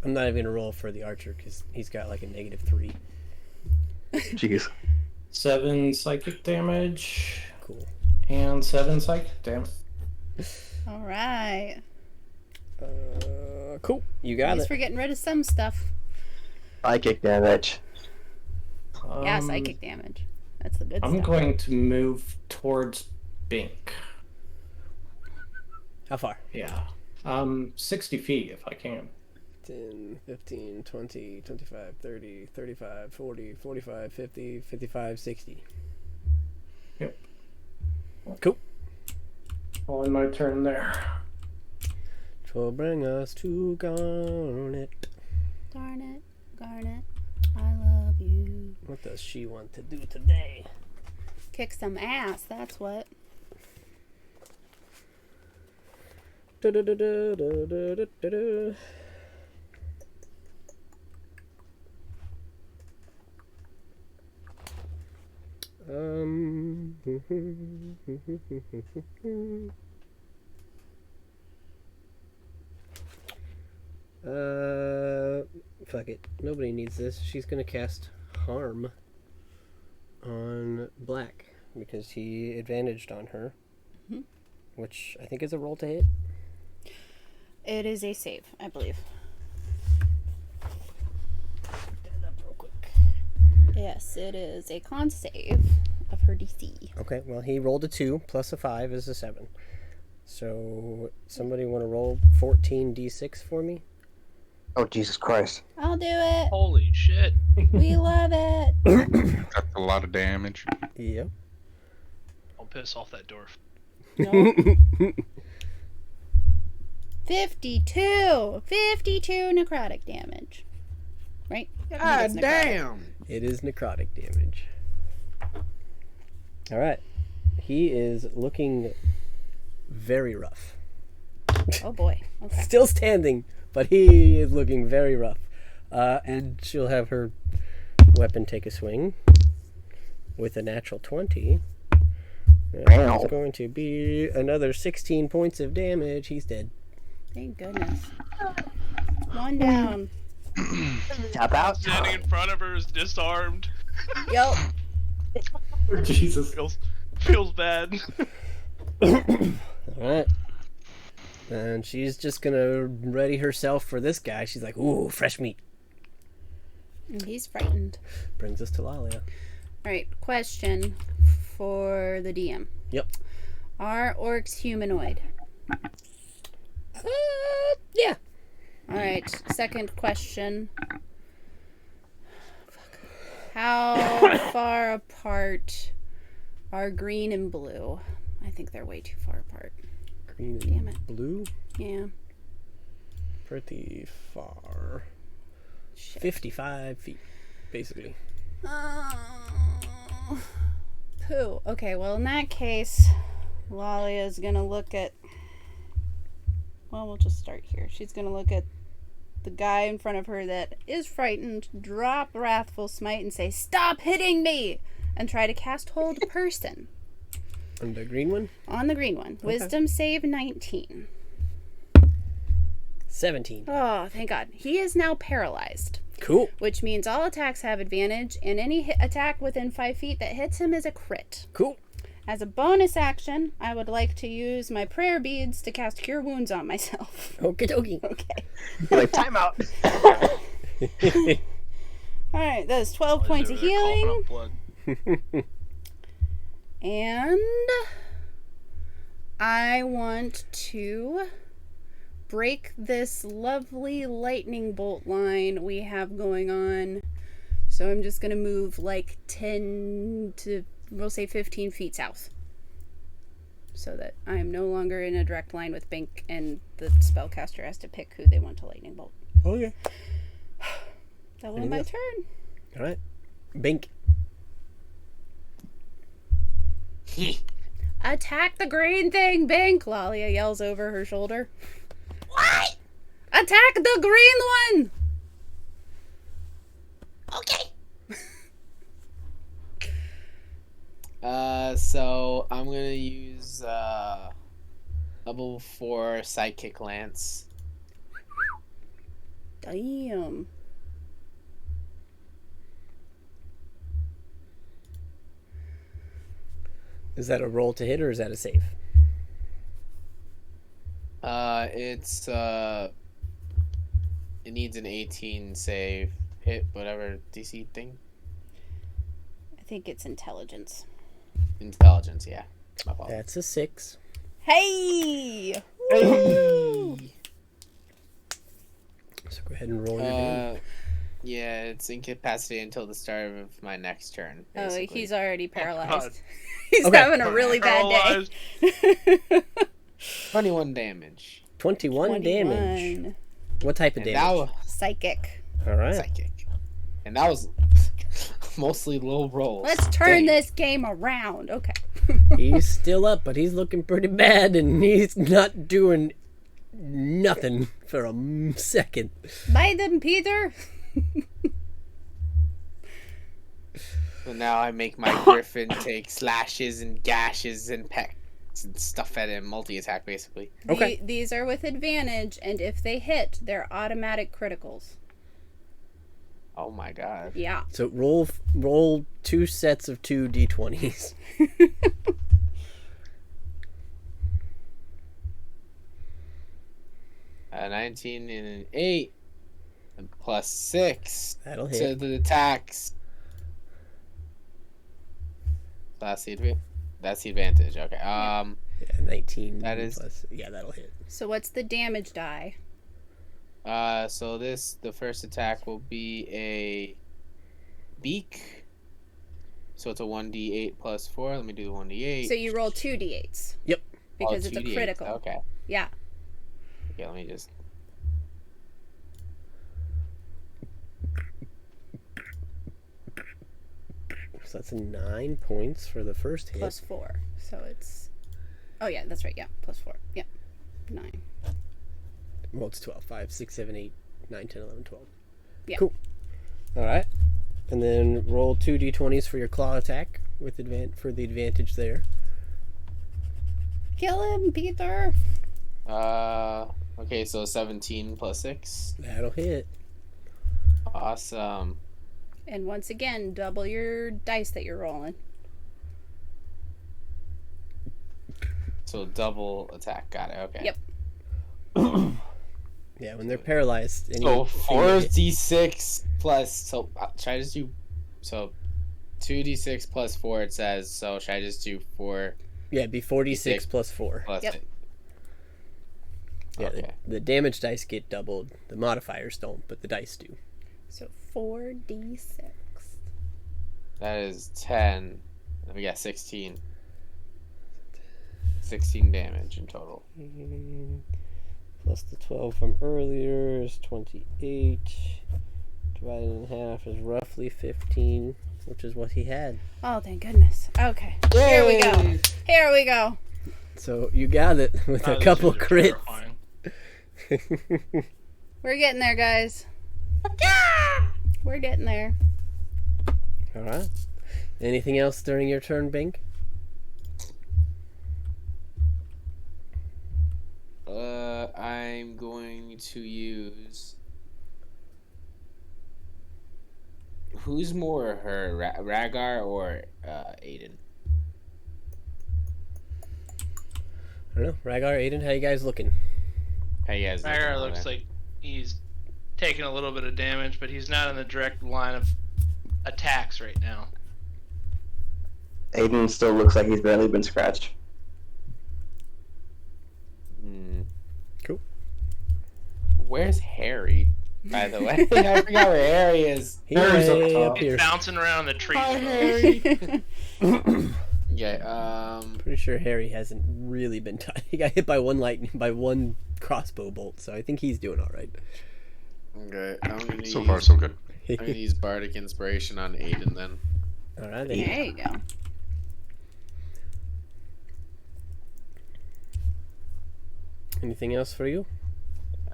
I'm not even going to roll for the archer because he's got like a -3. Jeez. 7 psychic damage Cool. and 7 psychic damage. All right. Cool. You At got least it. we're getting rid of some stuff. Psychic damage. Yeah, psychic damage. That's the good I'm stuff. going to move towards Bink. How far? Yeah. 60 feet if I can. 10, 15, 20, 25, 30, 35, 40, 45, 50, 55, 60. Yep. Cool. On my turn there. Which will bring us to Garnet. Darn it, Garnet, I love you. What does she want to do today? Kick some ass, that's what. Da-da-da-da-da-da-da-da. Um. Fuck it. Nobody needs this. She's gonna cast Harm on Black because he advantaged on her, which I think is a roll to hit. It is a save, I believe. That up real quick. Yes, it is a con save of her DC. Okay, well, he rolled a 2 plus a 5 is a 7. So, somebody want to roll 14d6 for me? Oh, Jesus Christ. I'll do it. Holy shit. We love it. That's a lot of damage. Yep. I'll piss off that dwarf. Nope. 52 necrotic damage. Right? I think it's necrotic. It is necrotic damage. Alright. He is looking very rough. Oh boy. Okay. Still standing, but he is looking very rough. And she'll have her weapon take a swing with a natural 20. Wow. It's going to be another 16 points of damage. He's dead. Thank goodness. One down. Tap out. Standing in front of her is disarmed. Yup. Jesus. Feels bad. Alright. And she's just gonna ready herself for this guy. She's like, ooh, fresh meat. And he's frightened. Brings us to Lalia. Alright, question for the DM. Yep. Are orcs humanoid? Yeah. Alright, second question. How far apart are green and blue? I think they're way too far apart. Green and Damn it. blue. Yeah. Pretty far. Shit. 55 feet, basically. Oh. Pooh. Okay, well, in that case, Lalia's gonna look at. Well, we'll just start here. She's gonna look at the guy in front of her that is frightened, drop Wrathful Smite, and say, "Stop hitting me!" and try to cast Hold Person And the green one? on the green one. Wisdom save 19. 17. Oh, thank God. He is now paralyzed, Cool. which means all attacks have advantage, and any attack within 5 feet that hits him is a crit. Cool. As a bonus action, I would like to use my prayer beads to cast Cure Wounds on myself. Okie dokie. Okay. You're like, time out. Alright, that is 12 points of healing. And I want to break this lovely lightning bolt line we have going on. So I'm just going to move like 10 to, we'll say 15 feet south. So that I am no longer in a direct line with Bink and the spellcaster has to pick who they want to lightning bolt. Okay. That was my turn. Alright. Bink. Attack the green thing, Bink! Lalia yells over her shoulder. What? Attack the green one! Okay. So I'm gonna use level 4 Psychic Lance. Damn. Is that a roll to hit or is that a save? It's it needs an 18 save, hit whatever DC thing. I think it's intelligence. Intelligence, yeah. My fault. That's a 6. Hey! Hey! So go ahead and roll your damage. Yeah, it's incapacitated until the start of my next turn. Oh, Basically. he's already God. paralyzed. He's Okay. having a really bad day. 21 damage. 21 damage. 21. What type of And that damage? was Psychic. All right. psychic. And that was mostly low rolls. Let's turn Dang. this game around. Okay. He's still up, but he's looking pretty bad, and he's not doing nothing for a second. Bite them, Peter. So now I make my griffin take slashes and gashes and pecks and stuff at him, multi-attack basically. Okay. These are with advantage, and if they hit, they're automatic criticals. Oh my god. Yeah. So roll 2 sets of 2 d20s. 19 and an 8 and plus 6 That'll to hit. the attacks. That's the advantage. Okay. Yeah, 19. That is- plus, yeah, that'll hit. So what's the damage die? So the first attack will be a beak. So it's a 1d8 plus 4. Let me do the 1d8. So you roll 2d8s. Yep. Because it's a 2d8s. critical. Okay. Yeah. Okay, let me just. So that's 9 points for the first hit. Plus 4. So it's. Oh, yeah, that's right. Yeah. Plus 4. Yeah. 9. Well, it's 12. 5, 6, 7, 8, 9, 10, 11, 12. Yeah. Cool. All right. And then roll 2 d20s for your claw attack with for the advantage there. Kill him, Peter. Okay, so 17 plus 6. That'll hit. Awesome. And once again, double your dice that you're rolling. So double attack. Got it. Okay. Yep. Yeah, when they're paralyzed. And So you 4d6 plus. So should I just do? So 2d6 plus 4. It says. So should I just do 4 yeah, it'd be 46 D6 plus 4. plus? Yep. It? Yeah, Okay. the damage dice get doubled. The modifiers don't, but the dice do. So 4d6. That is 10. Then we got 16. 16 damage in total. Plus the 12 from earlier is 28. Divided in half is roughly 15, which is what he had. Oh, thank goodness. Okay. Here we go. Yay! Here we go. So you got it with Oh, a these couple dudes are crits. terrifying. We're getting there, guys. We're getting there. All right. Anything else during your turn, Bink? I'm going to use. Who's more, her Rhaegar or Aiden? I don't know. Rhaegar, Aiden, how you guys looking? How you guys? Rhaegar looking looks over like he's taking a little bit of damage, but he's not in the direct line of attacks right now. Aiden still looks like he's barely been scratched. there? Cool. Where's Harry? By the way, I forgot where Harry is. He's Harry's up way top. up He's here. bouncing around the trees. Hi, though. Harry. Yeah. Pretty sure Harry hasn't really been touched. He got hit by one crossbow bolt, so I think he's doing all right. Okay. I'm gonna So use, far, so good. I'm gonna use Bardic Inspiration on Aiden then. All right. There you go. Anything else for you?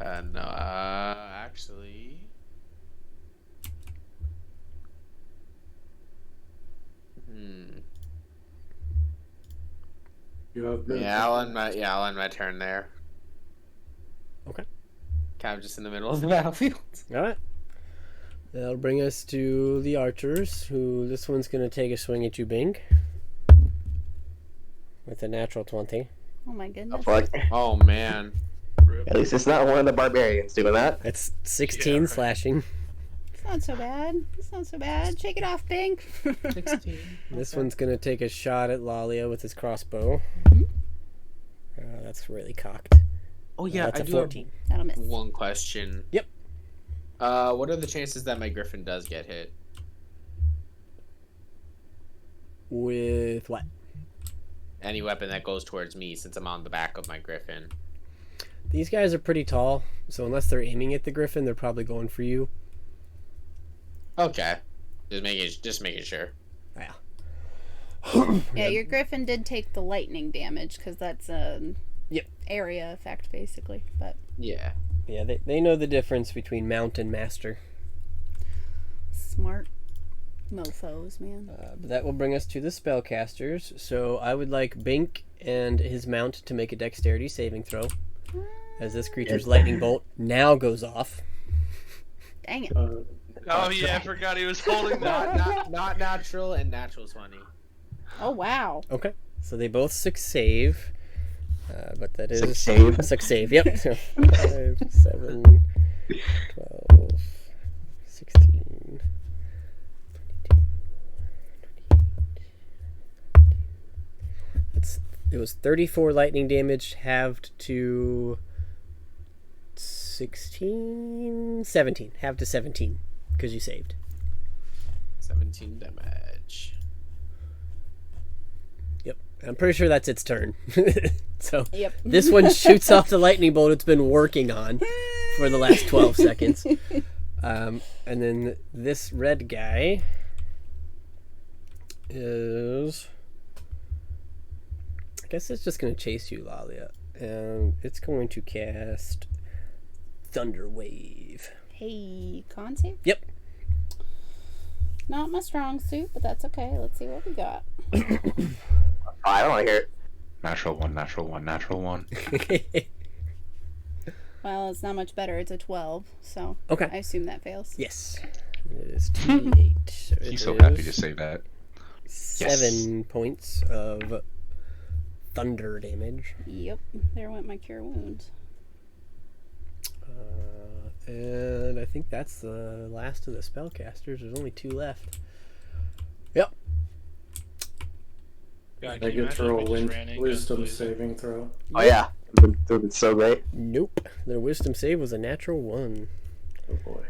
No, actually. You have Yeah, I'll end my turn there. Okay. Kind of just in the middle of the battlefield. All right. That'll bring us to the archers, who this one's going to take a swing at you, Bink. With a natural 20. Oh my goodness. Fuck. Oh man. Rip. At least it's not one of the barbarians doing that. That's 16 Yeah, right. slashing. It's not so bad. It's not so bad. Shake it off, Pink. 16. This one's gonna take a shot at Lalia with his crossbow. Mhm. That's really cocked. Oh yeah, That's I a do have 14. That'll miss. one question. Yep. What are the chances that my griffin does get hit? With what? Any weapon that goes towards me, since I'm on the back of my griffin. These guys are pretty tall, so unless they're aiming at the griffin, they're probably going for you. Okay. Just making sure. Yeah, your griffin did take the lightning damage because that's a Yep. area effect basically. But Yeah. Yeah, they know the difference between mount and master. smart mofos, man. But that will bring us to the spellcasters. So I would like Bink and his mount to make a dexterity saving throw, as this creature's lightning bolt now goes off. Dang it. Oh yeah, I forgot he was holding that. Not natural and natural 20. Oh wow. Okay, so they both save. But that is Save. Yep. So 5, 7, 12, 16, 22. It was 34 lightning damage halved to 17, halved to 17 because you saved. 17 damage. Yep. I'm pretty sure that's its turn. So Yep. this one shoots off the lightning bolt it's been working on for the last 12 seconds. And then this red guy is... I guess it's just going to chase you, Lalia. And it's going to cast Thunder Wave. Hey, con save? Yep. Not my strong suit, but that's okay. Let's see what we got. I don't want to hear it. Natural 1, natural 1, natural 1. Well, it's not much better. It's a 12, so Okay. I assume that fails. Yes. It is 2d8. So it He's so happy is to say that. 7 points of thunder damage. Yep. There went my cure wounds. And I think that's the last of the spellcasters. There's only 2 left. Yep. God, I can you get to imagine roll if we just ran in wisdom against saving throw. Oh yeah, it would have been so great. Nope. Their wisdom save was a natural 1. Oh boy.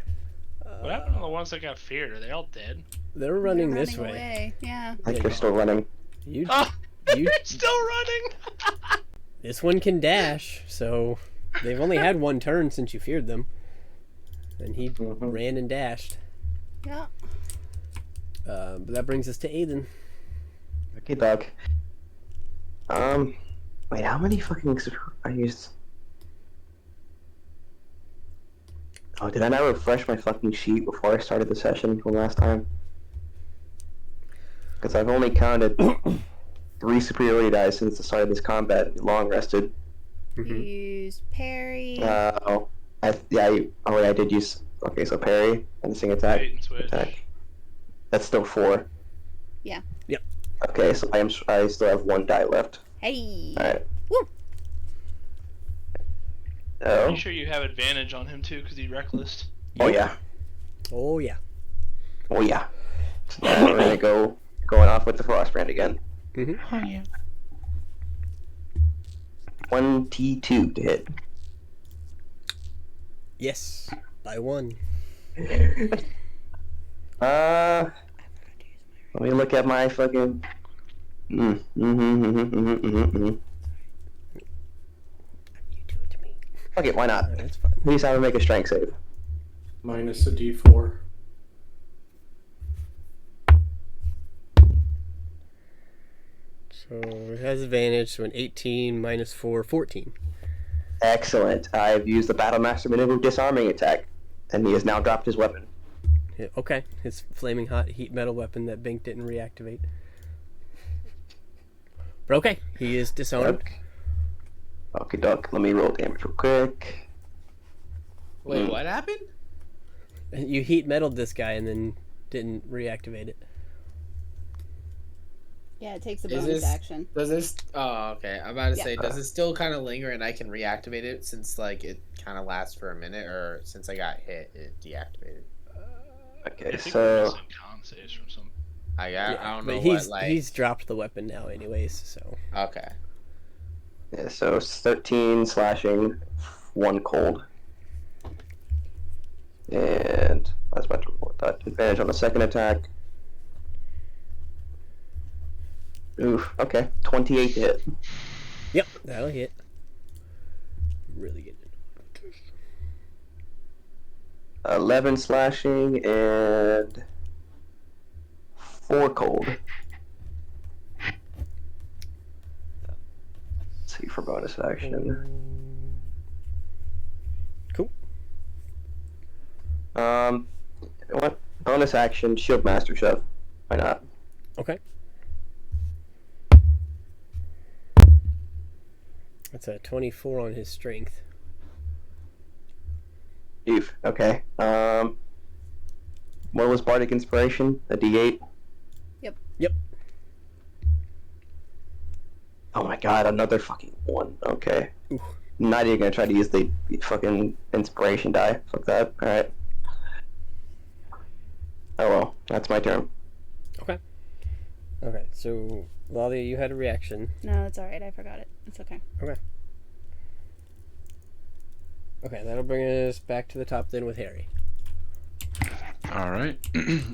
What happened to the ones that got feared? Are they all dead? They're running They're this running way. away. Yeah. I think they're still running. You, Oh, you, they're still running. this one can dash, so they've only had 1 turn since you feared them. And he ran and dashed. Yeah. But that brings us to Aiden. Okay, dog. Wait, how many fucking I used? Oh, did I not refresh my fucking sheet before I started the session from last time? Because I've only counted 3 superiority dice since the start of this combat. Long rested. Use parry. Oh, I did use. Okay, so parry and sing attack. Bait and switch. Attack. That's still 4. Yeah. Yep. Okay, so I still have 1 die left. Hey. All right. Woo. Oh. Pretty sure you have advantage on him too because he's reckless. Oh yeah. Oh, yeah. Oh yeah. So now we're gonna going off with the Frostbrand again. Oh yeah. 22 to hit. Yes. By 1. Let me look at my fucking. You do it to me. Okay, why not? That's fine. Please have him make a strength save. Minus a d4. So it has advantage, so an 18 minus 4, 14. Excellent. I've used the Battlemaster maneuver disarming attack, and he has now dropped his weapon. Yeah, okay, his flaming hot heat metal weapon that Bink didn't reactivate. But okay, he is disarmed. Okay, doc. Let me roll damage real quick. Wait, what happened? You heat metaled this guy and then didn't reactivate it. Yeah, it takes a Is bonus this- action. Does this? Oh, okay. I'm about to Yeah. say, does it still kind of linger and I can reactivate it since like it kind of lasts for a minute, or since I got hit, it deactivated? Okay, I think we're so missing con saves from some. I don't know but what like. he's dropped the weapon now, anyways. So Okay. yeah, so it's 13 slashing, 1 cold, and I was about to report that advantage on the second attack. Oof. Okay, 28 to hit. yep, that'll hit. Really good. 11 slashing and 4 cold. Let's see for bonus action. Cool. What bonus action? Shield Master Chef. Why not? Okay. That's a 24 on his strength. Oof. Okay. What was Bardic Inspiration? A D8. Yep. Oh my god, another fucking 1. Okay. Oof. Not even gonna try to use the fucking inspiration die. Fuck that. Alright. Oh well, that's my turn. Okay, so Lolly, you had a reaction. No, it's alright. I forgot it. It's okay. Okay, that'll bring us back to the top then with Harry. All right.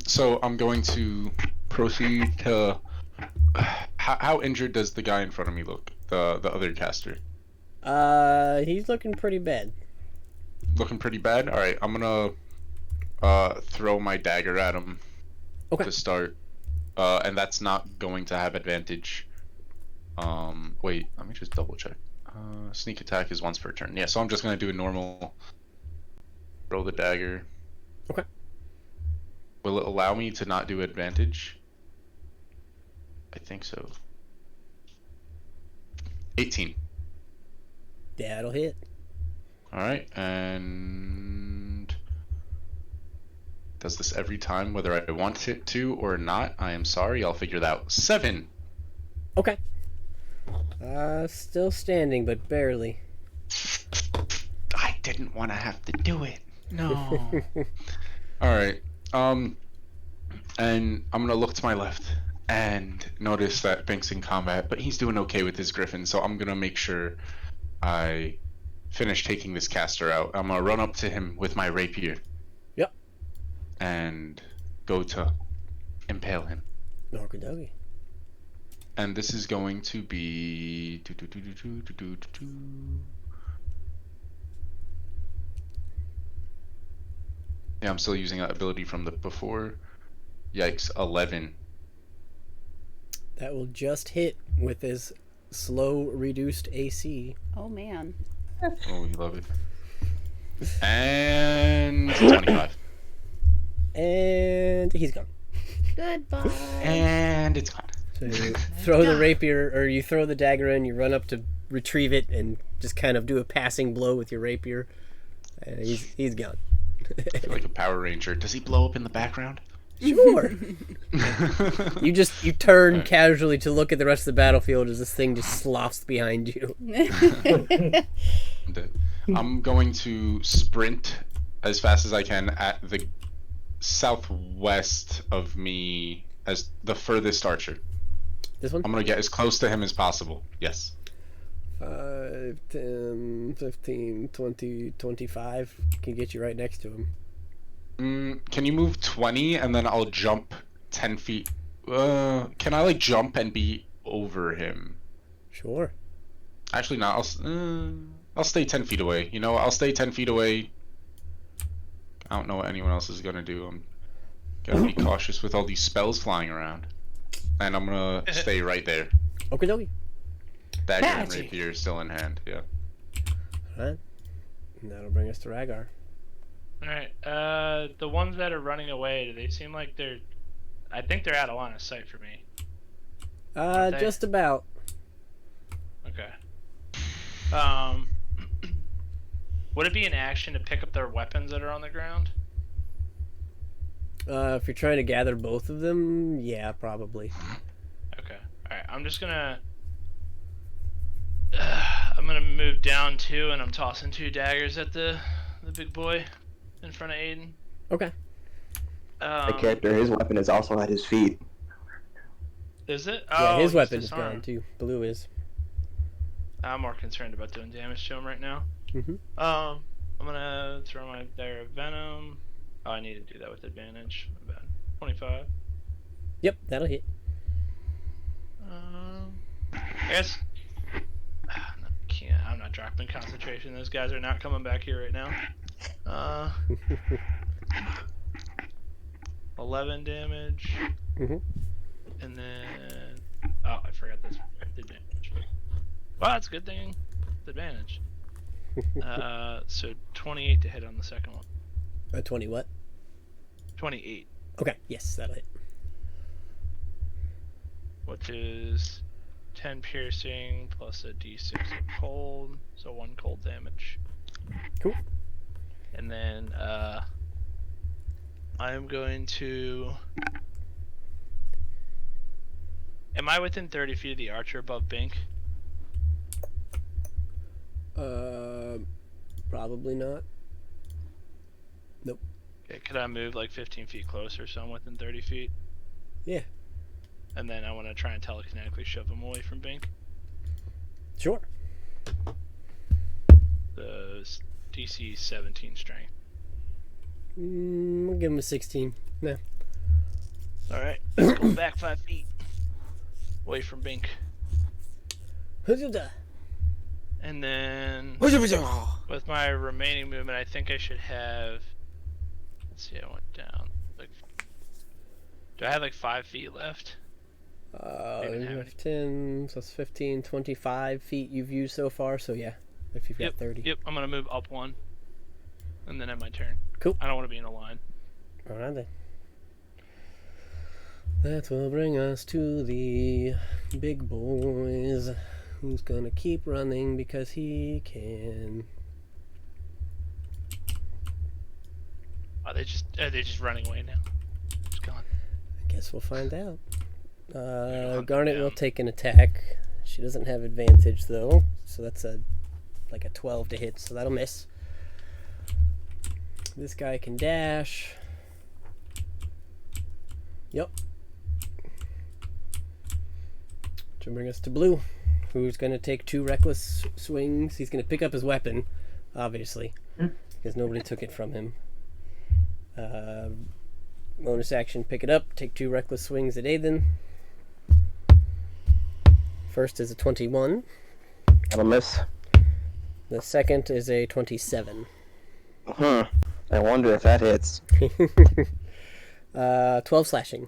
So I'm going to proceed to. How injured does the guy in front of me look? The other caster. He's looking pretty bad. Looking pretty bad. All right. I'm gonna throw my dagger at him. Okay. To start. And that's not going to have advantage. Wait. Let me just double check. Sneak attack is once per turn. Yeah. So I'm just gonna do a normal. Throw the dagger. Okay. Will it allow me to not do advantage? I think so. 18. That'll hit. Alright, and does this every time, whether I want it to or not? I am sorry, I'll figure that out. 7! Okay. Still standing, but barely. I didn't want to have to do it. No. Alright, and I'm gonna look to my left and notice that Bink's in combat, but he's doing okay with his griffin, so I'm gonna make sure I finish taking this caster out. I'm gonna run up to him with my rapier. Yep. And go to impale him. Okie And this is going to be yeah, I'm still using that ability from the before. Yikes, 11. That will just hit with his slow reduced AC. Oh man. Oh, we love it. And 25. And he's gone. Goodbye. And it's gone. So you throw the rapier, or you throw the dagger in, you run up to retrieve it, and just kind of do a passing blow with your rapier. And he's gone. I feel like a Power Ranger. Does he blow up in the background? Sure. You turn casually to look at the rest of the battlefield as this thing just sloughs behind you. I'm going to sprint as fast as I can at the southwest of me as the furthest archer. This one? I'm going to get as close to him as possible. Yes. 5, 10, 15, 20, 25. Can get you right next to him. Can you move 20 and then I'll jump 10 feet? Can I like jump and be over him? Sure. Actually, no. I'll stay 10 feet away. You know, I'll stay 10 feet away. I don't know what anyone else is gonna do. I'm gonna be cautious with all these spells flying around, and I'm gonna stay right there. Okie dokie. Dagger and rapier still in hand. Yeah. Alright. And that'll bring us to Rhaegar. Alright, the ones that are running away, do they seem like they're... I think they're out of line of sight for me. they? Just about. Okay. Would it be an action to pick up their weapons that are on the ground? If you're trying to gather both of them, yeah, probably. Okay. I'm just gonna. I'm gonna move down 2, and I'm tossing 2 daggers at the big boy in front of Aiden. Okay. The character, his weapon is also at his feet. Is it? Yeah, Oh, his he's weapon is disarmed. gone too. Blue is. I'm more concerned about doing damage to him right now. Mhm. I'm gonna throw my dagger of venom. Oh, I need to do that with advantage. My bad. 25. Yep, that'll hit. I guess. I'm not dropping concentration. Those guys are not coming back here right now. 11 damage. Mhm. And then. Oh, I forgot this advantage. Well, that's a good thing. It's advantage. So 28 to hit on the second one. 20 what? 28, Okay, yes, that'll hit. which is 10 piercing plus a d6 of cold, so 1 cold damage. Cool. And then I'm going to. Am I within 30 feet of the archer above Bink? Probably not. Nope. Okay, could I move like 15 feet closer so I'm within 30 feet? Yeah. And then I want to try and telekinetically shove him away from Bink. Sure. The DC 17 strength. I'll give him a 16. No. Alright, let's go back 5 feet. Away from Bink. Huzzah. And then with my remaining movement, I think I should have. Let's see, I went down. Like, do I have like 5 feet left? You have 10 plus 15, 25 feet you've used so far, so yeah, if you've got 30. Yep, I'm gonna move up 1. And then end my turn. Cool. I don't want to be in a line. Alright then. That will bring us to the big boys. Who's gonna keep running because he can. Are they just running away now? Just gone. I guess we'll find out. hunt Garnet them will down. take an attack. She doesn't have advantage though, so that's a 12 to hit, so that'll miss. This guy can dash. Yep. To bring us to Blue, who's going to take 2 reckless swings. He's going to pick up his weapon, obviously, because nobody took it from him. Bonus action, pick it up, take 2 reckless swings at Aiden. First is a 21. That'll miss. The second is a 27. I wonder if that hits. 12 slashing.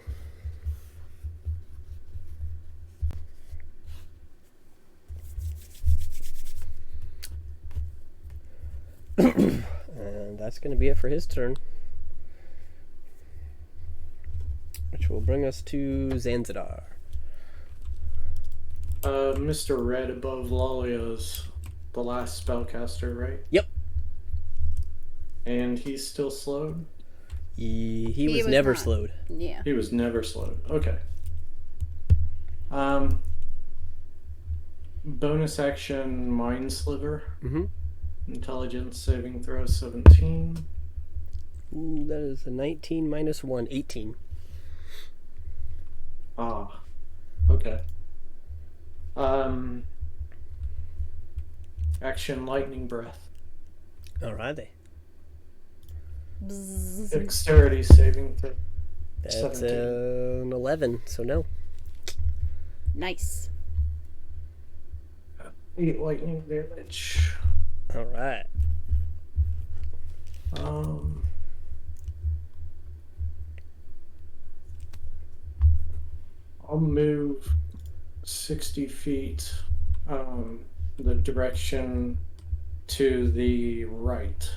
And that's going to be it for his turn. Which will bring us to Zanzidar. Mr. Red above Lalia's the last spellcaster, right? Yep. And he's still slowed? He was never not. slowed. Yeah. He was never slowed. Okay. Bonus action Mind Sliver. Mm-hmm. Intelligence saving throw 17. Ooh, that is a 19 minus 1, 18. Ah. Okay. Action Lightning Breath. Alrighty. Bzzz. Dexterity saving throw. That's 17. an 11, so no. Nice. 8 lightning damage. Alright. I'll move 60 feet the direction to the right.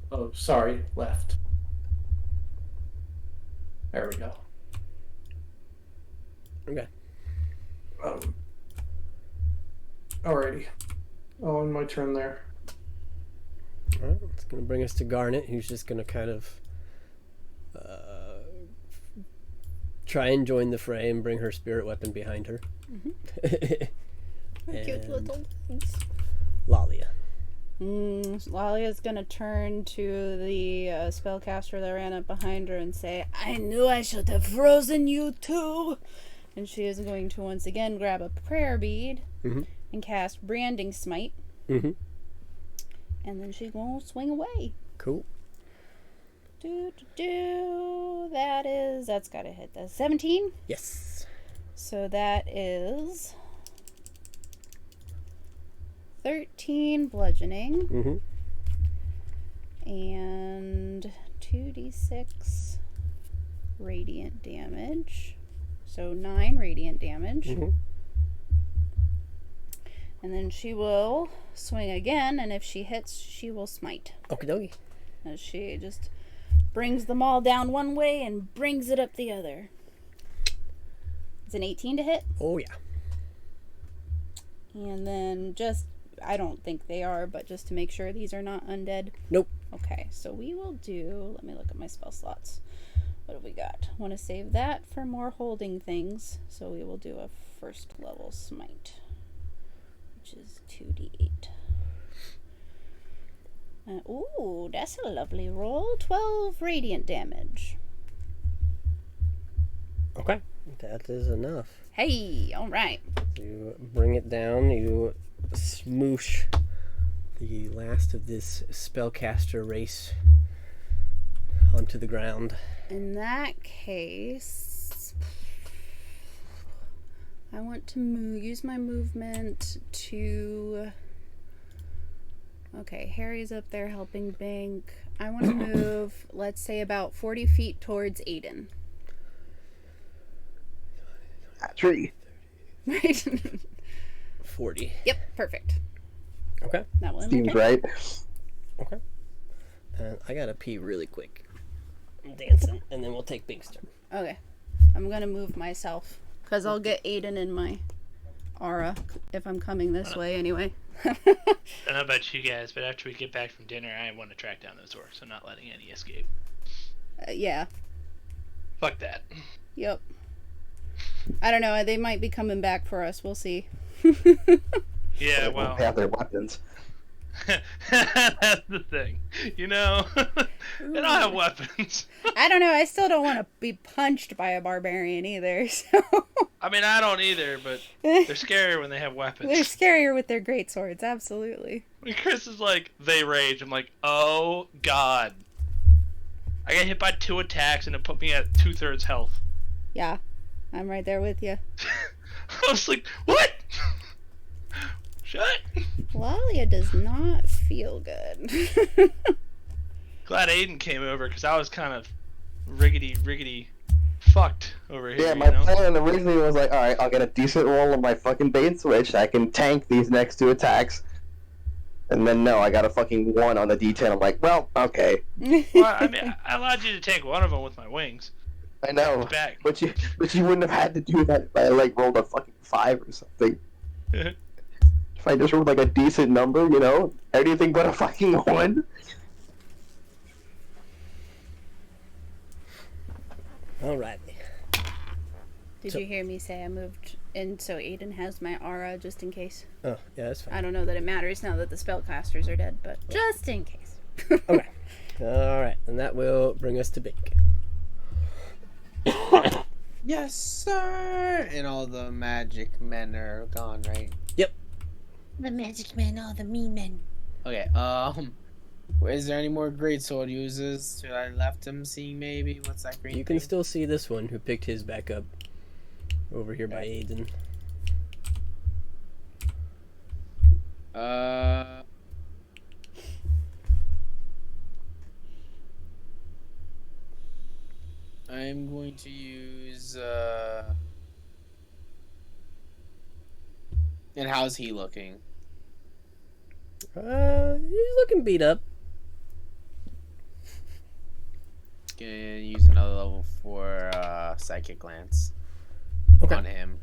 Oh, sorry, left. There we go. Okay. Alrighty. Oh, and my turn there. Alright, it's going to bring us to Garnet, who's just going to kind of try and join the fray and bring her spirit weapon behind her. Cute And little legs. Lalia. Lalia's gonna turn to the spellcaster that ran up behind her and say, I knew I should have frozen you too! And she is going to once again grab a prayer bead Mhm. and cast Branding Smite. Mm-hmm. And then she's gonna swing away. Cool. That's gotta hit. That's 17. Yes. So that is 13 bludgeoning Mm-hmm. and 2d6 radiant damage. So 9 radiant damage. Mm-hmm. And then she will swing again, and if she hits, she will smite. Okie dokie. As she just brings them all down one way and brings it up the other. It's an 18 to hit. Oh, yeah. And then I don't think they are, but just to make sure these are not undead. Nope. Okay, so we will let me look at my spell slots. What have we got? Want to save that for more holding things. So we will do a first level smite, which is 2d8. Ooh, that's a lovely roll. 12 radiant damage. Okay. That is enough. Hey, alright. You bring it down, you smoosh the last of this spellcaster race onto the ground. In that case, I want to use my movement to... Okay, Harry's up there helping Bank. I want to move, let's say, about 40 feet towards Aiden. Tree. Right? 40. Yep, perfect. Okay. That one. Seems Okay. right. Okay. And I gotta pee really quick. I'm dancing, and then we'll take Bink's turn. Okay. I'm gonna move myself, because I'll get Aiden in my aura if I'm coming this way anyway. I don't know about you guys, but after we get back from dinner, I want to track down those orcs. I'm not letting any escape. Yeah. Fuck that. Yep. I don't know. They might be coming back for us. We'll see. Yeah, They well, won't have their weapons. that's the thing. You know, they don't have weapons. I don't know. I still don't want to be punched by a barbarian either. So I mean, I don't either, but they're scarier when they have weapons. they're scarier with their great swords. Absolutely. When Chris is like, they rage, I'm like, oh god. I got hit by 2 attacks and it put me at 2/3 health. Yeah, I'm right there with you. I was like, what? Shut. Lalia does not feel good. Glad Aiden came over because I was kind of riggedy fucked over here. Yeah, you my know? plan originally was like, alright, I'll get a decent roll on my fucking bait switch. I can tank these next 2 attacks. And then no, I got a fucking 1 on the D10. I'm like, well, okay. Well, I mean, I allowed you to take one of them with my wings. I know. Back. But you wouldn't have had to do that if I like rolled a fucking 5 or something. If I just rolled like a decent number, you know, anything but a fucking 1. Alright. Did you hear me say I moved in so Aiden has my aura just in case? Oh, yeah, that's fine. I don't know that it matters now that the spellcasters are dead, but just in case. Okay. Alright, and that will bring us to Bink. Yes, sir. And all the magic men are gone, right? The magic men, all the mean men. Okay. Is there any more greatsword users? Should I left him seeing maybe? What's that green You can thing? still see this one who picked his back up over here by Aiden. I'm going to use and how's he looking? He's looking beat up. Gonna use another level 4 psychic glance Okay. on him.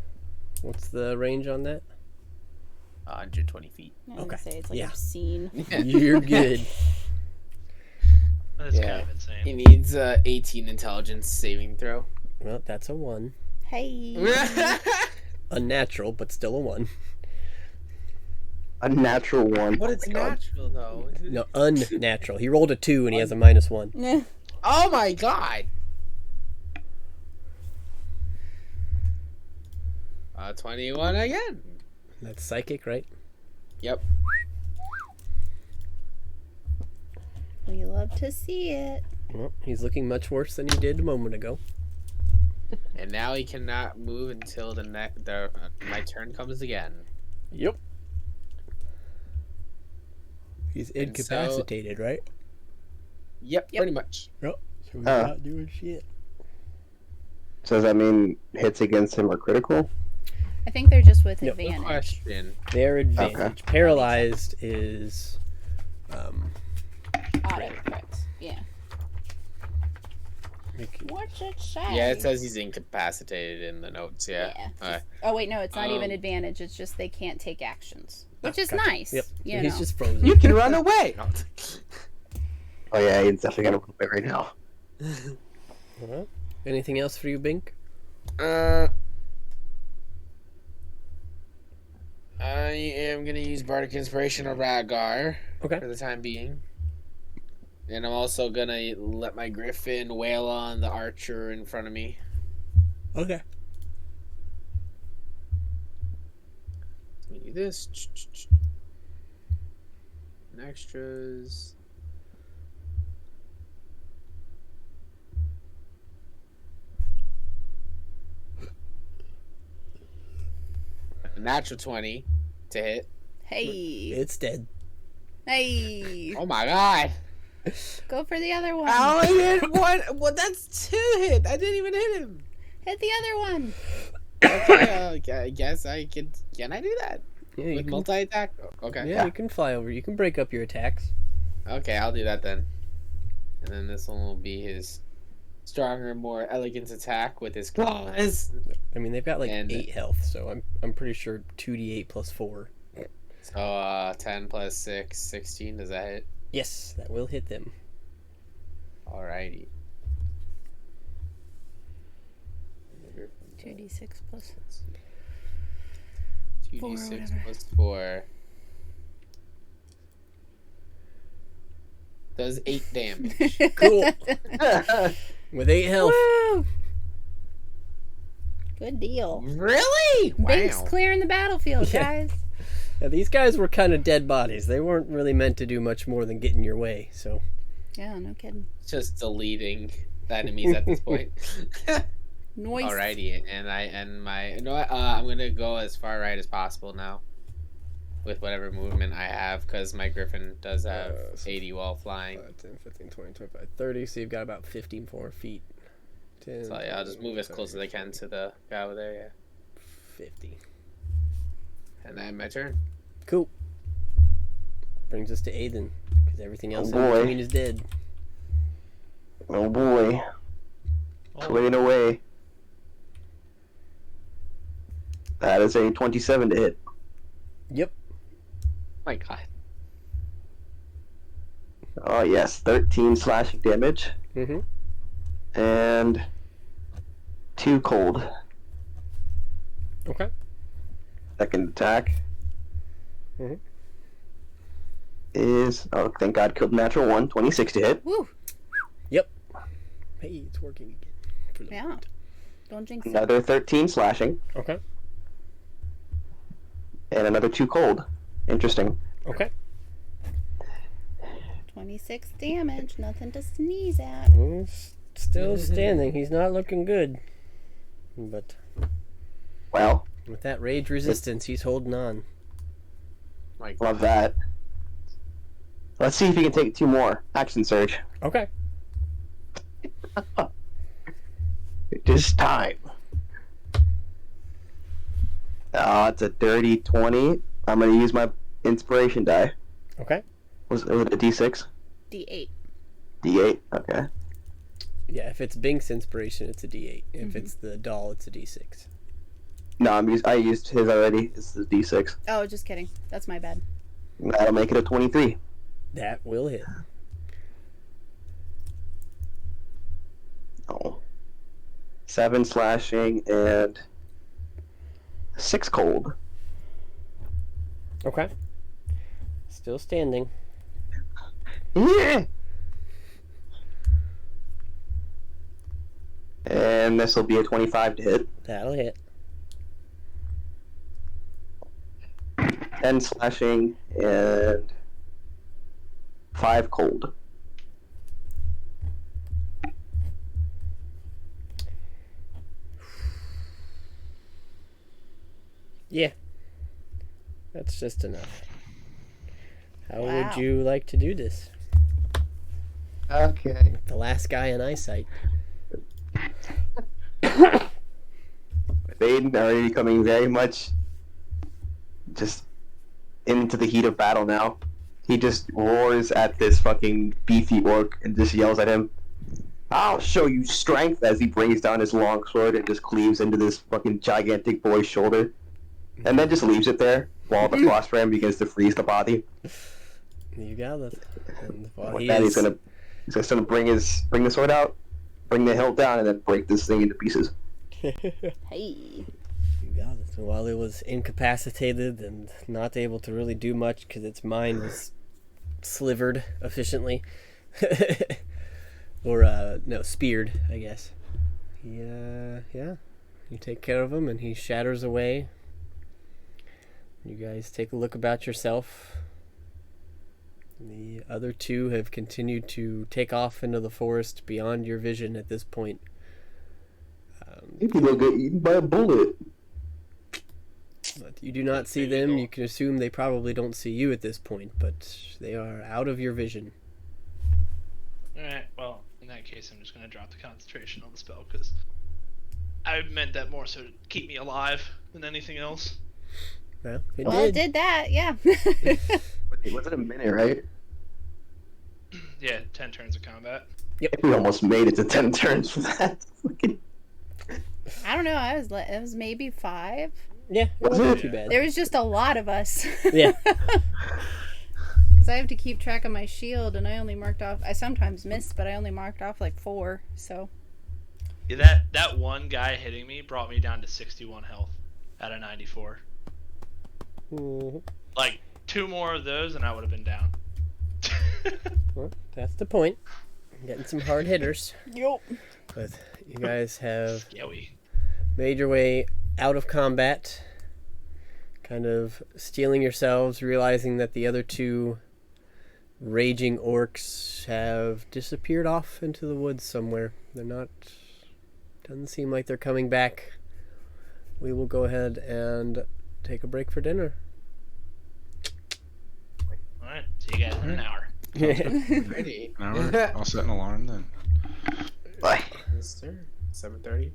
What's the range on that? 120 feet. I was gonna Okay. say it's like Yeah. obscene. You're good. That's Yeah. kind of insane. He needs 18 intelligence saving throw. Well, that's a 1. Hey. Unnatural, but still a 1. A natural 1. But it's natural though. No, unnatural. He rolled a 2 and he has a -1. Yeah. Oh my god. 21 again. That's psychic, right? Yep. We love to see it. Well, he's looking much worse than he did a moment ago. And now he cannot move until my turn comes again. Yep. He's And so- incapacitated, right? Yep, pretty much. Yep. So he's Uh. not doing shit. So does that mean hits against him are critical? I think they're just with Yep. Good advantage. question. Their advantage. Paralyzed is Auto crits. Yeah. What's it say? Yeah, it says he's incapacitated in the notes. Yeah. Yeah. Alright. Oh wait, no, it's not even Um, advantage. It's just they can't take actions, which is gotcha. nice. Yep. You He's know. just frozen. You can run away. Oh yeah, he's definitely gonna play right now. Alright. Anything else for you, Bink? I am gonna use Bardic Inspiration or Radgar Okay. for the time being. And I'm also gonna let my Griffin wail on the archer in front of me. Okay. Let me do this. And extras. A natural 20 to hit. Hey. It's dead. Hey. Oh my god! Go for the other one. I only hit one. Well, that's 2 hit. I didn't even hit him. Hit the other one. Okay, I guess I could. Can I do that Yeah, you with can, multi attack? Okay. yeah, you can fly over. You can break up your attacks. Okay, I'll do that then. And then this one will be his stronger, more elegant attack with his claws. I mean, they've got like And- 8 health, so I'm pretty sure 2d8 plus 4. So 10 plus 6, 16. Does that hit? Yes, that will hit them. Alrighty. 2d6 plus. 2d6 whatever. plus 4. Does 8 damage. Cool. With 8 health. Woo! Good deal. Really? Bink's Wow. clearing the battlefield, Yeah. guys. Yeah, these guys were kind of dead bodies. They weren't really meant to do much more than get in your way. So Yeah, no kidding. Just deleting the enemies at this point. Noise. Alrighty, and I end my. You know what? I'm gonna go as far right as possible now, with whatever movement I have, because my Griffin does have 80 while flying. 10, 15, 20, 25, 30. So you've got about 15 more feet. 10, So yeah, I'll just move as close as I can to the guy over there. Yeah, 50. and then my turn. Cool. Brings us to Aiden, because everything else in boy. between is dead. Oh boy, playing away. That is a 27 to hit. Yep. My God. Oh yes, 13 slashing damage Mm-hmm. and 2 cold. Okay. Second attack Mhm. is, oh thank God, killed natural 1, 26 to hit. Woo. Hey, it's working again. For the Yeah. moment. Don't jinx it. Another 13 slashing Okay. and another 2 cold. Interesting. Okay. 26 damage. Nothing to sneeze at. He's still standing. He's not looking good. But Well, with that rage resistance, he's holding on. My God. love that. Let's see if he can take 2 more. Action surge. Okay. It is time. It's a dirty 20. I'm going to use my inspiration die. Okay. Was it a D6? D8. D8? Okay. Yeah, if it's Bink's inspiration, it's a D8. If it's the doll, it's a D6. No, I used his already. It's the D6. Oh, just kidding. That's my bad. That'll make it a 23. That will hit. Oh. 7 slashing, and 6 cold. Okay. Still standing. Yeah. And this will be a 25 to hit. That'll hit. 10 slashing and 5 cold. Yeah. That's just enough. How Wow. would you like to do this? Okay. The last guy in eyesight. Vaden already becoming very much just into the heat of battle now. He just roars at this fucking beefy orc and just yells at him, "I'll show you strength," as he brings down his long sword and just cleaves into this fucking gigantic boy's shoulder. And then just leaves it there while the frost ram begins to freeze the body. You got it. And while With he that, is, he's just gonna bring the sword out, bring the hilt down, and then break this thing into pieces. Hey. You got it. So while it was incapacitated and not able to really do much because its mind was slivered efficiently, or no, speared, I guess. Yeah, you take care of him, and he shatters away. You guys take a look about yourself. The other two have continued to take off into the forest beyond your vision at this point. Maybe they'll get eaten by a bullet. But you do not see them. You can assume they probably don't see you at this point, but they are out of your vision. Alright, well, in that case, I'm just going to drop the concentration on the spell, because I meant that more so to keep me alive than anything else. Well, It did that, yeah. Was it a minute, right? Yeah, 10 turns of combat. We almost made it to 10 turns for that. I don't know. It was maybe 5. Yeah, it Was wasn't it? too bad. There was just a lot of us. Yeah. Because I have to keep track of my shield, and I only marked off. I sometimes miss, but I only marked off like 4. So Yeah, that one guy hitting me brought me down to 61 health out of 94. Mhm. Like, 2 more of those and I would have been down. Well, that's the point. Getting some hard hitters. Yup. But you guys have Scary. made your way out of combat, kind of steeling yourselves, realizing that the other two raging orcs have disappeared off into the woods somewhere. They're not... Doesn't seem like they're coming back. We will go ahead and take a break for dinner. Alright, see you guys in an hour. Ready. An hour? I'll set an alarm then. Bye. Yes, sir. 7:30.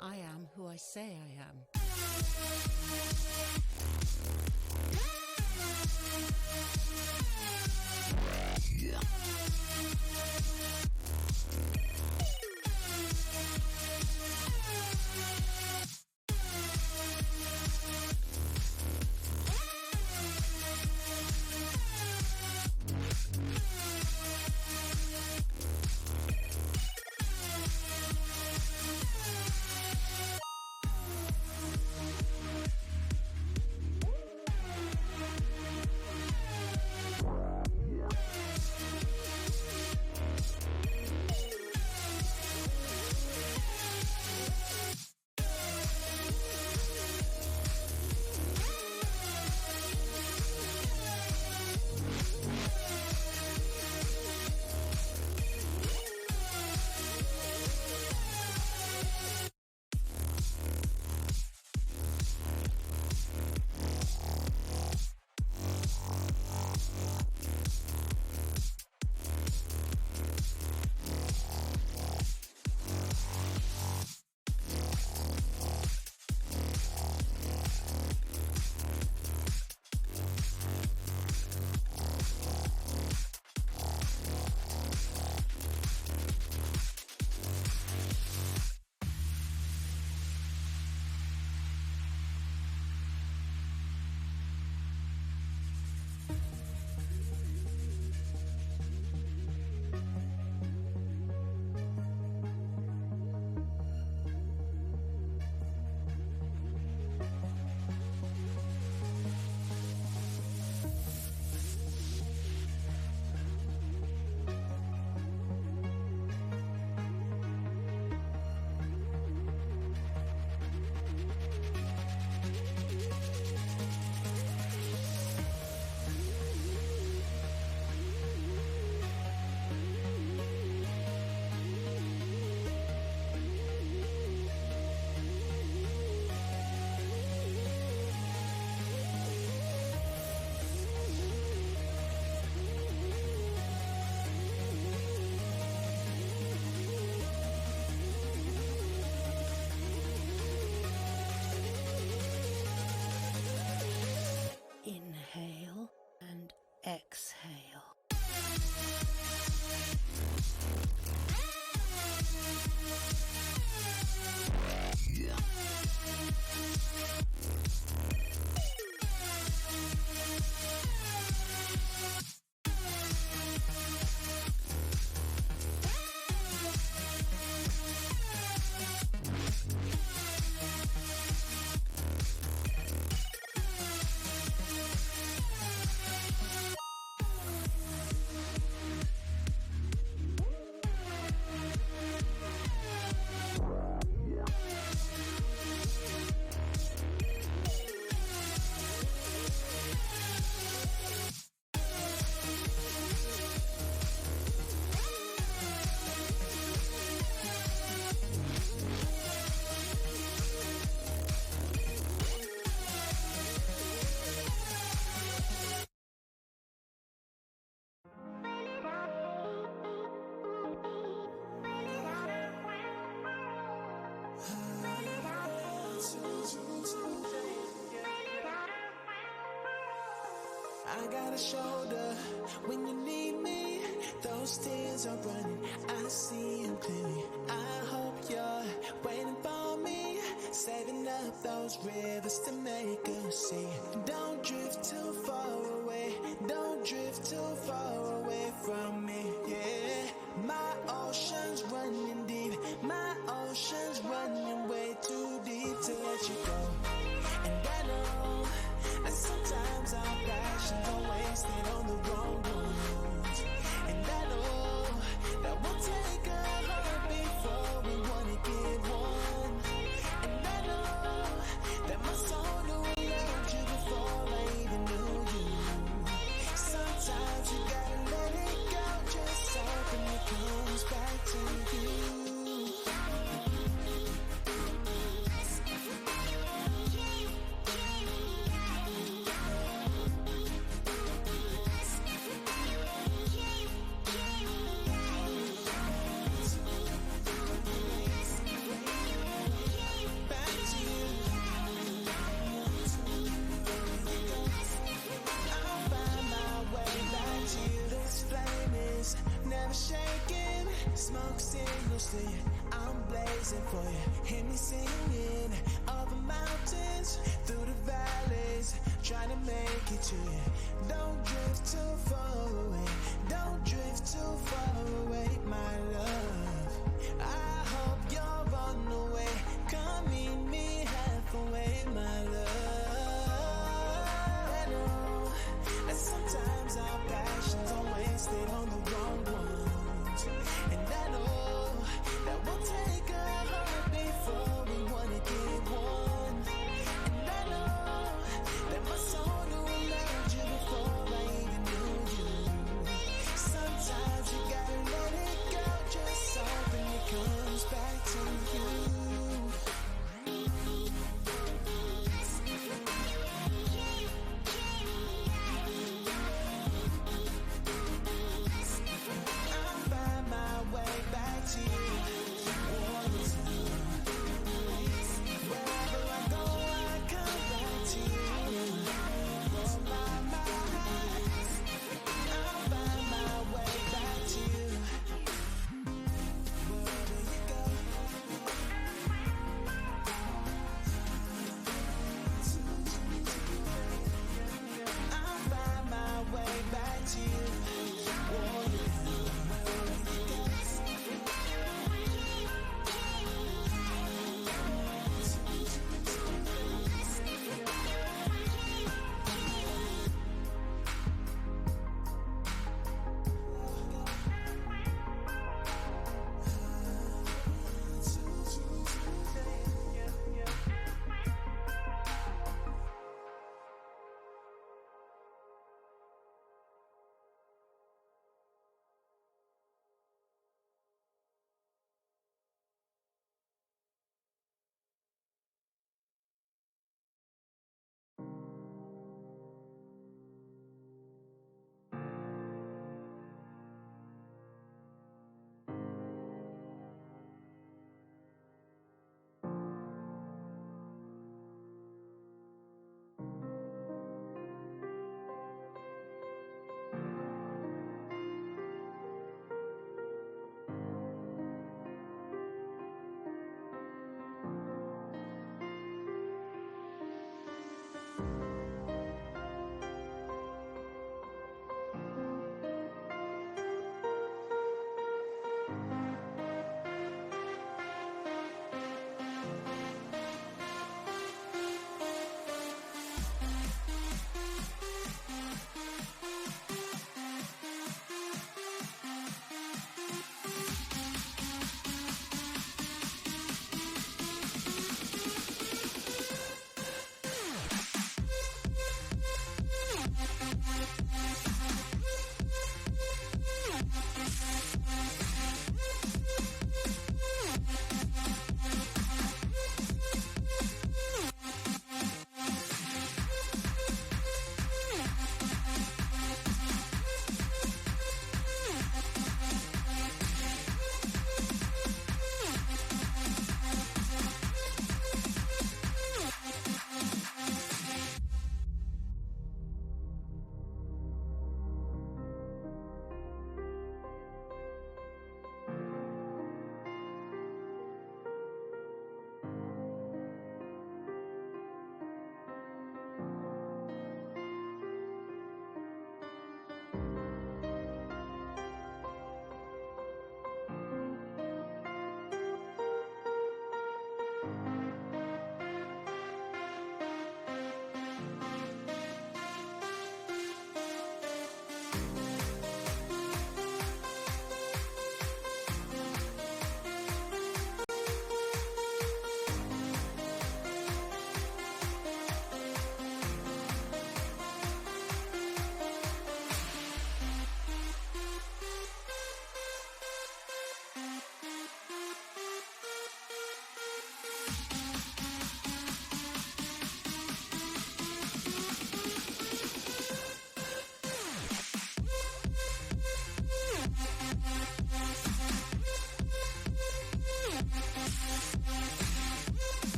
I am who I say I am. Exhale. I got a shoulder when you need me. Those tears are running, I see them clearly. I hope you're waiting for me, saving up those rivers to make us see. Don't drift too far away, don't drift too far away from me, yeah. My ocean's running deep, my ocean's running way too deep to let you go. And I know that sometimes our passions are wasted on the wrong ones. And I know that we'll take a heart before we wanna get one. And I know that my soul knew we loved you before I even knew you. Sometimes you gotta let it go, just say dancing for you. Hear me singing over mountains, through the valleys, trying to make it to you. Don't drift too far away. Don't drift too far away, my love. I hope you're on the way. Come meet me halfway, my love. I know that sometimes our passions are wasted on the wrong ones, and I know that we'll take a heart before we wanna give one. And I know that my soul will let you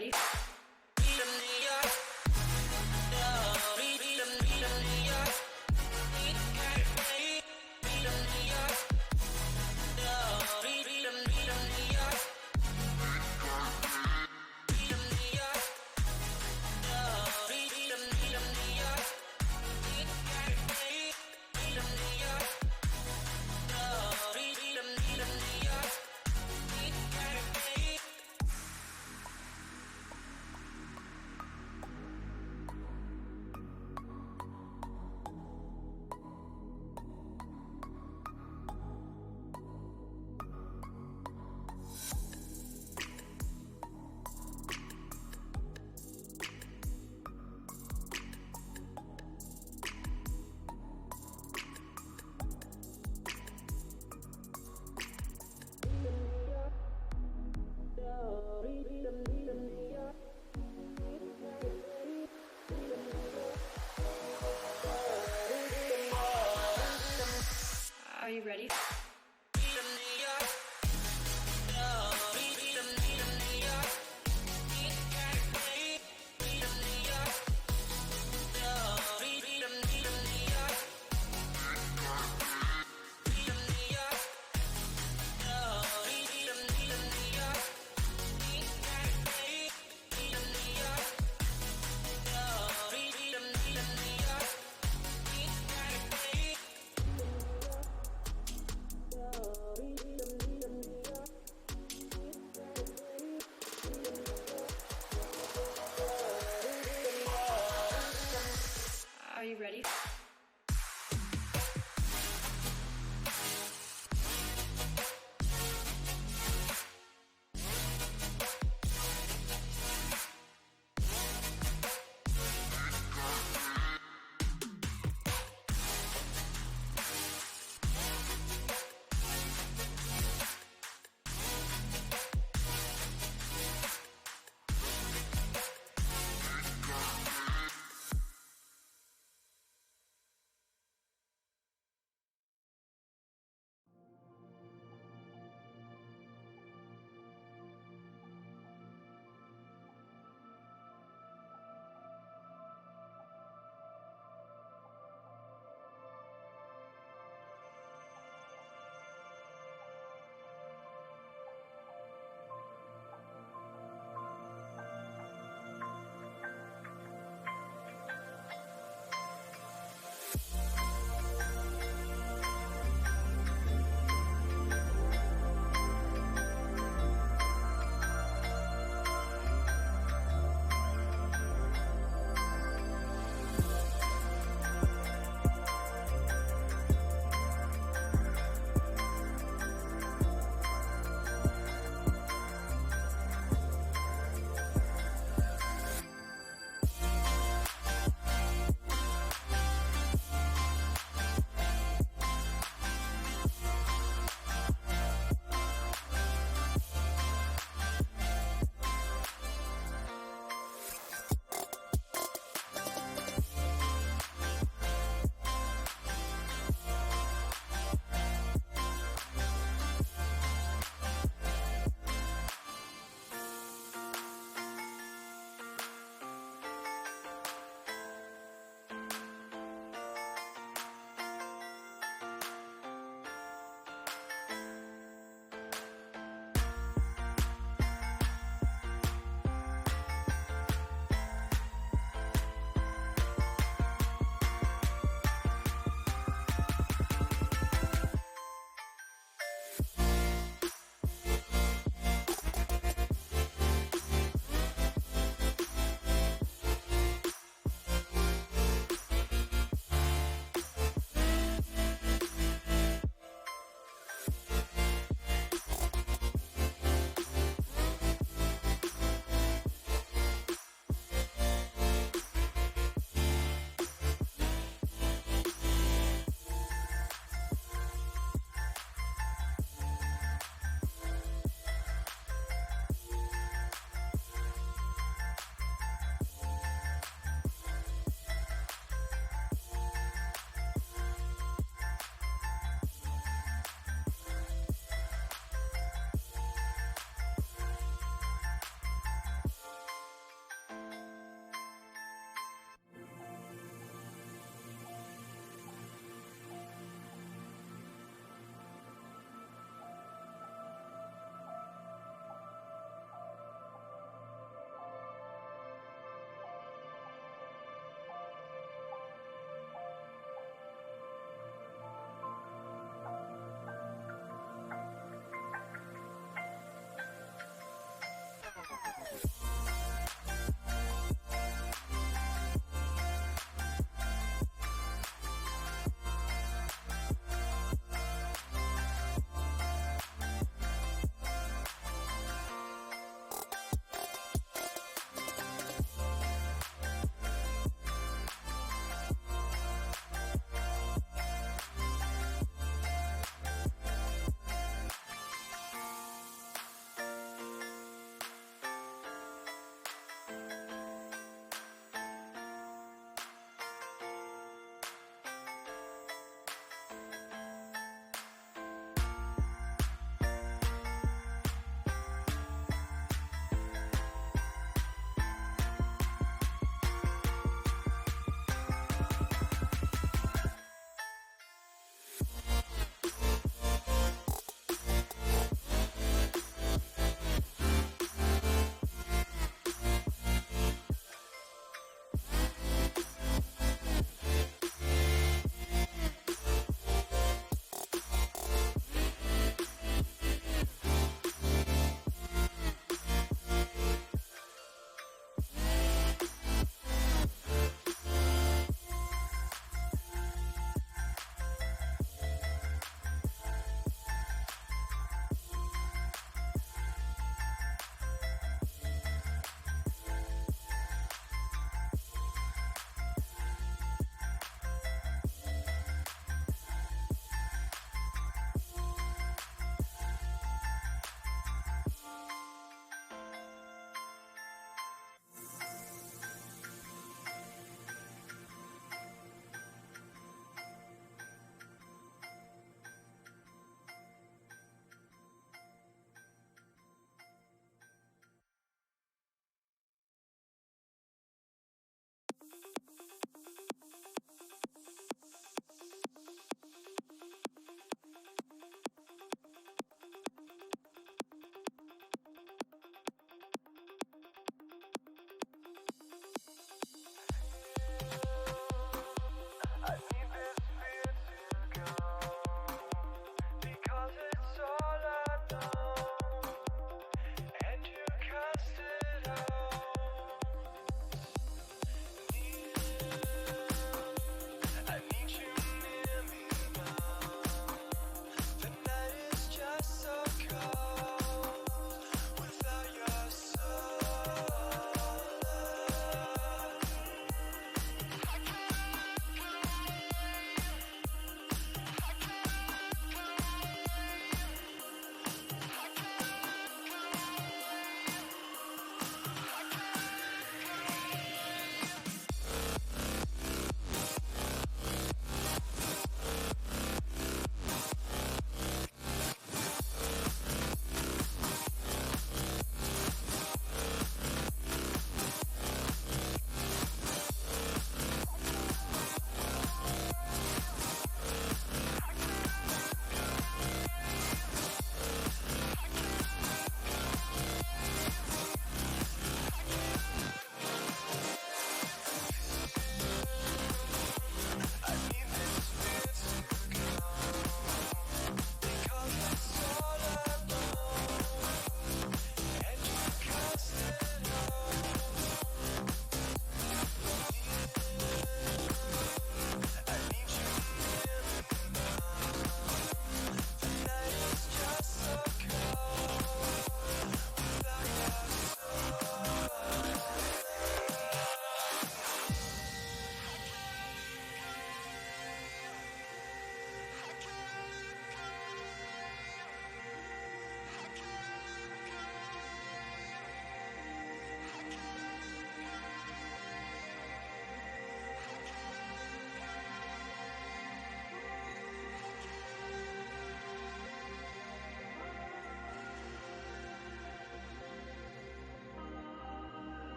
ready?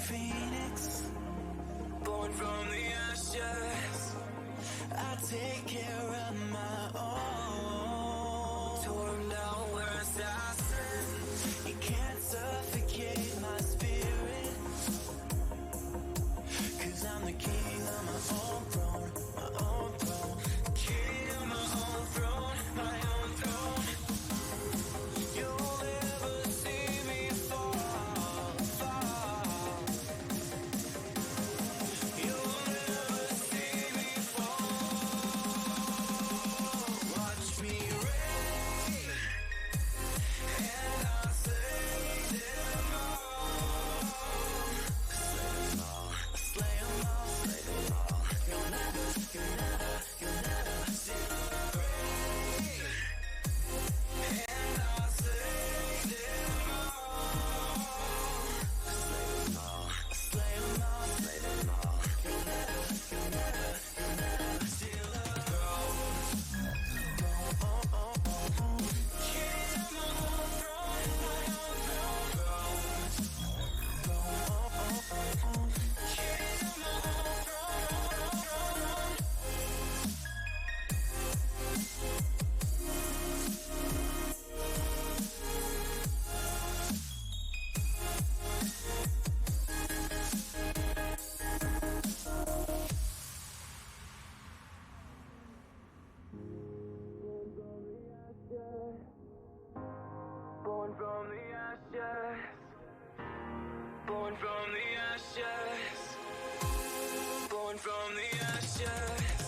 phoenix, born from the ashes. I take care of my own. Torn down where assassin, you can't suffocate my spirit. 'Cause I'm the king of my own throne, my own throne. King of my own throne, my own throne. You'll never see me fall, fall. You'll never see me fall. Watch me reign, and I'll save them all. Slay them all, slay them all. You'll never see me reign, and I'll save them all. Slay them all, slay them all, slay them all. You'll never steal a throne. King of my own throne, my own throne. King of my own throne. Born from the ashes, born from the ashes,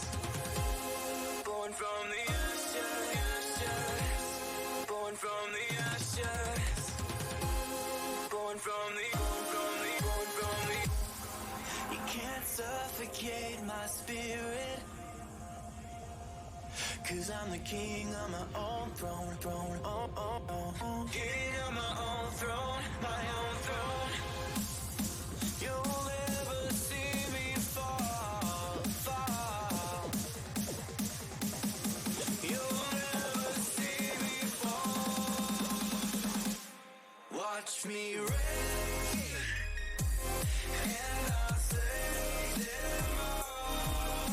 born from the ashes, born from the ashes, born from the ashes, born from the. You can't suffocate my spirit. 'Cause I'm the king of my own throne, throne, oh, oh, oh. King of my own throne, my own throne. You'll never see me fall, fall. You'll never see me fall. Watch me reign, and I'll save them all.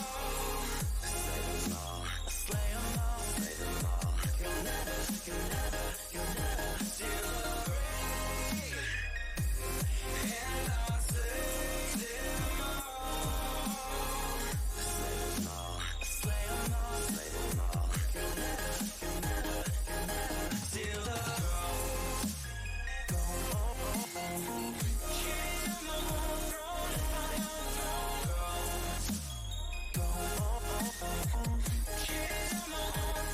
Slay them all, slay them all. You'll never steal a reign, and I'll save them all. Slay them all, slay them all, slay them all. You'll never steal a throne. King of my own throne, my own throne. King of my own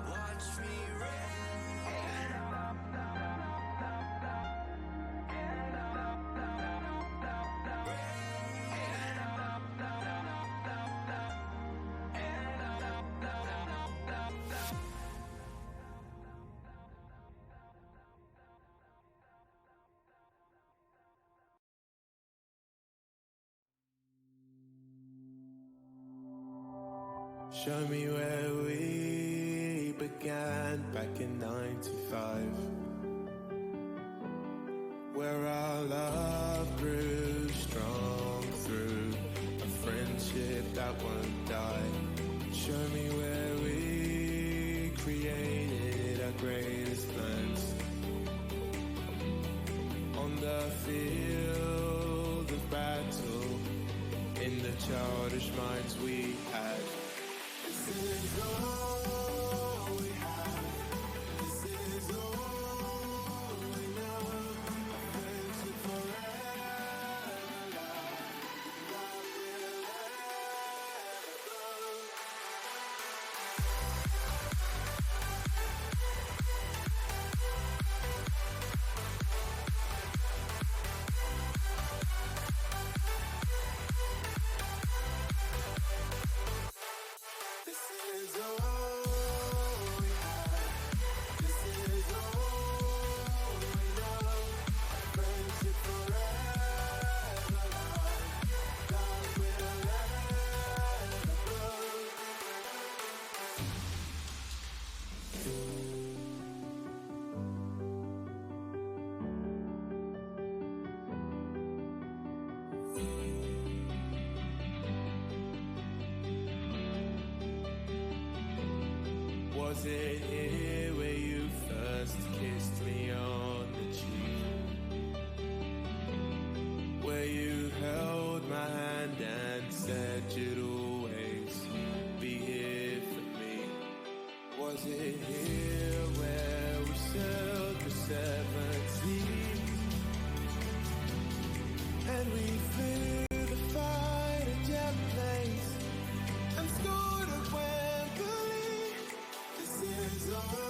Watch me reign. Show me where we began back in 95, where our love grew strong through a friendship that won't die. Show me where we created our greatest plans on the field of battle, in the childish minds we had. This is all we have. This is all we know. A friendship forever, love will ever grow. Was it here where you first kissed me on the cheek? Where you held my hand and said you'd always be here for me? Was it here where we sailed the 7 seas? And we flew the fighter jet planes and scored at Wembley. This is our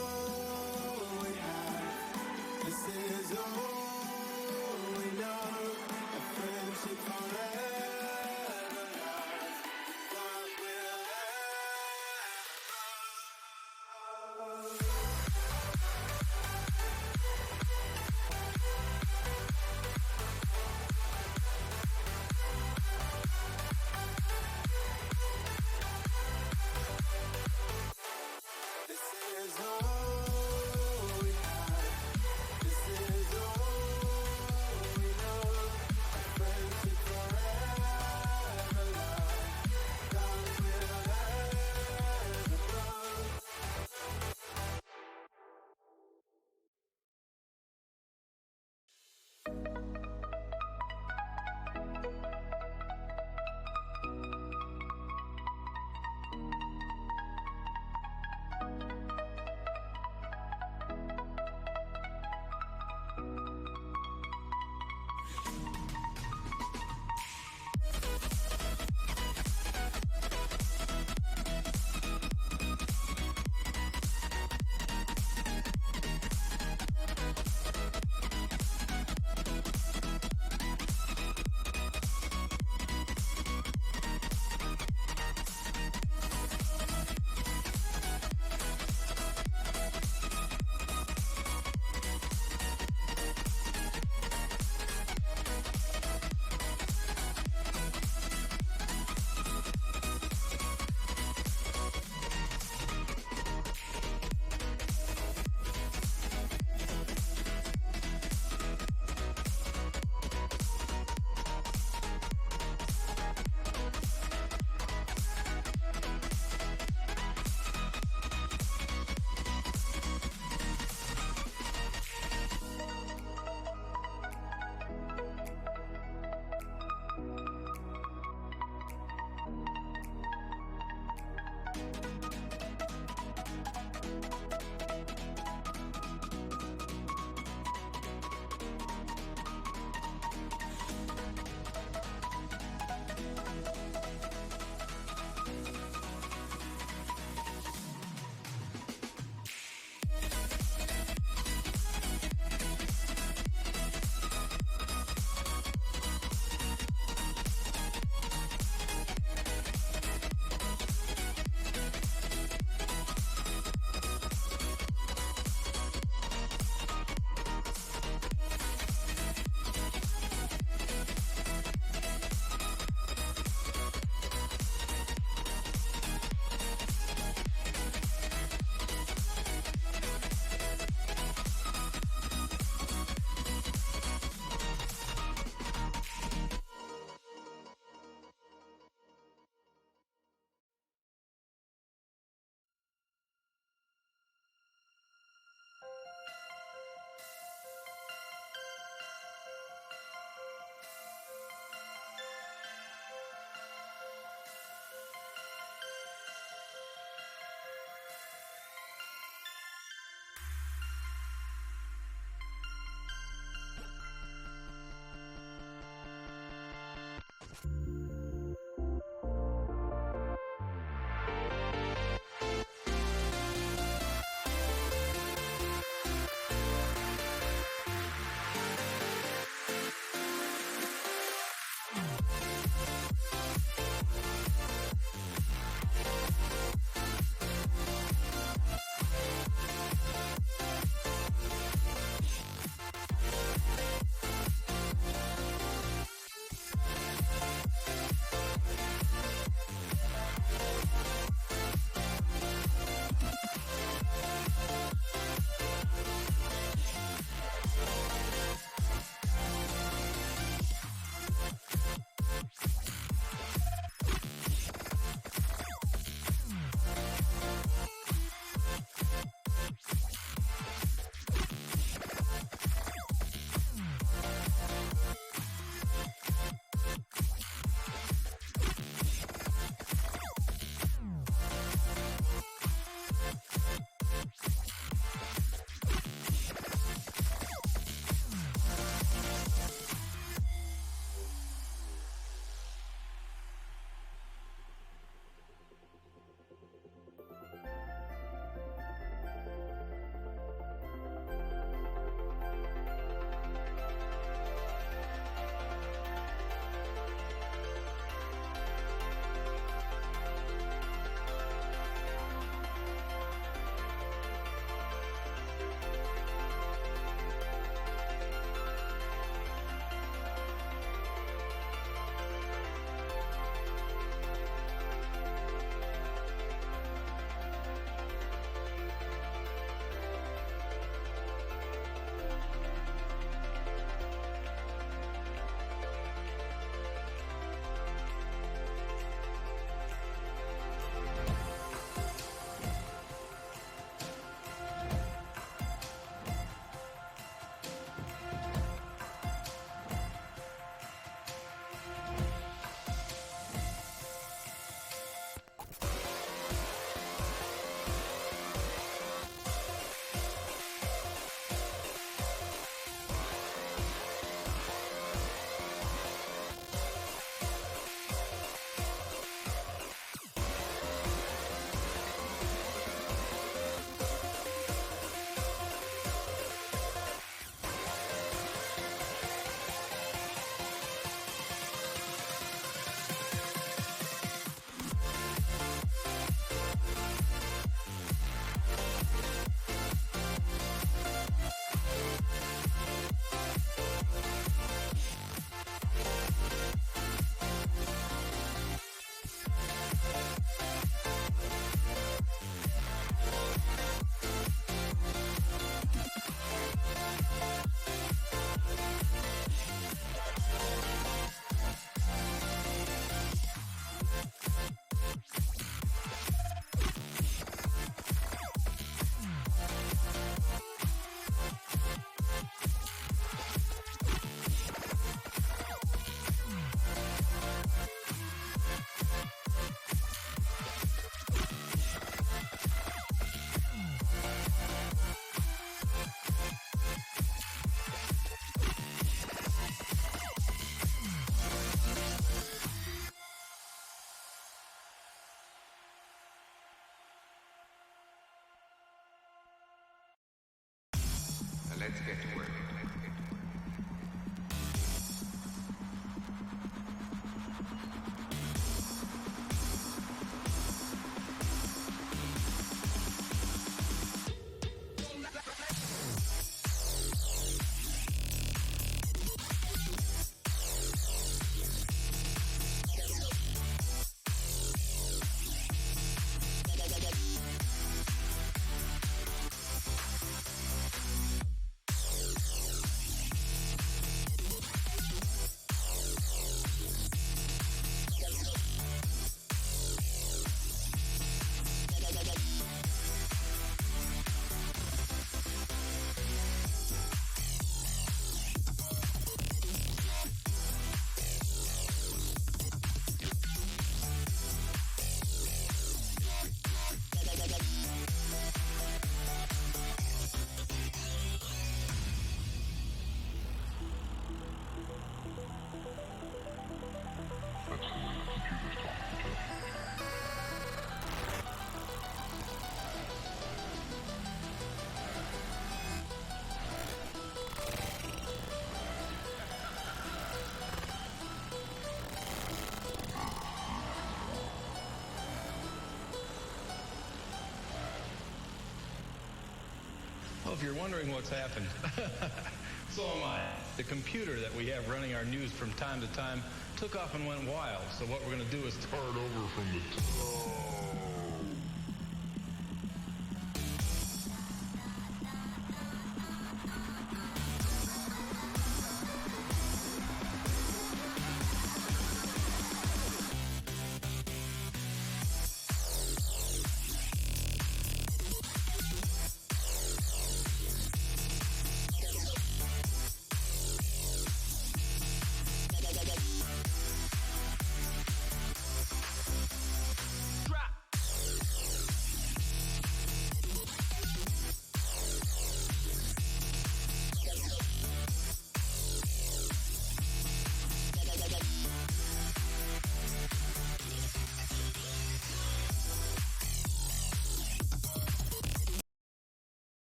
Let's get to work. Well, if you're wondering what's happened, so am I. The computer that we have running our news from time to time took off and went wild. So what we're going to do is start over from the top.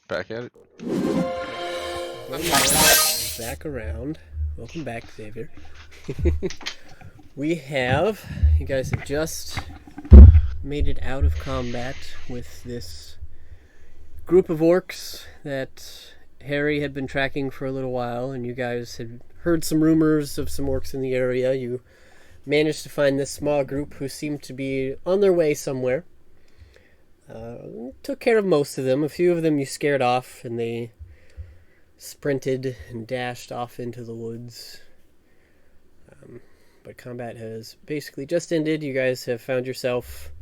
Back at it. Back around. Welcome back, Xavier. You guys have just made it out of combat with this group of orcs that Harry had been tracking for a little while, and you guys had heard some rumors of some orcs in the area. You managed to find this small group who seemed to be on their way somewhere. Took care of most of them. A few of them you scared off, and they sprinted and dashed off into the woods. But combat has basically just ended. You guys have found yourself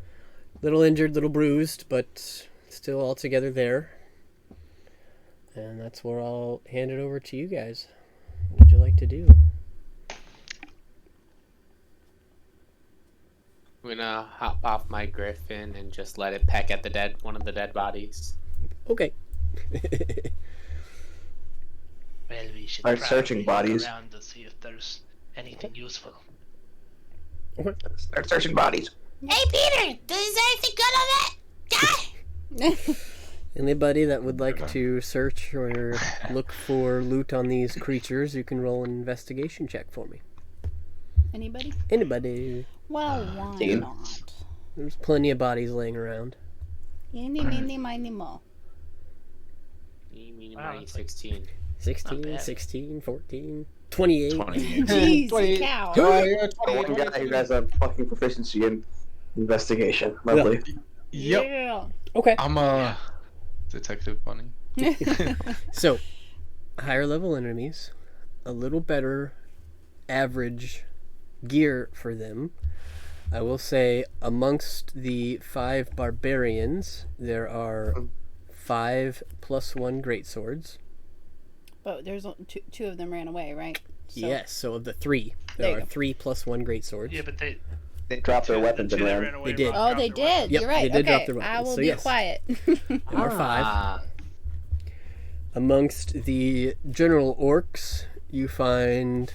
a little injured, little bruised, but still all together there. And that's where I'll hand it over to you guys. What would you like to do? I'm gonna hop off my griffin and just let it peck at one of the dead bodies. Okay. Well, we should Start probably searching look bodies. around to see if there's anything useful. Start searching bodies. Hey, Peter, is there anything good on that guy? Anybody that would like to search or look for loot on these creatures, you can roll an investigation check for me. Anybody? Anybody. Well, why Dean. not? There's plenty of bodies laying around. Eeny, meeny, miny, mo. Wow, that's 16. 16, bad. 16, 14, 28. 28. Jeez, cow. One guy who has a fucking proficiency in investigation. Lovely. Yep. Yeah. Okay. I'm a detective bunny. So, higher level enemies, a little better average gear for them. I will say amongst the 5 barbarians, there are 5 + 1 greatswords. But there's two of them ran away, right? So, Yes, so of the 3, There you there are go. 3 + 1 greatswords. Yeah, but they Dropped their weapons the and two that ran. ran away They did. dropped Oh, they their weapons. did. Yep, You're right. they did Okay, drop their I weapons, will so be yes. quiet. There are 5. Ah, Amongst the general orcs, you find,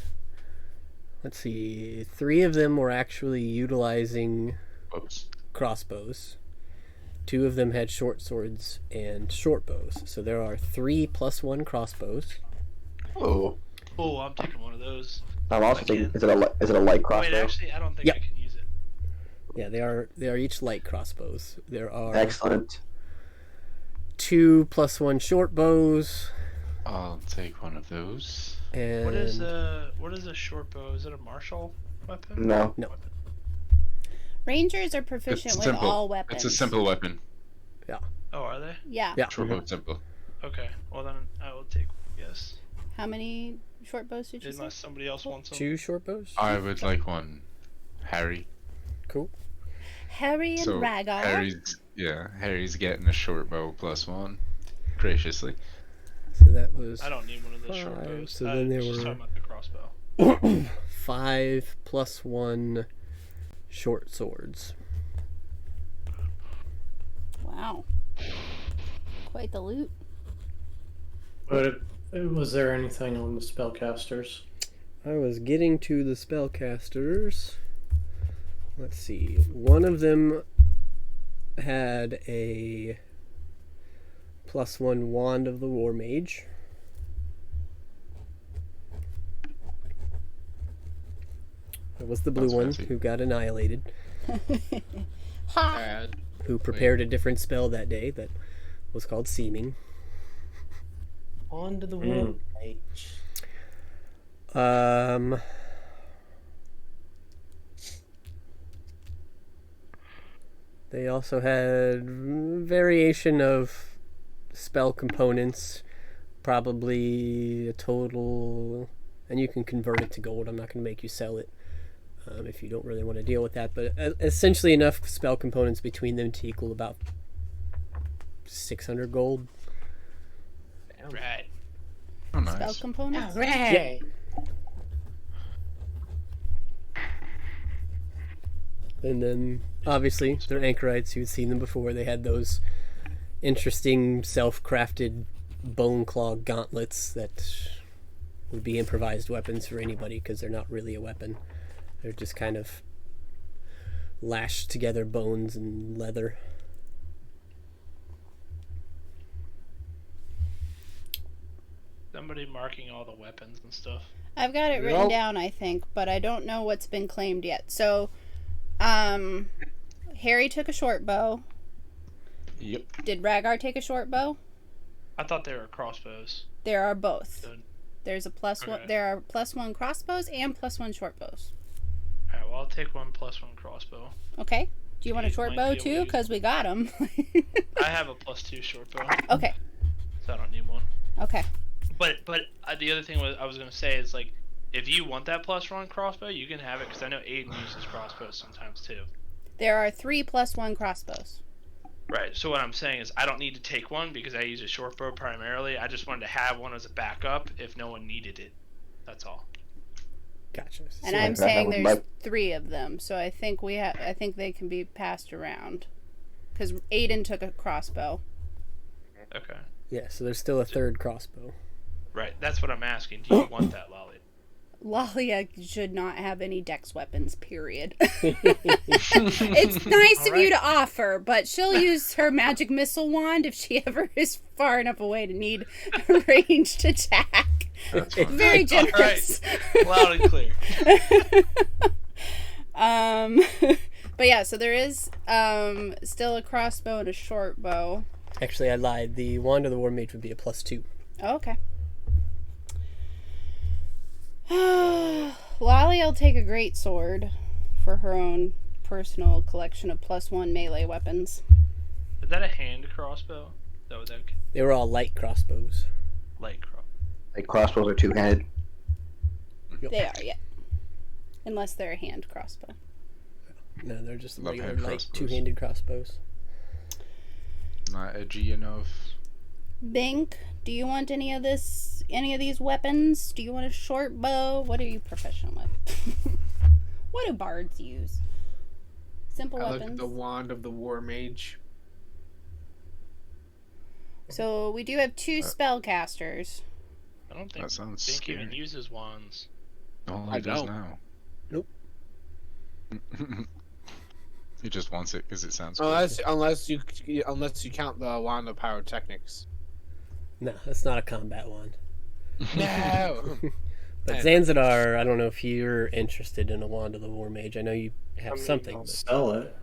let's see, 3 of them were actually utilizing Whoops. crossbows. 2 of them had short swords and short bows. So there are 3 + 1 crossbows. Oh. Oh, I'm taking one of those. I'm also thinking, Again. is it a light Wait, crossbow? actually, I don't think Yep. I can use it. Yeah, they are each light crossbows. There are Excellent. 2 + 1 short bows, I'll take one of those. and What is a short bow? Is it a martial weapon? No. No. Rangers are proficient It's with simple. all weapons. It's a simple weapon. Oh, are they? Yeah. Yeah. Short bow simple. Okay. Well, then I will take one, yes. How many short bows did you say? Unless somebody else wants them. 2 short bows. I would like one, Harry. Cool. Harry and So Rhaegar. Harry's getting a short bow + 1, graciously. So that was I don't need one of those short 5, bows. so I then there was just were- talking about the crossbow. 5 + 1 short swords. Wow. Quite the loot. But was there anything on the spellcasters? I was getting to the spellcasters. Let's see. One of them had a + 1 wand of the War Mage. It was the blue That's one fancy. who got annihilated, Ha! alright. who prepared a different spell that day that was called Seeming. On to the Mm. world page. They also had variation of spell components, probably a total, and you can convert it to gold. I'm not going to make you sell it if you don't really want to deal with that, but essentially enough spell components between them to equal about 600 gold. Right. Oh, Spell nice. components? Alright. And then, obviously, they're anchorites. You've seen them before. They had those interesting self-crafted bone claw gauntlets that would be improvised weapons for anybody because they're not really a weapon. They're just kind of lashed together bones and leather. somebody marking all the weapons and stuff? I've got it written down, I think, but I don't know what's been claimed yet. So, Harry took a short bow. Yep. Did Rhaegar take a short bow? I thought they were crossbows. There are both. So- There's a plus one. Okay. There are +1 crossbows and +1 short bows. Alright, well, I'll take 1 +1 crossbow. Okay. Do you want a It short might bow be a too? way- Because we got them. I have a +2 short bow, Okay. so I don't need one. Okay. But the other thing I was gonna say is like, if you want that +1 crossbow, you can have it because I know Aiden uses crossbows sometimes too. There are 3 +1 crossbows. Right. So what I'm saying is I don't need to take one because I use a short bow primarily. I just wanted to have one as a backup if no one needed it. That's all. Gotcha. And I'm saying there's 3 of them, so I think I think they can be passed around. Because Aiden took a crossbow. Okay. Yeah, so there's still a third crossbow. Right. That's what I'm asking. Do you want that, Lolly? Lalia should not have any dex weapons, period. It's nice of you to offer, but she'll use her magic missile wand if she ever is far enough away to need a ranged attack. Very generous. All right. Loud and clear. But yeah, so there is still a crossbow and a short bow. Actually, I lied. The Wand of the War Mage would be a +2. Oh, okay. Lolly will take a great sword for her own personal collection of +1 melee weapons. Is that a hand crossbow? Is that what that They were all light crossbows. light crossbow? Like crossbows are two-handed. They are, yeah. Unless they're a hand crossbow. No, they're just Love regular hand light crossbows. two-handed crossbows. Not edgy enough. Bink, do you want any of these weapons? Do you want a short bow? What are you proficient with? What do bards use? Simple I looked weapons. at the wand of the war mage. So we do have 2 spellcasters. I don't think That sounds Bink even scary. uses wands. All I he does don't. now. Nope. He just wants it because it sounds cool. Unless you count the wand of pyrotechnics. No, that's not a combat wand. No. But Zanzidar, I don't know if you're interested in a Wand of the War Mage. I know you have something. I'll But... sell it.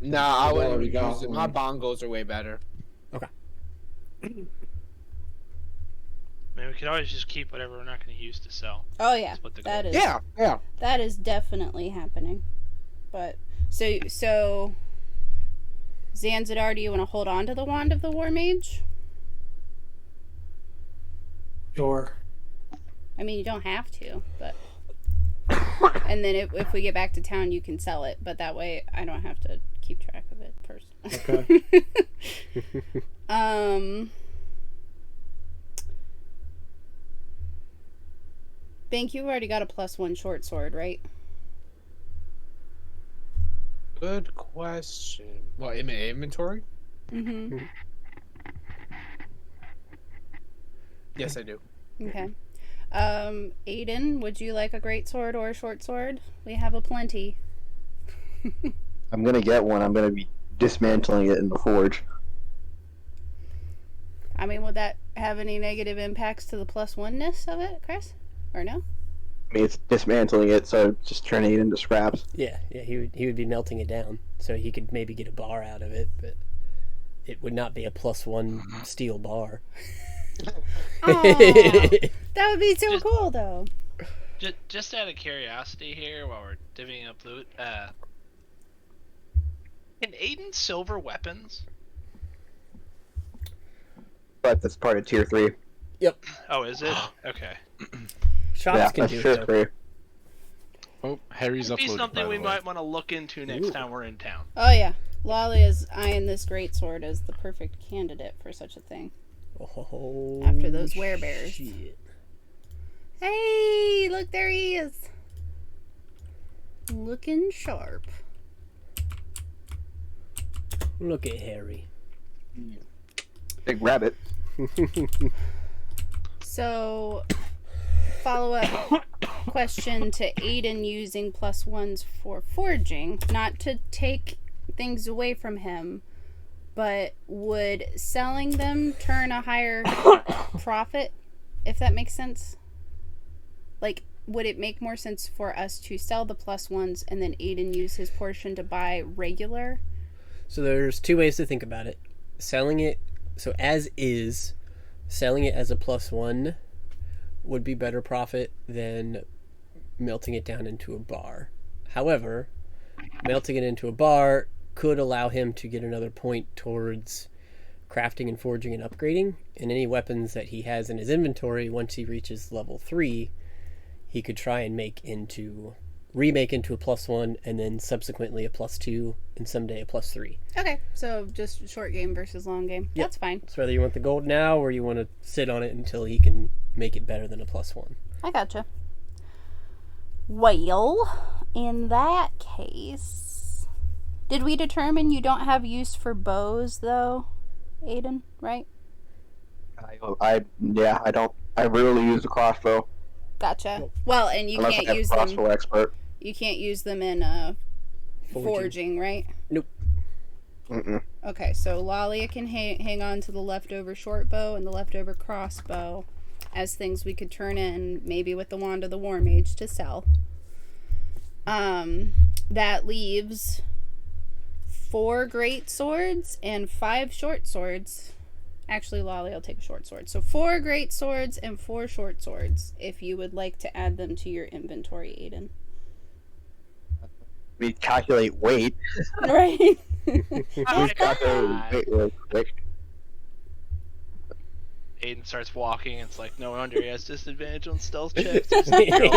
No, I I've wouldn't already use got it. My one. bongos are way better. Okay. I mean, we could always just keep whatever we're not going to use to sell. Oh yeah, That's what the that goal is Yeah. that is definitely happening. But so Zanzidar, do you want to hold on to the Wand of the War Mage? Sure. I mean, you don't have to, but and then if we get back to town, you can sell it. But that way, I don't have to keep track of it first. Okay. Bink, you've already got a +1 short sword, right? Good question. What, in my inventory? Mm-hmm. Yes, I do. Okay. Aiden, would you like a great sword or a short sword? We have a plenty. I'm gonna get one. I'm gonna be dismantling it in the forge. I mean, would that have any negative impacts to the +1-ness of it, Chris? Or no? I mean, it's dismantling it, so just turning it into scraps. Yeah, he would be melting it down, so he could maybe get a bar out of it, but it would not be a +1 steel bar. Aw, that would be so cool, though. Just out of curiosity here, while we're divvying up loot, can Aiden silver weapons? But that's part of tier 3. Yep. Oh, is it? Okay. Shops Yeah, can that's do tier it. 3. Oh, Harry's Could be uploaded, something by we the way. might want to look into next Ooh. time we're in town. Oh, yeah. Lolly is eyeing this great sword as the perfect candidate for such a thing. Oh, After those werebears. shit. Hey, look, there he is. Looking sharp. Look at Harry. Big rabbit. So, follow-up question to Aiden using +1s for forging. Not to take things away from him, but would selling them turn a higher profit if that makes sense. Like, would it make more sense for us to sell the +1s and then Aiden use his portion to buy regular? So there's two ways to think about it. Selling it, so as is, selling it as a +1 would be better profit than melting it down into a bar. However, melting it into a bar could allow him to get another point towards crafting and forging and upgrading, and any weapons that he has in his inventory, once he reaches level 3, he could try and remake into a +1, and then subsequently a +2, and someday a +3. Okay, so just short game versus long game. Yep. That's fine. So whether you want the gold now, or you want to sit on it until he can make it better than a +1. I gotcha. Well, in that case, did we determine you don't have use for bows, though, Aiden, right? I don't. I rarely use the crossbow. Gotcha. Well, and you Unless can't I have use a crossbow them. expert. You can't use them in forging, right? Nope. Mm-mm. Okay, so Lalia can hang on to the leftover short bow and the leftover crossbow as things we could turn in, maybe with the Wand of the War Mage, to sell. That leaves 4 great swords and 5 short swords. Actually, Lolly will take a short sword. So 4 great swords and 4 short swords, if you would like to add them to your inventory, Aiden. We calculate weight. Right? We calculate weight real quick. Aiden starts walking. It's like, no wonder he has disadvantage on stealth checks. He's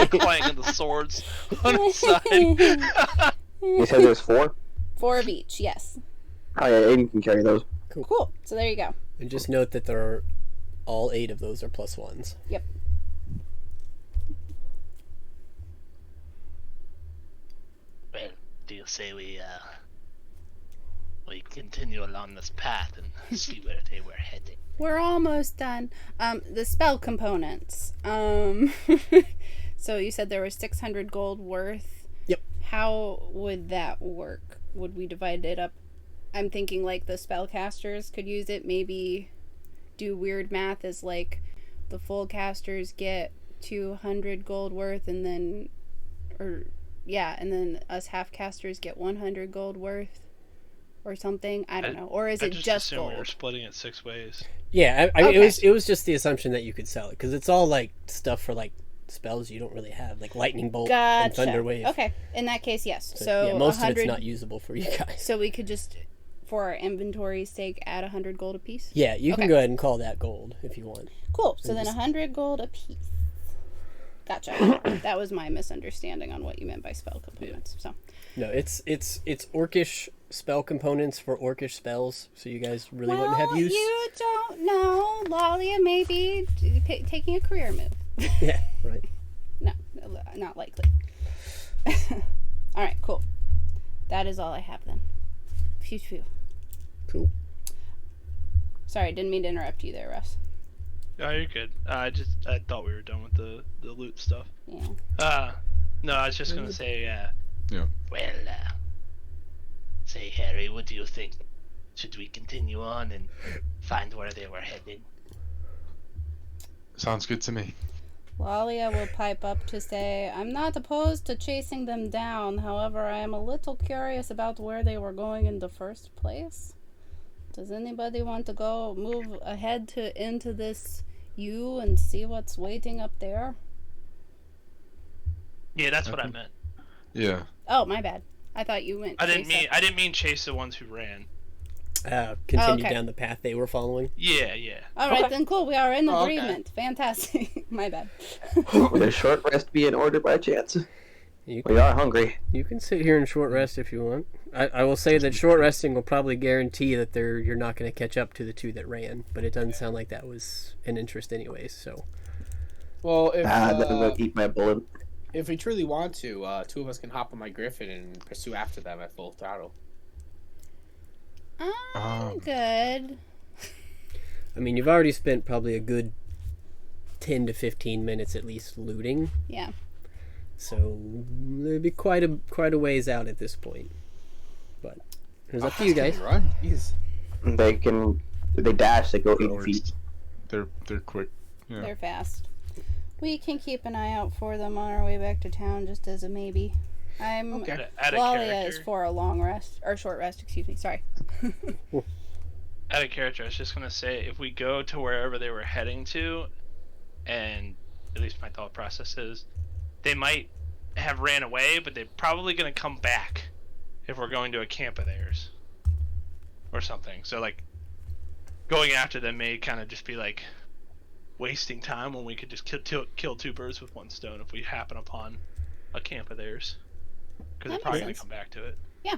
clanging the swords on his side. You said there's 4? 4 of each, yes. Oh yeah, Aiden can carry those. Cool. So there you go. And just note that all 8 of those are +1s. Yep. Well, do you say we continue along this path and see where they were heading? We're almost done. The spell components. So you said there was 600 gold worth. Yep. How would that work? Would we divide it up? I'm thinking like the spellcasters could use it. Maybe do weird math as like the full casters get 200 gold worth, and then, and then us half casters get 100 gold worth, or something. I don't know. Or is it just assume gold? we were splitting it 6 ways. Yeah, Okay. it was just the assumption that you could sell it, because it's all like stuff for like spells you don't really have, like lightning bolt and Gotcha. thunder wave. Okay, in that case, yes. So yeah, most 100, of it's not usable for you guys. So we could just, for our inventory's sake, add 100 gold apiece? Yeah, you can Okay. go ahead and call that gold if you want. Cool. So And then just- 100 gold apiece. Gotcha. That was my misunderstanding on what you meant by spell components. So No, it's orcish spell components for orcish spells, so you guys really wouldn't have use. You don't know. Lalia may be taking a career move. Yeah, right. No, not likely. Alright, cool. That is all I have then. Phew. Cool. Sorry, didn't mean to interrupt you there, Russ. Oh, you're good. I thought we were done with the loot stuff. Yeah. No, I was just gonna say, Yeah. Well, say, Harry, what do you think? Should we continue on and find where they were heading? Sounds good to me. Lalia will pipe up to say, I'm not opposed to chasing them down. However, I am a little curious about where they were going in the first place. Does anybody want to go move ahead into this U and see what's waiting up there? yeah, that's what I meant. Yeah. Oh, my bad. I thought you meant I didn't chase mean chase the ones who ran. Continue okay. down the path they were following. Yeah. All right, then cool. We are in Oh, okay. agreement. Fantastic. My bad. Would a short rest be in order by chance? You We are hungry. You can sit here and short rest if you want. I will say that short resting will probably guarantee that you're not going to catch up to the 2 that ran, but it doesn't sound like that was an interest anyways, so. Well, if That will eat my bullet. if we truly want to, 2 of us can hop on my griffin and pursue after them at full throttle. I'm good. I mean, you've already spent probably a good 10 to 15 minutes at least looting, Yeah. so it'd be quite a ways out at this point. But it's up to you guys. Run, jeez. They dash, they go 8 feet. They're quick. Yeah. They're fast. We can keep an eye out for them on our way back to town, just as a maybe. I'm Okay. Add a Lalia is character. for a long rest or short rest. Excuse me. Sorry. Out of character, I was just gonna say, if we go to wherever they were heading to, and at least my thought process is, they might have ran away, but they're probably gonna come back if we're going to a camp of theirs or something. So like, going after them may kind of just be like wasting time when we could just kill two birds with one stone if we happen upon a camp of theirs, because they're That probably makes gonna sense. come back to it. Yeah.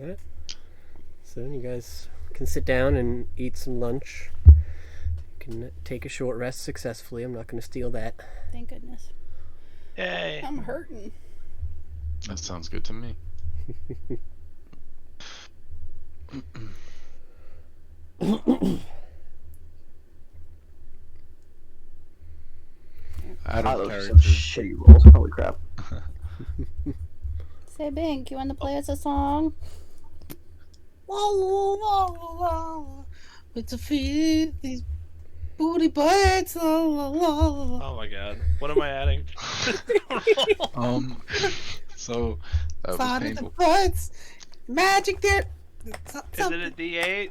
Alright. So you guys can sit down and eat some lunch. You can take a short rest successfully. I'm not going to steal that. Thank goodness. Yay! I'm hurting. That sounds good to me. Out Wow, of those are character. some shitty rolls. Holy crap. Say, Bink, you want to play us a song? It's a feed these booty bites. Oh my god, what am I adding? So that was Side of the painful. butts. Magic there. Is it a D8?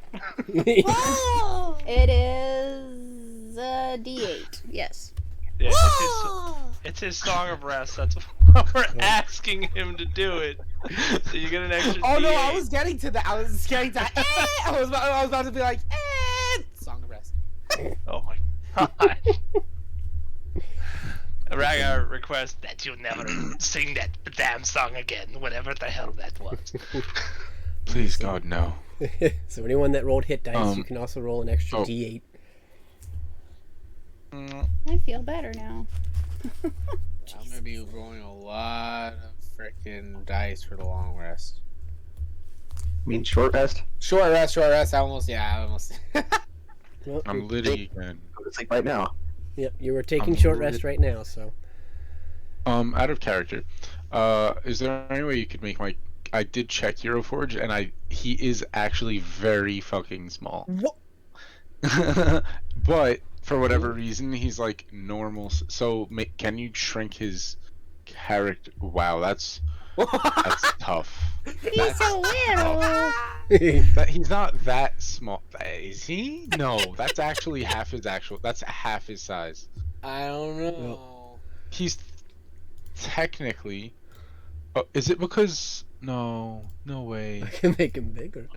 It is a D8. Yes. Yeah, it's his song of rest. That's why we're asking him to do it. So you get an extra Oh no, D8. I was getting to that. I was getting to that. I was about to be like, song of rest. Oh my god. Ragar requests that you never sing that damn song again, whatever the hell that was. Please, God, no. So anyone that rolled hit dice, you Um, can also roll an extra oh. D8. I feel better now. I'm gonna be rolling a lot of freaking dice for the long rest. I mean, short rest? Short rest. I almost. Well, I'm you're- litty again. Go to sleep right now. Yep, you were taking I'm short lit. rest right now, so. Out of character. Is there any way you could make my? I did check Hero Forge, and he is actually very fucking small. What? But for whatever reason, he's like normal. So can you shrink his character? Wow, that's tough. He's so little. He's not that small. Is he? No, that's actually half his actual. That's half his size. I don't know. He's technically. Oh, is it because? No way. I can make him bigger.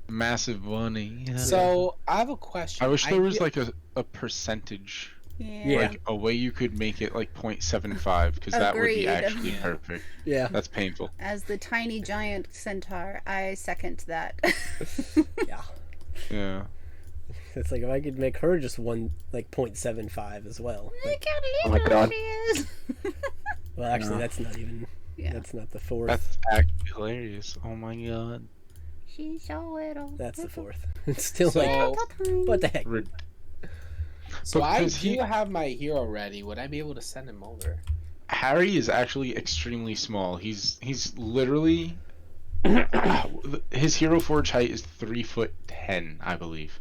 Massive bunny. So I have a question. I wish there was feel- like a percentage, Yeah. like a way you could make it like 0.75, because that would be Agreed. actually Yeah. perfect. Yeah. That's painful. As the tiny giant centaur, I second that. Yeah. Yeah. It's like if I could make her just one, like 0.75 as well. But, Look how Oh my little God. she is. well, actually, No. that's not even. Yeah. That's not the fourth. That's actually hilarious. Oh my god. She's so little. That's the fourth. It's still So- like, what the heck? So I Because do have my hero ready. Would I be able to send him over? Harry is actually extremely small. He's literally his Hero Forge height is 3'10", I believe.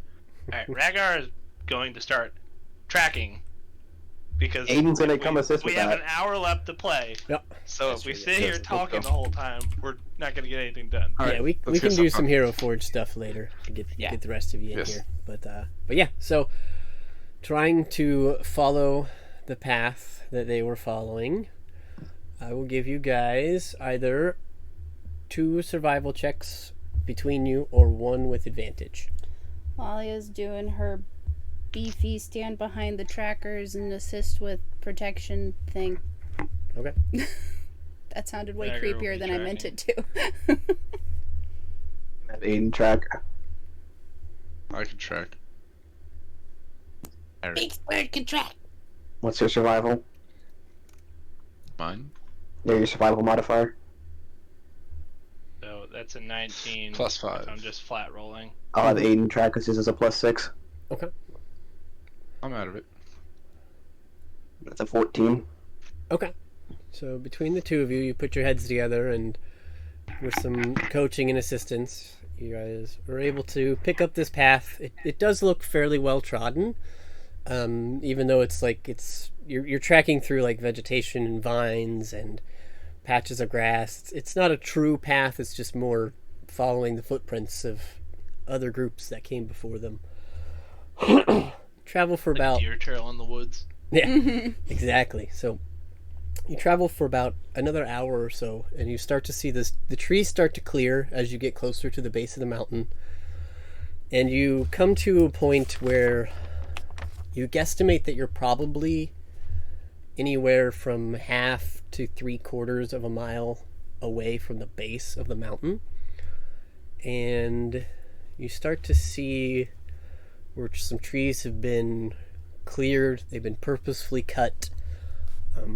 Alright, Ragar is going to start tracking. Because Aiden's gonna come assist we with have that. an hour left to play. Yep. So That's if we true, sit yes. here Yes, talking let's the go. whole time, we're not going to get anything done. All Yeah, right, we let's can get do some some fun. Hero Forge stuff later to get the rest of you in Yes. here. But yeah, so trying to follow the path that they were following, I will give you guys either 2 survival checks between you or 1 with advantage. Lalia's doing her beefy stand behind the trackers and assist with protection thing. Okay. That sounded way Dagger will creepier be than I meant it to. Have Aiden track. I can track. Harry, Big squared contract. What's your survival? mine Yeah, your survival modifier. So that's a 19. plus if 5. I'm just flat rolling. I'll have Aiden track because his is a +6. I'm out of it. That's a 14. Okay. So between the two of you, you put your heads together and with some coaching and assistance, You guys are able to pick up this path. It does look fairly well trodden, even though you're tracking through like vegetation and vines and patches of grass. It's not a true path. It's just more following the footprints of other groups that came before them. Travel for about deer trail in the woods. Yeah, exactly. So you travel for about another hour or so, and you start to see the trees start to clear as you get closer to the base of the mountain. And you come to a point where you guesstimate that you're probably anywhere from half to 3/4 of a mile away from the base of the mountain. And you start to see where some trees have been cleared, they've been purposefully cut.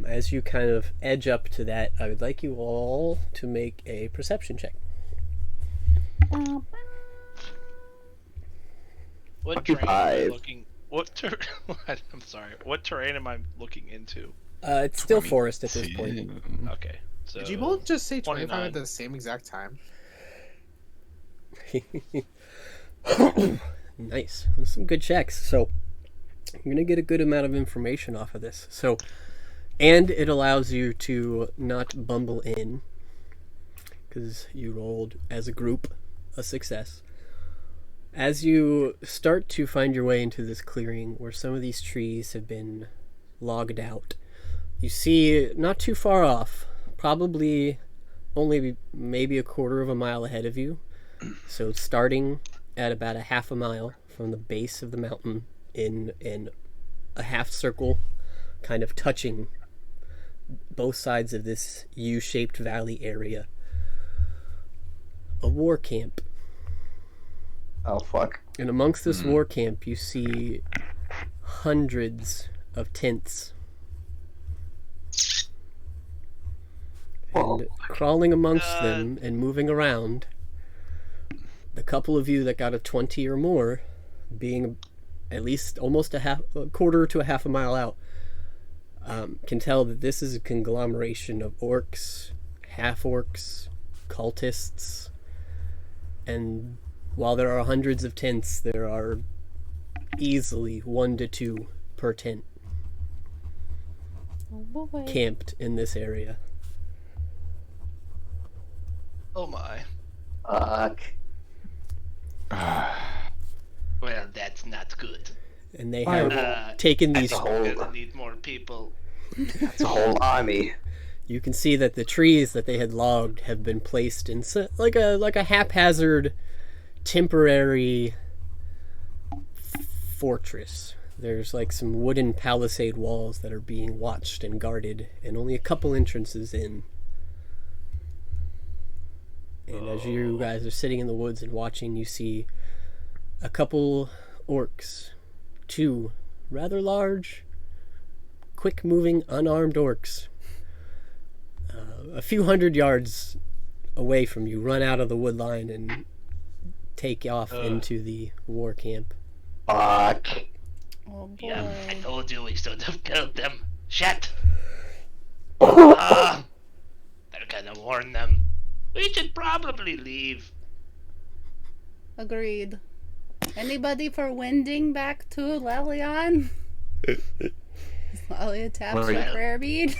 As you kind of edge up to that, I would like you all to make a perception check. What terrain am I looking? I'm sorry. What terrain am I looking into? It's still forest at this point. Okay. So Did you both just say 25 29. at the same exact time? Nice. Those are some good checks. So you're going to get a good amount of information off of this. And it allows you to not bumble in because you rolled as a group a success. As you start to find your way into this clearing where some of these trees have been logged out, you see not too far off, probably only maybe 1/4 of a mile ahead of you. So starting at about a half a mile from the base of the mountain in a half circle, kind of touching both sides of this U-shaped valley area, a war camp. Oh, fuck. And amongst this war camp, you see hundreds of tents. And crawling amongst them and moving around, the couple of you that got a 20 or more, being at least almost a 1/4 to a half a mile out, can tell that this is a conglomeration of orcs, half-orcs, cultists, and while there are hundreds of tents, there are easily 1 to 2 per tent camped in this area. Oh my. Fuck. Well, that's not good. And they have taken these... Gonna need more people. That's a whole army. You can see that the trees that they had logged have been placed in like a haphazard, temporary fortress. There's like some wooden palisade walls that are being watched and guarded, and only a couple entrances in. And as you guys are sitting in the woods and watching, you see a couple orcs, 2 rather large, quick-moving, unarmed orcs, a few hundred yards away from you, run out of the wood line and take off into the war camp. Fuck. Oh boy. Yeah, I told you we should have killed them. Shit! They're gonna warn them. We should probably leave. Agreed. Anybody for winding back to Lelion? Lalia taps her prayer bead.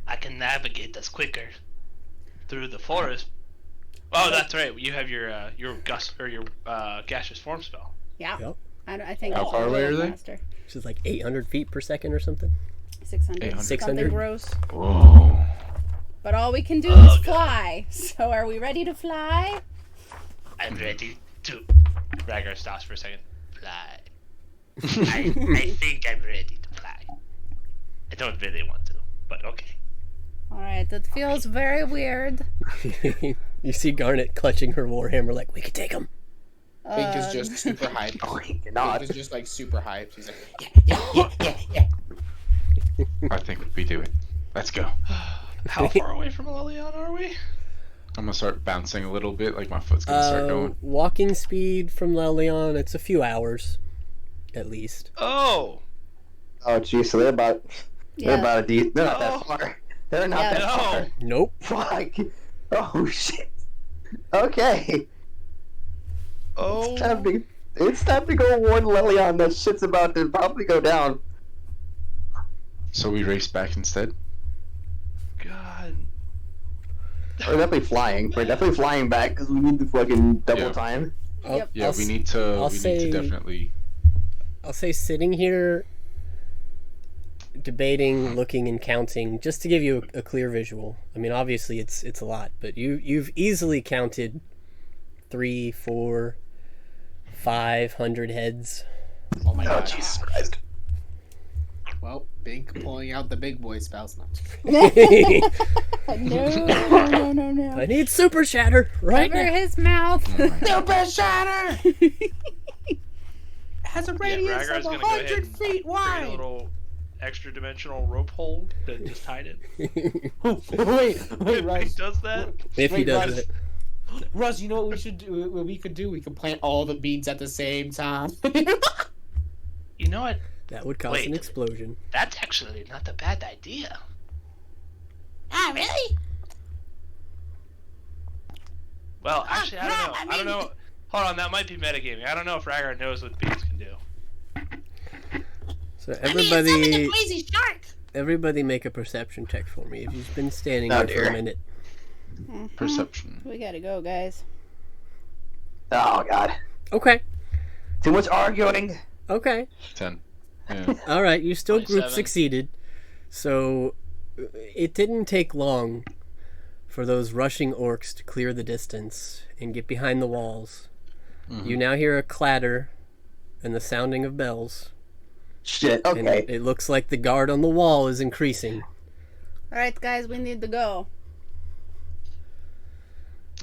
I can navigate us quicker through the forest. Oh, that's right. You have your gaseous form spell. Yeah. Yep. I think How far away are they? Master. Which is like 800 feet per second or something. 600. 600. Something gross. Whoa. But all we can do is fly. So are we ready to fly? I'm ready to. Ragnar stops for a second. Fly. I think I'm ready to fly. I don't really want to, but okay. Alright, that feels very weird. You see Garnet clutching her warhammer like, we could take him. Pink is just super hyped. Oh, he cannot. Pink is just like super hyped. He's like, yeah. I think we do it. Let's go. How far away from Lelion are we? I'm gonna start bouncing a little bit, like my foot's gonna start going. Walking speed from Lelion, it's a few hours, at least. Oh. Oh, geez. So they're about Yeah. they're not that far. They're not that far. Nope. Fuck. Oh, shit. Okay. Oh. It's time to go warn Lelion that shit's about to probably go down. So we race back instead? God. We're definitely flying. We're definitely flying back because we need the fucking double time. Yep. Yeah, we need to definitely... I'll say sitting here, debating, looking, and counting, just to give you a clear visual. I mean, obviously it's a lot, but you've easily counted 300, 400, 500 heads. Oh my god. Jesus Christ. Well, Bink pulling out the big boy spells. No. I need super shatter right Cover now. his mouth. Super shatter! Has a radius Ragar's of gonna go ahead 100 and feet create a wide. little extra dimensional rope hold that just tied it. wait, If Russ. he does that, If he Wait, does Russ. it. Russ, you know what we should do? What we could do? We could plant all the beans at the same time. you know what? That would cause Wait. an explosion. That's actually not a bad idea. Ah, really? Well, actually, I don't know. crap, I I don't mean- know. Hold on, that might be metagaming. I don't know if Ragar knows what beans can do. So I mean, summon the everybody, crazy shark. everybody make a perception check for me. If you've been standing Oh, there for dear. a minute. Perception. We gotta go, guys. Oh god. Okay. Too much arguing. Okay. 10. Yeah. All right. You still group 27. succeeded. So it didn't take long for those rushing orcs to clear the distance and get behind the walls. You now hear a clatter and the sounding of bells. Shit, And okay. it looks like the guard on the wall is increasing. Alright, guys, we need to go.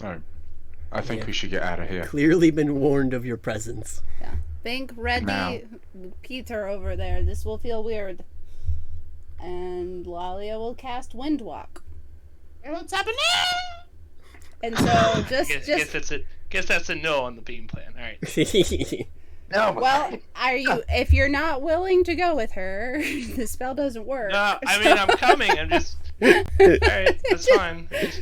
Alright. I think Yeah. we should get out of here. Clearly been warned of your presence. Think ready, Now. Peter over there. This will feel weird. And Lalia will cast Windwalk. What's happening? And so Guess that's a no on the beam plan. All right. No, but well, if you're not willing to go with her, the spell doesn't work. No, I mean I'm coming. I'm just. All right, that's fine. Just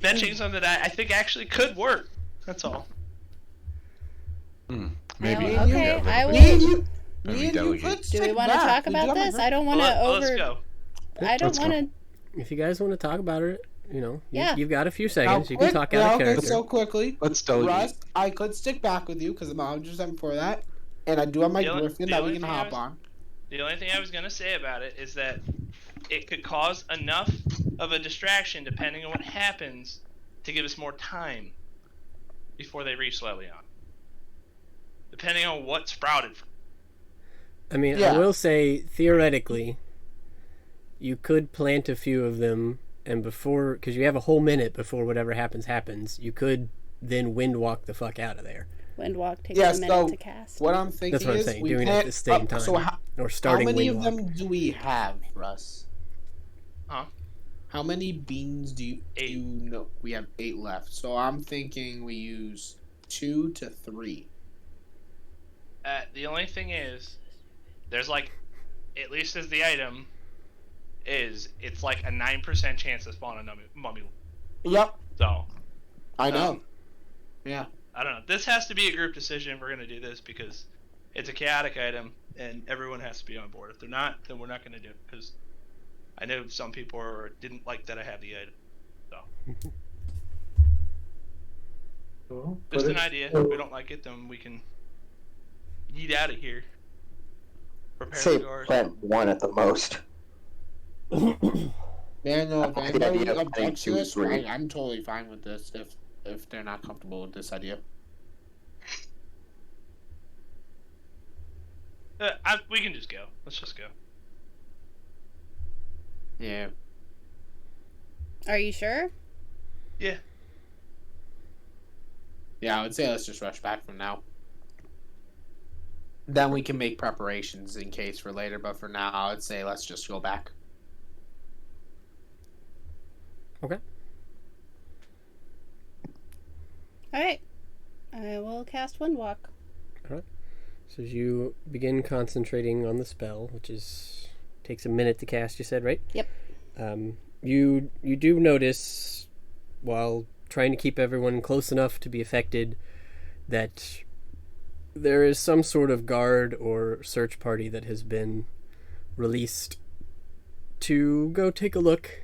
mentioning something that I think actually could work. That's all. Maybe. Well, okay, I will. Maybe Me and you delegate. could Do we stick want to back. talk We about do have a this? group- I don't want to Let's over. go. I don't Let's go. want to. If you guys want to talk about it, Yeah. you've got a few Now, seconds. You can talk out of okay, character. so quickly. Let's delegate. Russ, I could stick back with you because I'm 100% for that. And I do have my The only- griffin the that we only can thing I hop was- on. The only thing I was gonna say about it is that it could cause enough of a distraction, depending on what happens, to give us more time before they reach Lelion. Depending on what sprouted. I mean, Yeah. I will say, theoretically, you could plant a few of them, and before, because you have a whole minute before whatever happens, you could then wind walk the fuck out of there. Windwalk takes Yeah, a minute so to cast. what I'm thinking That's what I'm is saying, we doing it at can't- the same time. So how Or starting many of wind walk. them do we have, Russ? Huh? How many beans do you 8. you know? We have 8 left. So I'm thinking we use 2 to 3. The only thing is, there's like, at least as the item, it's like a 9% chance to spawn a mummy. Yep, So, I know. Um, Yeah. I don't know. This has to be a group decision if we're going to do this because it's a chaotic item and everyone has to be on board. If they're not, then we're not going to do it because I know some people didn't like that I have the item. So, Well, just but an it's idea. still- If we don't like it, then we can yeet out of here. Prepare say the doors. plant one at the most. Yeah, no, I if like the anybody idea of objects to planting 2 this, to 3. I'm totally fine with this if they're not comfortable with this idea. We can just go. Let's just go. Yeah. Are you sure? Yeah. Yeah, I would say let's just rush back from now. Then we can make preparations in case for later, but for now, I would say let's just go back. Okay. Alright. I will cast Windwalk. So as you begin concentrating on the spell, which takes a minute to cast, you said, right? Yep. You do notice, while trying to keep everyone close enough to be affected, that there is some sort of guard or search party that has been released to go take a look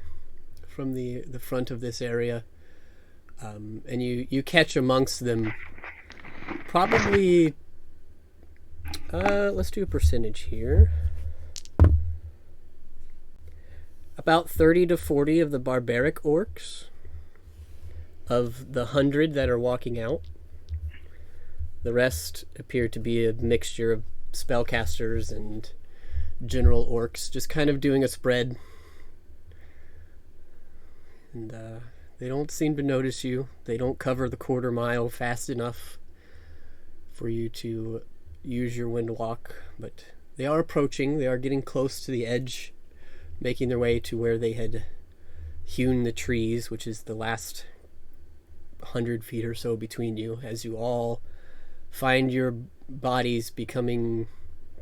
from the front of this area. And you catch amongst them probably, let's do a percentage here. About 30 to 40 of the barbaric orcs of the 100 that are walking out. The rest appear to be a mixture of spellcasters and general orcs, just kind of doing a spread. And they don't seem to notice you. They don't cover the quarter mile fast enough for you to use your wind walk, but they are approaching. They are getting close to the edge, making their way to where they had hewn the trees, which is the last 100 feet or so between you, as you all find your bodies becoming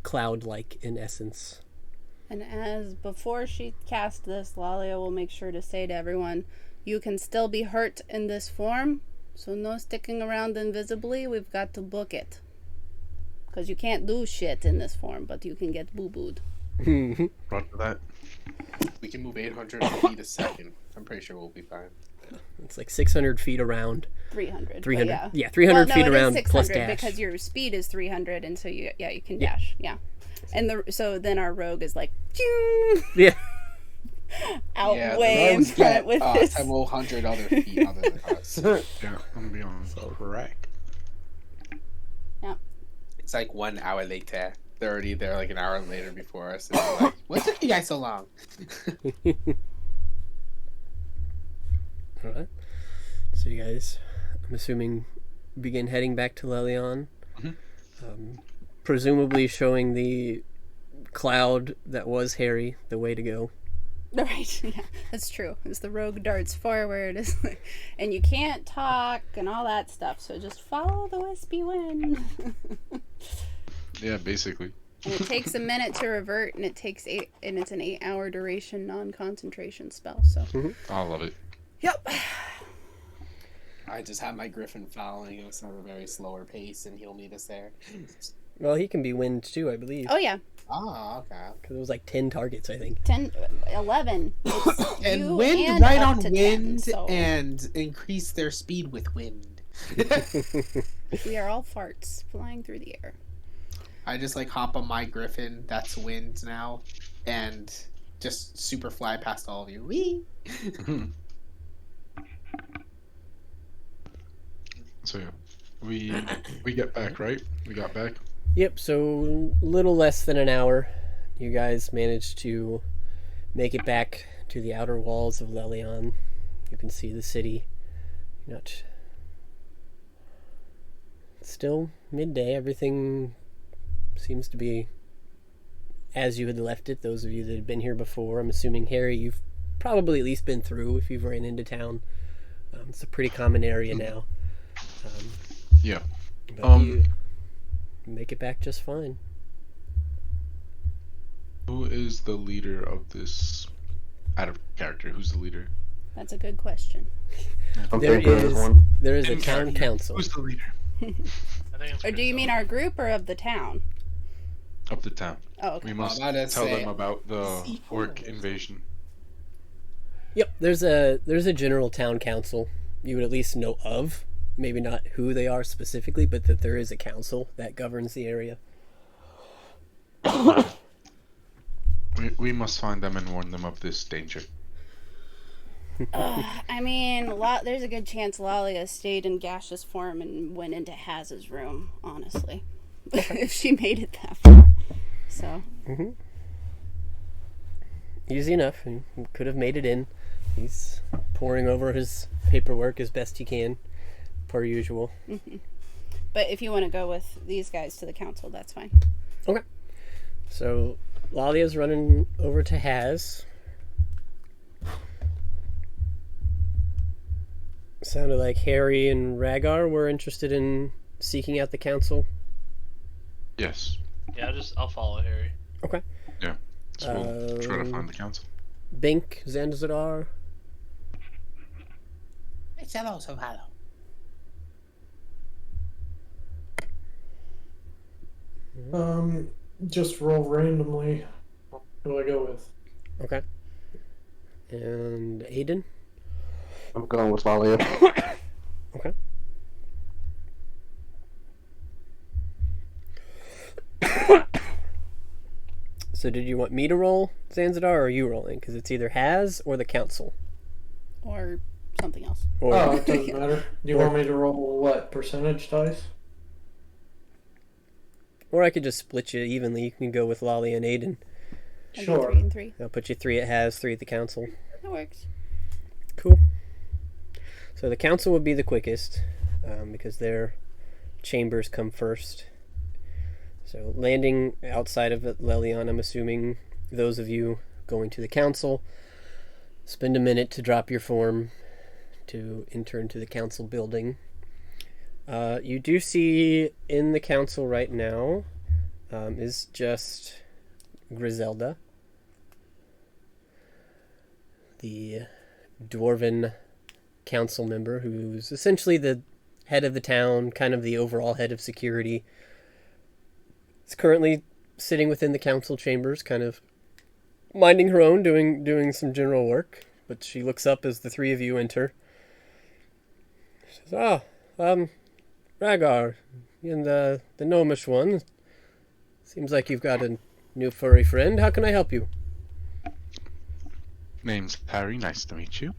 cloud-like in essence. And as before she casts this, Lalia will make sure to say to everyone, you can still be hurt in this form, so no sticking around invisibly. We've got to book it. Because you can't do shit in this form, but you can get boo-booed. Roger that. We can move 800 feet a second. I'm pretty sure we'll be fine. It's like 600 feet around. 300. 300. Yeah, 300 feet around plus dash. Because your speed is 300, and so you can dash. Yeah. And so then our rogue is like, yeah, out Yeah, way in front with this. several hundred other feet other than us. Yeah, I'm gonna be on correct. Yeah. It's like 1 hour later. They're already there like an hour later before us. And they're like, what took you guys so long? Alright. So you guys, I'm assuming, begin heading back to Lelion. Presumably showing the cloud that was Harry the way to go. Right, yeah, that's true. As the rogue darts forward, and you can't talk and all that stuff, so just follow the wispy wind. Yeah, basically. And it takes a minute to revert, and it's an 8-hour duration non-concentration spell. So I love it. Yep. I just have my griffin following us at a very slower pace, and he'll meet us there. Well, he can be wind too, I believe. Oh yeah. Oh, okay. Because it was like 10 targets, I think. 11. And you wind and right up on to wind 10, so and increase their speed with wind. we are all farts flying through the air. I just like hop on my griffin, that's wind now, and just super fly past all of you. Whee! So yeah, we get back, right? We got back. Yep, so little less than an hour, you guys managed to make it back to the outer walls of Lelion. You can see the city. Not still midday. Everything seems to be as you had left it. Those of you that had been here before, I'm assuming Harry, you've probably at least been through if you've ran into town. It's a pretty common area now. Yeah. But you make it back just fine. Who is the leader of this? Out of character, who's the leader? That's a good question. There is a town council. Who's the leader? Or do you mean our group or of the town? Of the town. Oh, okay. We must tell them about the orc invasion. Yep, there's a general town council you would at least know of. Maybe not who they are specifically, but that there is a council that governs the area. We must find them and warn them of this danger. I mean, there's a good chance Lalia stayed in gaseous form and went into Haz's room, honestly. If she made it that far. So. Easy enough. He could have made it in. He's poring over his paperwork as best he can, per usual. But if you want to go with these guys to the council, that's fine. Okay. So, Lalia's running over to Haz. Sounded like Harry and Rhaegar were interested in seeking out the council. Yes. Yeah, I'll follow Harry. Okay. Yeah. So we'll try to find the council. Bink, Zanzadar. Just roll randomly. Who do I go with? Okay. And Aiden? I'm going with Lalia. Okay. So did you want me to roll, Zanzadar, or are you rolling? Because it's either has or the council. Or something else. Or, Oh, it doesn't matter. Do you want me to roll what? Percentage dice? or I could just split you evenly. You can go with Lolly and Aiden. I do Sure. 3 and 3. I'll put you 3 at has, 3 at the council. That works. Cool. So the council would be the quickest, because their chambers come first. So landing outside of Lelion, I'm assuming those of you going to the council spend a minute to drop your form to enter into the council building. You do see in the council right now is just Griselda, the dwarven council member who's essentially the head of the town, kind of the overall head of security. Is currently sitting within the council chambers, kind of minding her own, doing some general work. But she looks up as the three of you enter. She says, Rhagar, and the gnomish one. Seems like you've got a new furry friend. How can I help you? Name's Harry. Nice to meet you.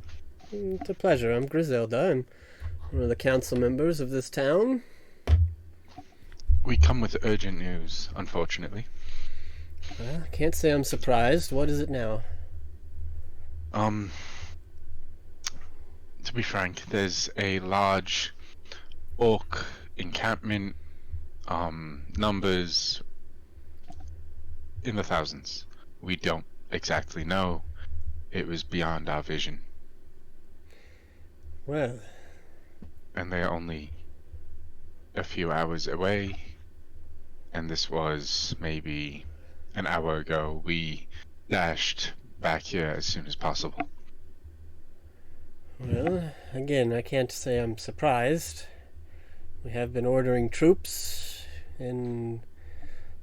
It's a pleasure. I'm Griselda. I'm one of the council members of this town. We come with urgent news, unfortunately. Well, I can't say I'm surprised. What is it now? To be frank, there's a large orc encampment, numbers in the thousands. We don't exactly know. It was beyond our vision. Well, And they're only a few hours away. And this was maybe an hour ago. We dashed back here as soon as possible. well, again, I can't say I'm surprised. We have been ordering troops in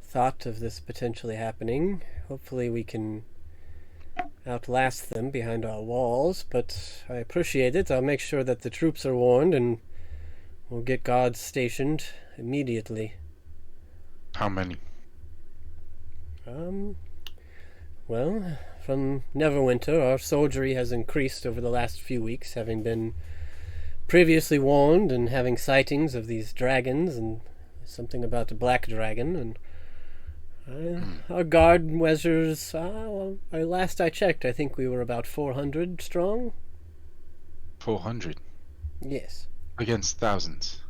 thought of this potentially happening. Hopefully we can outlast them behind our walls, but I appreciate it. I'll make sure that the troops are warned and we'll get guards stationed immediately. How many? Well, from Neverwinter, our soldiery has increased over the last few weeks, having been previously warned and having sightings of these dragons and something about a black dragon. And our guard measures, last I checked, I think we were about 400 strong. 400? Yes. Against thousands.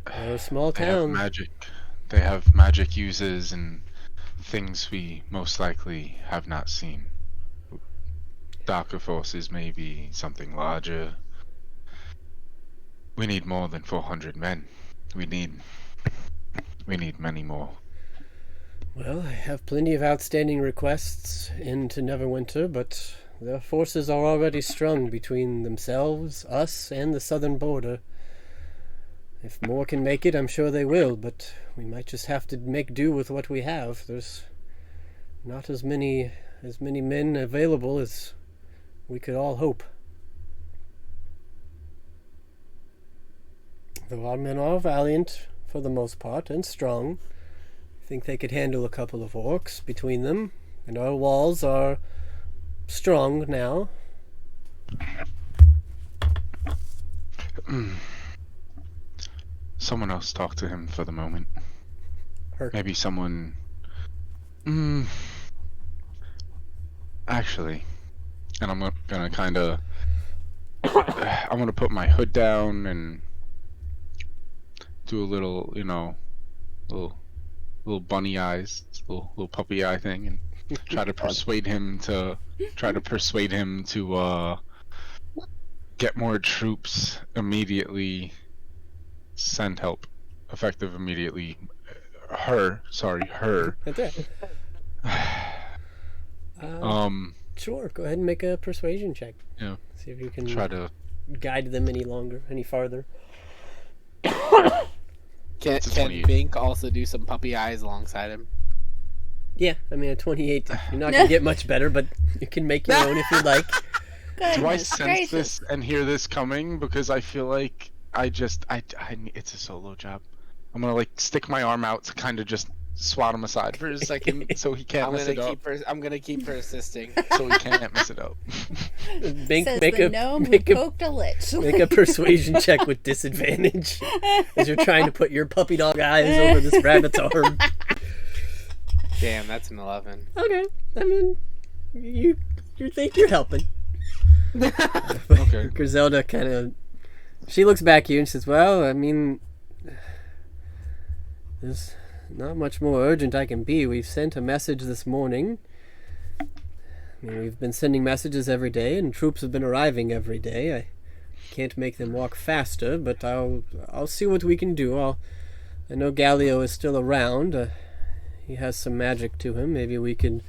We're a small They have town. magic. They have magic users and things we most likely have not seen. Darker forces, maybe something larger. We need more than 400 men. We need many more. Well, I have plenty of outstanding requests into Neverwinter, but their forces are already strung between themselves, us, and the southern border. If more can make it, I'm sure they will, but we might just have to make do with what we have. There's not as many men available as we could all hope. Though our men are valiant, for the most part, and strong. I think they could handle a couple of orcs between them, and our walls are strong now. Someone else talk to him for the moment. Herc. Maybe someone... Actually, and I'm gonna kind of... I'm gonna put my hood down and do a little, little bunny eyes, little puppy eye thing, and try to persuade him to get more troops immediately. Send help, effective immediately. Her. That's it. Sure, go ahead and make a persuasion check. Yeah. See if you can Try to guide them any farther. Can It's a can 28. Bink also do some puppy eyes alongside him? Yeah, I mean, at 28, you're not going to get much better, but you can make your own if you'd like. Do I Goodness sense gracious. this and hear this coming? Because I feel like it's a solo job. I'm gonna like stick my arm out to kind of just swat him aside for a second so he can't mess it up. I'm gonna keep persisting. So he can't mess it up. Bink, Says make the a, gnome who make a, poked a lich. make a persuasion check with disadvantage as you're trying to put your puppy dog eyes over this rabbit's arm. Damn, that's an 11. Okay, I mean, you think you're helping. Okay. Griselda kind of, she looks back at you and says, well, I mean, there's not much more urgent I can be. We've sent a message this morning. I mean, we've been sending messages every day, and troops have been arriving every day. I can't make them walk faster, but I'll see what we can do. I know Galio is still around. He has some magic to him. Maybe we can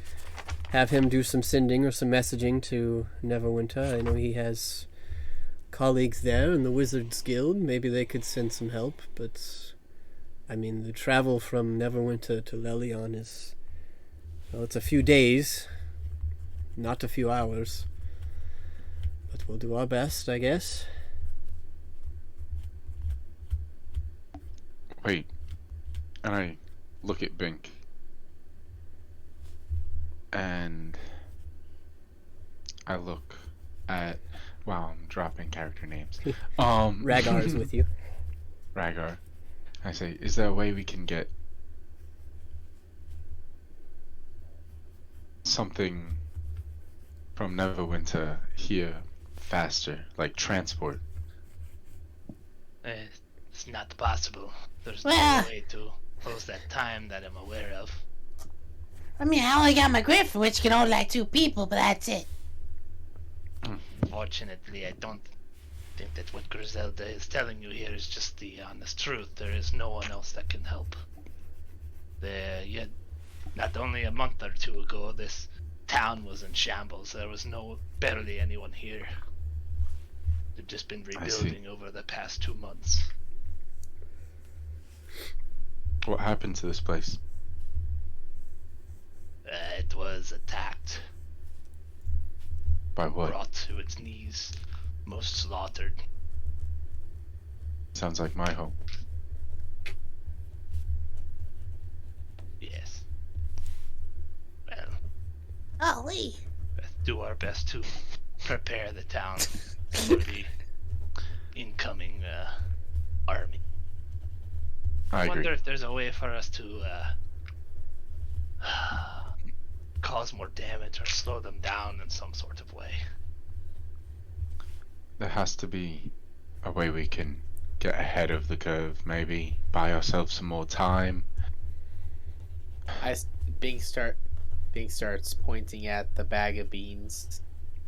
have him do some sending or some messaging to Neverwinter. I know he has colleagues there in the Wizards Guild. Maybe they could send some help, but I mean, the travel from Neverwinter to Lelion is, well, it's a few days, not a few hours. But we'll do our best, I guess. Wait. And I look at Bink. And I look at, wow, I'm dropping character names. Rhaegar is with you. Rhaegar. I say, is there a way we can get something from Neverwinter here faster, like transport? It's not possible. There's Well- no way to close that time that I'm aware of. I mean, I only got my griffin, which can hold like 2 people, but that's it. Fortunately, I don't think that what Griselda is telling you here is just the honest truth. There is no one else that can help. Not only a month or 2 ago, this town was in shambles. There was barely anyone here. They've just been rebuilding over the past 2 months. What happened to this place? It was attacked, By what? brought to its knees, most slaughtered. Sounds like my home. Yes. Well, Golly. let's do our best to prepare the town for the incoming army. I wonder agree. if there's a way for us to cause more damage or slow them down in some sort of way. There has to be a way we can get ahead of the curve, maybe buy ourselves some more time. Bink starts pointing at the bag of beans.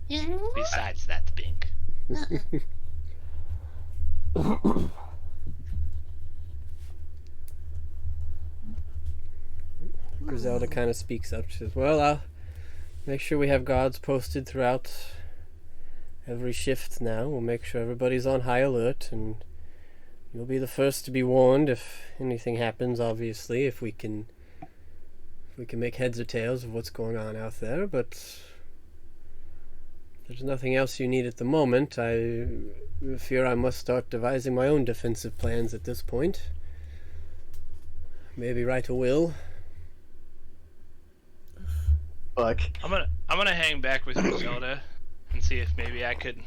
Yeah. Besides that, Bink, Griselda kind of speaks up. She says, well, I'll make sure we have guards posted throughout every shift now. We'll make sure everybody's on high alert, and you'll be the first to be warned if anything happens, obviously, if we can make heads or tails of what's going on out there. But if there's nothing else you need at the moment, I fear I must start devising my own defensive plans at this point. Maybe write a will. Fuck. I'm gonna hang back with Griselda and see if maybe I could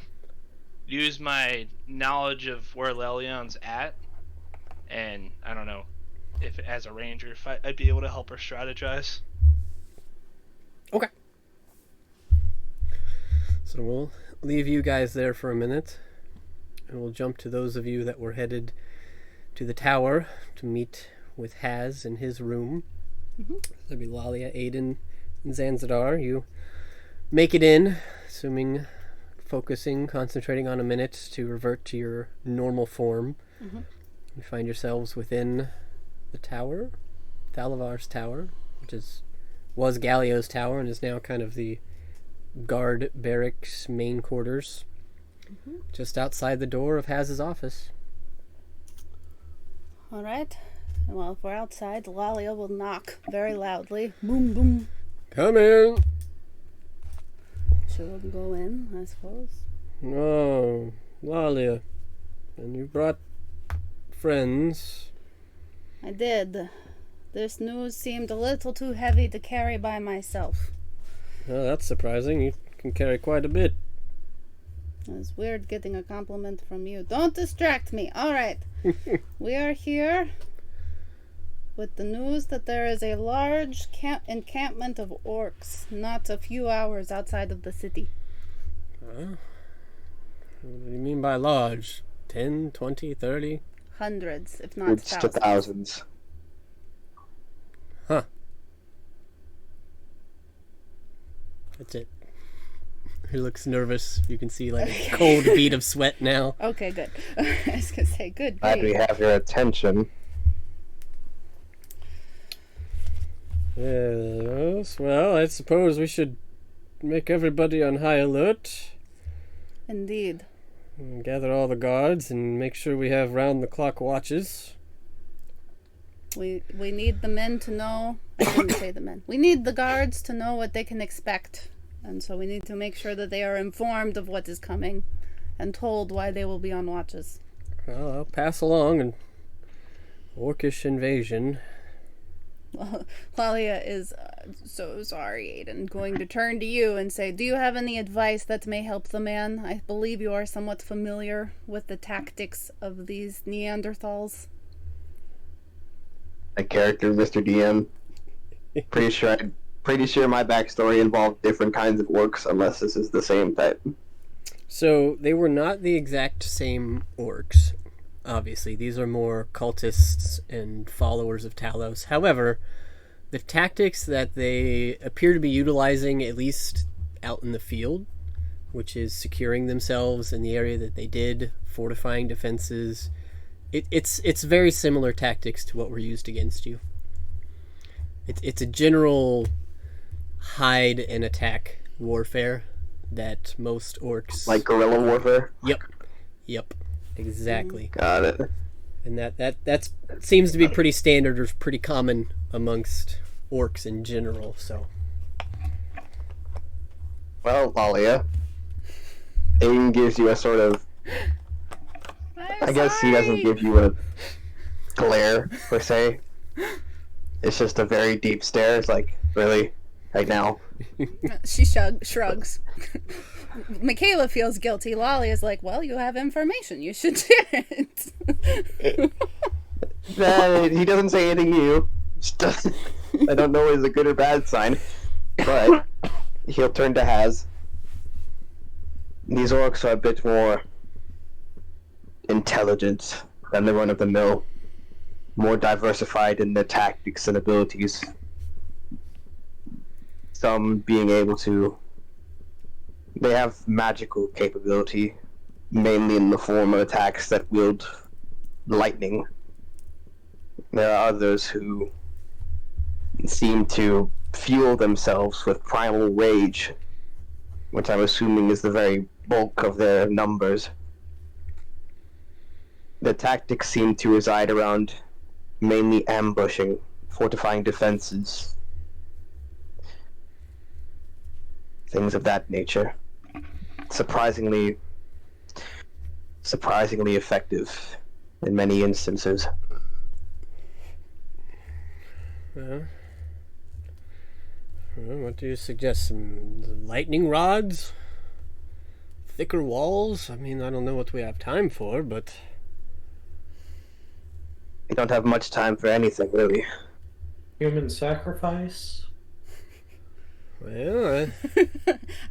use my knowledge of where Lelion's at, and I don't know if as a ranger if I'd be able to help her strategize. Okay. So we'll leave you guys there for a minute, and we'll jump to those of you that were headed to the tower to meet with Haz in his room. There'll be Lalia, Aiden, and Zanzadar. You make it in, assuming, concentrating on a minute to revert to your normal form. You find yourselves within the tower, Thalavar's tower, which was Galio's tower and is now kind of the guard barracks main quarters, just outside the door of Haz's office. Alright. Well, if we're outside, Lalia will knock very loudly. Boom, boom. Come in. She'll go in, I suppose. Oh, Lalia. And you brought friends. I did. This news seemed a little too heavy to carry by myself. Oh, that's surprising. You can carry quite a bit. It was weird getting a compliment from you. Don't distract me. Alright. We are here with the news that there is a large encampment of orcs not a few hours outside of the city. What do you mean by large? 10, 20, 30? Hundreds, if not It's to thousands. Huh. That's it. He looks nervous. You can see like a cold bead of sweat now. Okay, good. I was gonna say, good. Glad we have your attention. Yes, well, I suppose we should make everybody on high alert. Indeed. And gather all the guards and make sure we have round-the-clock watches. We need the men to know. I didn't say the men. We need the guards to know what they can expect. And so we need to make sure that they are informed of what is coming and told why they will be on watches. Well, I'll pass along an orcish invasion. Lalia is so sorry, Aiden. Going to turn to you and say, do you have any advice that may help the man? I believe you are somewhat familiar with the tactics of these Neanderthals. A character, Mr. DM. Pretty sure my backstory involved different kinds of orcs, unless this is the same type. So they were not the exact same orcs. Obviously, these are more cultists and followers of Talos. However, the tactics that they appear to be utilizing, at least out in the field, which is securing themselves in the area that they did, fortifying defenses, it's very similar tactics to what were used against you. It's a general hide and attack warfare that most orcs... Like guerrilla warfare? Yep. Exactly. Got it. And that seems to be pretty standard or pretty common amongst orcs in general, so. Well, Lalia, Aiden gives you a sort of... I guess he doesn't give you a glare, per se. It's just a very deep stare. It's like, really? Right now? She shrugs. Michaela feels guilty. Lolly is like, well, you have information. You should share it. He doesn't say anything new. I don't know if it's a good or bad sign. But he'll turn to Haz. These orcs are a bit more intelligent than the run-of-the-mill. More diversified in their tactics and abilities. Some being able to... They have magical capability, mainly in the form of attacks that wield lightning. There are others who seem to fuel themselves with primal rage, which I'm assuming is the very bulk of their numbers. The tactics seem to reside around mainly ambushing, fortifying defenses, things of that nature. Surprisingly effective in many instances. What do you suggest? Some lightning rods? Thicker walls? I mean, I don't know what we have time for, but... We don't have much time for anything, really. Human sacrifice? Well,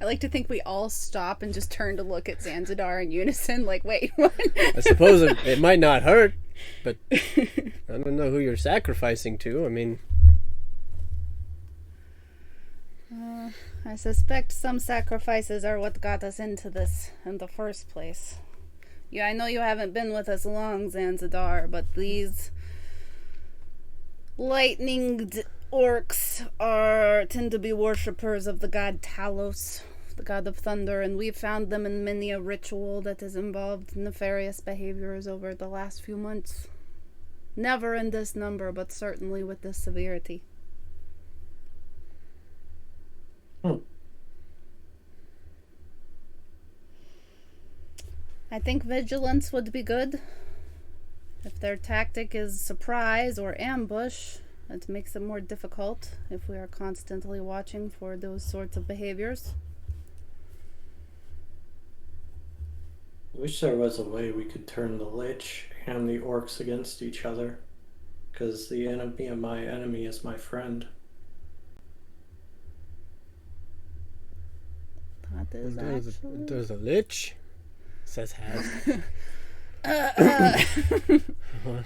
I like to think we all stop and just turn to look at Zanzidar in unison, like, wait, what? I suppose it might not hurt, but I don't know who you're sacrificing to. I mean... I suspect some sacrifices are what got us into this in the first place. Yeah, I know you haven't been with us long, Zanzidar, but these lightninged orcs tend to be worshippers of the god Talos, the god of thunder, and we've found them in many a ritual that has involved nefarious behaviors over the last few months. Never in this number, but certainly with this severity. I think vigilance would be good. If their tactic is surprise or ambush, it makes it more difficult if we are constantly watching for those sorts of behaviors. I wish there was a way we could turn the Lich and the Orcs against each other. Because the enemy of my enemy is my friend. That is actually... There's a Lich, says Haz.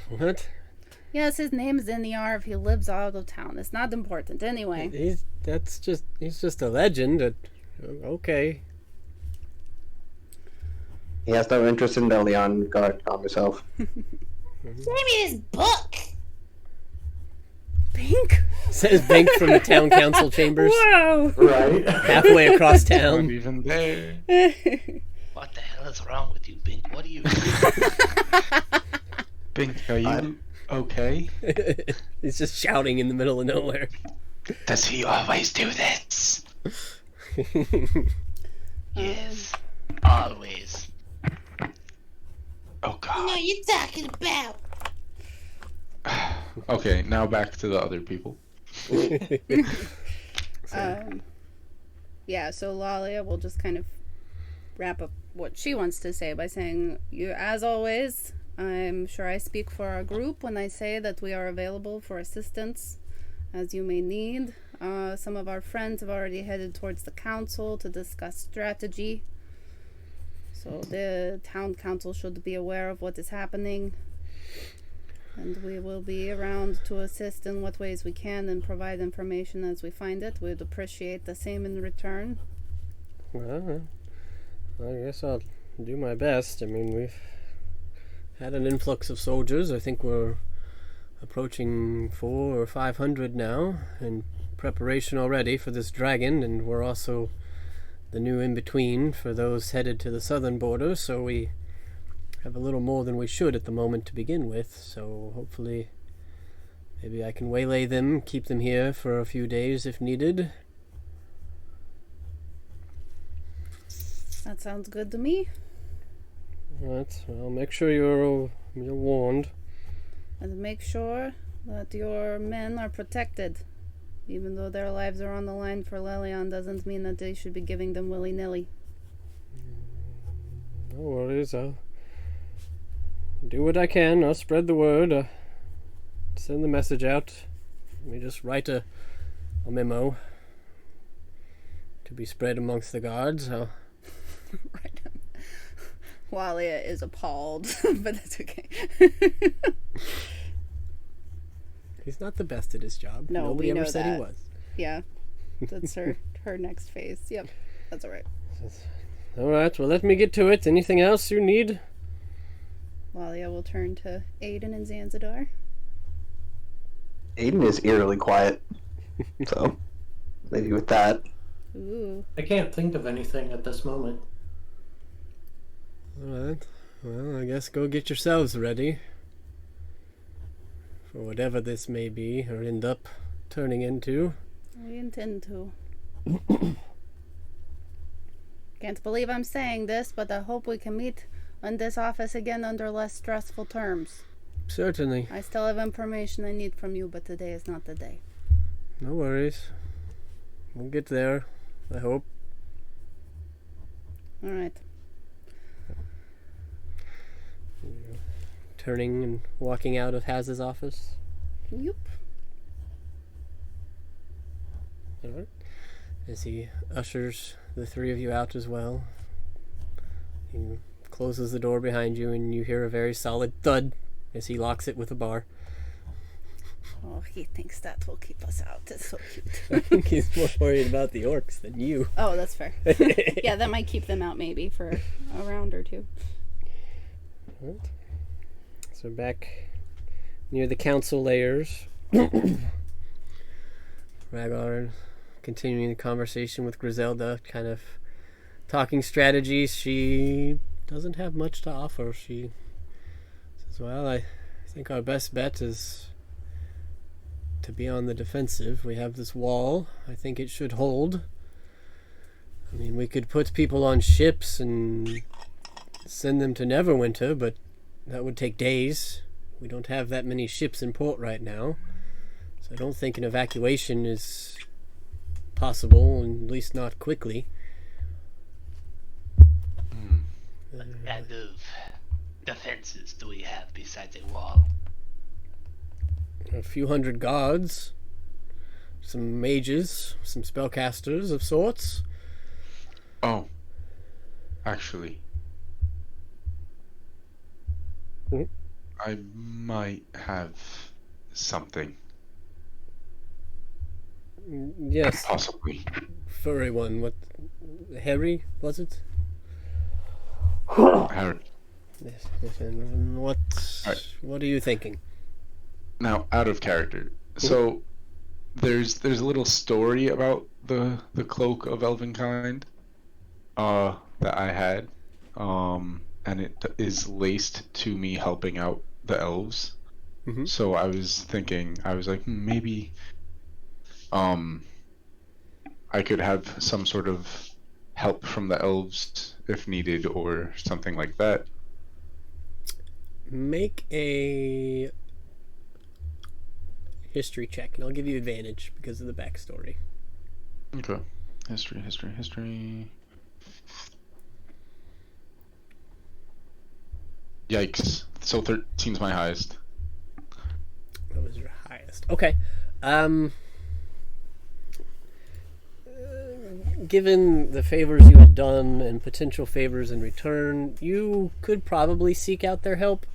What? Yes, his name is in the Arv. He lives out of town. It's not important. Anyway. He's just a legend. Okay. He has no interest in Lelion. God, calm yourself. Send me this book. Bink? Says Bink from the town council chambers. Whoa! Right? Halfway across town. Not even there. What the hell is wrong with you, Bink? What are you? Bink, are you okay? He's just shouting in the middle of nowhere. Does he always do this? Yes, always. Oh You God. know what you're talking about. Okay, now back to the other people. Yeah, so Lalia will just kind of wrap up what she wants to say by saying, "You, as always, I'm sure I speak for our group when I say that we are available for assistance as you may need. Some of our friends have already headed towards the council to discuss strategy. So the town council should be aware of what is happening. And we will be around to assist in what ways we can and provide information as we find it. We'd appreciate the same in return." Well, I guess I'll do my best. I mean, we've had an influx of soldiers. I think we're approaching 400 or 500 now in preparation already for this dragon, and we're also the new in-between for those headed to the southern border, so we have a little more than we should at the moment to begin with, so hopefully maybe I can waylay them, keep them here for a few days if needed. That sounds good to me. Right, well, make sure you're warned. And make sure that your men are protected. Even though their lives are on the line for Lelion doesn't mean that they should be giving them willy-nilly. No worries, I'll do what I can. I'll spread the word. Send the message out. Let me just write a memo to be spread amongst the guards. Right. Walia is appalled, but that's okay. He's not the best at his job. No, Nobody we ever know said that. he was. Yeah, that's her next phase. Yep, that's all right. All right, well, let me get to it. Anything else you need? Walia will turn to Aiden and Zanzidar. Aiden is eerily quiet. So, maybe with that. Ooh. I can't think of anything at this moment. All right. Well, I guess go get yourselves ready for whatever this may be or end up turning into. We intend to. Can't believe I'm saying this, but I hope we can meet in this office again under less stressful terms. Certainly. I still have information I need from you, but today is not the day. No worries. We'll get there, I hope. All right. Turning and walking out of Haz's office. Yep. All right. As he ushers the three of you out as well, he closes the door behind you, and you hear a very solid thud as he locks it with a bar. Oh, he thinks that will keep us out. It's so cute. I think he's more worried about the orcs than you. Oh, that's fair. Yeah, that might keep them out maybe for a round or two. All right. So back near the council layers, Rhaegar continuing the conversation with Griselda, kind of talking strategies. She doesn't have much to offer. She says, well, I think our best bet is to be on the defensive. We have this wall. I think it should hold. I mean, we could put people on ships and send them to Neverwinter, but that would take days. We don't have that many ships in port right now. So I don't think an evacuation is possible, at least not quickly. What kind of defenses do we have besides a wall? A few hundred guards, some mages, some spellcasters of sorts. Oh, actually, I might have something. Yes. Possibly. Furry one. What? Harry, was it? Harry. Yes. And what? Right. What are you thinking? Now, out of character. So, there's a little story about the cloak of Elvenkind, that I had, and it is laced to me helping out the elves. Mm-hmm. So I was thinking, maybe, I could have some sort of help from the elves if needed, or something like that. Make a history check, and I'll give you advantage because of the backstory. Okay. History. Yikes. So 13's my highest. That was your highest. Okay. Given the favors you had done and potential favors in return, you could probably seek out their help.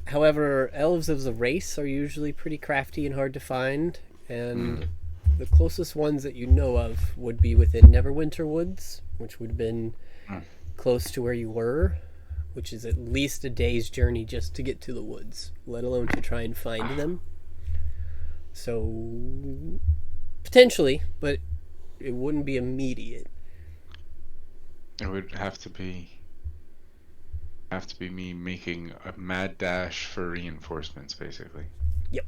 However, elves as a race are usually pretty crafty and hard to find, and the closest ones that you know of would be within Neverwinter Woods, which would have been close to where you were, which is at least a day's journey just to get to the woods, let alone to try and find them. So, potentially, but it wouldn't be immediate. It would have to be me making a mad dash for reinforcements, basically. Yep.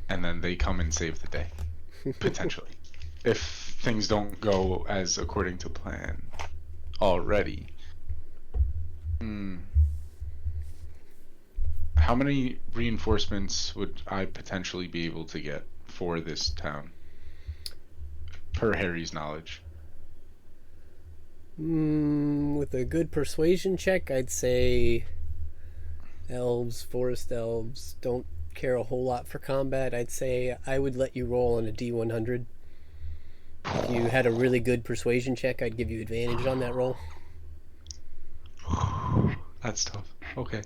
And then they come and save the day, potentially, if things don't go as according to plan already. How many reinforcements would I potentially be able to get for this town, per Harry's knowledge? With a good persuasion check, I'd say elves, forest elves, don't care a whole lot for combat. I'd say I would let you roll on a D100. If you had a really good persuasion check, I'd give you advantage on that roll. That's tough. Okay.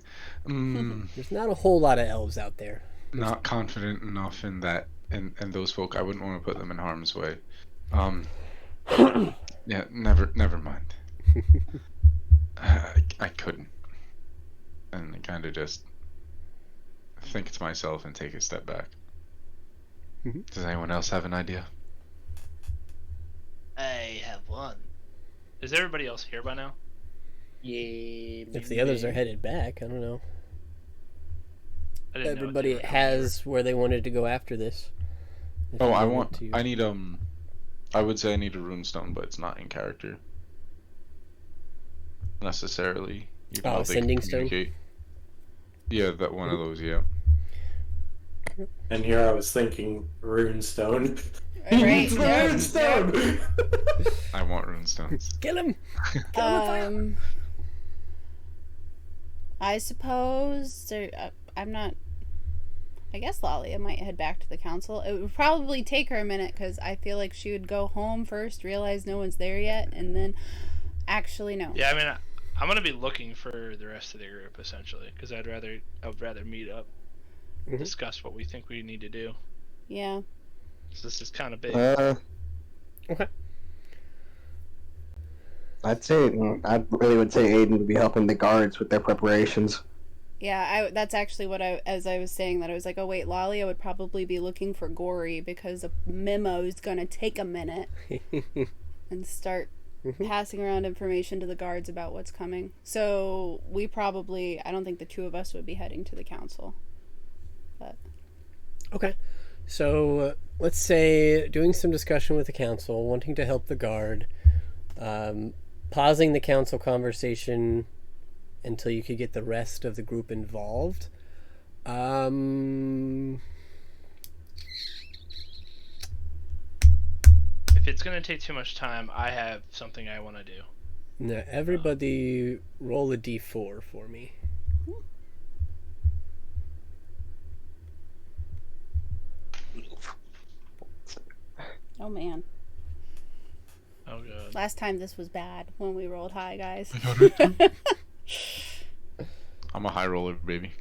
There's not a whole lot of elves out there. Not confident enough in that, and those folk. I wouldn't want to put them in harm's way. Yeah, never mind. I couldn't. And I kind of just think to myself and take a step back. Does anyone else have an idea? I have one. Is everybody else here by now? Yeah. If the others are headed back, I don't know. I didn't know Everybody if they were has where they wanted to go after this. If Oh, you I wanted to. need I would say I need a runestone, but it's not in character necessarily. You Oh, know, a they can sending stone? communicate. Yeah, that one of those. Yeah. And here I was thinking runestone. Right, It's yep, runestone! I want runestones. Kill him! I suppose I'm not. I guess Lalia might head back to the council. It would probably take her a minute because I feel like she would go home first, realize no one's there yet, and then actually no. Yeah, I mean, I'm gonna be looking for the rest of the group essentially, because I would rather meet up, discuss what we think we need to do. Yeah. So this is kind of big. Okay. I really would say Aiden would be helping the guards with their preparations. Yeah, that's actually what as I was saying that, I was like, oh wait, Lalia would probably be looking for Gory because a memo is gonna take a minute and start passing around information to the guards about what's coming. So we probably, I don't think the two of us would be heading to the council. But Okay. So let's say doing some discussion with the council, wanting to help the guard, pausing the council conversation until you could get the rest of the group involved. If it's gonna take too much time, I have something I want to do. Now everybody roll a d4 for me. oh man, Oh god. last time this was bad when we rolled high, guys. I'm a high roller, baby.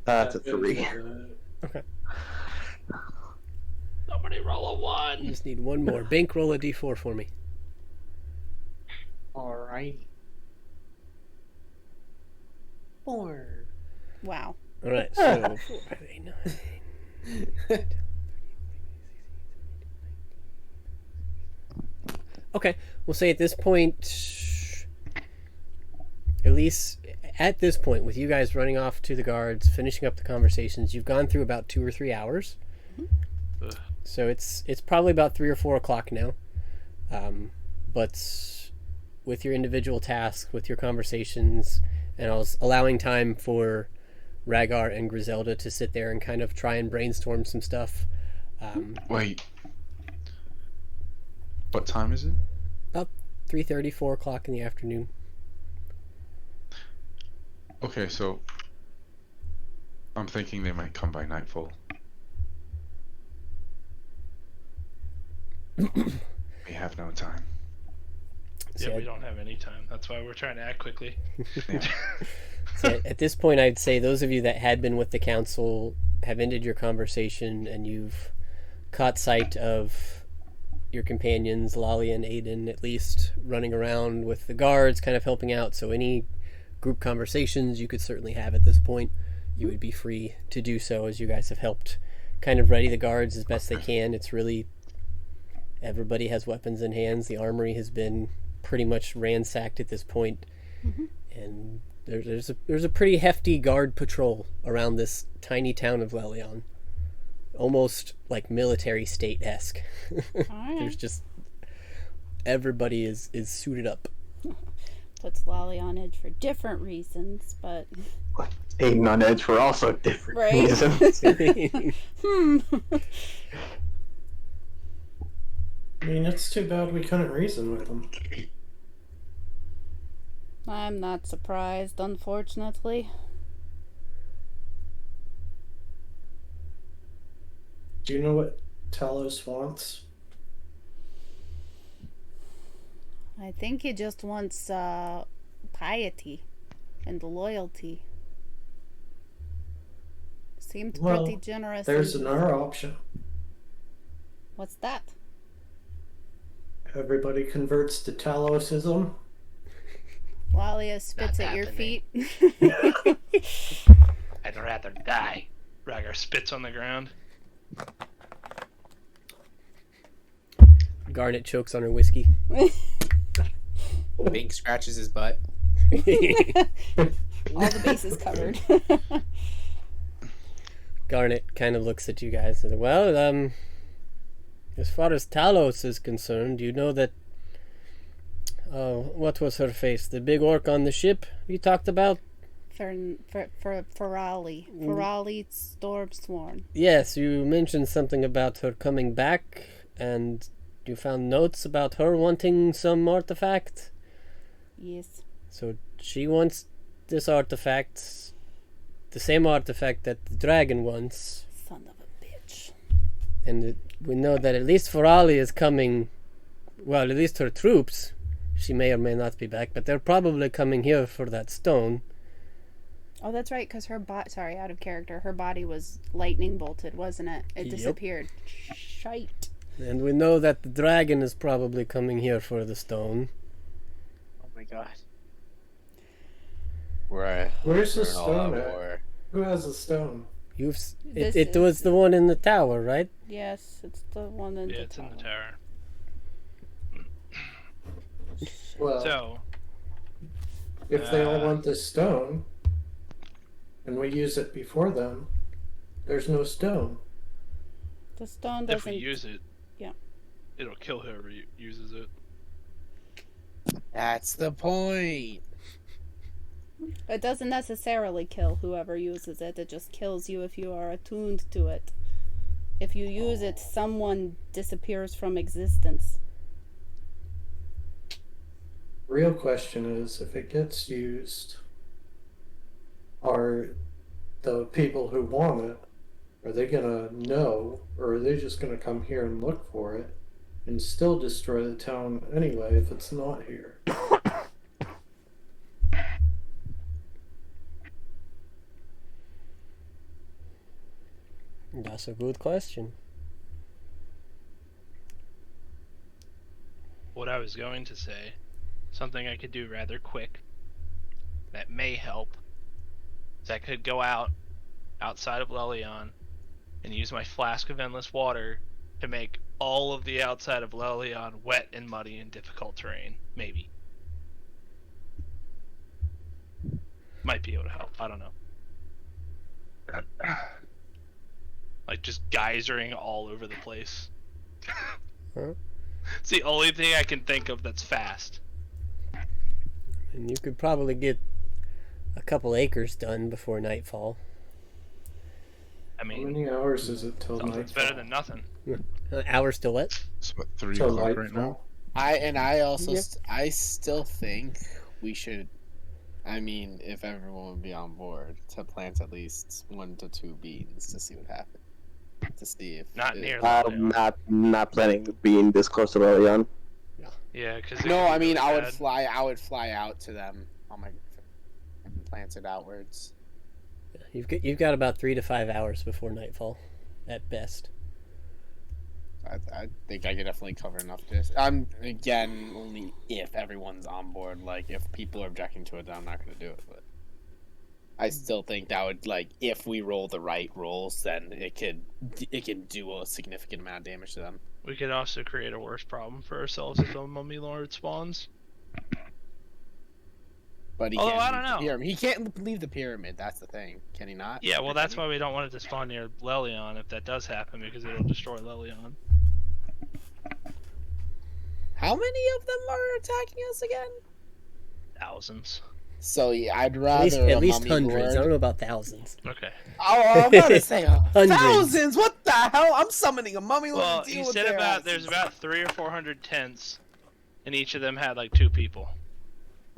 That's a 3. Okay. Somebody roll a You 1. just need one more. Bank, roll a d4 for me. Alright. 4. Wow. All right. So 4, 5, 8, 9. Okay, we'll say at this point, at least at this point, with you guys running off to the guards, finishing up the conversations, you've gone through about 2 or 3 hours. Ugh. So it's probably about 3 or 4 o'clock now. But with your individual tasks, with your conversations, and I was allowing time for Rhaegar and Griselda to sit there and kind of try and brainstorm some stuff. Wait. What time is it? About 3:30, 4 o'clock in the afternoon. Okay, so I'm thinking they might come by nightfall. We have no time. Yeah, So we don't have any time. That's why we're trying to act quickly. So at this point, I'd say those of you that had been with the council have ended your conversation, and you've caught sight of your companions, Lolly and Aiden, at least running around with the guards, kind of helping out. So any group conversations you could certainly have at this point, you would be free to do so, as you guys have helped kind of ready the guards as best they can. It's really, everybody has weapons in hands. The armory has been pretty much ransacked at this point, and there's a pretty hefty guard patrol around this tiny town of Lelion, almost like military state-esque. There's just everybody is suited up. Puts Lolly on edge for different reasons, but Aiden on edge for also different Right. reasons. I mean, it's too bad we couldn't reason with them. I'm not surprised, unfortunately. Do you know what Talos wants? I think he just wants piety and loyalty. Seemed Well, pretty generous. There's and- another option. What's that? Everybody converts to Talosism. Lalia spits Not at your feet. happening. I'd rather die. Rhaegar spits on the ground. Garnet chokes on her whiskey. Bink scratches his butt. All the bases covered. Garnet kind of looks at you guys and says, well, as far as Talos is concerned, you know that, what was her face? The big orc on the ship you talked about? Ferali. Ferali Stormsworn. Yes, you mentioned something about her coming back, and you found notes about her wanting some artifact. Yes. So she wants this artifact, the same artifact that the dragon wants. Son of a bitch. And we know that at least Ferali is coming, well, at least her troops, she may or may not be back, but they're probably coming here for that stone. Oh, that's right, because her sorry, out of character. Her body was lightning bolted, wasn't it? It Yep. disappeared. Shite. And we know that the dragon is probably coming here for the stone. Oh my god. Right. Where's the We're in all stone out at? war. Who has the stone? This It is- was the one in the tower, right? Yes, it's the one in Yeah, the it's in the tower. tower. Well, So, if they all want this stone, and we use it before them, there's no stone. The stone if we doesn't. use it, Yeah. it'll kill whoever uses it. That's the point. It doesn't necessarily kill whoever uses it. It just kills you if you are attuned to it. If you use it, someone disappears from existence. Real question is, if it gets used, are the people who want it, are they gonna know, or are they just gonna come here and look for it and still destroy the town anyway if it's not here? That's a good question. What I was going to say, something I could do rather quick, that may help, is I could go outside of Lelion, and use my flask of endless water to make all of the outside of Lelion wet and muddy and difficult terrain. Maybe. Might be able to help. I don't know. Like just geysering all over the place. Huh? It's the only thing I can think of that's fast. And you could probably get a couple acres done before nightfall. I How mean, many hours is it till something's nightfall? better than nothing. Hours till what? It's about 3 Till o'clock right nightfall. now. I also Yep. I still think we should. I mean, if everyone would be on board, to plant at least 1 to 2 beans to see what happens. To see if Not it- near I'm Lelion. not planning to being this close to Lelion. Yeah, because No, I mean I would fly out to them on my and plant it outwards. You've got about 3 to 5 hours before nightfall, at best. I think I could definitely cover enough distance. I'm again only if everyone's on board. Like if people are objecting to it, then I'm not going to do it. But I still think that would if we roll the right rolls, then it can do a significant amount of damage to them. We could also create a worse problem for ourselves if a mummy lord spawns. But he Although, can't I leave don't the know. pyramid. He can't leave the pyramid. That's the thing. Can he not? Yeah, well, that's why we don't want it to spawn near Lelion if that does happen, because it'll destroy Lelion. How many of them are attacking us again? Thousands. So yeah, I'd At rather least a mummy hundreds. I don't lord. know about thousands. Okay. Oh, I'm about to say Hundreds. thousands. What the hell? I'm summoning a mummy lord Well, to he deal with said their there's asses. about 300 or 400 tents, and each of them had like 2 people.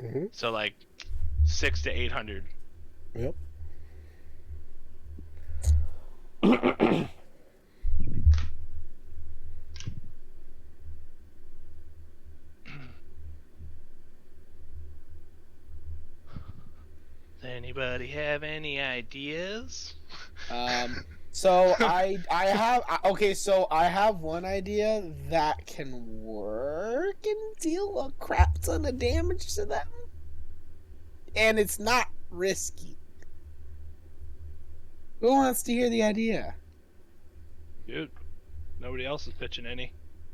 Mm-hmm. So like 600 to 800. Yep. Anybody have any ideas? So I have one idea that can work and deal a crap ton of damage to them, and it's not risky. Who wants to hear the idea? Dude, nobody else is pitching any.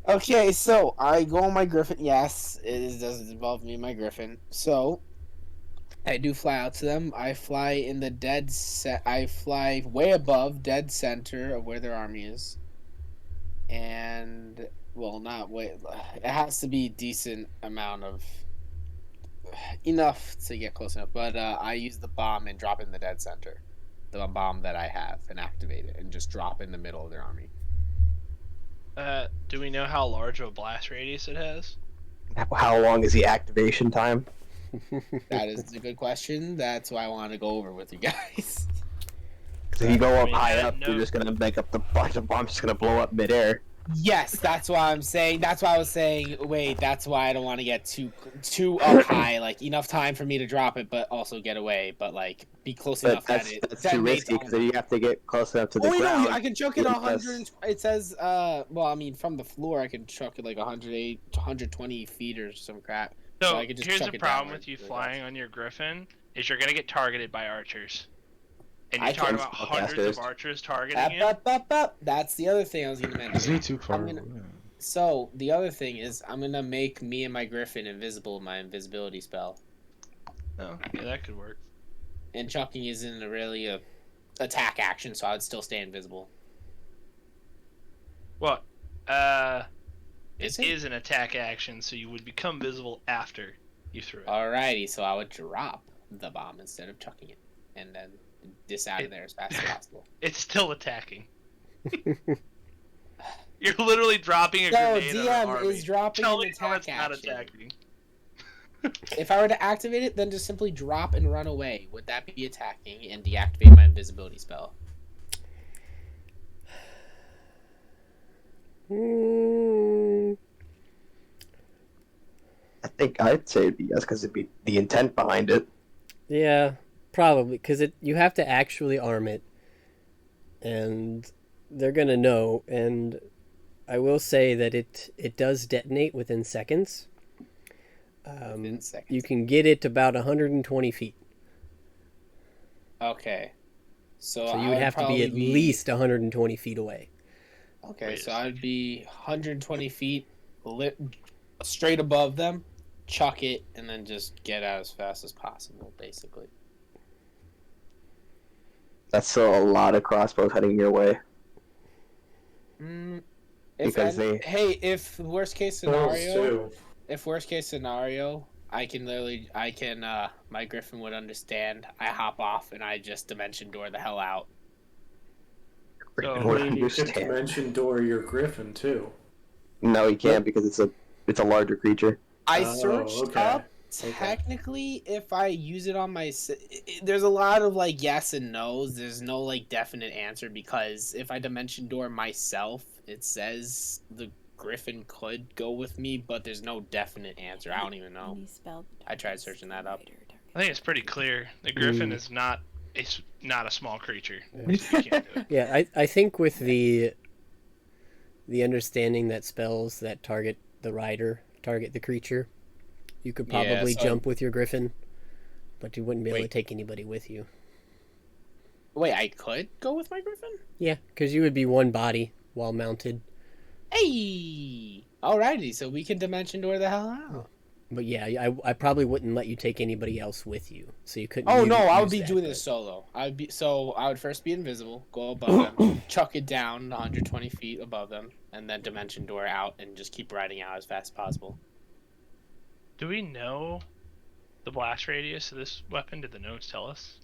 Okay, so I go on my griffin. Yes, does involve me and my griffin. So I do fly out to them. I fly in the I fly way above dead center of where their army is, and well, not way. It has to be decent amount of enough to get close enough. But I use the bomb and drop in the dead center, the bomb that I have, and activate it, and just drop in the middle of their army. Do we know how large of a blast radius it has? How long is the activation time? That is a good question. That's why I want to go over with you guys. Because if you go up mean, high I up, know- you're just gonna make up the bunch of bombs just gonna blow up midair. Yes, that's why I'm saying. That's why I was saying. Wait, that's why I don't want to get too up high. Like enough time for me to drop it, but also get away. But like be close But enough that's that too risky because then you have to get close enough to the Oh wait, ground. no, I can chuck it Yes. 100. It says, well, I mean, from the floor, I can chuck it like 108 to 120 feet or some crap. So I could just here's chuck the it problem downward. with you flying on your Griffin is you're gonna get targeted by archers, and I you're talking can about hundreds of spellcasters. archers targeting you. Up. That's the other thing I was going to mention. Is he too far I'm gonna- away? So the other thing is, I'm gonna make me and my griffin invisible with my invisibility spell. Oh, yeah, that could work. And chucking isn't really a attack action, so I would still stay invisible. What? Is It it? is an attack action, so you would become visible after you threw it. Alrighty, so I would drop the bomb instead of chucking it, and then this out of there as fast as possible. It's still attacking. You're literally dropping a So grenade on an DM army. is dropping Tell an me how it's attack not action. attacking. If I were to activate it, then just simply drop and run away. Would that be attacking and deactivate my invisibility spell? I think I'd say it'd be yes, because it'd be the intent behind it. Yeah, probably, because you have to actually arm it, and they're gonna know. And I will say that it does detonate within seconds. Within seconds. You can get it about 120 feet. Okay. So, So you I would have to be probably at least 120 feet away. Okay, Wait so a I'd be 120 feet straight above them, chuck it, and then just get out as fast as possible, basically. That's still a lot of crossbows heading your way. If worst case Those scenario, two. I can my griffin would understand. I hop off and I just dimension door the hell out. So, I mean, you could dimension door your griffin too. No, you can't because it's a larger creature. I Oh, searched okay. up. Okay. Technically, if I use it on my, there's a lot of like yes and no's. There's no like definite answer because if I dimension door myself, it says the griffin could go with me, but there's no definite answer. I don't even know. I tried searching that up. I think it's pretty clear. The griffin is not a small creature. So you can't do it. Yeah, I think with the understanding that spells that target the rider target the creature, you could probably jump with your griffin, but you wouldn't be able to take anybody with you. Wait, I could go with my griffin? Yeah, because you would be one body while mounted. Hey! Alrighty, so we can dimension door the hell out. But yeah, I probably wouldn't let you take anybody else with you, so you couldn't. Oh no, I would use be that, doing but- this solo. I would first be invisible, go above them, chuck it down 120 feet above them, and then dimension door out and just keep riding out as fast as possible. Do we know the blast radius of this weapon? Did the notes tell us?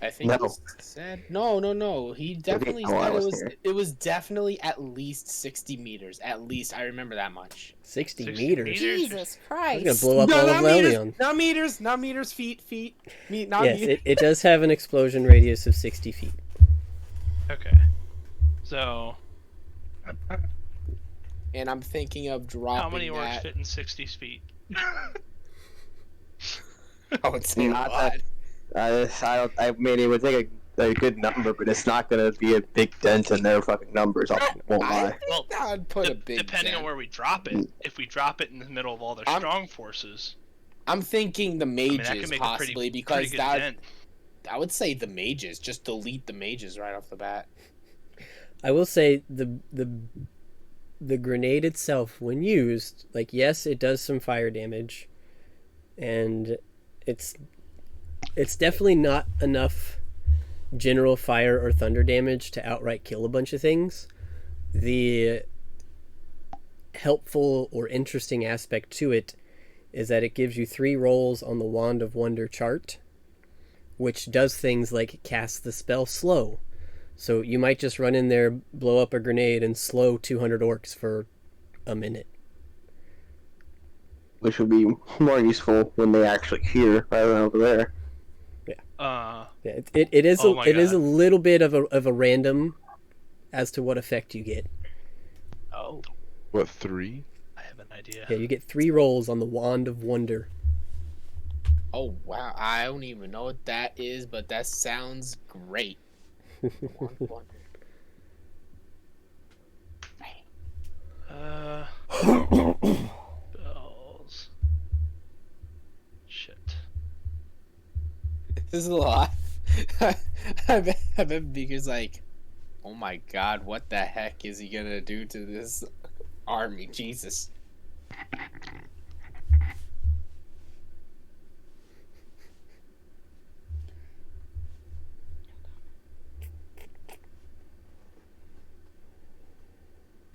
I think No. he said no. He definitely Oh, I said wasn't here. it was definitely at least 60 meters. At least I remember that much. 60 60 meters. meters? Jesus I'm Christ. gonna blow up all of Lelion. Not meters, feet. Not Yes, meters. it does have an explosion radius of 60 feet. Okay. So, And I'm thinking of dropping how many orcs that. fit in 60 feet? I would say Not a lot. I mean, it would take a good number, but it's not going to be a big dent in their fucking numbers. I won't I lie. think Well, I'd put a big depending dent. on where we drop it. If we drop it in the middle of all their strong forces, I'm thinking the I mean, mages that could make possibly a pretty because good that dent. I would say the mages. Just delete the mages right off the bat. I will say the grenade itself, when used, like, yes, it does some fire damage, and it's definitely not enough general fire or thunder damage to outright kill a bunch of things. The helpful or interesting aspect to it is that it gives you 3 rolls on the Wand of Wonder chart, which does things like cast the spell slow. So you might just run in there, blow up a grenade, and slow 200 orcs for a minute. Which would be more useful when they actually hear rather than over there. Yeah, it is Oh my it is a God. little bit of a random as to what effect you get. Oh, What, 3? I have an idea. Yeah, you get 3 rolls on the Wand of Wonder. Oh wow, I don't even know what that is, but that sounds great. Bells. Shit. This is a lot. I bet Beaker's like, oh my god, what the heck is he gonna do to this? army, Jesus.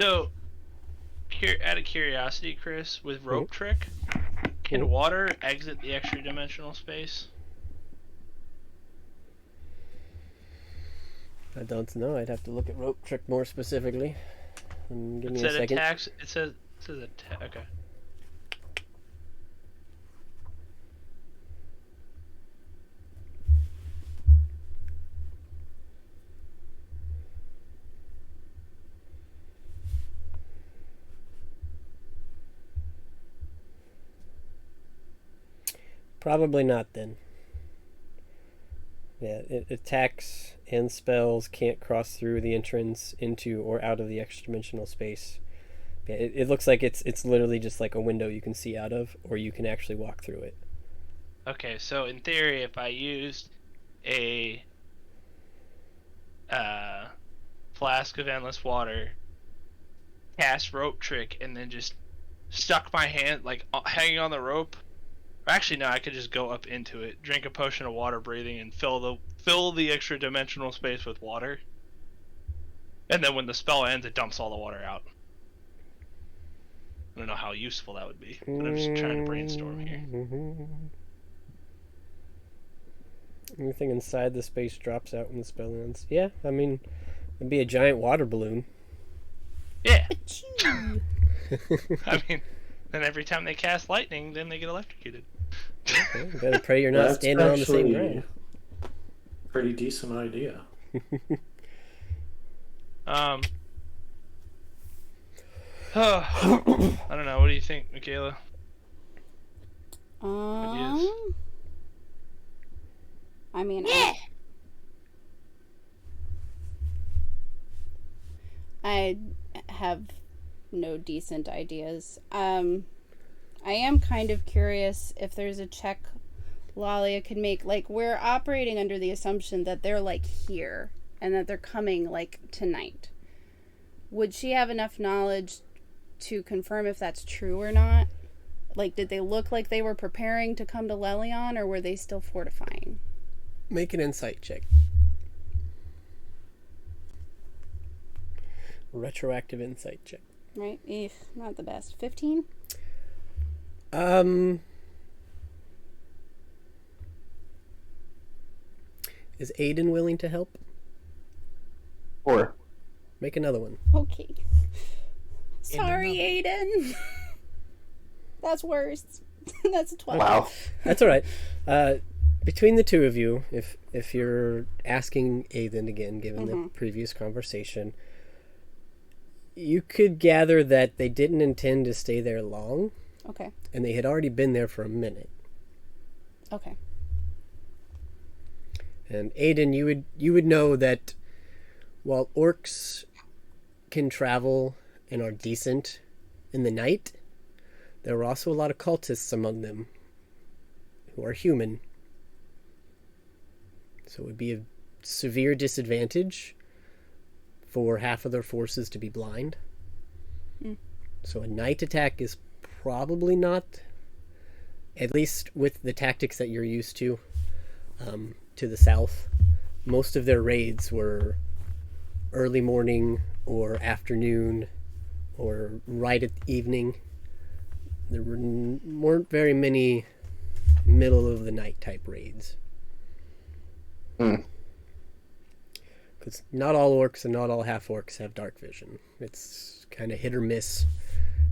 So, out of curiosity, Chris, with rope trick, can water exit the extra dimensional space? I don't know. I'd have to look at rope trick more specifically. Give me a second. It says attack. Okay. Probably not then. Yeah, attacks and spells can't cross through the entrance into or out of the extra dimensional space. Yeah, it looks like it's literally just like a window you can see out of, or you can actually walk through it. Okay, so in theory, if I used a flask of endless water, cast rope trick, and then just stuck my hand like hanging on the rope. Or actually, no, I could just go up into it, drink a potion of water breathing, and fill the extra dimensional space with water. And then when the spell ends, it dumps all the water out. I don't know how useful that would be, but I'm just trying to brainstorm here. Anything inside the space drops out when the spell ends. Yeah, I mean, it'd be a giant water balloon. Yeah. I mean, then every time they cast lightning, then they get electrocuted. Okay, you better pray you're not standing on the same ground. Pretty decent idea. I don't know. What do you think, Michaela? Ideas? I mean, I have no decent ideas. I am kind of curious if there's a check Lalia could make. Like, we're operating under the assumption that they're like here and that they're coming like tonight. Would she have enough knowledge to confirm if that's true or not? Like, did they look like they were preparing to come to Lelion, or were they still fortifying? Make an insight check. Retroactive insight check. Right? Not the best. 15? Is Aiden willing to help? Or make another one. Okay. Sorry, Aiden. That's worse. That's a 12. Wow. That's all right. Between the two of you, if you're asking Aiden again, given the previous conversation, you could gather that they didn't intend to stay there long. Okay. And they had already been there for a minute. Okay. And Aiden, you would know that while orcs can travel and are decent in the night, there are also a lot of cultists among them who are human. So it would be a severe disadvantage for half of their forces to be blind. So a night attack is probably not, at least with the tactics that you're used to the south. Most of their raids were early morning or afternoon or right at evening. There weren't very many middle of the night type raids. Because not all orcs and not all half orcs have dark vision. It's kind of hit or miss,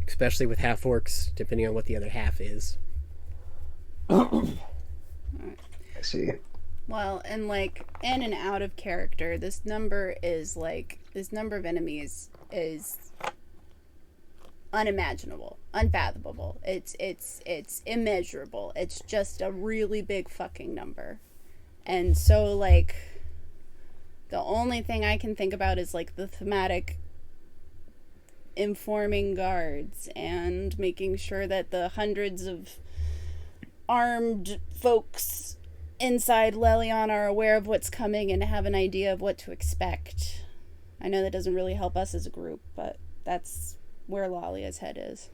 especially with half orcs, depending on what the other half is. I see. Well, and like in and out of character, this number of enemies is unimaginable, unfathomable. It's immeasurable. It's just a really big fucking number. And so like the only thing I can think about is like the thematic informing guards and making sure that the hundreds of armed folks inside Lelion are aware of what's coming and have an idea of what to expect. I know that doesn't really help us as a group, but that's where Lalia's head is.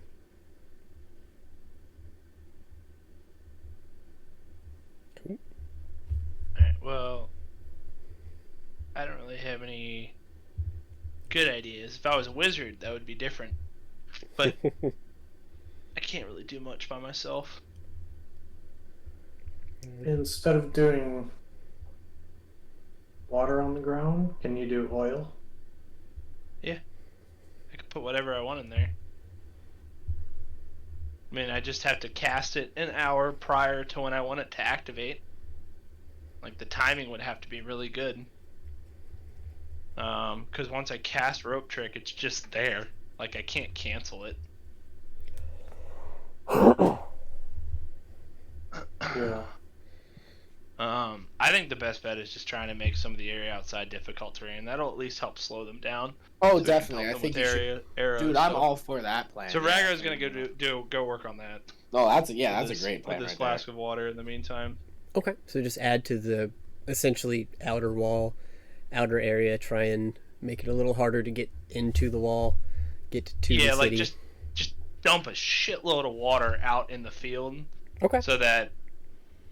Alright, well, I don't really have any good ideas. If I was a wizard, that would be different. But I can't really do much by myself. Instead of doing water on the ground, can you do oil? Yeah. I could put whatever I want in there. I mean, I just have to cast it an hour prior to when I want it to activate. Like, the timing would have to be really good. Because once I cast Rope Trick, it's just there. Like, I can't cancel it. Yeah. I think the best bet is just trying to make some of the area outside difficult terrain. That'll at least help slow them down. Oh, So we can definitely. help I them think with you should. arrows, Dude, I'm so- all for that plan. So yeah. Raggar's gonna go work on that. Oh, that's With a this- great plan With this right flask of water in the meantime. Okay, so just add to the essentially outer wall, outer area. Try and make it a little harder to get into the wall, get to the Yeah, city. like just dump a shitload of water out in the field. Okay. So that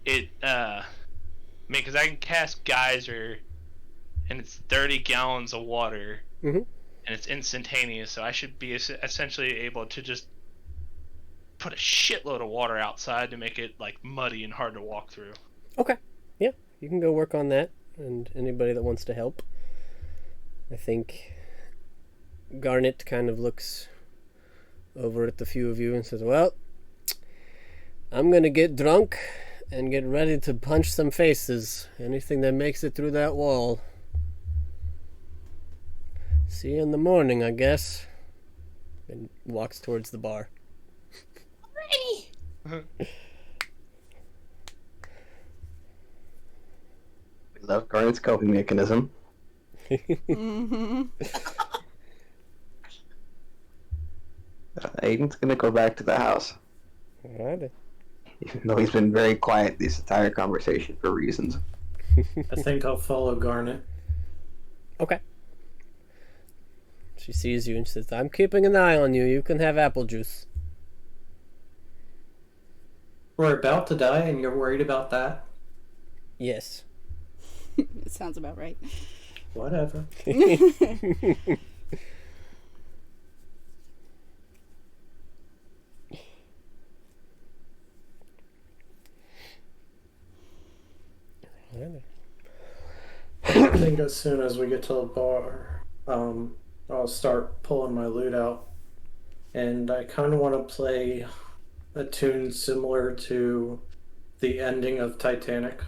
it, because I can cast Geyser, and it's 30 gallons of water, Mhm. and it's instantaneous. So I should be essentially able to just put a shitload of water outside to make it like muddy and hard to walk through. Okay. Yeah, you can go work on that, and anybody that wants to help. I think Garnet kind of looks over at the few of you and says, "Well, I'm gonna get drunk and get ready to punch some faces. Anything that makes it through that wall. See you in the morning, I guess." And walks towards the bar. Ready? We love Garnet's coping mechanism. Mm-hmm. Aiden's gonna go back to the house, Alrighty. even though he's been very quiet this entire conversation for reasons. I think I'll follow Garnet. Okay. She sees you and says, "I'm keeping an eye on you. You can have apple juice." We're about to die and you're worried about that? Yes. It sounds about right. Whatever. I think as soon as we get to the bar, I'll start pulling my lute out. And I kind of want to play a tune similar to the ending of Titanic.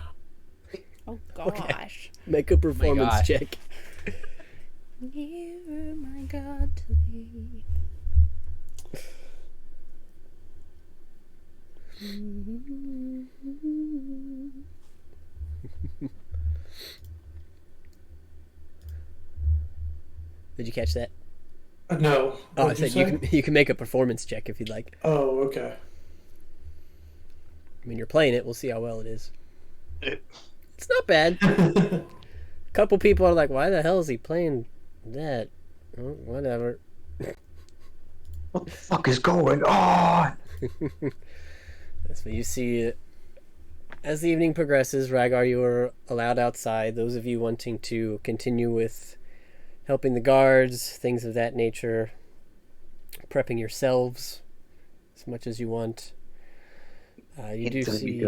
Oh gosh. Make a performance God. check. Nearer, my God, to thee. Did you catch that? No. Oh, I What'd you said you say? can make a performance check if you'd like. Oh, okay. I mean, you're playing it. We'll see how well it is. It's not bad. A couple people are like, "Why the hell is he playing that?" Oh, whatever. What the fuck is going on? So you see, as the evening progresses, Raggar, you are allowed outside. Those of you wanting to continue with helping the guards, things of that nature, prepping yourselves as much as you want. You do see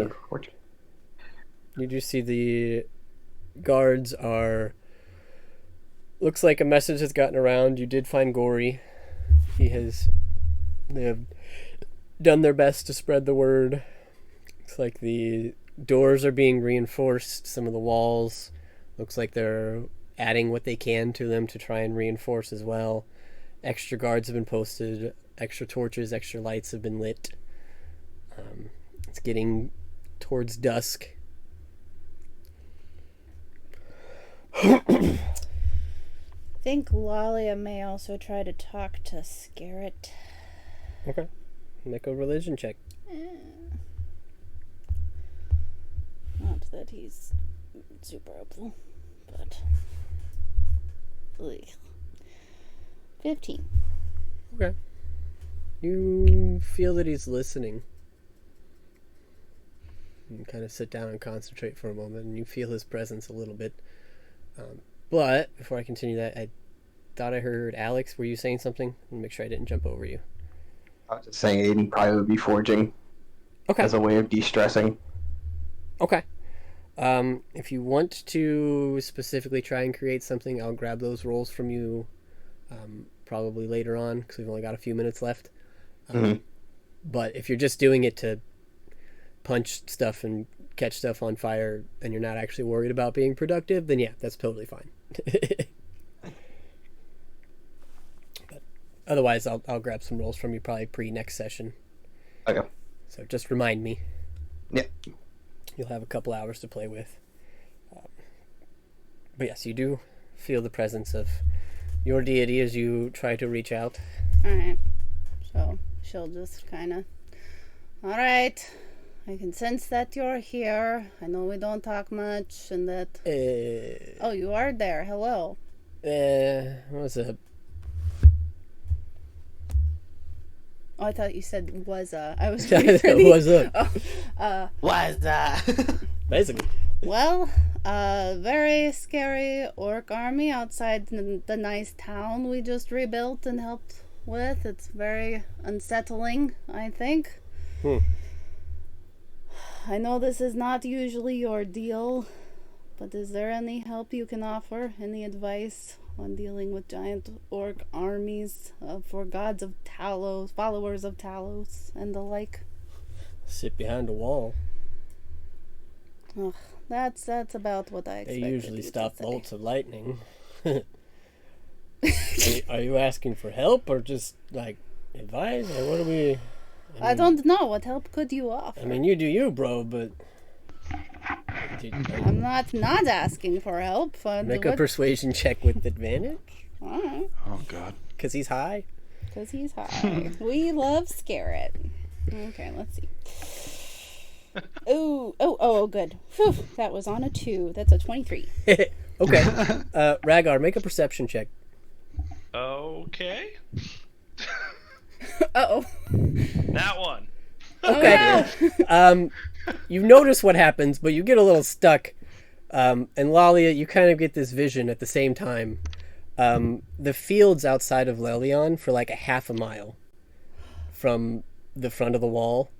the guards are. Looks like a message has gotten around. You did find Gory. They have done their best to spread the word. Looks like the doors are being reinforced. Some of the walls. Looks like they're adding what they can to them to try and reinforce as well. Extra guards have been posted. Extra torches, extra lights have been lit. It's getting towards dusk. I think Lalia may also try to talk to Scarret. Okay. Make a religion check. Not that he's super helpful, but. Ugh. 15. Okay. You feel that he's listening. You kind of sit down and concentrate for a moment, and you feel his presence a little bit. But before I continue that, I thought I heard Alex. Were you saying something? Let me make sure I didn't jump over you. I was just saying Aiden probably would be forging as a way of de-stressing. Okay. If you want to specifically try and create something, I'll grab those rolls from you probably later on, because we've only got a few minutes left. But if you're just doing it to punch stuff and catch stuff on fire and you're not actually worried about being productive, then yeah, that's totally fine. But otherwise, I'll grab some rolls from you probably pre-next session. Okay. So just remind me. Yeah. You'll have a couple hours to play with. But yes, you do feel the presence of your deity as you try to reach out. Alright. So she'll just kind of... Alright. I can sense that you're here. I know we don't talk much and that... Oh, you are there. Hello. What's up? Oh, I thought you said was I was What's up? Oh, Was Basically. well, very scary orc army outside the nice town we just rebuilt and helped with. It's very unsettling, I think. I know this is not usually your deal, but is there any help you can offer? Any advice on dealing with giant orc armies for gods of Talos, followers of Talos, and the like? Sit behind a wall. Ugh, that's about what I expected. They usually you to stop say. bolts of lightning. Are you asking for help or just like advice, or what are we? I don't know. What help could you offer? I mean, you do you, bro, but I'm not asking for help. make a persuasion check with advantage. Alright. Oh God. Because he's high. Because he's high. We love Scarret. Okay, let's see. Oh, good. Whew, that was on a 2. That's a 23. Okay. Rhaegar, make a perception check. Okay. Uh-oh. That one. Okay. You notice what happens, but you get a little stuck. And Lalia, you kind of get this vision at the same time. The fields outside of Lelion for like a half a mile from the front of the wall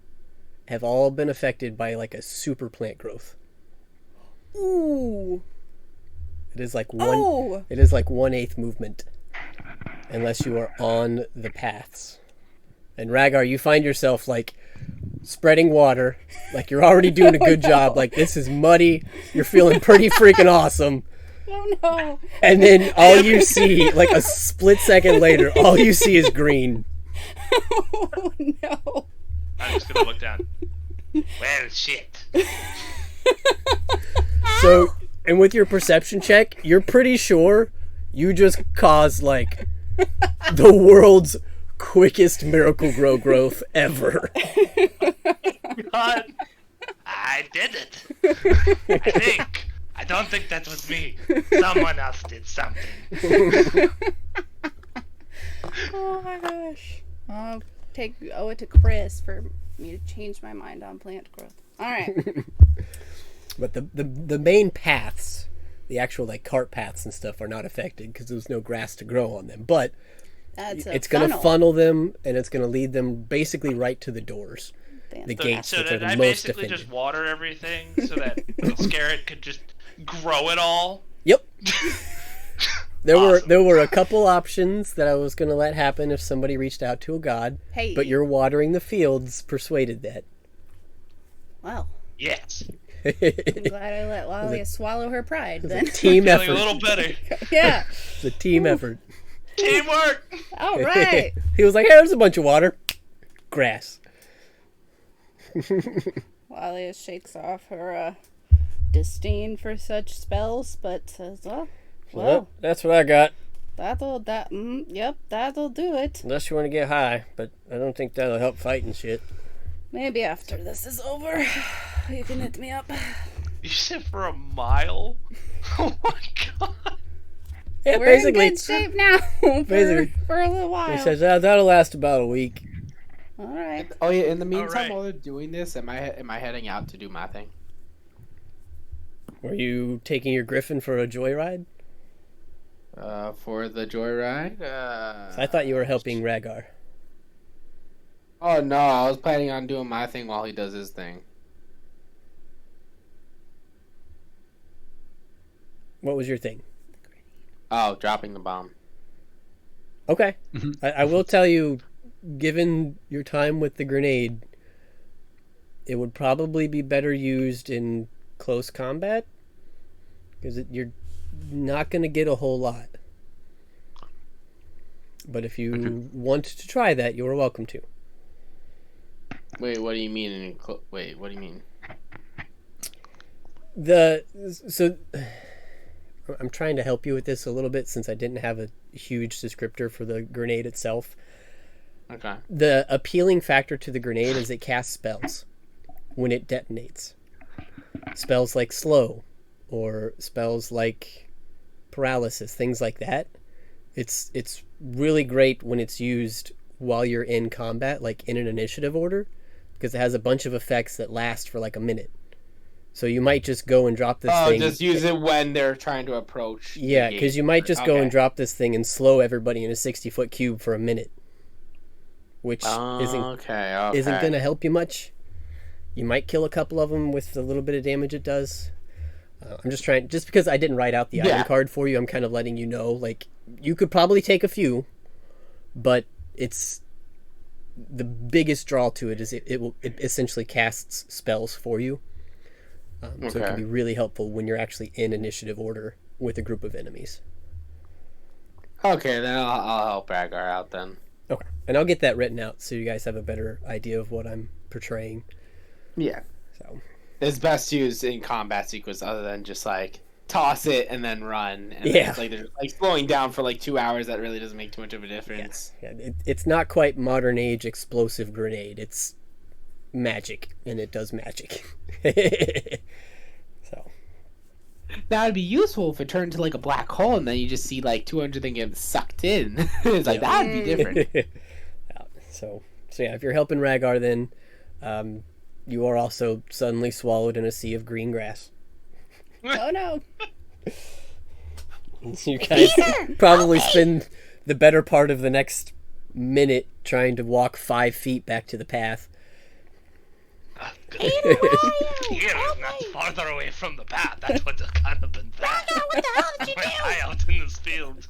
have all been affected by like a super plant growth. Ooh. It is like Oh. It is like 1/8 movement, unless you are on the paths. And Rhaegar, you find yourself like spreading water, like you're already doing a good job. Like this is muddy. You're feeling pretty freaking awesome. Oh no. And then all you see, like a split second later, all you see is green. Oh no. I'm just gonna look down. Well, shit. So, and with your perception check, you're pretty sure you just caused like the world's quickest miracle grow growth ever. God, I did it. I don't think that was me. Someone else did something. Oh my gosh. I'll owe it to Chris for me to change my mind on plant growth. Alright. But the main paths, the actual like cart paths and stuff, are not affected because there's no grass to grow on them. But it's going to funnel them, and it's going to lead them basically right to the doors, the gates so that are did the I most basically defended. just water everything so that Scarret could just grow it all? Yep. There were a couple options that I was going to let happen if somebody reached out to a god. Hey. But your watering the fields persuaded that. Wow. Yes. I'm glad I let Lalia swallow her pride then. Team Feeling effort. a little better. Yeah. It's a team effort. Teamwork. All right. He was like, hey, there's a bunch of water. Grass. Lalia shakes off her disdain for such spells, but says, well, Well, that's what I got. that'll do it. Unless you want to get high, but I don't think that'll help fighting shit. Maybe after this is over, you can hit me up. You said for a mile? Oh my god. Yeah, We're basically. in good shape now for a little while. He says that'll last about a week. All right. Oh yeah. In the meantime, Alright. while they're doing this, am I heading out to do my thing? Were you taking your Griffin for a joyride? For the joyride. I thought you were helping Rhaegar. Oh no, I was planning on doing my thing while he does his thing. What was your thing? Oh, dropping the bomb. Okay. I will tell you, given your time with the grenade, it would probably be better used in close combat, because you're not going to get a whole lot. But if you want to try that, you are welcome to. Wait, what do you mean? Wait, what do you mean? So I'm trying to help you with this a little bit since I didn't have a huge descriptor for the grenade itself. Okay. The appealing factor to the grenade is it casts spells when it detonates. Spells like slow or spells like paralysis, things like that. It's really great when it's used while you're in combat, like in an initiative order, because it has a bunch of effects that last for like a minute. So you might just go and drop this thing. Oh, just use it when they're trying to approach. Yeah, because you might just go and drop this thing and slow everybody in a 60-foot cube for a minute, which isn't going to help you much. You might kill a couple of them with the little bit of damage it does. I'm just trying, just because I didn't write out the item card for you, I'm kind of letting you know, like, you could probably take a few, but it's the biggest draw to it is it essentially casts spells for you. So it can be really helpful when you're actually in initiative order with a group of enemies. Okay, then I'll help Rhaegar out then. Okay, and I'll get that written out so you guys have a better idea of what I'm portraying. Yeah. So it's best used in combat sequence other than just like toss it and then run. And yeah. It's like they're like slowing down for like 2 hours. That really doesn't make too much of a difference. Yeah. It's not quite modern age explosive grenade. It's magic, and it does magic. So that would be useful if it turned to like a black hole and then you just see like 200 things get sucked in. It's like that would be different. So yeah, if you're helping Rhaegar, then you are also suddenly swallowed in a sea of green grass. Oh no! You guys probably spend the better part of the next minute trying to walk 5 feet back to the path. Here is not farther away from the path. That would have kind of been bad. What the hell did you do? High out in this field.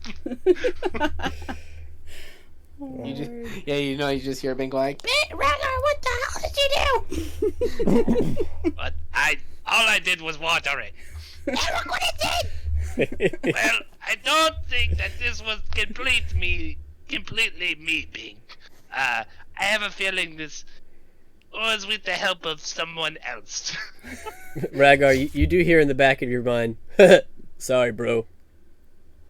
You just hear Ben go like, Rhaegar, what the hell did you do? But all I did was water it. Hey, look what it did! Well, I don't think that this was completely me being. I have a feeling this was with the help of someone else. Rhaegar, you do hear in the back of your mind, sorry, bro.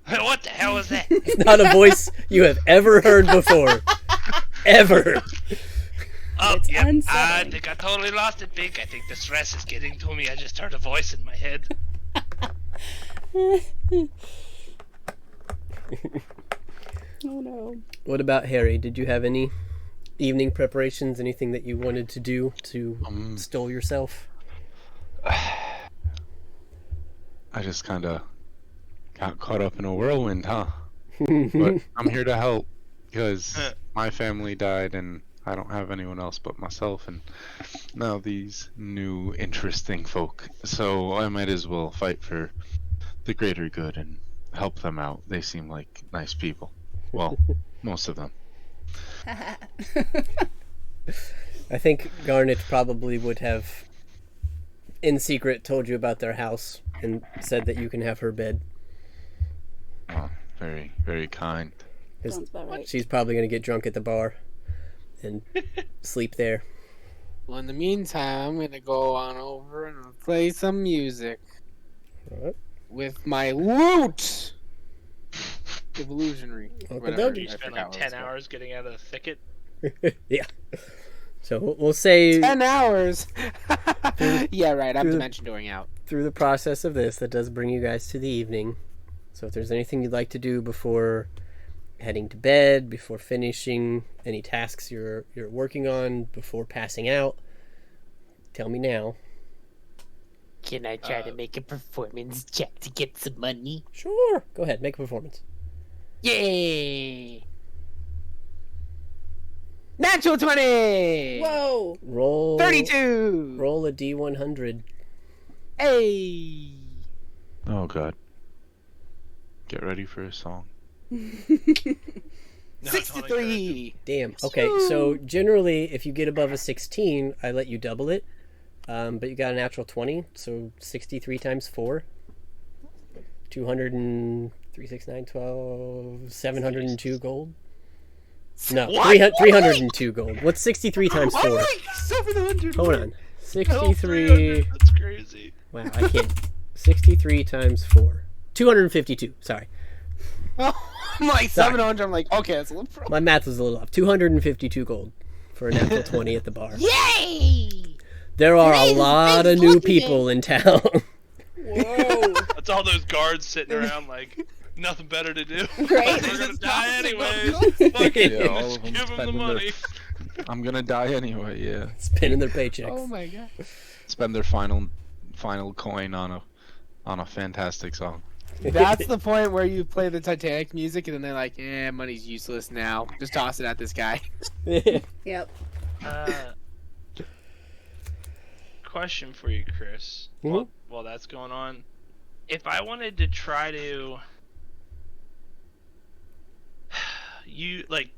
What the hell was that? It's not a voice you have ever heard before. Ever. Oh, yeah, I think I totally lost it, Pink. I think the stress is getting to me. I just heard a voice in my head. Oh no. What about Harry? Did you have any evening preparations? Anything that you wanted to do to stole yourself? I just kind of got caught up in a whirlwind, huh? But I'm here to help because my family died and I don't have anyone else but myself and now these new interesting folk. So I might as well fight for the greater good and help them out. They seem like nice people. Well, most of them. I think Garnet probably would have, in secret, told you about their house and said that you can have her bed. Oh, very, very kind. Sounds about right. She's probably going to get drunk at the bar and sleep there. well, in the meantime, I'm going to go on over and play some music. All right. With my lute! Evolutionary. Whatever. You spent like 10 hours getting out of the thicket. Yeah. So we'll say 10 hours. Yeah, right. I'm dimension dooring out. Through the process of this, that does bring you guys to the evening. So if there's anything you'd like to do before heading to bed, before finishing any tasks you're working on, before passing out? Tell me now. Can I try to make a performance check to get some money? Sure. Go ahead, make a performance. Yay! Natural 20! Whoa! Roll 32! Roll a D100. Hey! Oh god. Get ready for a song. 63! Damn. Okay, so generally, if you get above a 16, I let you double it. But you got a natural 20, so 63 times 4. 203, 6, 9, 12, 702 gold. No, 302 gold. What's 63 times 4? 700! Hold on. 63. That's crazy. Wow, I can't. 63 times 4. 252, sorry. Oh, I'm like 700. I'm like, okay, that's a little My math was a little off. 252 gold for a natural 20 at the bar. Yay! There are a lot of new people in town. Whoa! That's all those guards sitting around like nothing better to do. Right? We're gonna die anyways. Fuck it. Yeah, all Just of them give them the spending their- money. I'm gonna die anyway, yeah. Spending their paychecks. Oh my god. Spend their final coin on a fantastic song. That's the point where you play the Titanic music and then they're like, money's useless now. Just toss it at this guy. Yep. Question for you, Chris. Mhm. While that's going on, if I wanted to try to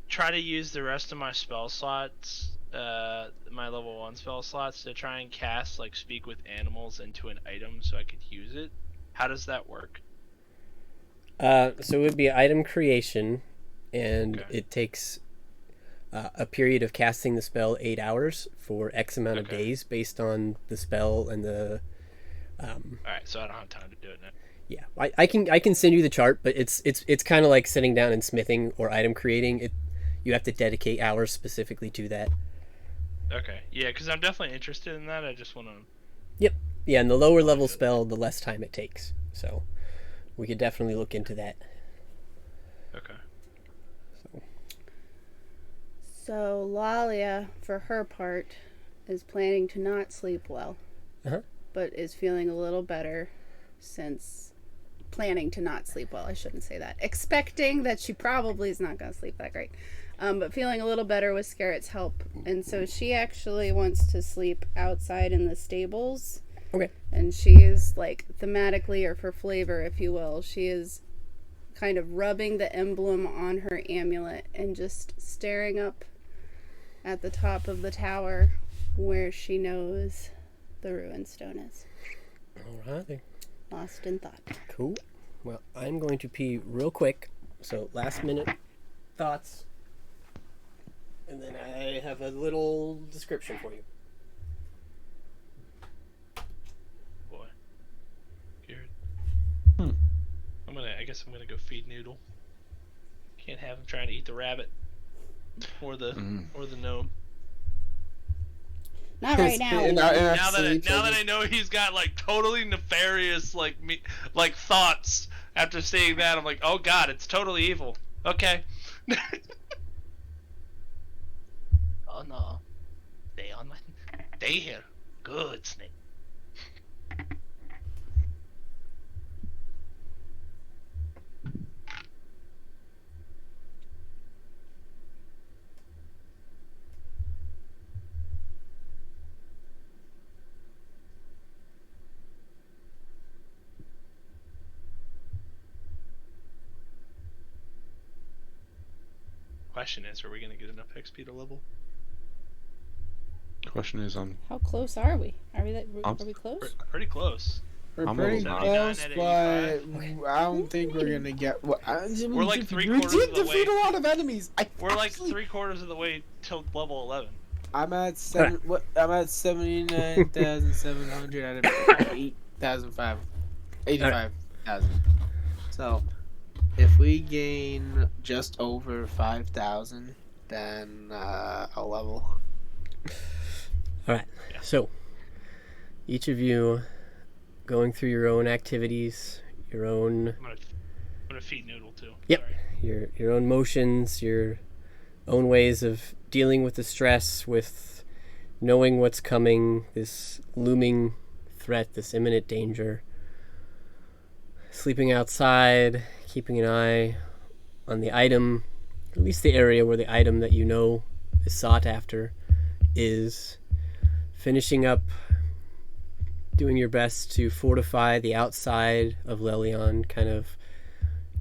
try to use the rest of my spell slots, my level 1 spell slots, to try and cast like speak with animals into an item so I could use it, how does that work? So it would be item creation, and Okay. it takes a period of casting the spell 8 hours for X amount of Okay. days based on the spell and the. Alright, so I don't have time to do it now. Yeah, I can send you the chart, but it's kind of like sitting down and smithing or item creating. You have to dedicate hours specifically to that. Okay, yeah, because I'm definitely interested in that. I just want to. Yep. Yeah, and the lower level spell, the less time it takes. So we could definitely look into that. Okay. So Lalia, for her part, is planning to not sleep well, Uh-huh. but is feeling a little better since planning to not sleep well. I shouldn't say that. Expecting that she probably is not going to sleep that great. But feeling a little better with Scarrett's help. And so she actually wants to sleep outside in the stables. Okay. And she is, like, thematically, or for flavor, if you will, she is kind of rubbing the emblem on her amulet and just staring up at the top of the tower where she knows the ruined stone is. Alright. Lost in thought. Cool. Well, I'm going to pee real quick. So last minute thoughts. And then I have a little description for you. Boy. Garrett. I guess I'm gonna go feed Noodle. Can't have him trying to eat the rabbit. Or the gnome. Not right now. Now that I know he's got like totally nefarious like thoughts after seeing that, I'm like, oh god, it's totally evil. Okay. Oh no. Stay here. Good, Snake. Question is, are we gonna get enough XP to level? Question is, How close are we? Are we I'm- close? Pretty close. We're I'm pretty level close, 79 but at I don't think we're gonna get. We're like three we quarters did of the defeat way. a lot of enemies. We're like 3/4 of the way till level 11. I'm at I'm at 79,700 out of 85,000. So, if we gain just over 5,000, then I'll level. Alright. So each of you going through your own activities, your own I'm gonna feed Noodle too. Yep. Sorry. Your own motions, your own ways of dealing with the stress, with knowing what's coming, this looming threat, this imminent danger. Sleeping outside, keeping an eye on the item, at least the area where the item that you know is sought after is. Finishing up, doing your best to fortify the outside of Lelion, kind of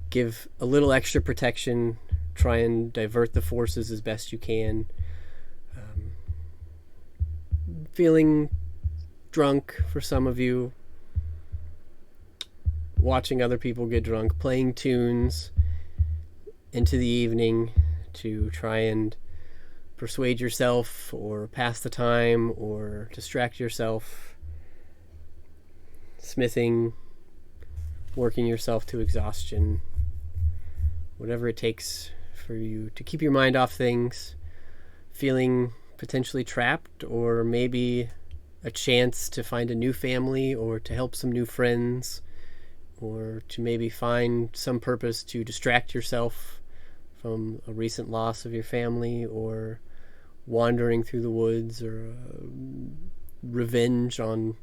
give a little extra protection, try and divert the forces as best you can. Feeling drunk for some of you, watching other people get drunk, playing tunes into the evening to try and persuade yourself or pass the time or distract yourself, smithing, working yourself to exhaustion, whatever it takes for you to keep your mind off things, feeling potentially trapped, or maybe a chance to find a new family or to help some new friends, or to maybe find some purpose to distract yourself from a recent loss of your family, or wandering through the woods, or revenge on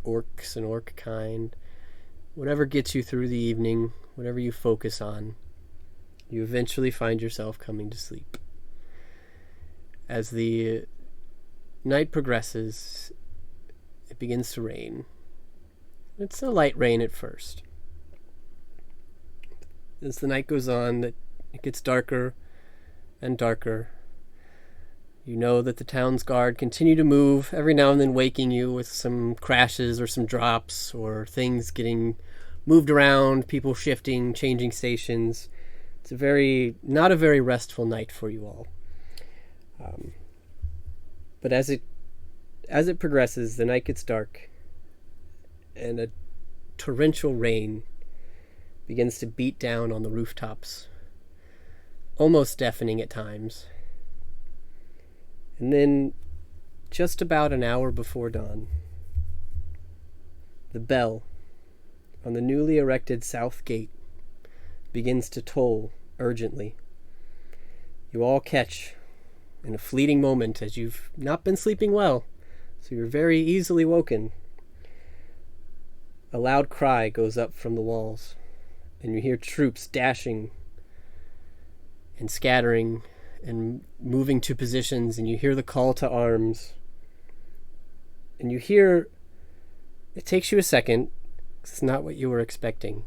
orcs and orc kind. Whatever gets you through the evening, whatever you focus on, you eventually find yourself coming to sleep. As the night progresses, it begins to rain. It's a light rain at first. As the night goes on, it gets darker and darker. You know that the town's guard continue to move, every now and then waking you with some crashes or some drops or things getting moved around, people shifting, changing stations. It's not a very restful night for you all. But as it progresses, the night gets dark, and a torrential rain begins to beat down on the rooftops, almost deafening at times. And then, just about an hour before dawn, the bell on the newly erected south gate begins to toll urgently. You all catch, in a fleeting moment, as you've not been sleeping well, so you're very easily woken, a loud cry goes up from the walls, and you hear troops dashing and scattering and moving to positions, and you hear the call to arms, and you hear, it takes you a second, 'cause it's not what you were expecting,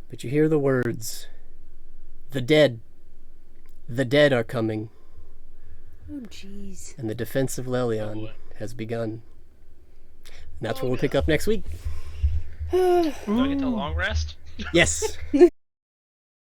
but you hear the words, "The dead are coming." Oh, jeez. And the defense of Lelion has begun. And that's where we'll pick up next week. Do I get the long rest? Yes.